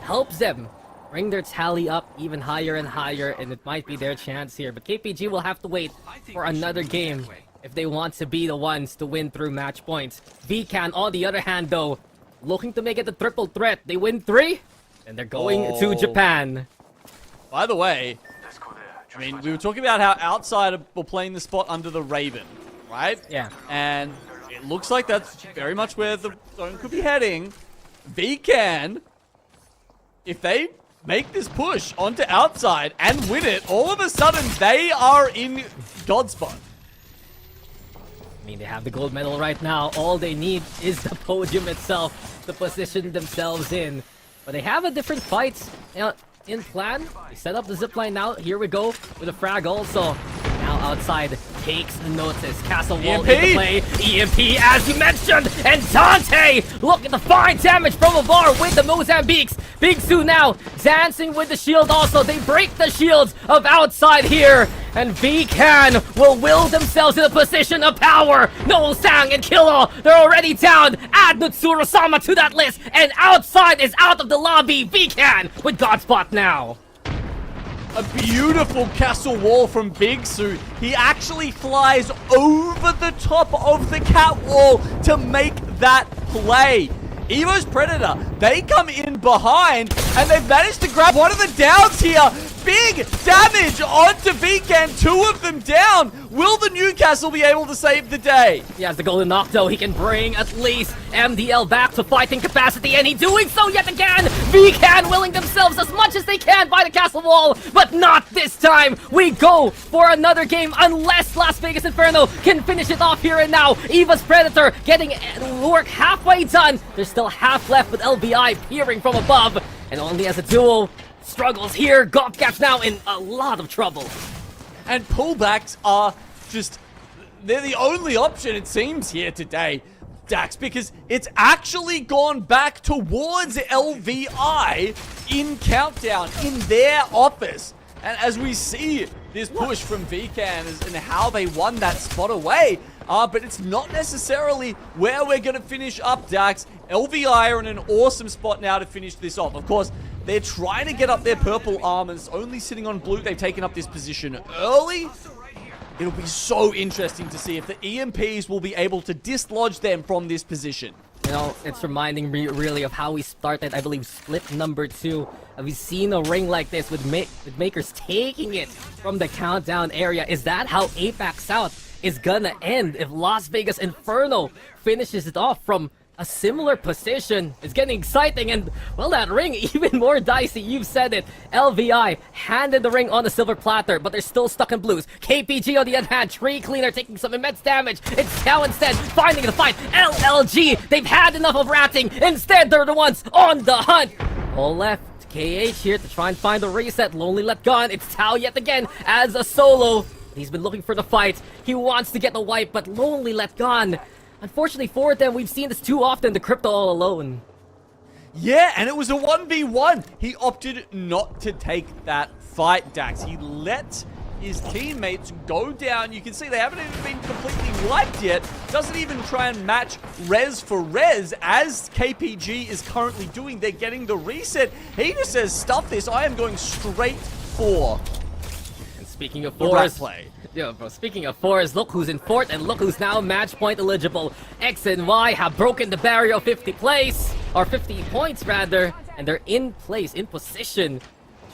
helps them bring their tally up even higher and higher, and it might be their chance here. But KPG will have to wait for another game if they want to be the ones to win through match points. VCAN, on the other hand, though, looking to make it a triple threat. They win 3, and they're going to Japan. By the way, I mean, we were talking about how outside were playing the spot under the Raven, right? Yeah. And it looks like that's very much where the zone could be heading. VCAN, if they make this push onto outside and win it, all of a sudden they are in God spot. I mean, they have the gold medal right now. All they need is the podium itself to position themselves in. But they have a different fight in plan. They set up the zipline now. Here we go with a frag also. Now outside takes notice. Castle Wall into play. EMP as you mentioned. And Dante, look at the fine damage from Avar with the Mozambiques. Big Sue now dancing with the shield also. They break the shields of outside here. And VCAN will will themselves in a position of power. Noel Sang and Kilo, they're already down. Add Nutsuru-sama to that list. And outside is out of the lobby. VCAN with Godspot now. A beautiful castle wall from Big Sue. He actually flies over the top of the cat wall to make that play. Evo's Predator, they come in behind, and they've managed to grab one of the downs here. Big damage onto VCAN, 2 of them down. Will the Newcastle be able to save the day? He has the golden knock though. He can bring at least MDL back to fighting capacity, and he's doing so yet again. VCAN willing themselves as much as they can by the castle wall, but not this time. We go for another game unless Las Vegas Inferno can finish it off here and now. Eva's Predator getting work halfway done. There's still half left with LVI peering from above, and only as a duo struggles here. Golfcap's now in a lot of trouble. And pullbacks are just, they're the only option it seems here today, Dax, because it's actually gone back towards LVI in Countdown, in their office. And as we see this push from VCAN and how they won that spot away, but it's not necessarily where we're going to finish up, Dax. LVI are in an awesome spot now to finish this off. Of course, they're trying to get up their purple armors, only sitting on blue. They've taken up this position early. It'll be so interesting to see if the EMPs will be able to dislodge them from this position. You know, it's reminding me really of how we started, I believe, split number 2. We've seen a ring like this with Makers taking it from the Countdown area. Is that how APAC South is gonna end if Las Vegas Inferno finishes it off from a similar position? It's getting exciting, and well, that ring even more dicey. You've said it. LVI handed the ring on the silver platter, but they're still stuck in blues. KPG on the other hand, Tree Cleaner taking some immense damage. It's Tao instead finding the fight. LLG, they've had enough of ratting. Instead, they're the ones on the hunt. All left. KH here to try and find the reset. Lonely Let Gone. It's Tao yet again as a solo. He's been looking for the fight. He wants to get the wipe, but Lonely Let Gone. Unfortunately for them, we've seen this too often, the Crypto all alone. Yeah, and it was a 1v1. He opted not to take that fight, Dax. He let his teammates go down. You can see they haven't even been completely wiped yet. Doesn't even try and match res for res as KPG is currently doing. They're getting the reset. He just says, stuff this. I am going straight for And speaking of the rat fours, play. yeah, bro, speaking of fours, look who's in fourth and look who's now match point eligible. X and Y have broken the barrier of 50 points rather, and they're in place, in position.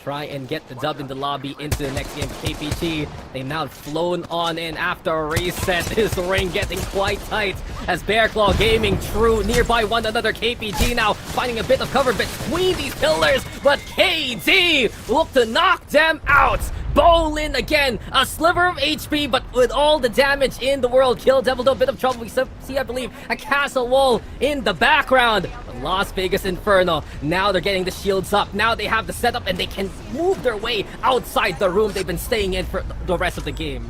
Try and get the dub in the lobby into the next game. KPG, they've now flown on in after a reset. This ring getting quite tight as Bear Claw Gaming True nearby one another. KPG now finding a bit of cover between these pillars, but KD look to knock them out. Bolin again, a sliver of HP, but with all the damage in the world. Kill Devil, though, a bit of trouble. We see, I believe, a castle wall in the background. But Las Vegas Inferno, now they're getting the shields up. Now they have the setup and they can move their way outside the room they've been staying in for the rest of the game.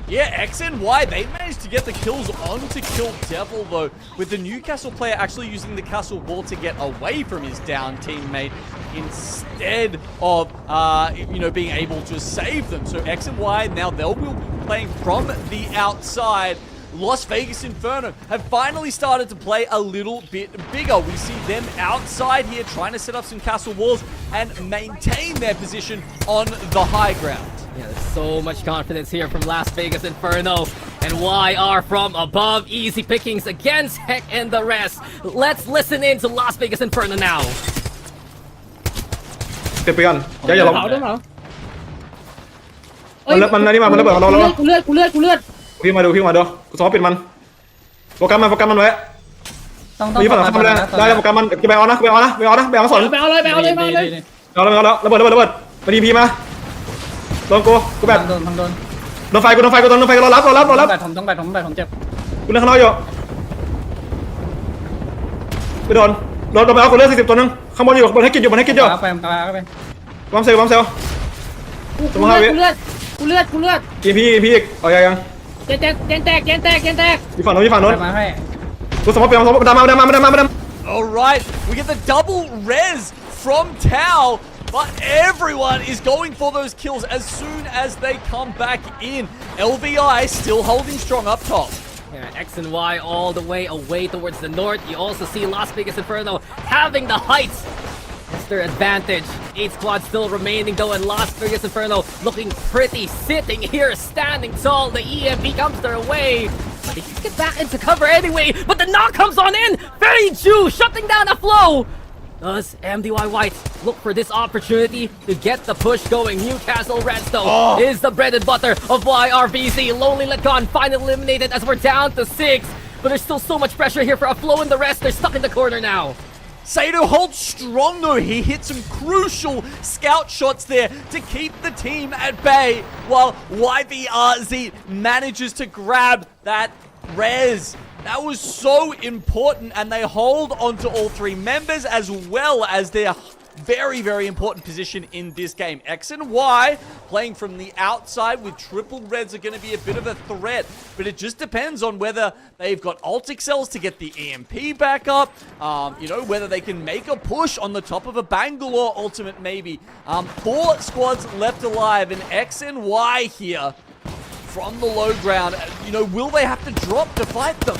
Yeah, X and Y, they managed to get the kills onto Kill Devil, though, with the Newcastle player actually using the castle wall to get away from his down teammate instead of, being able to save them. So X and Y, now they will be playing from the outside. Las Vegas Inferno have finally started to play a little bit bigger. We see them outside here trying to set up some castle walls and maintain their position on the high ground. Yeah, there's so much confidence here from Las Vegas Inferno. And YR from above. Easy pickings against Heck and the rest. Let's listen in to Las Vegas Inferno now. เก็บไปกันอย่าล้ม เดี๋ยวเหรอ มันนี่มามันระเบิดเรา กูเลือด พี่มาดูกูซ้อมปิดมันโปรแกรมมันไว้มีฝั่งเข้ามาได้โปรแกรมมันจะไปเอานะสน ไปเอาเลย เอาแล้วระเบิดมาดีพีมาโดนกูแบบโดนไฟกูรอรับต้องแบตผมเจ็บ กูเล่นข้างนอกอยู่ไปโดนไปเอากูเลือด40ตัวนึงข้างบนอยู่บนให้กินอยู่ไปวามเซลกูเลือด กินพี่อีกเอายัง เจนแตก มีฝั่งโน้นกูสมมติเป็นดำ Alright, we get the double res from Tao, but everyone is going for those kills as soon as they come back in. LVI still holding strong up top. Yeah, X and Y all the way away towards the north. You also see Las Vegas Inferno having the heights. That's their advantage. 8 squads still remaining though, and Las Vegas Inferno looking pretty, sitting here, standing tall. The EMP comes their way. But they can get back into cover anyway. But the knock comes on in. Fei Ju shutting down a flow. Does MDY White look for this opportunity to get the push going? Newcastle Redstone is the bread and butter of YRVZ. Lonely Let Gone finally eliminated as we're down to 6. But there's still so much pressure here for a flow and the rest. They're stuck in the corner now. Sato holds strong though. He hit some crucial scout shots there to keep the team at bay, while YVRZ manages to grab that res. That was so important, and they hold onto all 3 members as well as their very, very important position in this game. X and Y playing from the outside with triple reds are going to be a bit of a threat, but it just depends on whether they've got ult excels to get the EMP back up, whether they can make a push on the top of a Bangalore ultimate maybe. 4 squads left alive, and X and Y here from the low ground. Will they have to drop to fight them?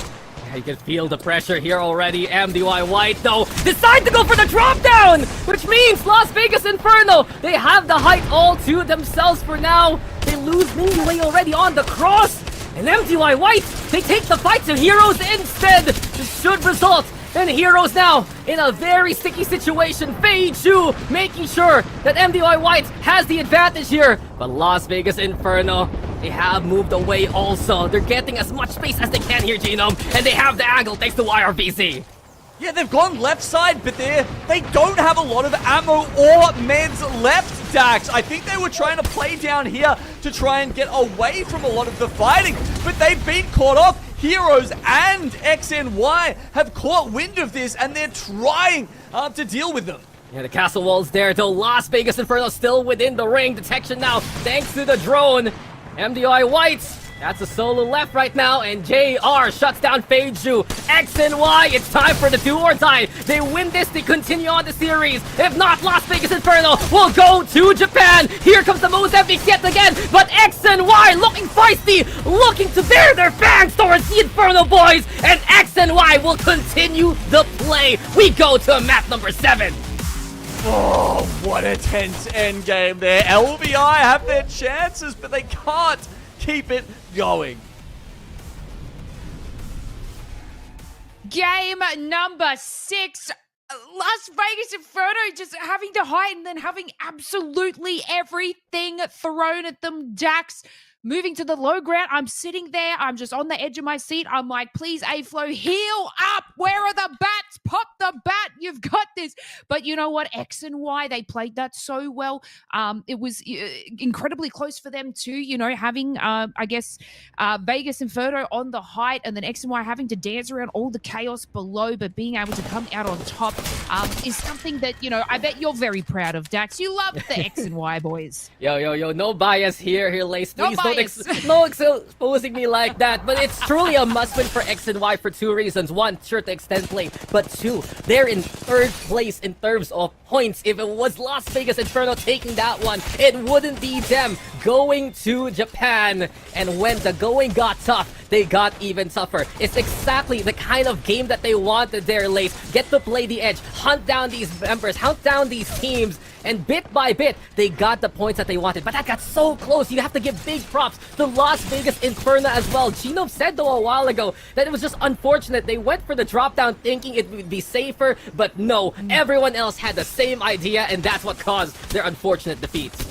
You can feel the pressure here already. MDY White, though, decide to go for the drop down, which means Las Vegas Inferno, they have the height all to themselves for now. They lose Mingyue already on the cross. And MDY White, they take the fight to Heroes instead. This should result in Heroes now in a very sticky situation. Fei Ju making sure that MDY White has the advantage here. But Las Vegas Inferno, they have moved away also. They're getting as much space as they can here, Genome. And they have the angle thanks to YRVZ. Yeah, they've gone left side, but they don't have a lot of ammo or meds left, Dax. I think they were trying to play down here to try and get away from a lot of the fighting, but they've been caught off. Heroes and XNY have caught wind of this, and they're trying to deal with them. Yeah, the castle wall's there, though. Las Vegas Inferno still within the ring. Detection now, thanks to the drone. MDI White That's a solo left right now, and JR shuts down Feiju. X and Y, it's time for the do or die. They win this, they continue on the series. If not, Las Vegas Inferno will go to Japan. Here comes the Mozambique yet again, but X and Y looking feisty, looking to bear their fangs towards the Inferno boys, and X and Y will continue the play. We go to map number 7. Oh, what a tense end game there. LVI have their chances, but they can't keep it going. Game number 6. Las Vegas Inferno just having to hide and then having absolutely everything thrown at them. Dax moving to the low ground. I'm sitting there. I'm just on the edge of my seat. I'm like, please, A-Flow, heal up. Where are the bats? Pop the bat. You've got this. But you know what? X and Y, they played that so well. It was incredibly close for them too, you know, having, I guess, Vegas Inferno on the height and then X and Y having to dance around all the chaos below, but being able to come out on top is something that, you know, I bet you're very proud of, Dax. You love the X and Y boys. Yo, no bias here, Lace. Please No don't exposing me like that. But it's truly a must-win for X and Y for 2 reasons. 1, sure to extend play, but 2, they're in 3rd place in terms of points. If it was Las Vegas Inferno taking that one, it wouldn't be them going to Japan. And when the going got tough, they got even tougher. It's exactly the kind of game that they wanted there, Lace. Get to play the edge, hunt down these members, hunt down these teams, and bit by bit, they got the points that they wanted. But that got so close. You have to give big props to Las Vegas Inferno as well. Genome said, though, a while ago that it was just unfortunate. They went for the drop down thinking it would be safer, but no. Everyone else had the same idea, and that's what caused their unfortunate defeats.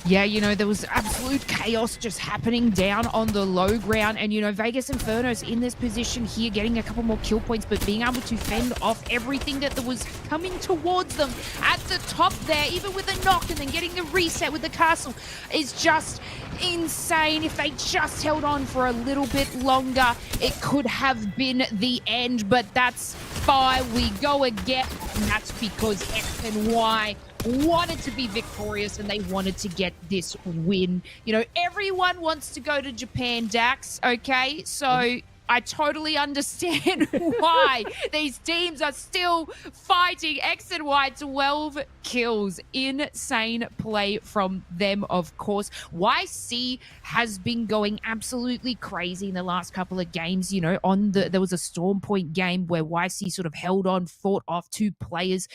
Yeah, you know, there was absolute chaos just happening down on the low ground. And, you know, Vegas Inferno's in this position here, getting a couple more kill points, but being able to fend off everything that was coming towards them at the top there, even with a knock and then getting the reset with the castle, is just insane. If they just held on for a little bit longer, it could have been the end, but that's fine. We go again, and that's because X and Y wanted to be victorious and they wanted to get this win. You know, everyone wants to go to Japan, Dax, okay? So I totally understand why these teams are still fighting. X and Y, 12 kills. Insane play from them, of course. YC has been going absolutely crazy in the last couple of games. You know, there was a Storm Point game where YC sort of held on, fought off 2 players,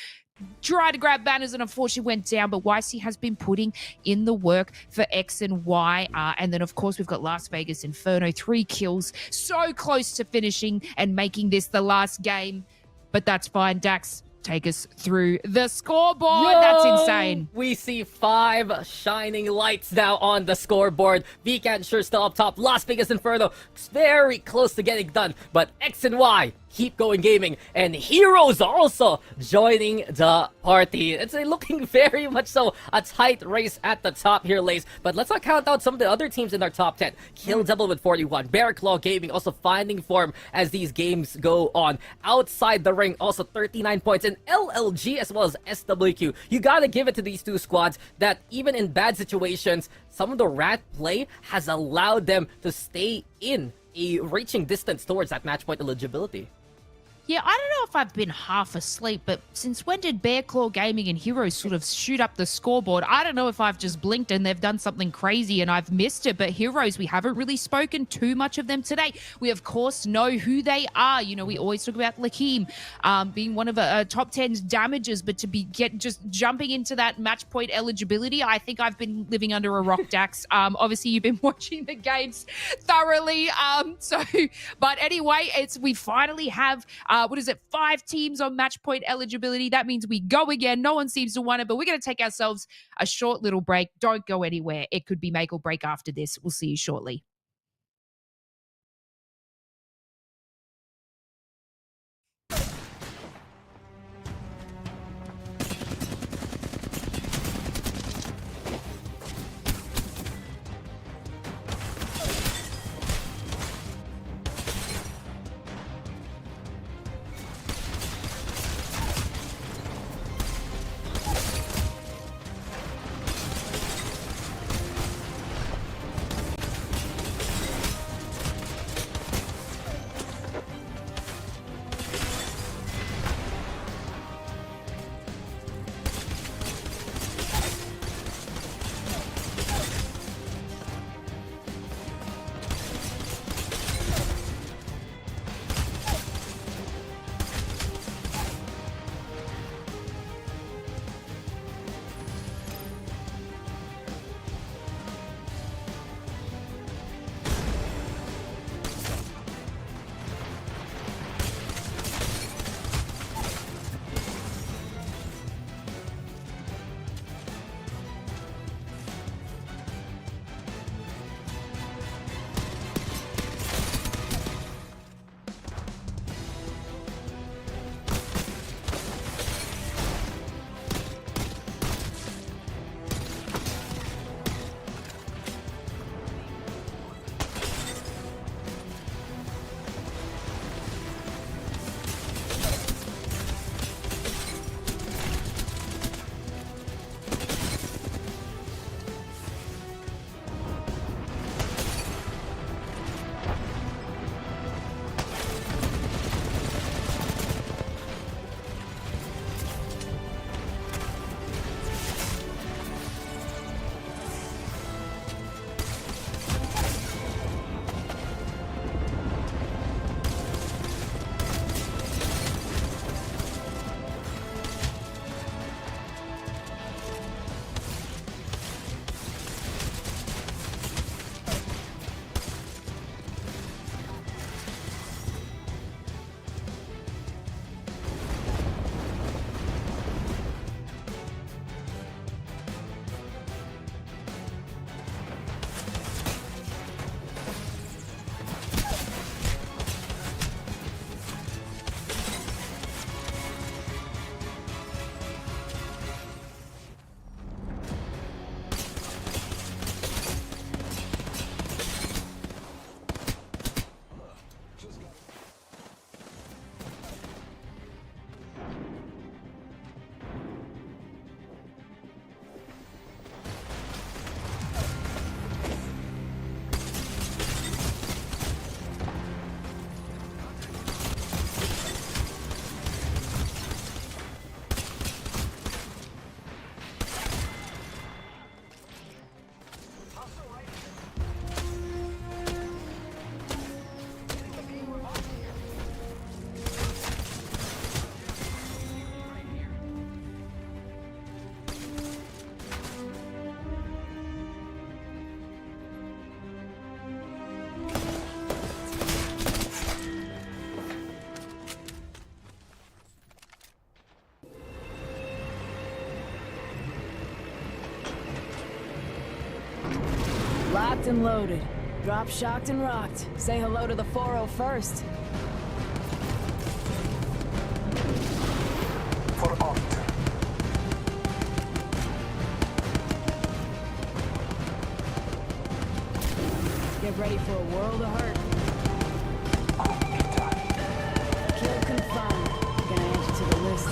tried to grab banners and unfortunately went down, but YC has been putting in the work for X and Y. And then, of course, we've got Las Vegas Inferno, 3 kills, so close to finishing and making this the last game. But that's fine. Dax, take us through the scoreboard. That's insane. We see 5 shining lights now on the scoreboard. Vcan sure still up top. Las Vegas Inferno very close to getting done, but X and Y keep going gaming, and Heroes also joining the party. It's looking very much so a tight race at the top here, Lace. But let's not count out some of the other teams in our top 10. Kill Devil with 41. Barraclaw Gaming also finding form as these games go on. Outside the ring, also 39 points. And LLG as well as SWQ. You gotta give it to these 2 squads that even in bad situations, some of the rat play has allowed them to stay in a reaching distance towards that match point eligibility. Yeah, I don't know if I've been half asleep, but since when did Bearclaw Gaming and Heroes sort of shoot up the scoreboard? I don't know if I've just blinked and they've done something crazy and I've missed it, but Heroes, we haven't really spoken too much of them today. We, of course, know who they are. You know, we always talk about Lakeem being one of a top 10's damages, but to be just jumping into that match point eligibility, I think I've been living under a rock, Dax. Obviously, you've been watching the games thoroughly. But anyway, we finally have... 5 teams on match point eligibility. That means we go again. No one seems to want it, but we're going to take ourselves a short little break. Don't go anywhere. It could be make or break after this. We'll see you shortly. Locked and loaded. Drop shocked and rocked. Say hello to the 4-0 first. Get ready for a world of hurt. Kill confirmed. Gonna add you to the list.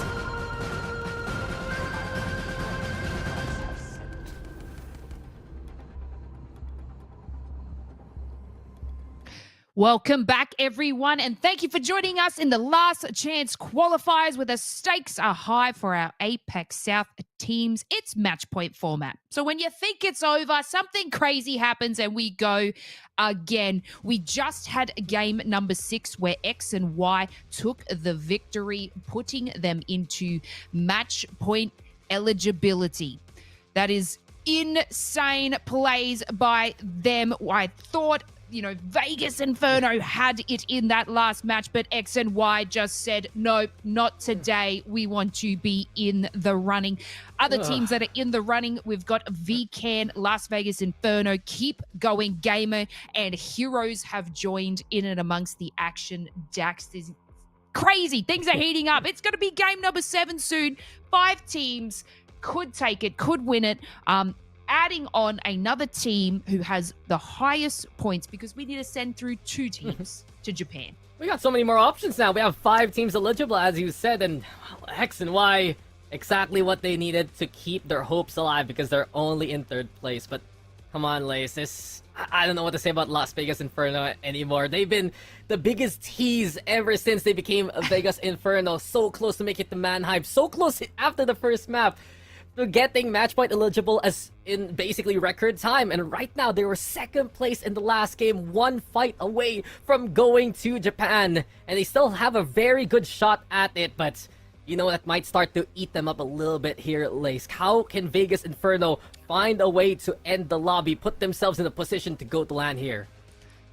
Welcome back, everyone, and thank you for joining us in the last chance qualifiers where the stakes are high for our APAC South teams. It's match point format. So when you think it's over, something crazy happens and we go again. We just had game number 6 where X and Y took the victory, putting them into match point eligibility. That is insane plays by them. I thought, you know, Vegas Inferno had it in that last match, but X and Y just said, nope, not today. We want to be in the running. Other teams that are in the running, we've got VCAN, Las Vegas Inferno, Keep Going Gamer, and Heroes have joined in and amongst the action. Dax is crazy. Things are heating up. It's going to be game number 7 soon. 5 teams could take it, could win it. Adding on another team who has the highest points because we need to send through 2 teams to Japan. We got so many more options now. We have 5 teams eligible, as you said, and X and Y, exactly what they needed to keep their hopes alive because they're only in 3rd place. But come on, Lace, I don't know what to say about Las Vegas Inferno anymore. They've been the biggest tease ever since they became Vegas Inferno. So close to make it to Mannheim, so close after the first map to getting match point eligible as in basically record time, and right now they were 2nd place in the last game, 1 fight away from going to Japan, and they still have a very good shot at it, but you know that might start to eat them up a little bit here, Lace. How can Vegas Inferno find a way to end the lobby, put themselves in a position to go to land here?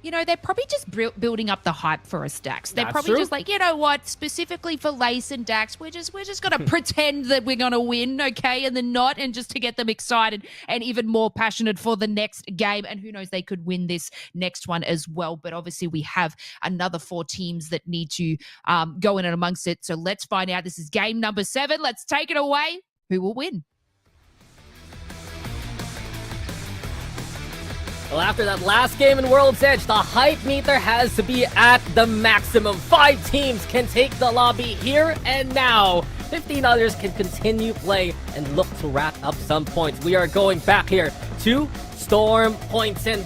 You know, they're probably just building up the hype for us, Dax. They're That's probably true. just like, you know what, specifically for Lace and Dax, we're just gonna pretend that we're gonna win, okay, and then not, and just to get them excited and even more passionate for the next game. And who knows, they could win this next one as well. But obviously, we have another 4 teams that need to go in and amongst it. So let's find out. This is game number 7. Let's take it away. Who will win? Well, after that last game in World's Edge, the hype meter has to be at the maximum. 5 teams can take the lobby here and now. 15 others can continue play and look to rack up some points. We are going back here to Storm Points, and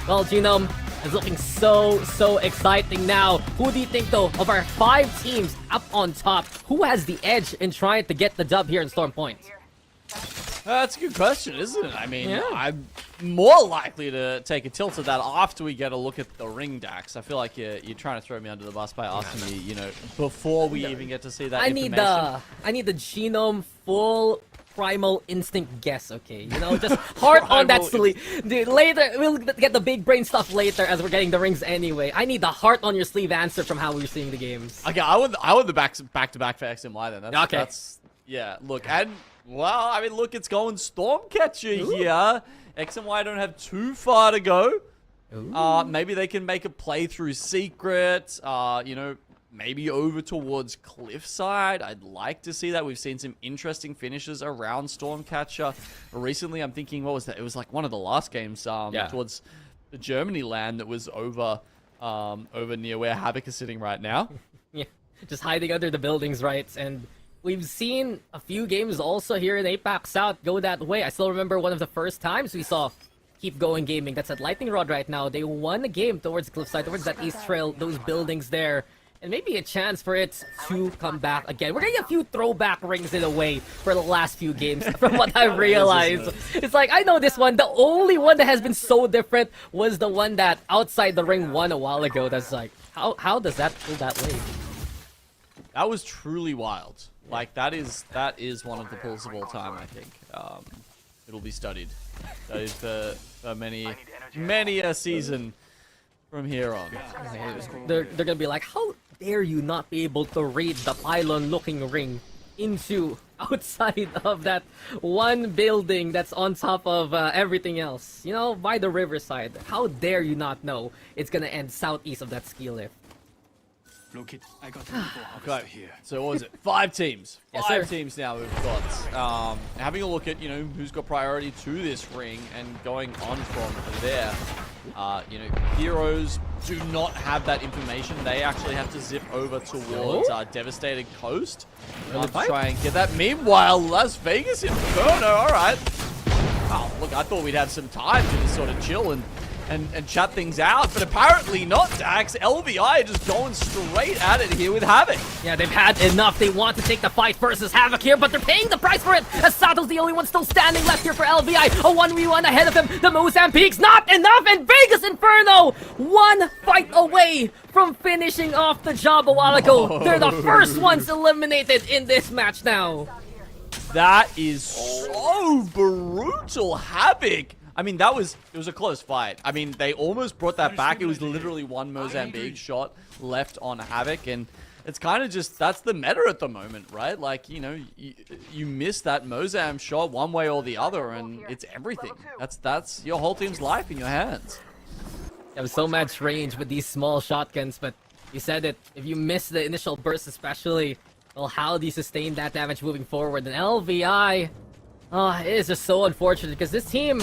well, Genome is looking so exciting now. Who do you think, though, of our 5 teams up on top, who has the edge in trying to get the dub here in Storm Points? That's a good question, isn't it? I mean, Yeah. I'm more likely to take a tilt at that after we get a look at the ring, Dax. I feel like you're trying to throw me under the bus by asking me, you know, before we even get to see that I information. need the Genome full primal instinct guess, okay? You know, just heart on that sleeve. Dude, later, we'll get the big brain stuff later as we're getting the rings anyway. I need the heart on your sleeve answer from how we're seeing the games. Okay, I would the back-to-back for X and Y then. That's, yeah, look, and, well, I mean, look, it's going Stormcatcher here. X and Y don't have too far to go. Maybe they can make a play through Secret, you know, maybe over towards Cliffside. I'd like to see that. We've seen some interesting finishes around Stormcatcher recently. I'm thinking, what was that? It was like one of the last games towards the Germany land that was over near where Havoc is sitting right now. Yeah, just hiding under the buildings, right? And we've seen a few games also here in APAC South go that way. I still remember one of the first times we saw Keep Going Gaming. That's at Lightning Rod right now. They won a game towards Cliffside, towards that East Trail, those buildings there. And maybe a chance for it to come back again. We're getting a few throwback rings in a way for the last few games, from what I realized. It's like, I know this one. The only one that has been so different was the one that Outside the Ring won a while ago. That's like, how does that feel that way? That was truly wild. Like, that is one of the pulls of all time, I think. It'll be studied. That is for many a season from here on. They're gonna be like, how dare you not be able to read the pylon looking ring into outside of that one building that's on top of everything else. You know, by the riverside. How dare you not know it's gonna end southeast of that ski lift? Look it, I got Okay, so what was it? 5 teams. Yes, 5 sir. teams now we've got. Having a look at, who's got priority to this ring and going on from there. Heroes do not have that information. They actually have to zip over towards Devastated Coast to try and get that. Meanwhile, Las Vegas Inferno, all right. Oh, look, I thought we'd have some time to just sort of chill and chat things out, but apparently not, Dax. LVI just going straight at it here with Havoc. Yeah, they've had enough. They want to take the fight versus Havoc here, but they're paying the price for it, as Sato's the only one still standing left here for LVI. A 1v1 ahead of him. The Mozambique's not enough, and Vegas Inferno, one fight away from finishing off the job a while ago. They're the first ones eliminated in this match now. That is so brutal. Havoc. I mean, it was a close fight. I mean, they almost brought that back. It was literally one Mozambique shot left on Havoc, and it's kind of just, that's the meta at the moment, right? Like, you miss that Mozam shot one way or the other, and it's everything. That's your whole team's life in your hands. You have so much range with these small shotguns, but you said it, if you miss the initial burst especially, well, how do you sustain that damage moving forward? And LVI, it is just so unfortunate, because this team,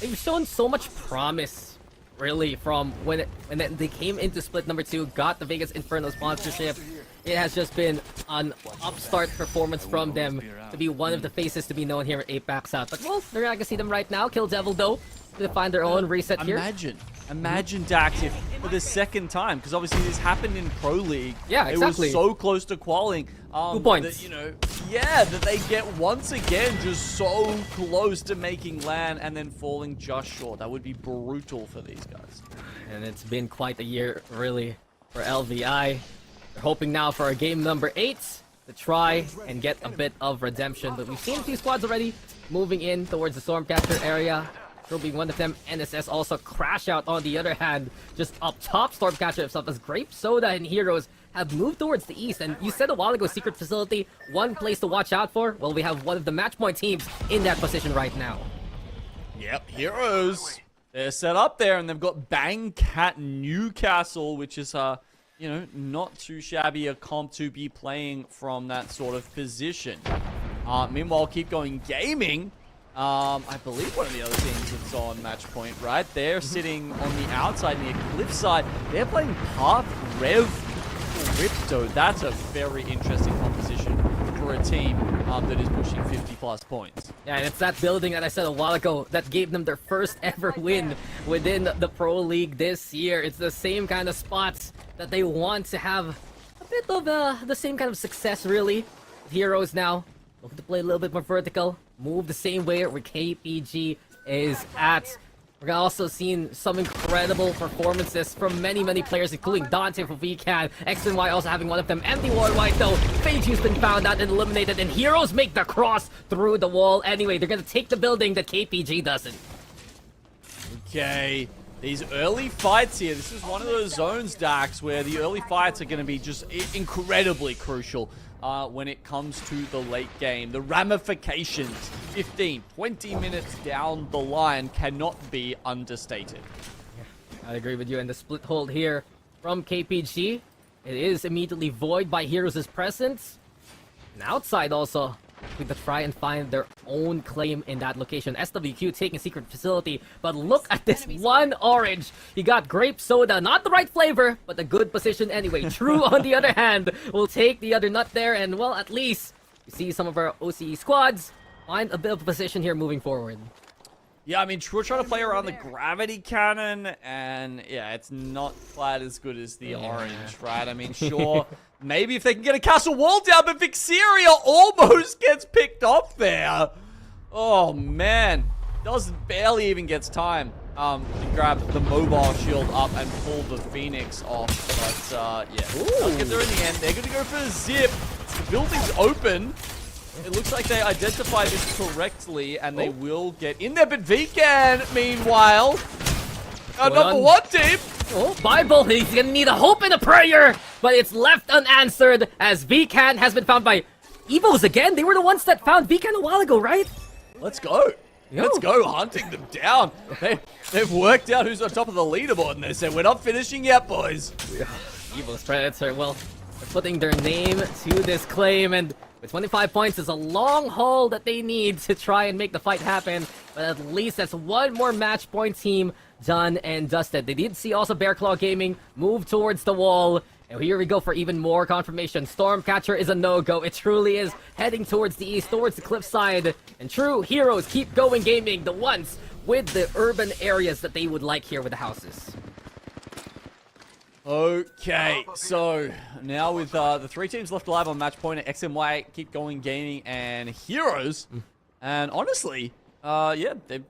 they've shown so much promise, really, from when they came into split number 2, got the Vegas Inferno sponsorship. It has just been an upstart performance from them to be one of the faces to be known here at APAC South. But, well, they're not going to see them right now. Kill Devil, though, to find their own reset here. Imagine, Dax, if for the second time, because obviously this happened in Pro League. Yeah, exactly. It was so close to qualing. 2 points. That they get once again just so close to making land and then falling just short. That would be brutal for these guys. And it's been quite a year, really, for LVI. They're hoping now for a game number 8 to try and get a bit of redemption. But we've seen a few squads already moving in towards the Stormcatcher area. Will be one of them. NSS also crash out on the other hand, just up top. Stormcatcher himself as Grape Soda and Heroes have moved towards the east. And you said a while ago, Secret Facility, one place to watch out for. Well, we have one of the match point teams in that position right now. Yep, Heroes. They're set up there, and they've got Bangcat Newcastle, which is not too shabby a comp to be playing from that sort of position. Meanwhile, Keep Going Gaming, I believe one of the other teams that's on match point, right? They're sitting on the outside near Cliffside. They're playing Path Rev Crypto. That's a very interesting composition for a team that is pushing 50+ points. Yeah, and it's that building that I said a while ago that gave them their first ever win within the Pro League this year. It's the same kind of spots that they want to have a bit of the same kind of success, really. Heroes now looking to play a little bit more vertical, move the same way where KPG is at. We're also seeing some incredible performances from many players, including Dante for VCAN, X and Y also having one of them. Empty War White though, Feiju's been found out and eliminated, and Heroes make the cross through the wall anyway. They're gonna take the building that KPG doesn't. Okay, these early fights here, this is one of those zones, Dax, where the early fights are going to be just incredibly crucial when it comes to the late game. The ramifications, 15, 20 minutes down the line, cannot be understated. I agree with you, and the split hold here from KPG, it is immediately void by Heroes' presence. And outside also, we to try and find their own claim in that location. SWQ taking Secret Facility, but look at this one orange. He got Grape Soda, not the right flavor, but a good position anyway. True, on the other hand, will take the other nut there, and well, at least you see some of our OCE squads find a bit of a position here moving forward. Yeah, I mean, we're trying to play around the gravity cannon, and yeah, it's not quite as good as the orange, right? I mean, sure, maybe if they can get a castle wall down, but Vixeria almost gets picked off there. Oh, man. Barely even gets time to grab the mobile shield up and pull the Phoenix off. But, yeah, they'll get there in the end. They're going to go for a zip. The building's open. It looks like they identified this correctly, and they will get in there. But VCAN, meanwhile, number 1 team. Oh, Bible, he's gonna need a hope and a prayer, but it's left unanswered as VCAN has been found by Evos again. They were the ones that found Beacon a while ago, right? Let's go. Let's go hunting them down. They've worked out who's on top of the leaderboard and they said, we're not finishing yet, boys. Evos Predator, well, they're putting their name to this claim, and with 25 points is a long haul that they need to try and make the fight happen. But at least that's one more match point team done and dusted. They did see also Bearclaw Gaming move towards the wall. And here we go for even more confirmation. Stormcatcher is a no-go. It truly is heading towards the east, towards the cliffside. And true heroes keep going gaming, the ones with the urban areas that they would like here with the houses. Okay, so now with the 3 teams left alive on match point, XMY, Keep Going Gaming, and Heroes. And honestly, yeah, they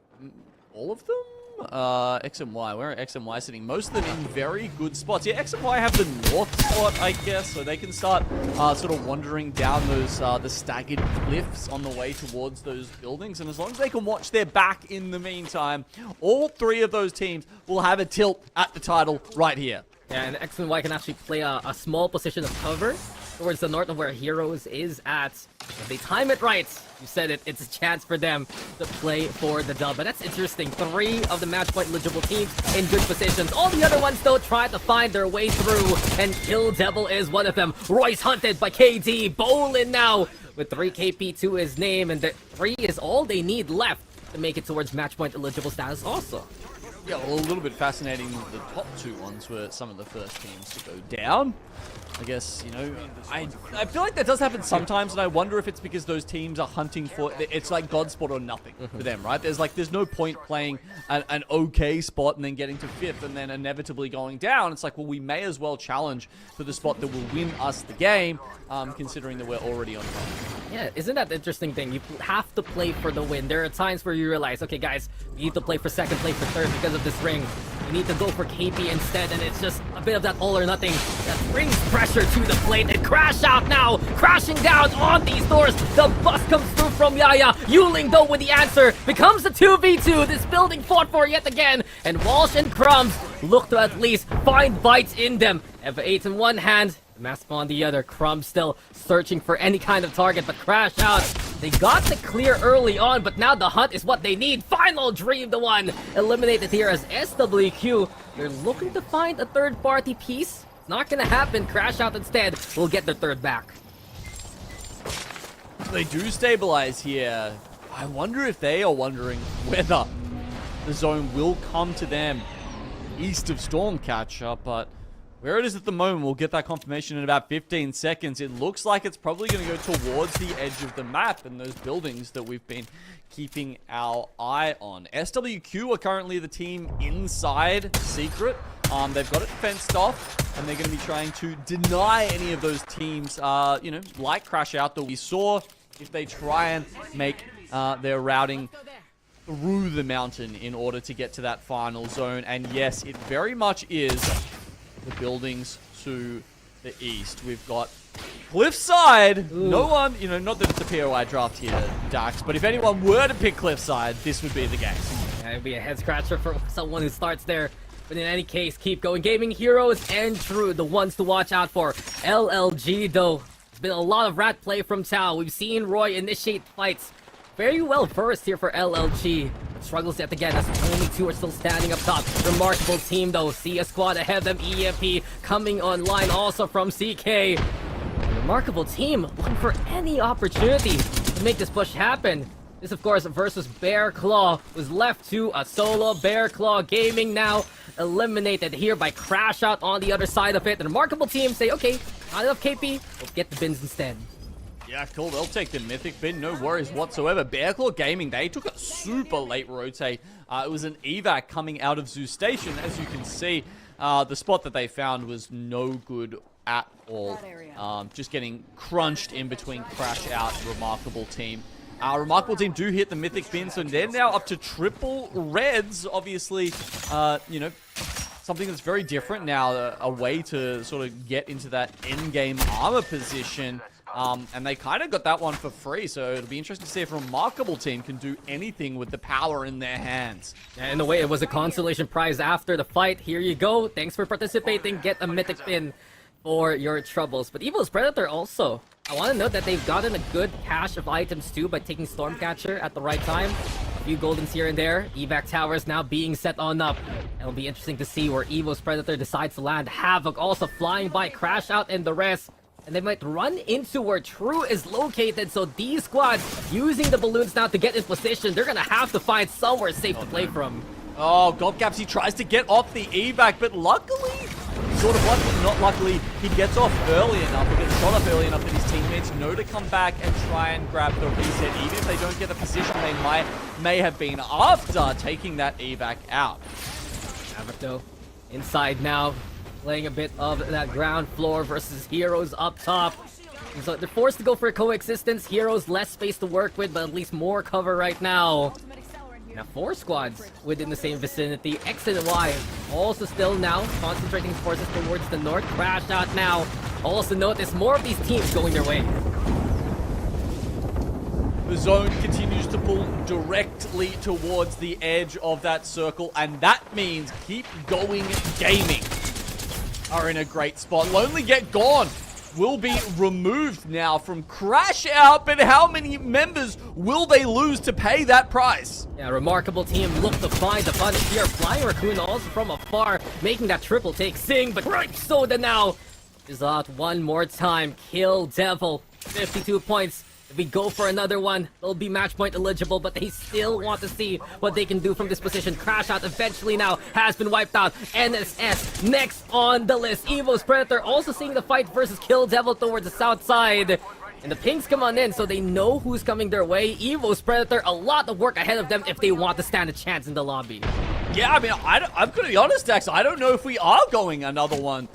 all of them. X and Y. Where are X and Y sitting? Most of them in very good spots. Yeah, X and Y have the north spot, I guess, so they can start sort of wandering down those the staggered cliffs on the way towards those buildings. And as long as they can watch their back in the meantime, all 3 of those teams will have a tilt at the title right here. Yeah, and X and Y can actually play a small position of cover towards the north of where Heroes is at. If they time it right, you said it, it's a chance for them to play for the dub. But that's interesting. 3 of the match point eligible teams in good positions. All the other ones, though, try to find their way through. And Kill Devil is one of them. Roy's hunted by KD. Bolin now with 3 KP to his name. And the 3 is all they need left to make it towards match point eligible status also. Yeah, well, a little bit fascinating. The top 2 ones were some of the first teams to go down. I guess, you know, I feel like that does happen sometimes, and I wonder if it's because those teams are hunting for, it's like God spot or nothing for them, right? There's no point playing an okay spot and then getting to 5th and then inevitably going down. It's like, well, we may as well challenge for the spot that will win us the game, considering that we're already on top. Yeah, isn't that the interesting thing? You have to play for the win. There are times where you realize, okay, guys, we need to play for 2nd, play for 3rd because of this ring. You need to go for KP instead, and it's just a bit of that all or nothing that brings pressure to the plate. And Crash Out now, crashing down on these doors. The bus comes through from Yaya. Yuling, though, with the answer, becomes a 2v2. This building fought for yet again, and Walsh and Crumbs look to at least find bites in them. Eva 8 in one hand, Mask on the other. Crumbs still searching for any kind of target, but Crash Out. They got the clear early on, but now the hunt is what they need. Final Dream, the one eliminated here as SWQ. They're looking to find a 3rd-party piece. It's not gonna happen. Crash Out instead will get their 3rd back. They do stabilize here. I wonder if they are wondering whether the zone will come to them east of Stormcatcher, but where it is at the moment, we'll get that confirmation in about 15 seconds. It looks like it's probably going to go towards the edge of the map and those buildings that we've been keeping our eye on. SWQ are currently the team inside Secret. They've got it fenced off, and they're going to be trying to deny any of those teams, you know, like Crash Out that we saw, if they try and make their routing through the mountain in order to get to that final zone. And yes, it very much is the buildings to the east. We've got Cliffside. Ooh. No one, you know, not that it's a POI draft here, Dax, but if anyone were to pick Cliffside, this would be the game. Yeah, it'd be a head scratcher for someone who starts there. But in any case, Keep Going Gaming, Heroes, and True, the ones to watch out for. LLG, though, there's been a lot of rat play from Tao. We've seen Roy initiate fights. Very well versed here for LLG. Struggles yet again as only 2 are still standing up top. Remarkable team though. CS Squad ahead of them. EMP coming online also from CK. A remarkable team looking for any opportunity to make this push happen. This of course versus Bearclaw was left to a solo. Bearclaw Gaming now eliminated here by Crash Out on the other side of it. The remarkable team say, okay, not enough KP, we'll get the bins instead. Yeah, cool. They'll take the Mythic bin. No worries whatsoever. Bearclaw Gaming, they took a super late rotate. It was an evac coming out of Zoo Station. As you can see, the spot that they found was no good at all. Just getting crunched in between Crash Out. Remarkable team. Remarkable team do hit the Mythic bin, so they're now up to triple reds. Obviously, you know, something that's very different now. A way to sort of get into that end-game armor position. And they kind of got that one for free, so it'll be interesting to see if a Remarkable team can do anything with the power in their hands. And in a way, it was a consolation prize after the fight. Here you go. Thanks for participating. Get a Mythic pin for your troubles. But Evil's Predator also I want to note that they've gotten a good cache of items too by taking Stormcatcher at the right time. A few goldens here and there. Evac towers now being set on up. It'll be interesting to see where Evo's Predator decides to land. Havoc also flying by, Crash Out and the rest. And they might run into where True is located, so these squads using the balloons now to get in position. They're gonna have to find somewhere safe to play from. Oh, Gobcaps, he tries to get off the evac, but luckily, sort of luckily, not luckily, he gets off early enough, or gets shot up early enough that his teammates know to come back and try and grab the reset. Even if they don't get the position they may have been after taking that evac out. Havoc though, inside now, playing a bit of that ground floor versus Heroes up top. And so they're forced to go for a coexistence. Heroes less space to work with, but at least more cover right now. Now 4 squads within the same vicinity. X and Y also still now concentrating forces towards the north. Crash Out now. Also notice more of these teams going their way. The zone continues to pull directly towards the edge of that circle, and that means Keep Going Gaming are in a great spot. Lonely Get Gone will be removed now from Crash Out, but how many members will they lose to pay that price? Yeah, remarkable team look to find the punish here. Flying Raccoon also from afar, making that triple take. Sing, but right Soda now is out one more time. Kill Devil, 52 points. If we go for another one, they'll be match point eligible, but they still want to see what they can do from this position. Crash Out eventually now has been wiped out. NSS next on the list. Evo's Predator also seeing the fight versus Kill Devil towards the south side. And the pings come on in, so they know who's coming their way. Evo's Predator, a lot of work ahead of them if they want to stand a chance in the lobby. Yeah, I mean, I'm going to be honest, Dax. I don't know if we are going another one.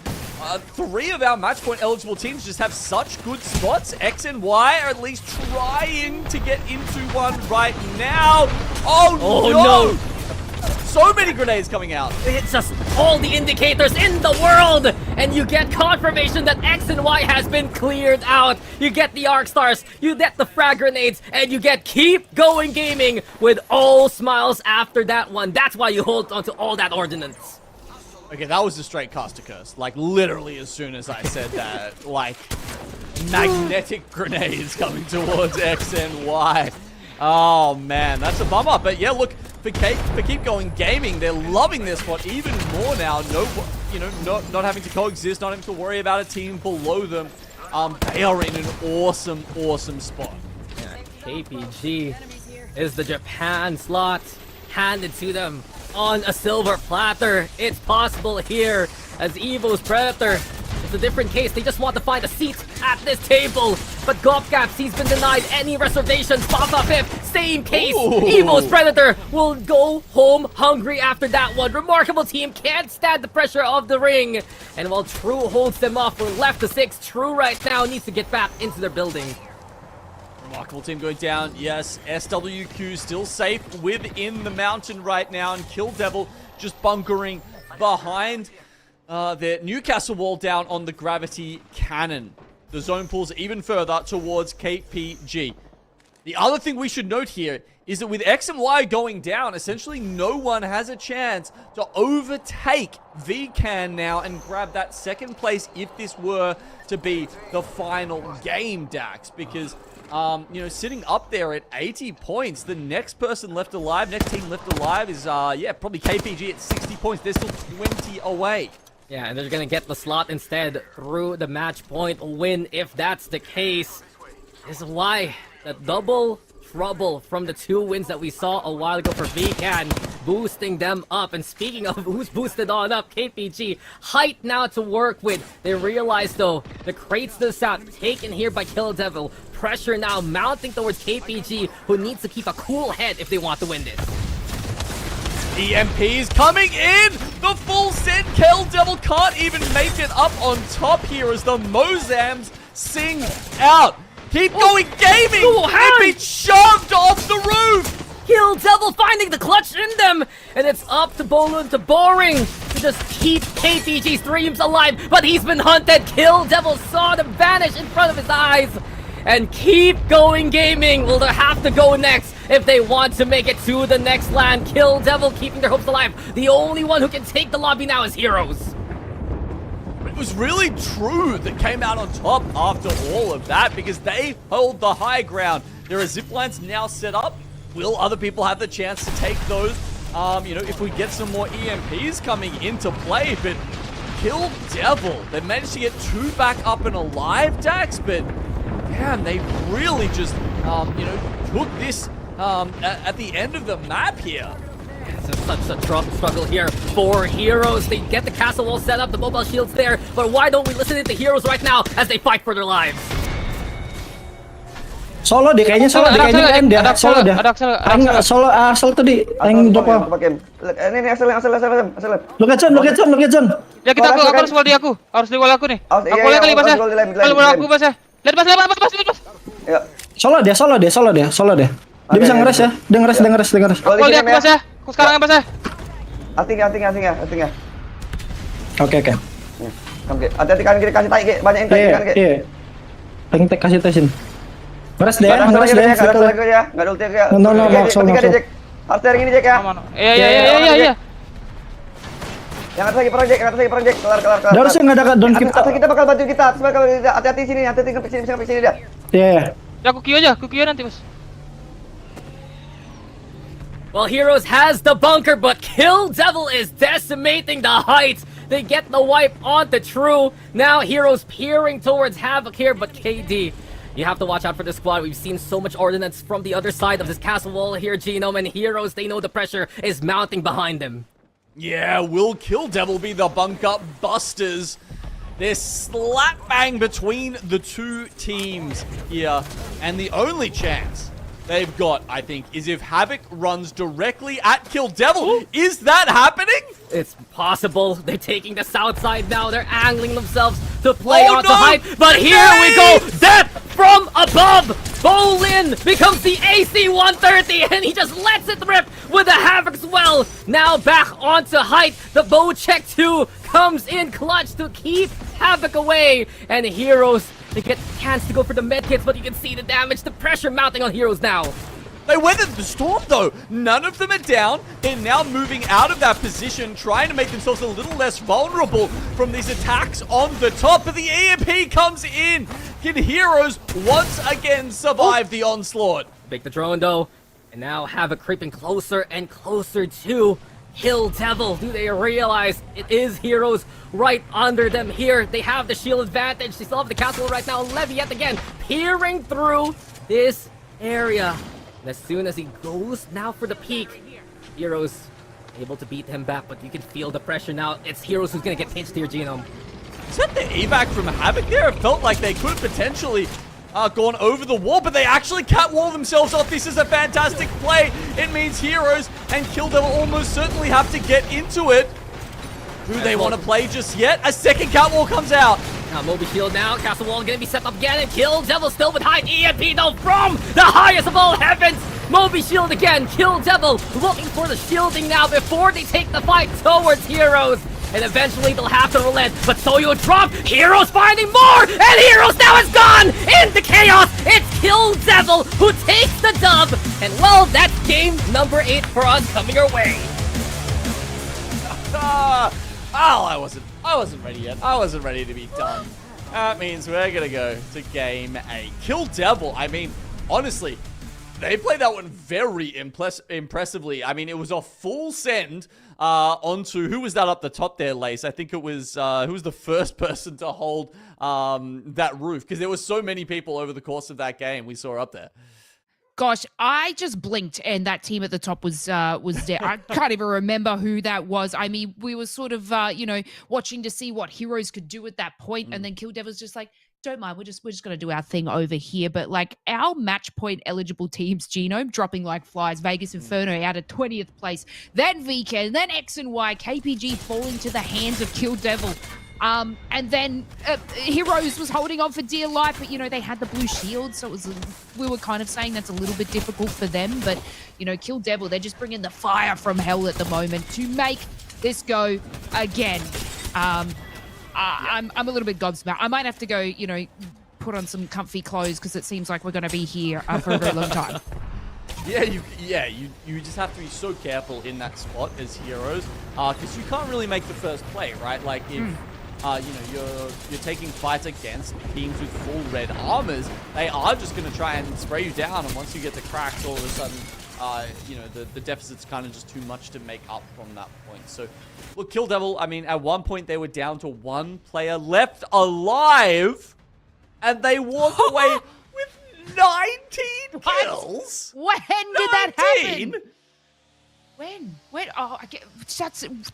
3 of our match point eligible teams just have such good spots. X and Y are at least trying to get into one right now. Oh no! So many grenades coming out. It's just all the indicators in the world, and you get confirmation that X and Y has been cleared out. You get the Arc Stars, you get the frag grenades, and you get Keep Going Gaming with all smiles after that one. That's why you hold onto all that ordnance. Okay, that was a straight caster curse. Like, literally as soon as I said that, like, magnetic grenades coming towards X and Y. Oh, man, that's a bummer. But yeah, look, for Keep Going Gaming, they're loving this spot even more now. No, not having to coexist, not having to worry about a team below them. They are in an awesome, awesome spot. Yeah, KPG is the Japan slot handed to them on a silver platter. It's possible here as Evo's Predator. It's a different case. They just want to find a seat at this table. But Gopcaps, he's been denied any reservations. Papa Pip, same case. Ooh. Evo's Predator will go home hungry after that one. Remarkable team can't stand the pressure of the ring. And while True holds them off, we're left to 6. True right now needs to get back into their building. Remarkable team going down. Yes, SWQ still safe within the mountain right now, and Kill Devil just bunkering behind their Newcastle wall down on the gravity cannon. The zone pulls even further towards KPG. The other thing we should note here is that with X and Y going down, essentially no one has a chance to overtake VCAN now and grab that second place if this were to be the final game, Dax, because sitting up there at 80 points, the next person left alive, next team left alive is, probably KPG at 60 points. They're still 20 away. Yeah, and they're gonna get the slot instead through the match point win if that's the case. This is why the double trouble from the 2 wins that we saw a while ago for VCAN, boosting them up. And speaking of who's boosted on up, KPG, height now to work with. They realize though, the crates to the south taken here by Kill Devil. Pressure now mounting towards KPG, who needs to keep a cool head if they want to win this. EMPs coming in! The full set! Kill Devil can't even make it up on top here as the Mozams sing out. Keep Going Gaming! They've been shoved off the roof! Kill Devil finding the clutch in them! And it's up to Bolin to Boring to just keep KPG's dreams alive, but he's been hunted! Kill Devil saw them vanish in front of his eyes! And Keep Going Gaming will have to go next if they want to make it to the next land. Kill Devil keeping their hopes alive. The only one who can take the lobby now is Heroes. But it was really True that came out on top after all of that because they held the high ground. There are zip lines now set up. Will other people have the chance to take those? You know, if we get some more EMPs coming into play, but Kill Devil, they managed to get 2 back up and alive, Dax, but damn, they really just, you know, took this at the end of the map here. It's such a struggle here for Heroes. They get the castle wall set up, the mobile shield's there, but why don't we listen to the Heroes right now as they fight for their lives? Solo deh kayaknya solo deh kayaknya dia solo dia. Solo Axel tuh di yang drop. Ini Axel. Look at John. Ya kita aku harus gol di aku. Harus di gol aku nih. Aku boleh kali Bas ya. Gol aku Bas ya. Lihat Bas. Ya. Solo dia. Dia bisa ngeres ya. Dia ngeres. Gol di aku Bas ya. Aku sekarang ya Bas ya. Artinya. Oke. Hati-hati kan kiri kasih tai banyak yang kan kayak. Iya. Pengen kasih tesin. Ngeres deh. Enggak ada ulti ya. No. Harus dari ini Jack ya. Iya. Yang atas lagi project. Kelar. Harusnya enggak ada don kita bakal bantu kita. Hati-hati sini, hati-hati ke sini dia. Iya. Ya aku Q nanti, Bos. Well, Heroes has the bunker, but Kill Devil is decimating the heights. They get the wipe onto True. Now Heroes peering towards Havoc here, but KD, you have to watch out for this squad. We've seen so much ordnance from the other side of this castle wall here, Genome, and Heroes, they know the pressure is mounting behind them. Yeah, will Kill Devil be the bunker busters? There's slap bang between the two teams here, and the only chance they've got, I think, is if Havoc runs directly at Kill Devil. Ooh. Is that happening? It's possible. They're taking the south side now. They're angling themselves to play on the height. But here we go. Death from above. Bolin becomes the AC-130, and he just lets it rip with the Havoc's well. Now back onto height. The bow check 2 comes in clutch to keep Havoc away. And Heroes, they get a chance to go for the medkits, but you can see the damage, the pressure mounting on Heroes now. They weathered the storm though. None of them are down. They're now moving out of that position, trying to make themselves a little less vulnerable from these attacks on the top. But the EMP comes in. Can Heroes once again survive the onslaught? Make the drone though. And now Havoc creeping closer and closer to Kill Devil. Do they realize it is Heroes right under them here? They have the shield advantage. They still have the castle right now. Levy yet again peering through this area. And as soon as he goes now for the peak, Heroes able to beat him back, but you can feel the pressure now. It's Heroes who's gonna get pinched here, Genome. Is that the evac from Havoc there? It felt like they could have potentially gone over the wall, but they actually catwall themselves off. This is a fantastic play. It means Heroes and Kill Devil almost certainly have to get into it. Do they want to play just yet? A second catwall comes out. Now Moby Shield now, Castle Wall gonna be set up again, and Kill Devil still behind EMP though from the highest of all heavens. Moby Shield again, Kill Devil looking for the shielding now before they take the fight towards Heroes. And eventually they'll have to relent, but Soyo drop, Heroes finding more, and Heroes now is gone into chaos. It's Kill Devil who takes the dub, and well, that's game number 8 for us coming our way. I wasn't ready yet. I wasn't ready to be done. That means we're gonna go to game 8. Kill Devil, I mean, honestly, they played that one very impressively. I mean, it was a full send onto, who was that up the top there, Lace? I think it was, who was the first person to hold that roof? Because there were so many people over the course of that game we saw up there. Gosh, I just blinked and that team at the top was there. I can't even remember who that was. I mean, we were sort of, watching to see what Heroes could do at that point, and then Kill Devil's just like, don't mind, we're just going to do our thing over here. But like our match point eligible teams, Genome dropping like flies, Vegas Inferno out at 20th place, then VK, then X and Y, KPG falling to the hands of Kill Devil. And then Heroes was holding on for dear life, but, they had the blue shield, so we were kind of saying that's a little bit difficult for them. But, Kill Devil, they're just bringing the fire from hell at the moment to make this go again. I'm a little bit gobsmacked. I might have to go, put on some comfy clothes because it seems like we're going to be here for a very long time. You just have to be so careful in that spot as Heroes, because you can't really make the first play, right? Like you're taking fights against teams with full red armors, they are just going to try and spray you down. And once you get the cracks, all of a sudden, the deficit's kind of just too much to make up from that point. So, look, Kill Devil, I mean, at one point they were down to one player left alive, and they walked away with 19 kills. When did that happen? When? Oh,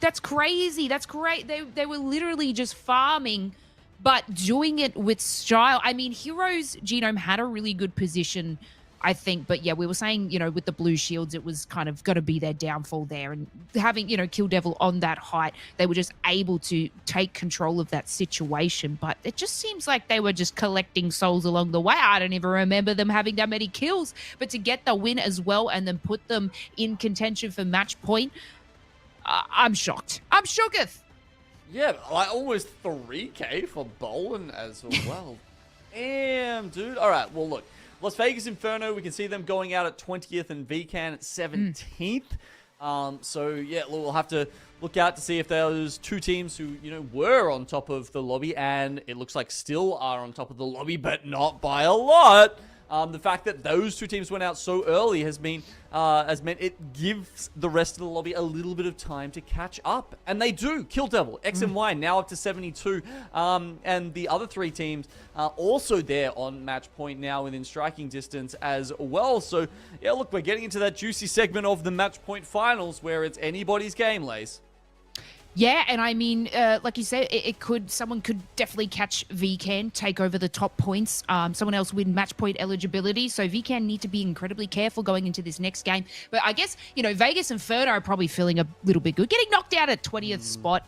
that's crazy. That's great. They were literally just farming, but doing it with style. I mean, Heroes Genome had a really good position, I think, but yeah, we were saying, with the blue shields, it was kind of going to be their downfall there. And having, Kill Devil on that height, they were just able to take control of that situation. But it just seems like they were just collecting souls along the way. I don't even remember them having that many kills. But to get the win as well and then put them in contention for match point, I'm shocked. I'm shooketh. Yeah, like almost 3K for Bolin as well. Damn, dude. All right, well, look. Las Vegas Inferno, we can see them going out at 20th and VCAN at 17th. So, yeah, we'll have to look out to see if those two teams who, were on top of the lobby and it looks like still are on top of the lobby, but not by a lot. The fact that those two teams went out so early has meant it gives the rest of the lobby a little bit of time to catch up. And they do. Kill Devil, X and Y now up to 72. And the other three teams are also there on match point now within striking distance as well. So, yeah, look, we're getting into that juicy segment of the match point finals where it's anybody's game, Lace. Yeah, and I mean, like you said, someone could definitely catch VCAN, take over the top points. Someone else win match point eligibility. So VCAN need to be incredibly careful going into this next game. But I guess, Vegas Inferno are probably feeling a little bit good. Getting knocked out at 20th spot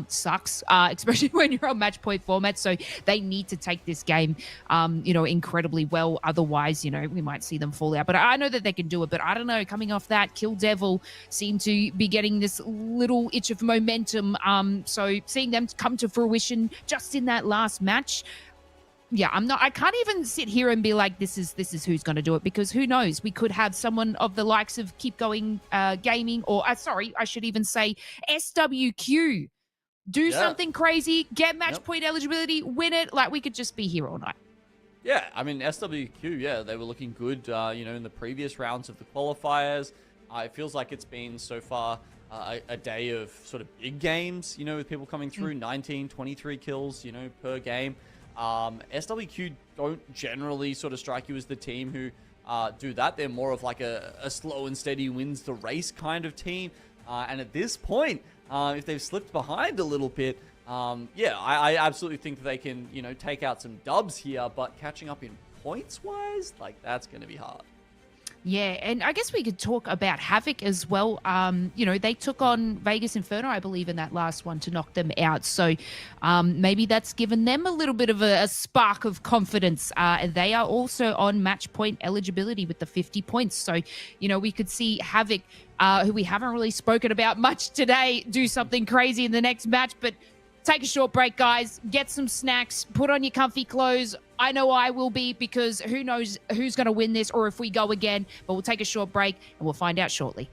sucks, especially when you're on match point format. So they need to take this game, incredibly well. Otherwise, we might see them fall out. But I know that they can do it. But I don't know, coming off that, Kill Devil seem to be getting this little itch of momentum. So seeing them come to fruition just in that last match, yeah, I can't even sit here and be like, this is who's going to do it, because who knows? We could have someone of the likes of Keep Going Gaming, or sorry, I should even say SWQ. Do something crazy, get match point eligibility, win it. Like, we could just be here all night. Yeah, I mean, SWQ, they were looking good, in the previous rounds of the qualifiers. It feels like it's been so far a day of sort of big games, with people coming through, 19, 23 kills, per game. SWQ don't generally sort of strike you as the team who do that. They're more of like a slow and steady wins the race kind of team. And at this point, if they've slipped behind a little bit, I absolutely think that they can, take out some dubs here, but catching up in points-wise, like, that's going to be hard. Yeah, and I guess we could talk about Havoc as well. They took on Vegas Inferno, I believe, in that last one to knock them out. So maybe that's given them a little bit of a spark of confidence. They are also on match point eligibility with the 50 points. So, we could see Havoc, who we haven't really spoken about much today, do something crazy in the next match. But take a short break, guys. Get some snacks. Put on your comfy clothes. I know I will be, because who knows who's going to win this or if we go again. But we'll take a short break and we'll find out shortly.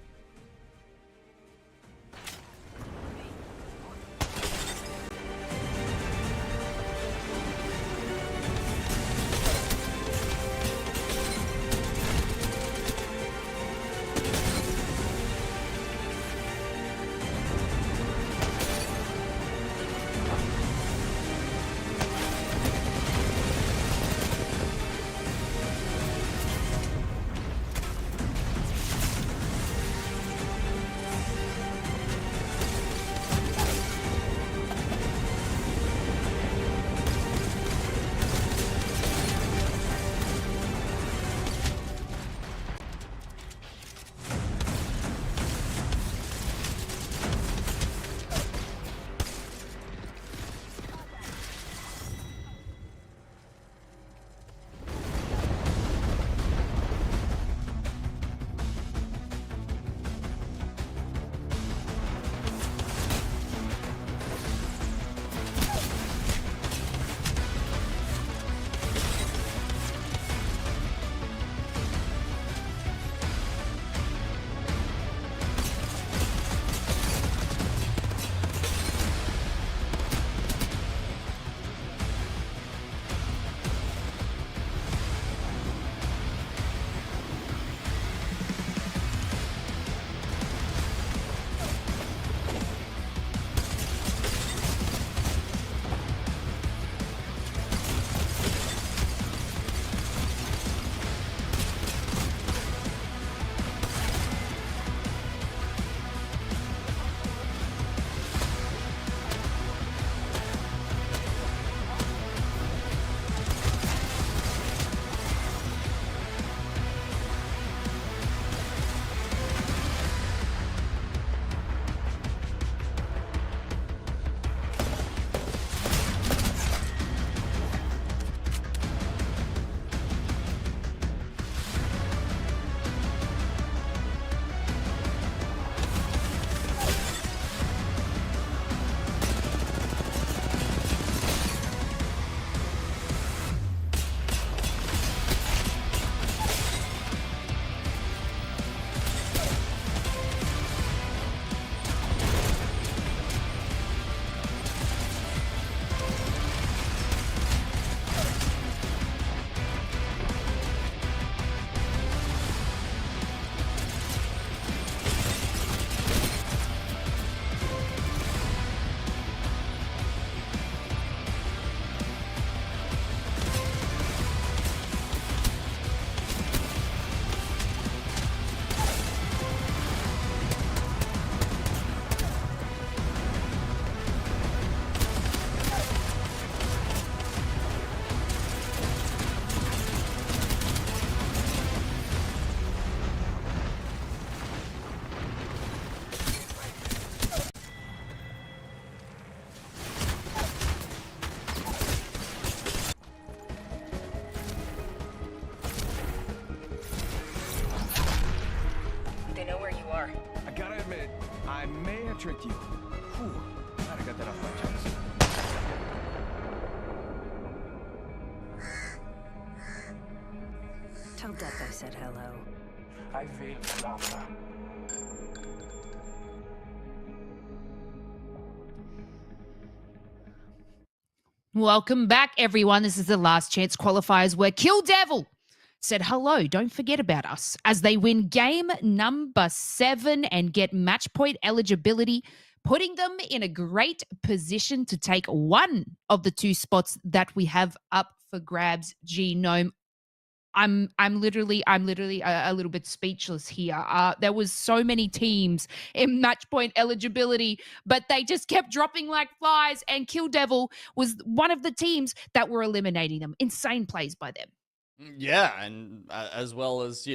have tricked you. Whew. Glad I got that off my chest. Tell Death I said hello. I feel lava. Welcome back, everyone. This is the last chance qualifiers where Kill Devil said hello, don't forget about us, as they win game number 7 and get match point eligibility, putting them in a great position to take one of the 2 spots that we have up for grabs. Genome, I'm literally a little bit speechless here. There was so many teams in match point eligibility, but they just kept dropping like flies, and Kill Devil was one of the teams that were eliminating them. Insane plays by them. Yeah, and as well as,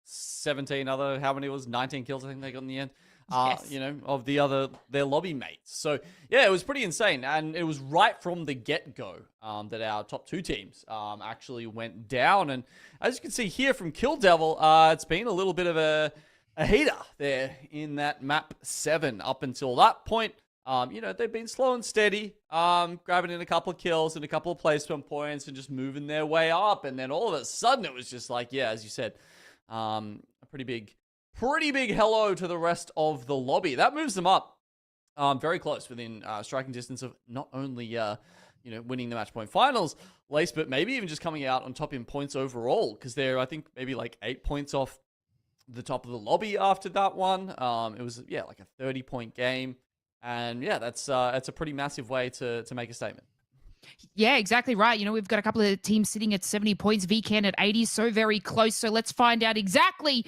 17 other, how many was 19 kills I think they got in the end, Yes. of their lobby mates. So yeah, it was pretty insane. And it was right from the get-go that our top 2 teams actually went down. And as you can see here from Kill Devil, it's been a little bit of a heater there in that map 7 up until that point. They've been slow and steady, grabbing in a couple of kills and a couple of placement points and just moving their way up. And then all of a sudden it was just like, yeah, as you said, a pretty big hello to the rest of the lobby. That moves them up very close within striking distance of not only, winning the match point finals, Lace, but maybe even just coming out on top in points overall, because they're, I think, maybe like 8 points off the top of the lobby after that one. It was, like a 30-point game. And yeah, that's a pretty massive way to make a statement. Yeah, exactly right. We've got a couple of teams sitting at 70 points, VCAN at 80, so very close. So let's find out exactly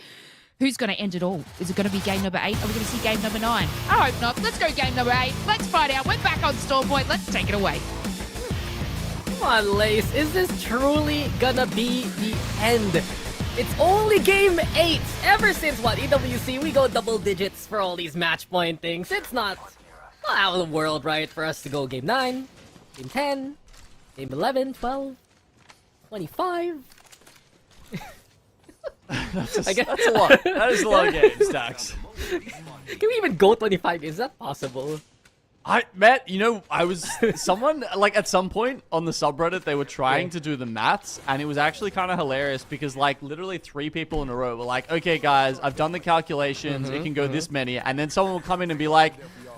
who's going to end it all. Is it going to be game number 8? Are we going to see game number 9? I hope not. Let's go game number 8. Let's find out. We're back on Storm Point. Let's take it away. Come on, Lace. Is this truly gonna be the end? It's only game 8. Ever since, EWC, we go double digits for all these match point things. It's not out of the world, right, for us to go game 9, game 10, game 11, 12, 25. That's a lot. That is a lot of games, Dax. Can we even go 25? Is that possible? Matt, I was someone at some point on the subreddit, they were trying to do the maths, and it was actually kind of hilarious because literally 3 people in a row were like, okay guys, I've done the calculations, it can go this many, and then someone will come in and be like,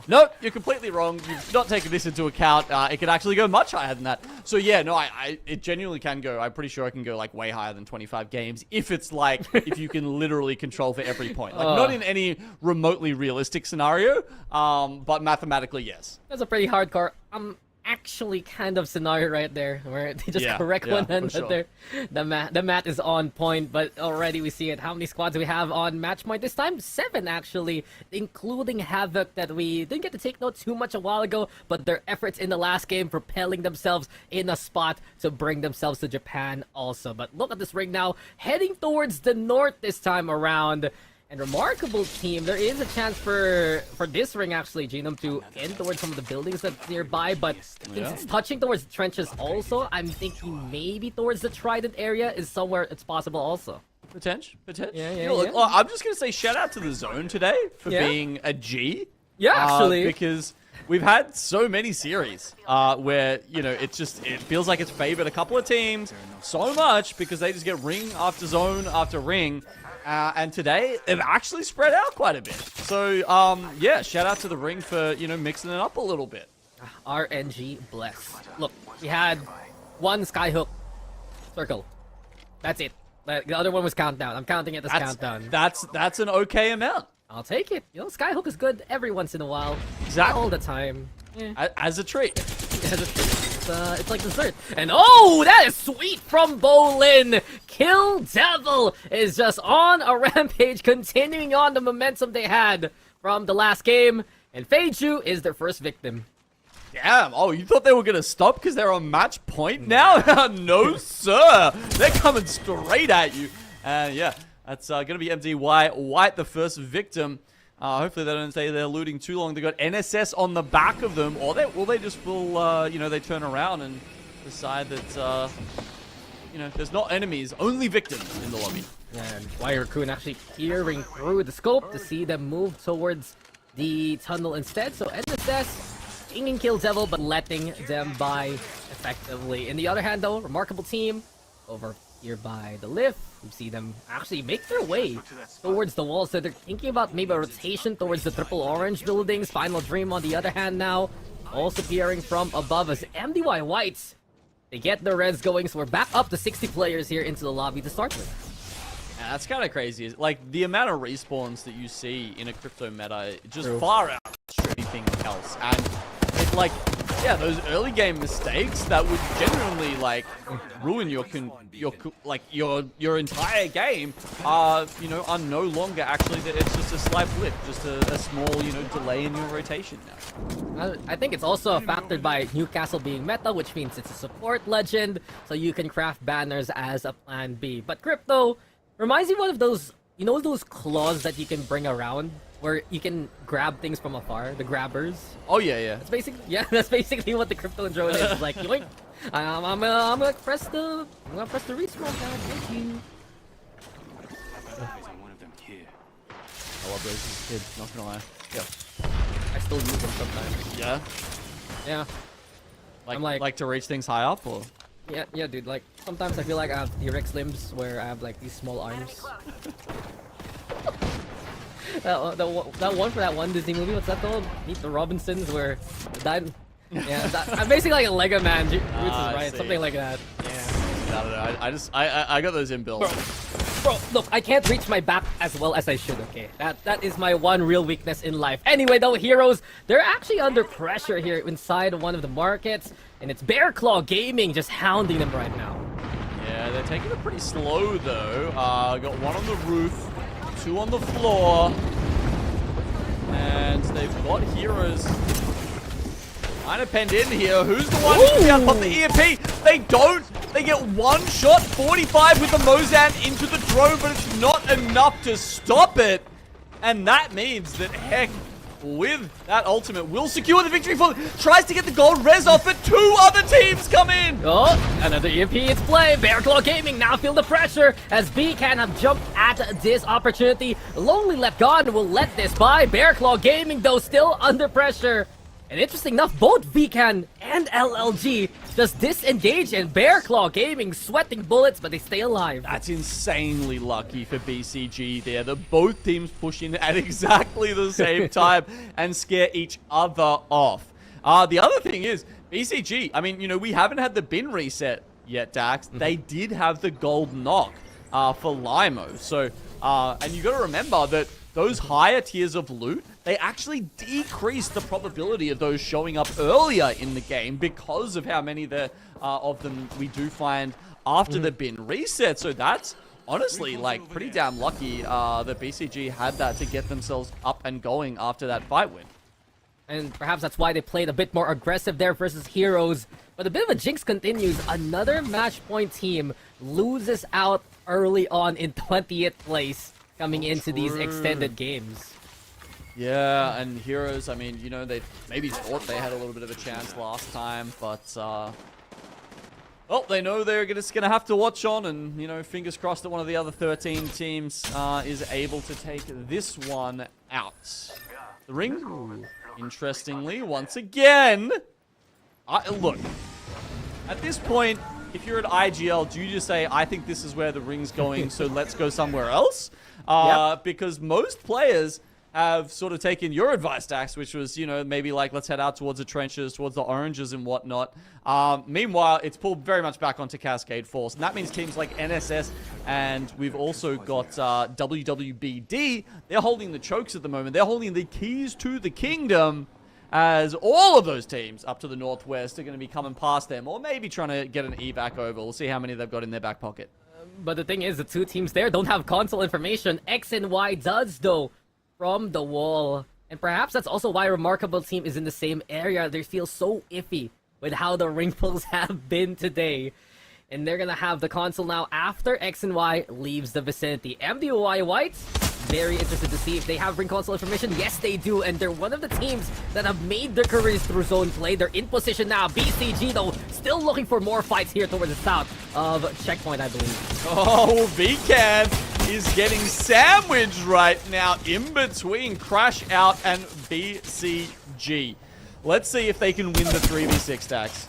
nope, you're completely wrong. You've not taken this into account. It could actually go much higher than that. So yeah, no, it genuinely can go. I'm pretty sure I can go way higher than 25 games if it's if you can literally control for every point. Not in any remotely realistic scenario, but mathematically, yes. That's a pretty hardcore. Actually kind of scenario right there where they just correct one another. Sure. The math is on point, but already we see it. How many squads do we have on match point this time? 7 actually, including Havoc that we didn't get to take note too much a while ago, but their efforts in the last game propelling themselves in a spot to bring themselves to Japan also. But look at this ring now, heading towards the north this time around. And remarkable team. There is a chance for this ring actually, Genome, to end towards some of the buildings that's nearby, but since it's touching towards the trenches also, I'm thinking maybe towards the Trident area is somewhere it's possible also. Potential. Yeah. Look, I'm just gonna say shout out to the Zone today for being a G. Yeah, actually. Because we've had so many series where, it feels like it's favored a couple of teams so much because they just get ring after zone after ring. And today, they've actually spread out quite a bit. So, shout out to the ring for, mixing it up a little bit. RNG bless. Look, we had one Skyhook circle. That's it. The other one was countdown. I'm counting it as countdown. That's an okay amount. I'll take it. Skyhook is good every once in a while. Exactly. Not all the time. As a treat. It's like dessert. And that is sweet from Bolin. Kill Devil is just on a rampage, continuing on the momentum they had from the last game. And Feiju is their first victim. Damn. Oh, you thought they were going to stop because they're on match point now? No, sir. They're coming straight at you. And that's going to be MDY White, the first victim. Hopefully they don't stay there looting too long. They got NSS on the back of them, or they just will, they turn around and decide that, there's not enemies, only victims in the lobby. And Wire Raccoon actually peering through the scope to see them move towards the tunnel instead. So NSS pinging Kill Devil, but letting them buy effectively. In the other hand, though, remarkable team over here by the lift. We see them actually make their way towards the wall. So they're thinking about maybe a rotation towards the triple orange buildings. Final Dream on the other hand now, also peering from above as MDY Whites. They get the reds going, so we're back up to 60 players here into the lobby to start with. Yeah, that's kind of crazy. Like, the amount of respawns that you see in a crypto meta just far outstrip anything else. And it's like, yeah, those early game mistakes that would genuinely like ruin your entire game are, you know, are no longer actually that it's just a slight blip, just a small, you know, delay in your rotation now. I think it's also affected by Newcastle being meta, which means it's a support legend, so you can craft banners as a plan B. But Crypto reminds me one of those, you know, those claws that you can bring around where you can grab things from afar, the grabbers. Oh yeah. That's basically what the Crypto drone is. It's like, yoink. I'm gonna press the respawn down. Thank you. I love those as a kid, not gonna lie. Yeah. I still use them sometimes. Yeah? Yeah. Like to reach things high up, or? Yeah, dude. Like, sometimes I feel like I have T-Rex limbs where I have, like, these small arms. that one for that one Disney movie, what's that called? Meet the Robinsons, where I'm basically like a Lego man. Roots is right, something like that. Yeah. I don't know. I got those inbuilt. Bro, look, I can't reach my back as well as I should, okay? That is my one real weakness in life. Anyway, though, Heroes, they're actually under pressure here inside one of the markets, and it's Bear Claw Gaming just hounding them right now. Yeah, they're taking it pretty slow, though. Got one on the roof, two on the floor, and they've got Heroes kind of penned in here. Who's the one who's going to pop the EMP? They don't. They get one shot, 45 with the Mozan into the drone, but it's not enough to stop it. And that means that Heck, with that ultimate, will secure the victory for them. Tries to get the gold res off, but two other teams come in. Oh, another EMP, it's play. Bear Claw Gaming now feel the pressure as BCAN have jumped at this opportunity. Lonely Left Gone will let this by. Bear Claw Gaming, though, still under pressure. And interesting enough, both VCAN and LLG just disengage, and Bear Claw Gaming sweating bullets, but they stay alive. That's insanely lucky for BCG there. That both teams push in at exactly the same time and scare each other off. The other thing is, BCG, I mean, you know, we haven't had the bin reset yet, Dax. They did have the gold knock for Limo. So, and you got to remember that those higher tiers of loot, they actually decrease the probability of those showing up earlier in the game because of how many of them we do find after the bin reset. So that's honestly like pretty damn lucky that BCG had that to get themselves up and going after that fight win. And perhaps that's why they played a bit more aggressive there versus Heroes. But a bit of a jinx continues. Another match point team loses out early on in 20th place coming into these extended games. Yeah, and Heroes, I mean, you know, they maybe thought they had a little bit of a chance last time, but, well, they know they're just going to have to watch on, and, you know, fingers crossed that one of the other 13 teams is able to take this one out. The ring, interestingly, once again, look, at this point, if you're at IGL, do you just say, I think this is where the ring's going, so let's go somewhere else? Because most players have sort of taken your advice, Dax, which was, you know, maybe like, let's head out towards the trenches, towards the oranges and whatnot. Meanwhile, it's pulled very much back onto Cascade Force. And that means teams like NSS, and we've also got WWBD. They're holding the chokes at the moment. They're holding the keys to the kingdom, as all of those teams up to the northwest are going to be coming past them, or maybe trying to get an evac over. We'll see how many they've got in their back pocket. But the thing is, the two teams there don't have console information. X and Y does, though, from the wall. And perhaps that's also why Remarkable Team is in the same area. They feel so iffy with how the ring pulls have been today. And they're gonna have the console now after X and Y leaves the vicinity. MDY Whites, very interested to see if they have ring console information. Yes, they do, and they're one of the teams that have made their careers through zone play. They're in position now. BCG, though, still looking for more fights here towards the south of Checkpoint, I believe. Oh, VCAN is getting sandwiched right now in between Crash Out and BCG. Let's see if they can win the 3v6 Dax.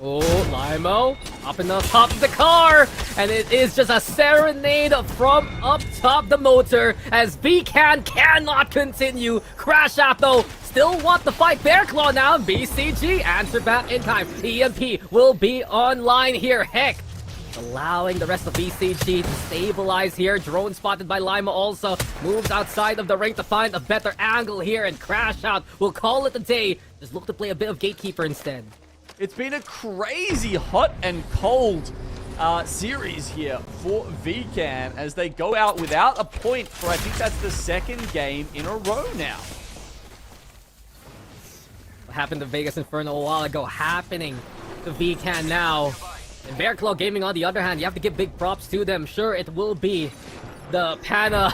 Oh, Limo up in the top of the car, and it is just a serenade from up top the motor as VCAN cannot continue. Crash Out though still want the fight. Bear Claw now. BCG answer back in time. EMP will be online here. Heck, allowing the rest of BCG to stabilize here. Drone spotted by Lima also moves outside of the ring to find a better angle here, and Crash Out will call it a day. Just look to play a bit of Gatekeeper instead. It's been a crazy hot and cold series here for VCAN as they go out without a point for, I think that's the second game in a row now. What happened to Vegas Inferno a while ago happening to VCAN now. And Bear Claw Gaming, on the other hand, you have to give big props to them. Sure, it will be the Pana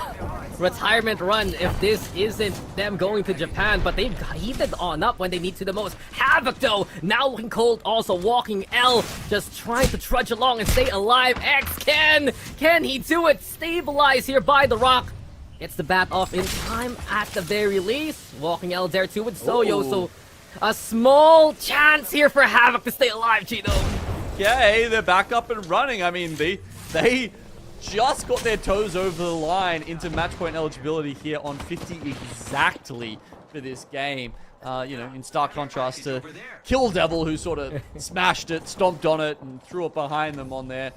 retirement run if this isn't them going to Japan, but they've heated on up when they need to the most. Havoc though, now looking cold, also walking L, just trying to trudge along and stay alive. X can he do it? Stabilize here by the rock. Gets the bat off in time at the very least. Walking L there too with Soyo, so a small chance here for Havoc to stay alive, Chino. Okay, they're back up and running. I mean, they just got their toes over the line into match point eligibility here on 50 exactly for this game. You know, in stark contrast to Kill Devil, who sort of smashed it, stomped on it, and threw it behind them on their,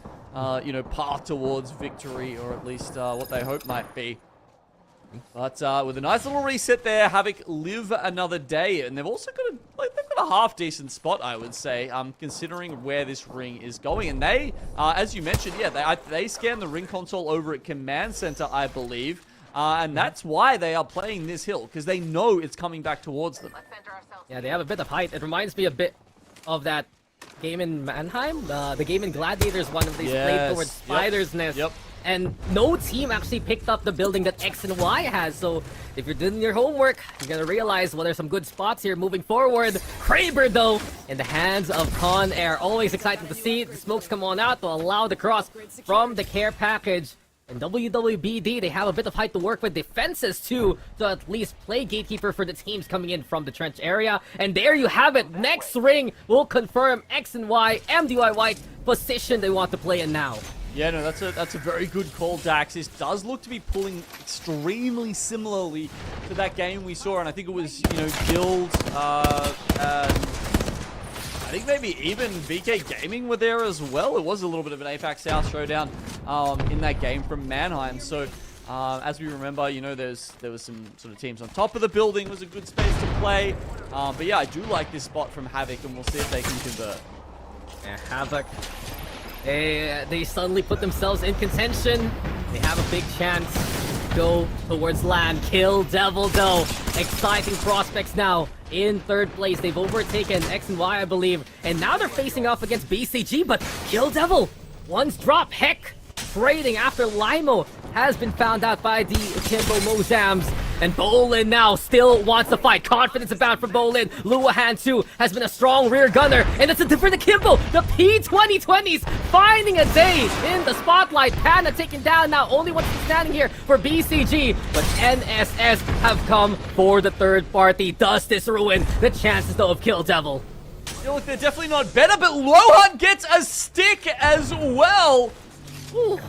you know, path towards victory, or at least what they hope might be. But with a nice little reset there, Havoc live another day, and they've also got they've got a half decent spot, I would say, considering where this ring is going. And they, as you mentioned, yeah, they scan the ring console over at Command Center, I believe, and that's why they are playing this hill, because they know it's coming back towards them. Yeah, they have a bit of height. It reminds me a bit of that game in Mannheim, the game in Gladiators, one of these played towards Spider's Nest. Yep. And no team actually picked up the building that X and Y has, so if you're doing your homework, you're gonna realize, well, there's some good spots here moving forward. Kraber, though, in the hands of Con Air. Always excited to see the smokes come on out to allow the cross from the care package. And WWBD, they have a bit of height to work with, defenses too, to at least play Gatekeeper for the teams coming in from the trench area. And there you have it. Next ring will confirm X and Y, MDY White position they want to play in now. Yeah, no, that's a very good call, Dax. This does look to be pulling extremely similarly to that game we saw, and I think it was, you know, Guild, and I think maybe even VK Gaming were there as well. It was a little bit of an APAC South showdown in that game from Mannheim. So, as we remember, you know, there was some sort of teams on top of the building. It was a good space to play. But yeah, I do like this spot from Havoc, and we'll see if they can convert. Yeah, Havoc. They suddenly put themselves in contention. They have a big chance to go towards land. Kill Devil, though. Exciting prospects now in third place. They've overtaken X and Y, I believe. And now they're facing off against BCG, but Kill Devil, one's drop. Heck, trading after Limo has been found out by the Kimbo Mozams. And Bolin now still wants to fight. Confidence abound for Bolin. Luahan too has been a strong rear gunner. And it's a different Kimbo. The P2020s finding a day in the spotlight. Pana taken down now. Only one standing here for BCG. But NSS have come for the third party. Does this ruin the chances though of Kill Devil? You look, they're definitely not better, but Lohan gets a stick as well. Ooh.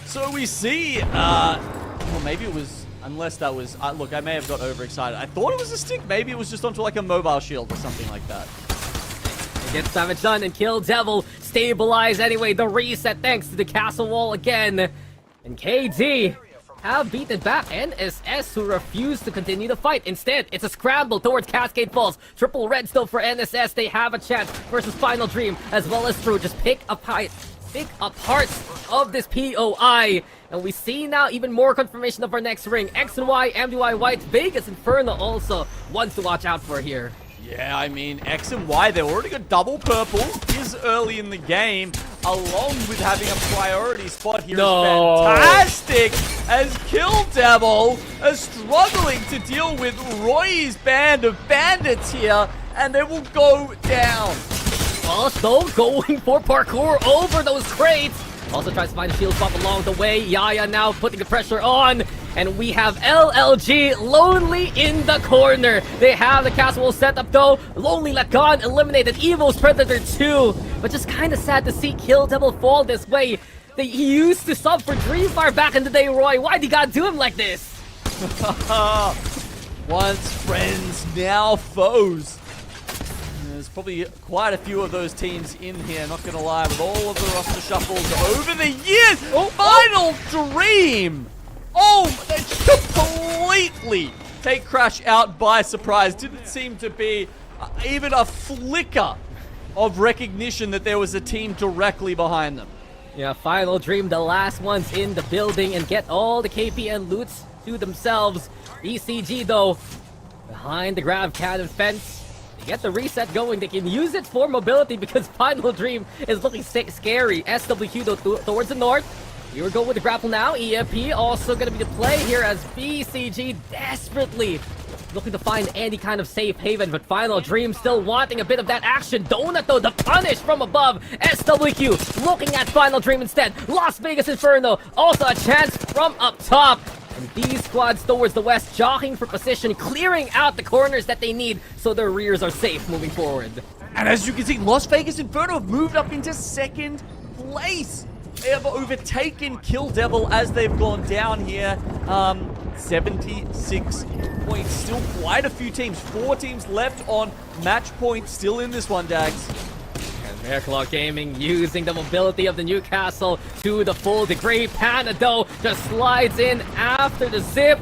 So we see, well, maybe it was, unless that was, look, I may have got overexcited. I thought it was a stick. Maybe it was just onto like a mobile shield or something like that. It gets damage done and Kill Devil stabilize anyway. The reset thanks to the castle wall again. And KD have beaten back NSS, who refuse to continue the fight. Instead, it's a scramble towards Cascade Falls. Triple red still for NSS. They have a chance versus Final Dream, as well as True. Just pick apart of this POI. And we see now even more confirmation of our next ring. X and Y, MDY White, Vegas Inferno also ones to watch out for here. Yeah, I mean, X and Y, they already got double purple. Is early in the game, along with having a priority spot here. No. Is fantastic, as Kill Devil is struggling to deal with Roy's band of bandits here, and they will go down. Also going for parkour over those crates. Also tries to find a shield swap along the way. Yaya now putting the pressure on. And we have LLG lonely in the corner. They have the castle set up though. Lonely Lacan eliminated. Evil's Predator 2. But just kind of sad to see Kill Devil fall this way. He used to sub for Dreamfire back in the day, Roy. Why'd you gotta do him like this? Once friends, now foes. There's probably quite a few of those teams in here, not gonna lie, with all of the roster shuffles over the years. Final Dream! Oh, they completely take Crash out by surprise. Didn't seem to be even a flicker of recognition that there was a team directly behind them. Yeah, Final Dream, the last ones in the building and get all the KPN loots to themselves. ECG though, behind the grab cannon fence. They get the reset going. They can use it for mobility because Final Dream is looking scary. SWQ though towards the north. Here we go with the grapple now. EMP also going to be the play here as BCG desperately looking to find any kind of safe haven, but Final Dream still wanting a bit of that action. Donut though, the punish from above. SWQ looking at Final Dream instead. Las Vegas Inferno also a chance from up top. And these squads towards the west jockeying for position, clearing out the corners that they need so their rears are safe moving forward. And as you can see, Las Vegas Inferno have moved up into second place. They have overtaken Kill Devil as they've gone down here. 76 points. Still quite a few teams. 4 teams left on match point. Still in this one, Dags. And Bearclaw Gaming using the mobility of the Newcastle to the full degree. Panado just slides in after the zip.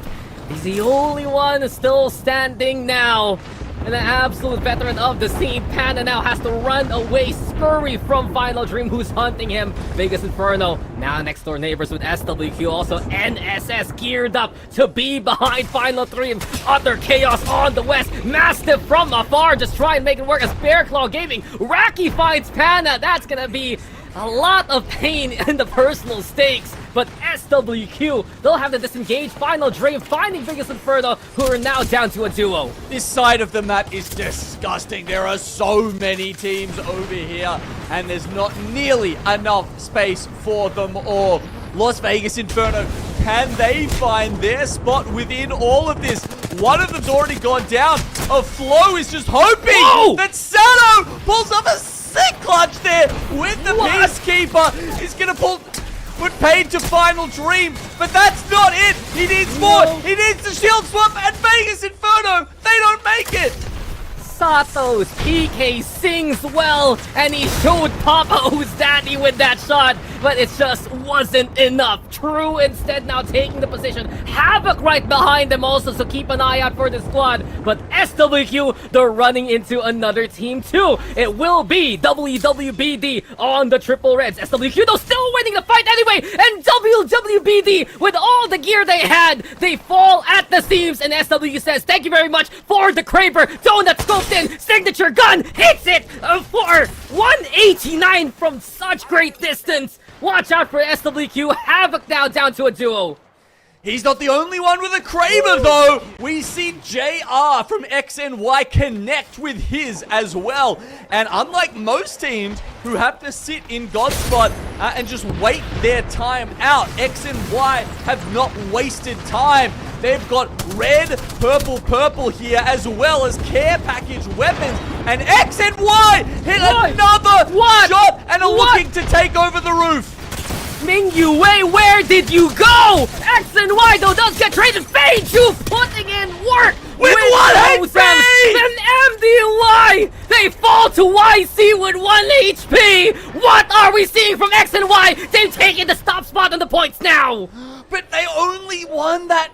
He's the only one still standing now. And an absolute veteran of the scene, Panda now has to run away, scurry from Final Dream, who's hunting him. Vegas Inferno, now next door neighbors with SWQ, also NSS geared up to be behind Final Dream. Utter chaos on the west, Mastiff from afar, just try and make it work as Bearclaw Gaming. Raki finds Panda, that's gonna be a lot of pain in the personal stakes. But SWQ, they'll have to disengage. Final Dream finding Vegas Inferno, who are now down to a duo. This side of the map is disgusting. There are so many teams over here, and there's not nearly enough space for them all. Las Vegas Inferno, can they find their spot within all of this? One of them's already gone down. A Flow is just hoping that Sato pulls up a sick clutch there with the Peacekeeper. He's gonna put paid to Final Dream, but that's not it. He needs more. He needs the shield swap, and Vegas Inferno, they don't make it. Sato's PK sings well, and he showed Papa who's daddy with that shot, but it just wasn't enough. True instead now taking the position. Havoc right behind them also, so keep an eye out for the squad. But SWQ, they're running into another team too. It will be WWBD on the triple reds. SWQ though still winning the fight anyway, and WWBD with all the gear they had, they fall at the seams, and SWQ says thank you very much for the Kraber. Donut scoped in, signature gun hits it for 189 from such great distance. Watch out for SWQ. Havoc now down to a duo. He's not the only one with a Kraber, though. We see JR from XNY connect with his as well. And unlike most teams who have to sit in Godspot and just wait their time out, XNY have not wasted time. They've got red, purple here, as well as care package weapons. And XNY hit another shot and are looking to take over the roof. Mingyue, where did you go? X and Y though does get traded. Feiju putting in work with 1 HP and MDY. They fall to YC with 1 HP. What are we seeing from X and Y? They've taken the stop spot on the points now. But they only won that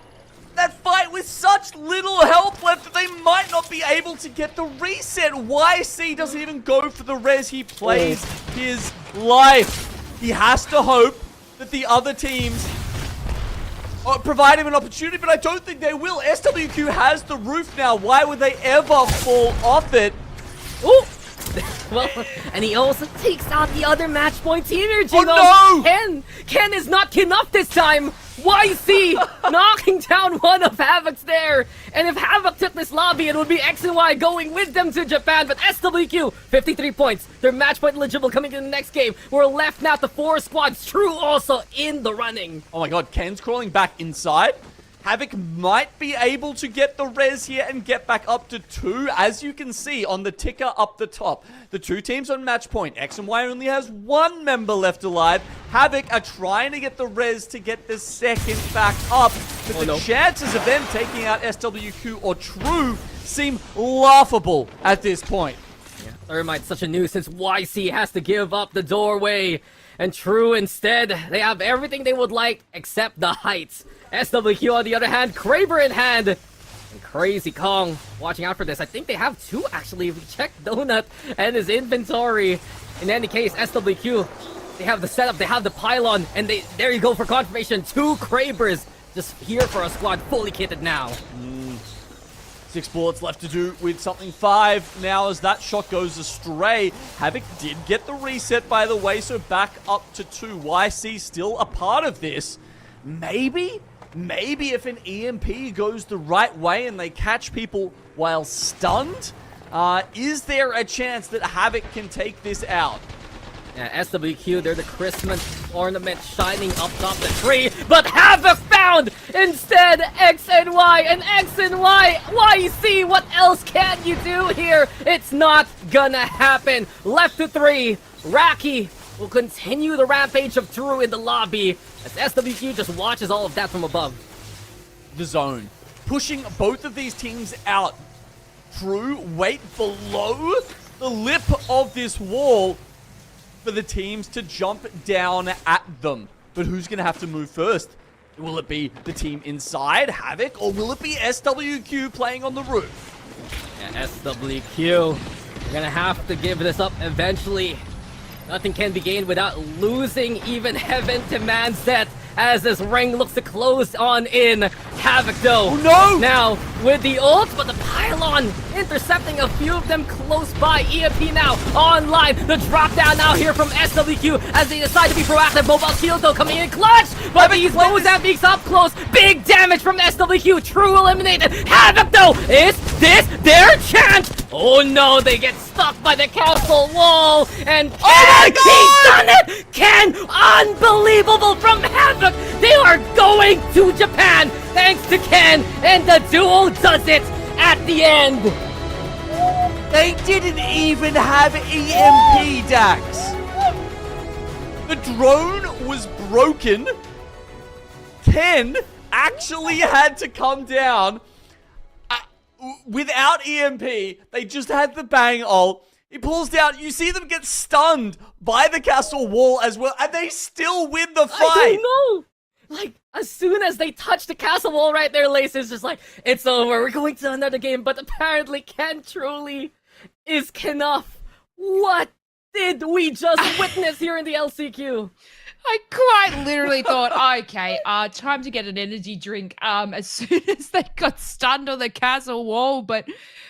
fight with such little health left that they might not be able to get the reset. YC doesn't even go for the res. He plays his life. He has to hope that the other teams provide him an opportunity, but I don't think they will. SWQ has the roof now. Why would they ever fall off it? Ooh! Well, and he also takes out the other match point team energy. Oh no! Ken is not enough this time. YC knocking down one of Havoc's there. And if Havoc took this lobby, it would be X and Y going with them to Japan. But SWQ, 53 points. Their match point eligible coming in the next game. We're left now to 4 squads. True also in the running. Oh my god, Ken's crawling back inside. Havoc might be able to get the res here and get back up to 2. As you can see on the ticker up the top, the 2 teams on match point. X and Y only has 1 member left alive. Havoc are trying to get the res to get the second back up. But the chances of them taking out SWQ or True seem laughable at this point. Yeah, Thermite's such a nuisance. YC has to give up the doorway. And True instead, they have everything they would like except the heights. SWQ on the other hand, Kraber in hand. And Crazy Kong watching out for this. I think they have 2 actually. If we check Donut and his inventory. In any case, SWQ, they have the setup, they have the pylon, and there you go for confirmation. 2 Krabers just here for a squad fully kitted now. 6 bullets left to do with something 5 now as that shot goes astray. Havoc did get the reset, by the way, so back up to 2. YC still a part of this. Maybe if an EMP goes the right way and they catch people while stunned, is there a chance that Havoc can take this out? Yeah, SWQ, they're the Christmas ornament shining up top the tree, but Havoc found instead X and Y, and X and Y, YC, what else can you do here? It's not gonna happen. Left to 3, Raki will continue the rampage of True in the lobby as SWQ just watches all of that from above. The zone, pushing both of these teams out. True wait below the lip of this wall for the teams to jump down at them. But who's going to have to move first? Will it be the team inside, Havoc, or will it be SWQ playing on the roof? Yeah, SWQ, they're going to have to give this up eventually. Nothing can be gained without losing. Even Heaven demands that as this ring looks to close on in. Havoc though. Oh no! Now with the ult, but the pylon intercepting a few of them close by. EMP now online. The drop down now here from SWQ as they decide to be proactive. Mobile shield though coming in clutch, but these Mozambiques up close. Big damage from SWQ. True eliminated. Havoc though, is this their chance? Oh no, they get stuck by the castle wall, and Ken, he's done it! Ken, unbelievable from Havoc! They are going to Japan, thanks to Ken, and the duo does it at the end! They didn't even have EMP, Dax! The drone was broken. Ken actually had to come down. Without EMP, they just had the bang ult. He pulls down. You see them get stunned by the castle wall as well, and they still win the fight. I don't know. Like, as soon as they touch the castle wall right there, Lace is just like, it's over. We're going to another game. But apparently, Ken truly is Kenough. What did we just witness here in the LCQ? I quite literally thought, okay, time to get an energy drink as soon as they got stunned on the castle wall, but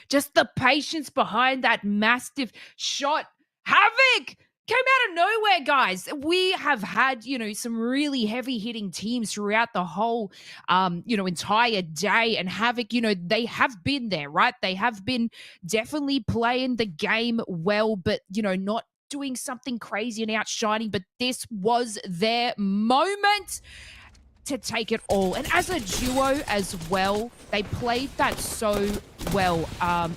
just the patience behind that massive shot. Havoc came out of nowhere, guys. We have had, some really heavy-hitting teams throughout the whole, entire day, and Havoc, they have been there, right? They have been definitely playing the game well, but, not doing something crazy and outshining, but this was their moment to take it all. And as a duo as well, they played that so well. I'm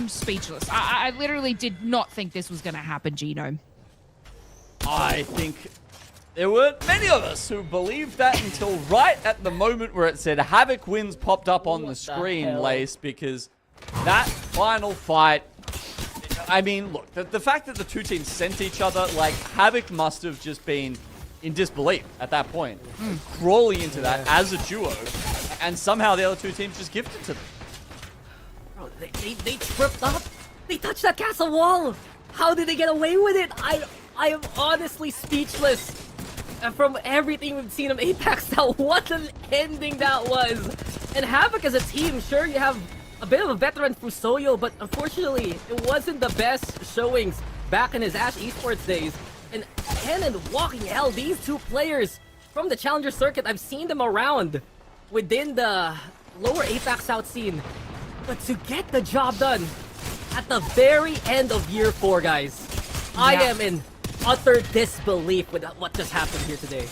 speechless. I literally did not think this was going to happen, Gino. I think there weren't many of us who believed that until right at the moment where it said Havoc wins popped up on the screen, Lace, because that final fight, I mean, look, the fact that the 2 teams sent each other, like, Havoc must have just been in disbelief at that point, crawling into that as a duo, and somehow the other 2 teams just gifted to them. Bro, they tripped up. They touched that castle wall. How did they get away with it? I am honestly speechless. And from everything we've seen of APAC South, what an ending that was. And Havoc as a team, sure, you have a bit of a veteran Fusoyo, but unfortunately, it wasn't the best showings back in his Ash Esports days. And Ken and Walking Hell, these 2 players from the Challenger Circuit. I've seen them around within the lower APAC South scene. But to get the job done at the very end of year 4, guys, I am in utter disbelief with what just happened here today.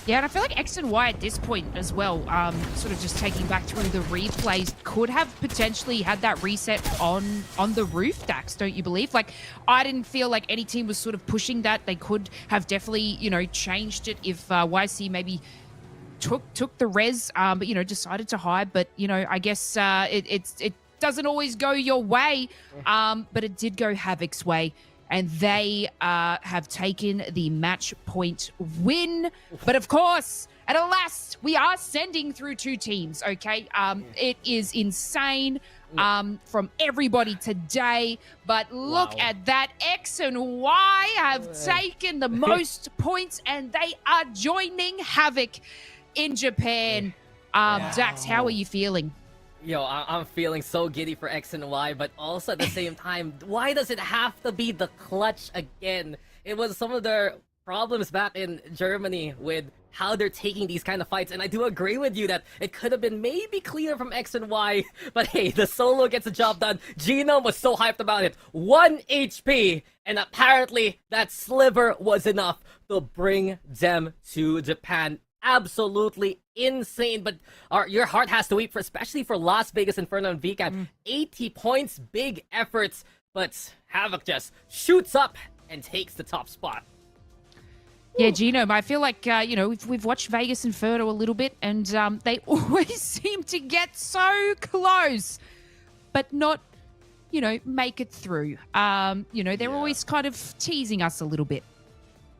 Yeah, and I feel like X and Y at this point as well, sort of just taking back through the replays, could have potentially had that reset on the roof, Dax, don't you believe? Like, I didn't feel like any team was sort of pushing that. They could have definitely, you know, changed it if YC maybe took the res, but, you know, decided to hide. But, you know, I guess it doesn't always go your way, but it did go Havoc's way. And they have taken the match point win. But of course, and alas, we are sending through 2 teams, okay? It is insane from everybody today. But look at that. X and Y have taken the most points, and they are joining Havoc in Japan. Dax, how are you feeling? Yo, I'm feeling so giddy for X and Y, but also at the same time, why does it have to be the clutch again? It was some of their problems back in Germany with how they're taking these kind of fights, and I do agree with you that it could have been maybe cleaner from X and Y, but hey, the solo gets the job done. Genome was so hyped about it. 1 HP, and apparently that sliver was enough to bring them to Japan. Absolutely insane, but your heart has to weep, for especially for Las Vegas Inferno and VCAP. 80 points, big efforts, but Havoc just shoots up and takes the top spot. Yeah, Genome, I feel like, you know, we've watched Vegas Inferno a little bit, and they always seem to get so close, but not, you know, make it through. You know, they're always kind of teasing us a little bit.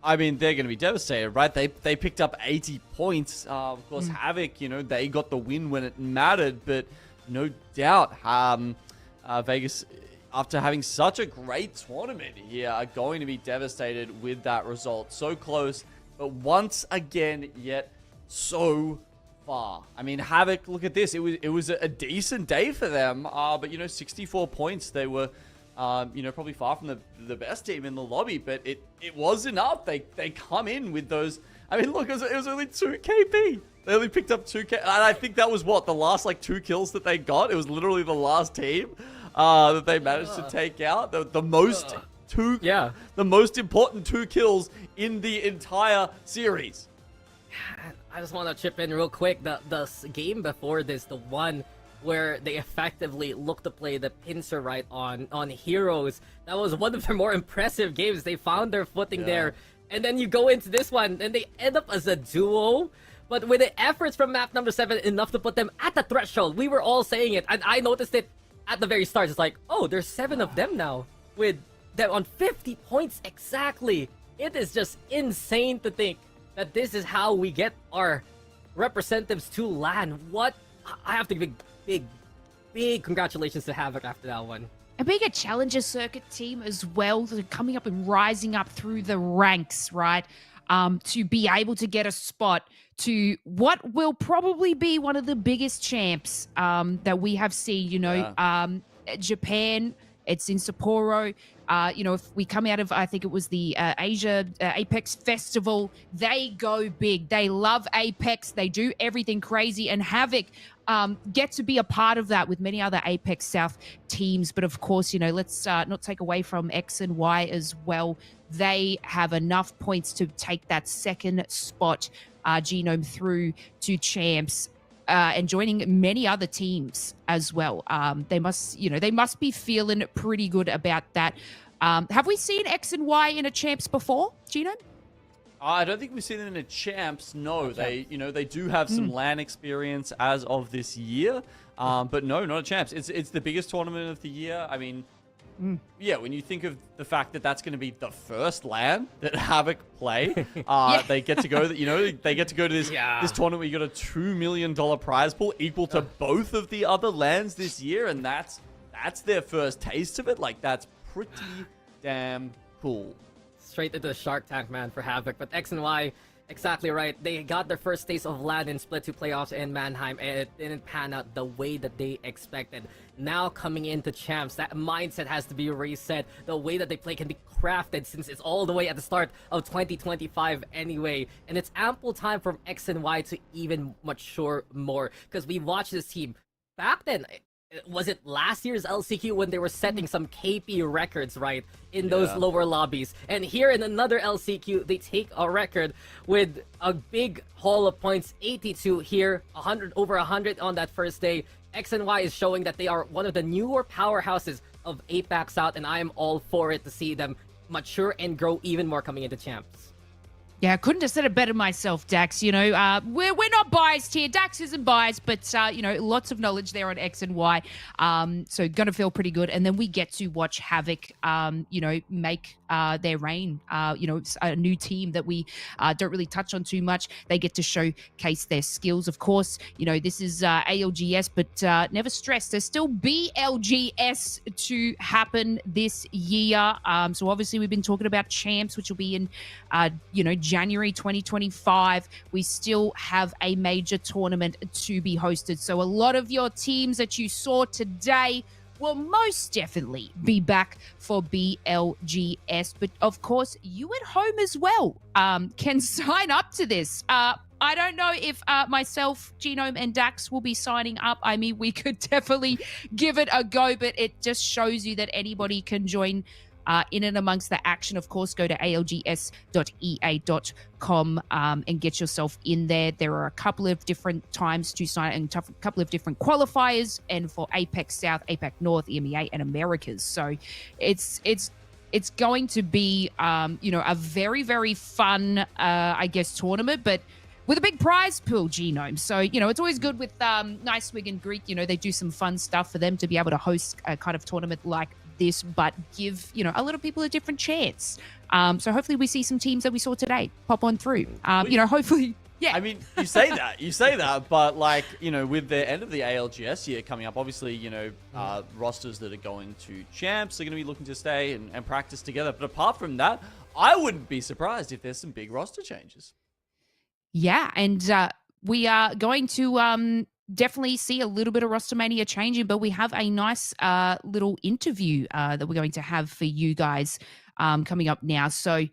I mean, they're going to be devastated, right? They picked up 80 points. Of course, Havoc, you know, they got the win when it mattered, but no doubt Vegas, after having such a great tournament here, are going to be devastated with that result. So close, but once again, yet so far. I mean, Havoc, look at this. It was a decent day for them, but, you know, 64 points. They were... you know, probably far from the best team in the lobby, but it was enough. They come in with those. I mean, look, it was only 2 KP. They only picked up 2 K, and I think that was what the last like 2 kills that they got. It was literally the last team that they managed to take out. The most the most important 2 kills in the entire series. I just want to chip in real quick. The game before this, the one where they effectively looked to play the pincer right on Heroes. That was one of their more impressive games. They found their footing there. And then you go into this one, and they end up as a duo. But with the efforts from map number 7, enough to put them at the threshold. We were all saying it, and I noticed it at the very start. It's like, oh, there's 7 of them now, with them on 50 points exactly. It is just insane to think that this is how we get our representatives to LAN. What? I have to give big congratulations to Havoc after that one. And being a Challenger Circuit team as well, coming up and rising up through the ranks, right? To be able to get a spot to what will probably be one of the biggest champs that we have seen, you know, Japan. It's in Sapporo. You know, if we come out of, I think it was the Asia Apex Festival, they go big. They love Apex. They do everything crazy. And Havoc get to be a part of that with many other APAC South teams. But of course, you know, let's not take away from X and Y as well. They have enough points to take that second spot, Genome, through to champs. And joining many other teams as well. They must be feeling pretty good about that. Have we seen X and Y in a champs before, Genome? I don't think we've seen it in a champs. No, they do have some LAN experience as of this year, but no, not a champs. It's the biggest tournament of the year. I mean, yeah, when you think of the fact that that's going to be the first LAN that Havoc play, they get to go. They get to go to this tournament where you got a $2 million prize pool equal to both of the other LANs this year, and that's their first taste of it. Like, that's pretty damn cool. Straight into the Shark Tank, man, for Havoc. But X and Y, Exactly right. They got their first taste of LAN in Split 2 playoffs in Mannheim, and it didn't pan out the way that they expected. Now coming into champs, that mindset has to be reset. The way that they play can be crafted since it's all the way at the start of 2025 anyway. And it's ample time for X and Y to even mature more. Because we watched this team back then. Was it last year's LCQ when they were setting some KP records, right, in those lower lobbies? And here in another LCQ, they take a record with a big haul of points, 82 here, 100 over 100 on that first day. X and Y is showing that they are one of the newer powerhouses of APAC South, and I am all for it to see them mature and grow even more coming into champs. Yeah, I couldn't have said it better myself, Dax. You know, we're not biased here. Dax isn't biased, but, you know, lots of knowledge there on X and Y. So going to feel pretty good. And then we get to watch Havoc, you know, make their reign. You know, it's a new team that we don't really touch on too much. They get to showcase their skills. Of course, you know, this is ALGS, but never stress. There's still BLGS to happen this year. So obviously we've been talking about champs, which will be in, you know, January 2025. We still have a major tournament to be hosted. So a lot of your teams that you saw today will most definitely be back for BLGS. But of course, you at home as well can sign up to this. I don't know if myself, Genome, and Dax will be signing up. I mean, we could definitely give it a go, but it just shows you that anybody can join in and amongst the action. Of course, go to algs.ea.com and get yourself in there. There are a couple of different times to sign and a couple of different qualifiers, and for APAC South, APAC North, EMEA, and Americas. So it's going to be, you know, a very, very fun, I guess, tournament, but with a big prize pool, Genome. So, you know, it's always good with Nicewig and Greek. You know, they do some fun stuff for them to be able to host a kind of tournament like this, but give, you know, a lot of people a different chance. So hopefully we see some teams that we saw today pop on through. You know, hopefully, yeah. I mean, you say that, but like, you know, with the end of the ALGS year coming up, obviously, you know, rosters that are going to champs are going to be looking to stay and practice together. But apart from that, I wouldn't be surprised if there's some big roster changes. Yeah, and we are going to definitely see a little bit of Rostermania changing, but we have a nice little interview that we're going to have for you guys coming up now. So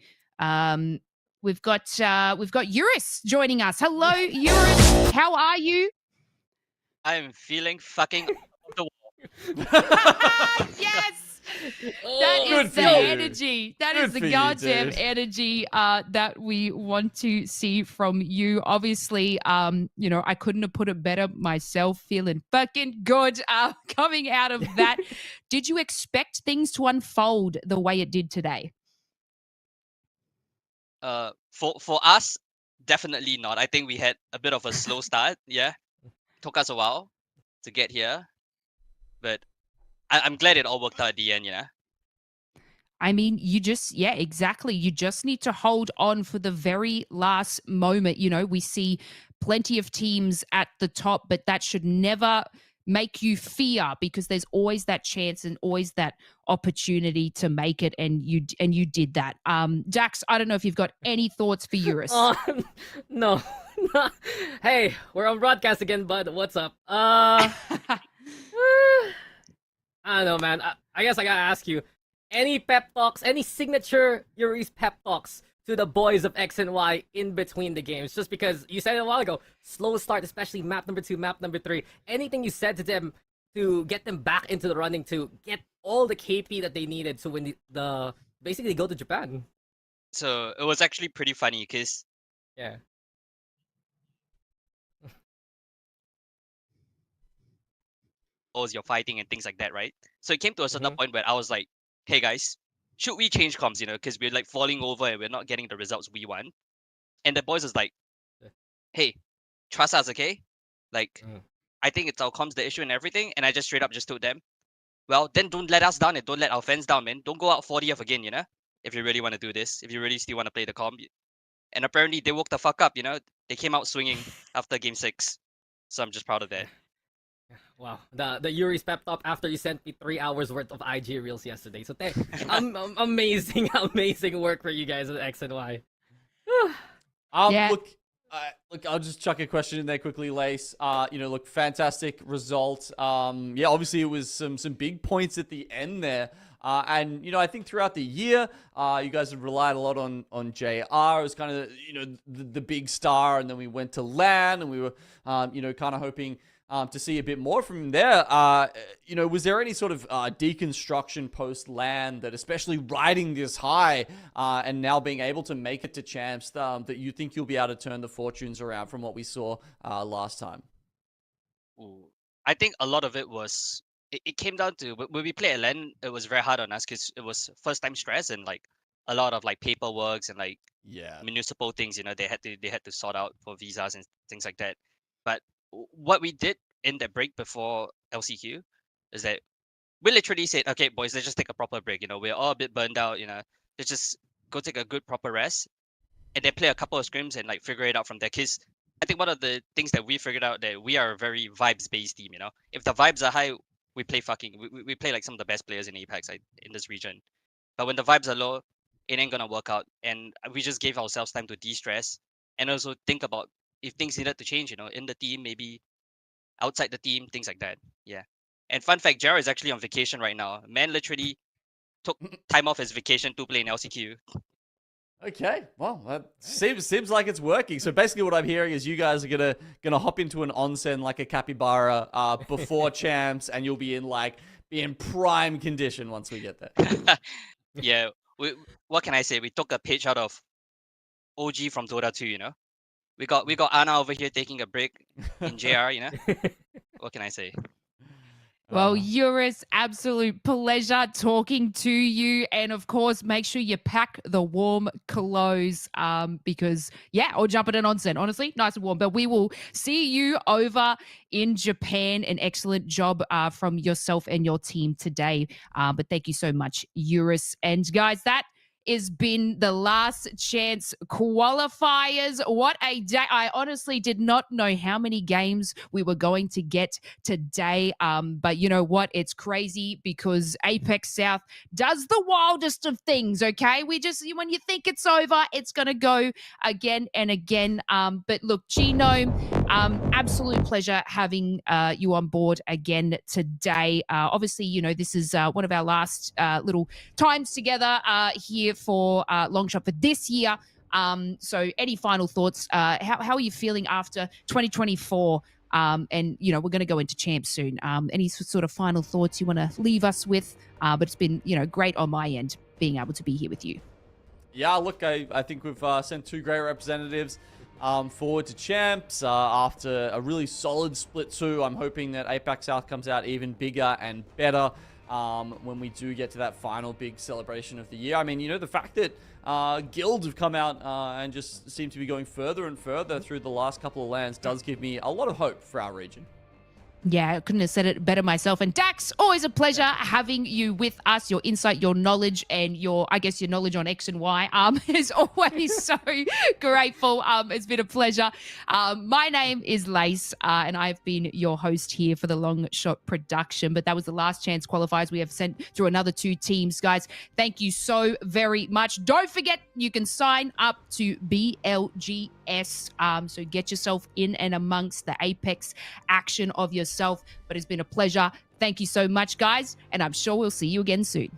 we've got Eurus joining us. Hello, Eurus. How are you? I'm feeling fucking the wall. Yes. That is the energy. That is the goddamn energy that we want to see from you. Obviously, you know, I couldn't have put it better myself. Feeling fucking good coming out of that. Did you expect things to unfold the way it did today? For us, definitely not. I think we had a bit of a slow start. Yeah, took us a while to get here, but I'm glad it all worked out at the end, you know? I mean, yeah, exactly. You just need to hold on for the very last moment. You know, we see plenty of teams at the top, but that should never make you fear, because there's always that chance and always that opportunity to make it, and you did that. Dax, I don't know if you've got any thoughts for Eurus. No. Hey, we're on broadcast again, bud. What's up? I don't know, man. I guess I gotta ask you, any pep talks, any signature Yuri's pep talks to the boys of X and Y in between the games? Just because you said it a while ago, slow start, especially map number 2, map number 3. Anything you said to them to get them back into the running to get all the KP that they needed to win the basically go to Japan? So it was actually pretty funny because yeah. You're fighting and things like that, right? So it came to a certain point where I was like, hey guys, should we change comms, you know, because we're like falling over and we're not getting the results we want. And the boys was like, hey, trust us, okay? Like, I think it's our comms the issue and everything. And I just straight up just told them, well, then don't let us down and don't let our fans down, man. Don't go out 40th again, you know, if you really want to do this, if you really still want to play the comm. And apparently they woke the fuck up, you know, they came out swinging after game 6. So I'm just proud of that. Wow, the Yuri's pep talk after you sent me 3 hours worth of IG reels yesterday. So amazing work for you guys at X and Y. Look, I'll just chuck a question in there quickly, Lace. Look, fantastic result. Obviously it was some big points at the end there. I think throughout the year, you guys have relied a lot on JR. It was kind of, the big star, and then we went to LAN, and we were, kind of hoping to see a bit more from him there. Was there any sort of deconstruction post-LAN that, especially riding this high and now being able to make it to champs, that you think you'll be able to turn the fortunes around from what we saw last time? Ooh. I think a lot of it was, it came down to, when we played at LAN, it was very hard on us because it was first time stress and like a lot of like paperwork and like municipal things, they had to sort out for visas and things like that. But what we did in the break before LCQ is that we literally said, okay, boys, let's just take a proper break. We're all a bit burned out. Let's just go take a good proper rest and then play a couple of scrims and like figure it out from there. Because I think one of the things that we figured out that we are a very vibes based team. If the vibes are high, we play we play like some of the best players in APAC in this region. But when the vibes are low, it ain't gonna work out. And we just gave ourselves time to de-stress and also think about if things needed to change, in the team, maybe outside the team, things like that. Yeah. And fun fact, Jared is actually on vacation right now. Man literally took time off his vacation to play in LCQ. Okay, well, that seems like it's working. So basically what I'm hearing is you guys are gonna hop into an onsen like a capybara before champs, and you'll be in prime condition once we get there. Yeah, what can I say? We took a page out of OG from Dota 2, We got Anna over here taking a break in JR, What can I say? Well, Eurus, absolute pleasure talking to you. And of course, make sure you pack the warm clothes because, or jump in an onsen. Honestly, nice and warm. But we will see you over in Japan. An excellent job from yourself and your team today. But thank you so much, Eurus. And guys, that has been the last chance qualifiers. What a day. I honestly did not know how many games we were going to get today. But you know what? It's crazy because APAC South does the wildest of things, okay? We just, when you think it's over, it's going to go again and again. But look, Genome, absolute pleasure having you on board again today. Obviously, this is one of our last little times together here for Longshot for this year. So any final thoughts? How are you feeling after 2024? And, we're going to go into champs soon. Any sort of final thoughts you want to leave us with? But it's been, great on my end being able to be here with you. Yeah, look, I think we've sent two great representatives forward to champs after a really solid split 2. I'm hoping that APAC South comes out even bigger and better when we do get to that final big celebration of the year. I mean, the fact that guilds have come out and just seem to be going further and further through the last couple of lands does give me a lot of hope for our region. Yeah, I couldn't have said it better myself. And Dax, always a pleasure having you with us. Your insight, your knowledge, and your knowledge on X and Y is always so grateful. It's been a pleasure. My name is Lace, and I've been your host here for the Long Shot production. But that was the last chance qualifiers. We have sent through another 2 teams. Guys, thank you so very much. Don't forget, you can sign up to BLGS. So get yourself in and amongst the Apex action of yourself. But it's been a pleasure. Thank you so much, guys. And I'm sure we'll see you again soon.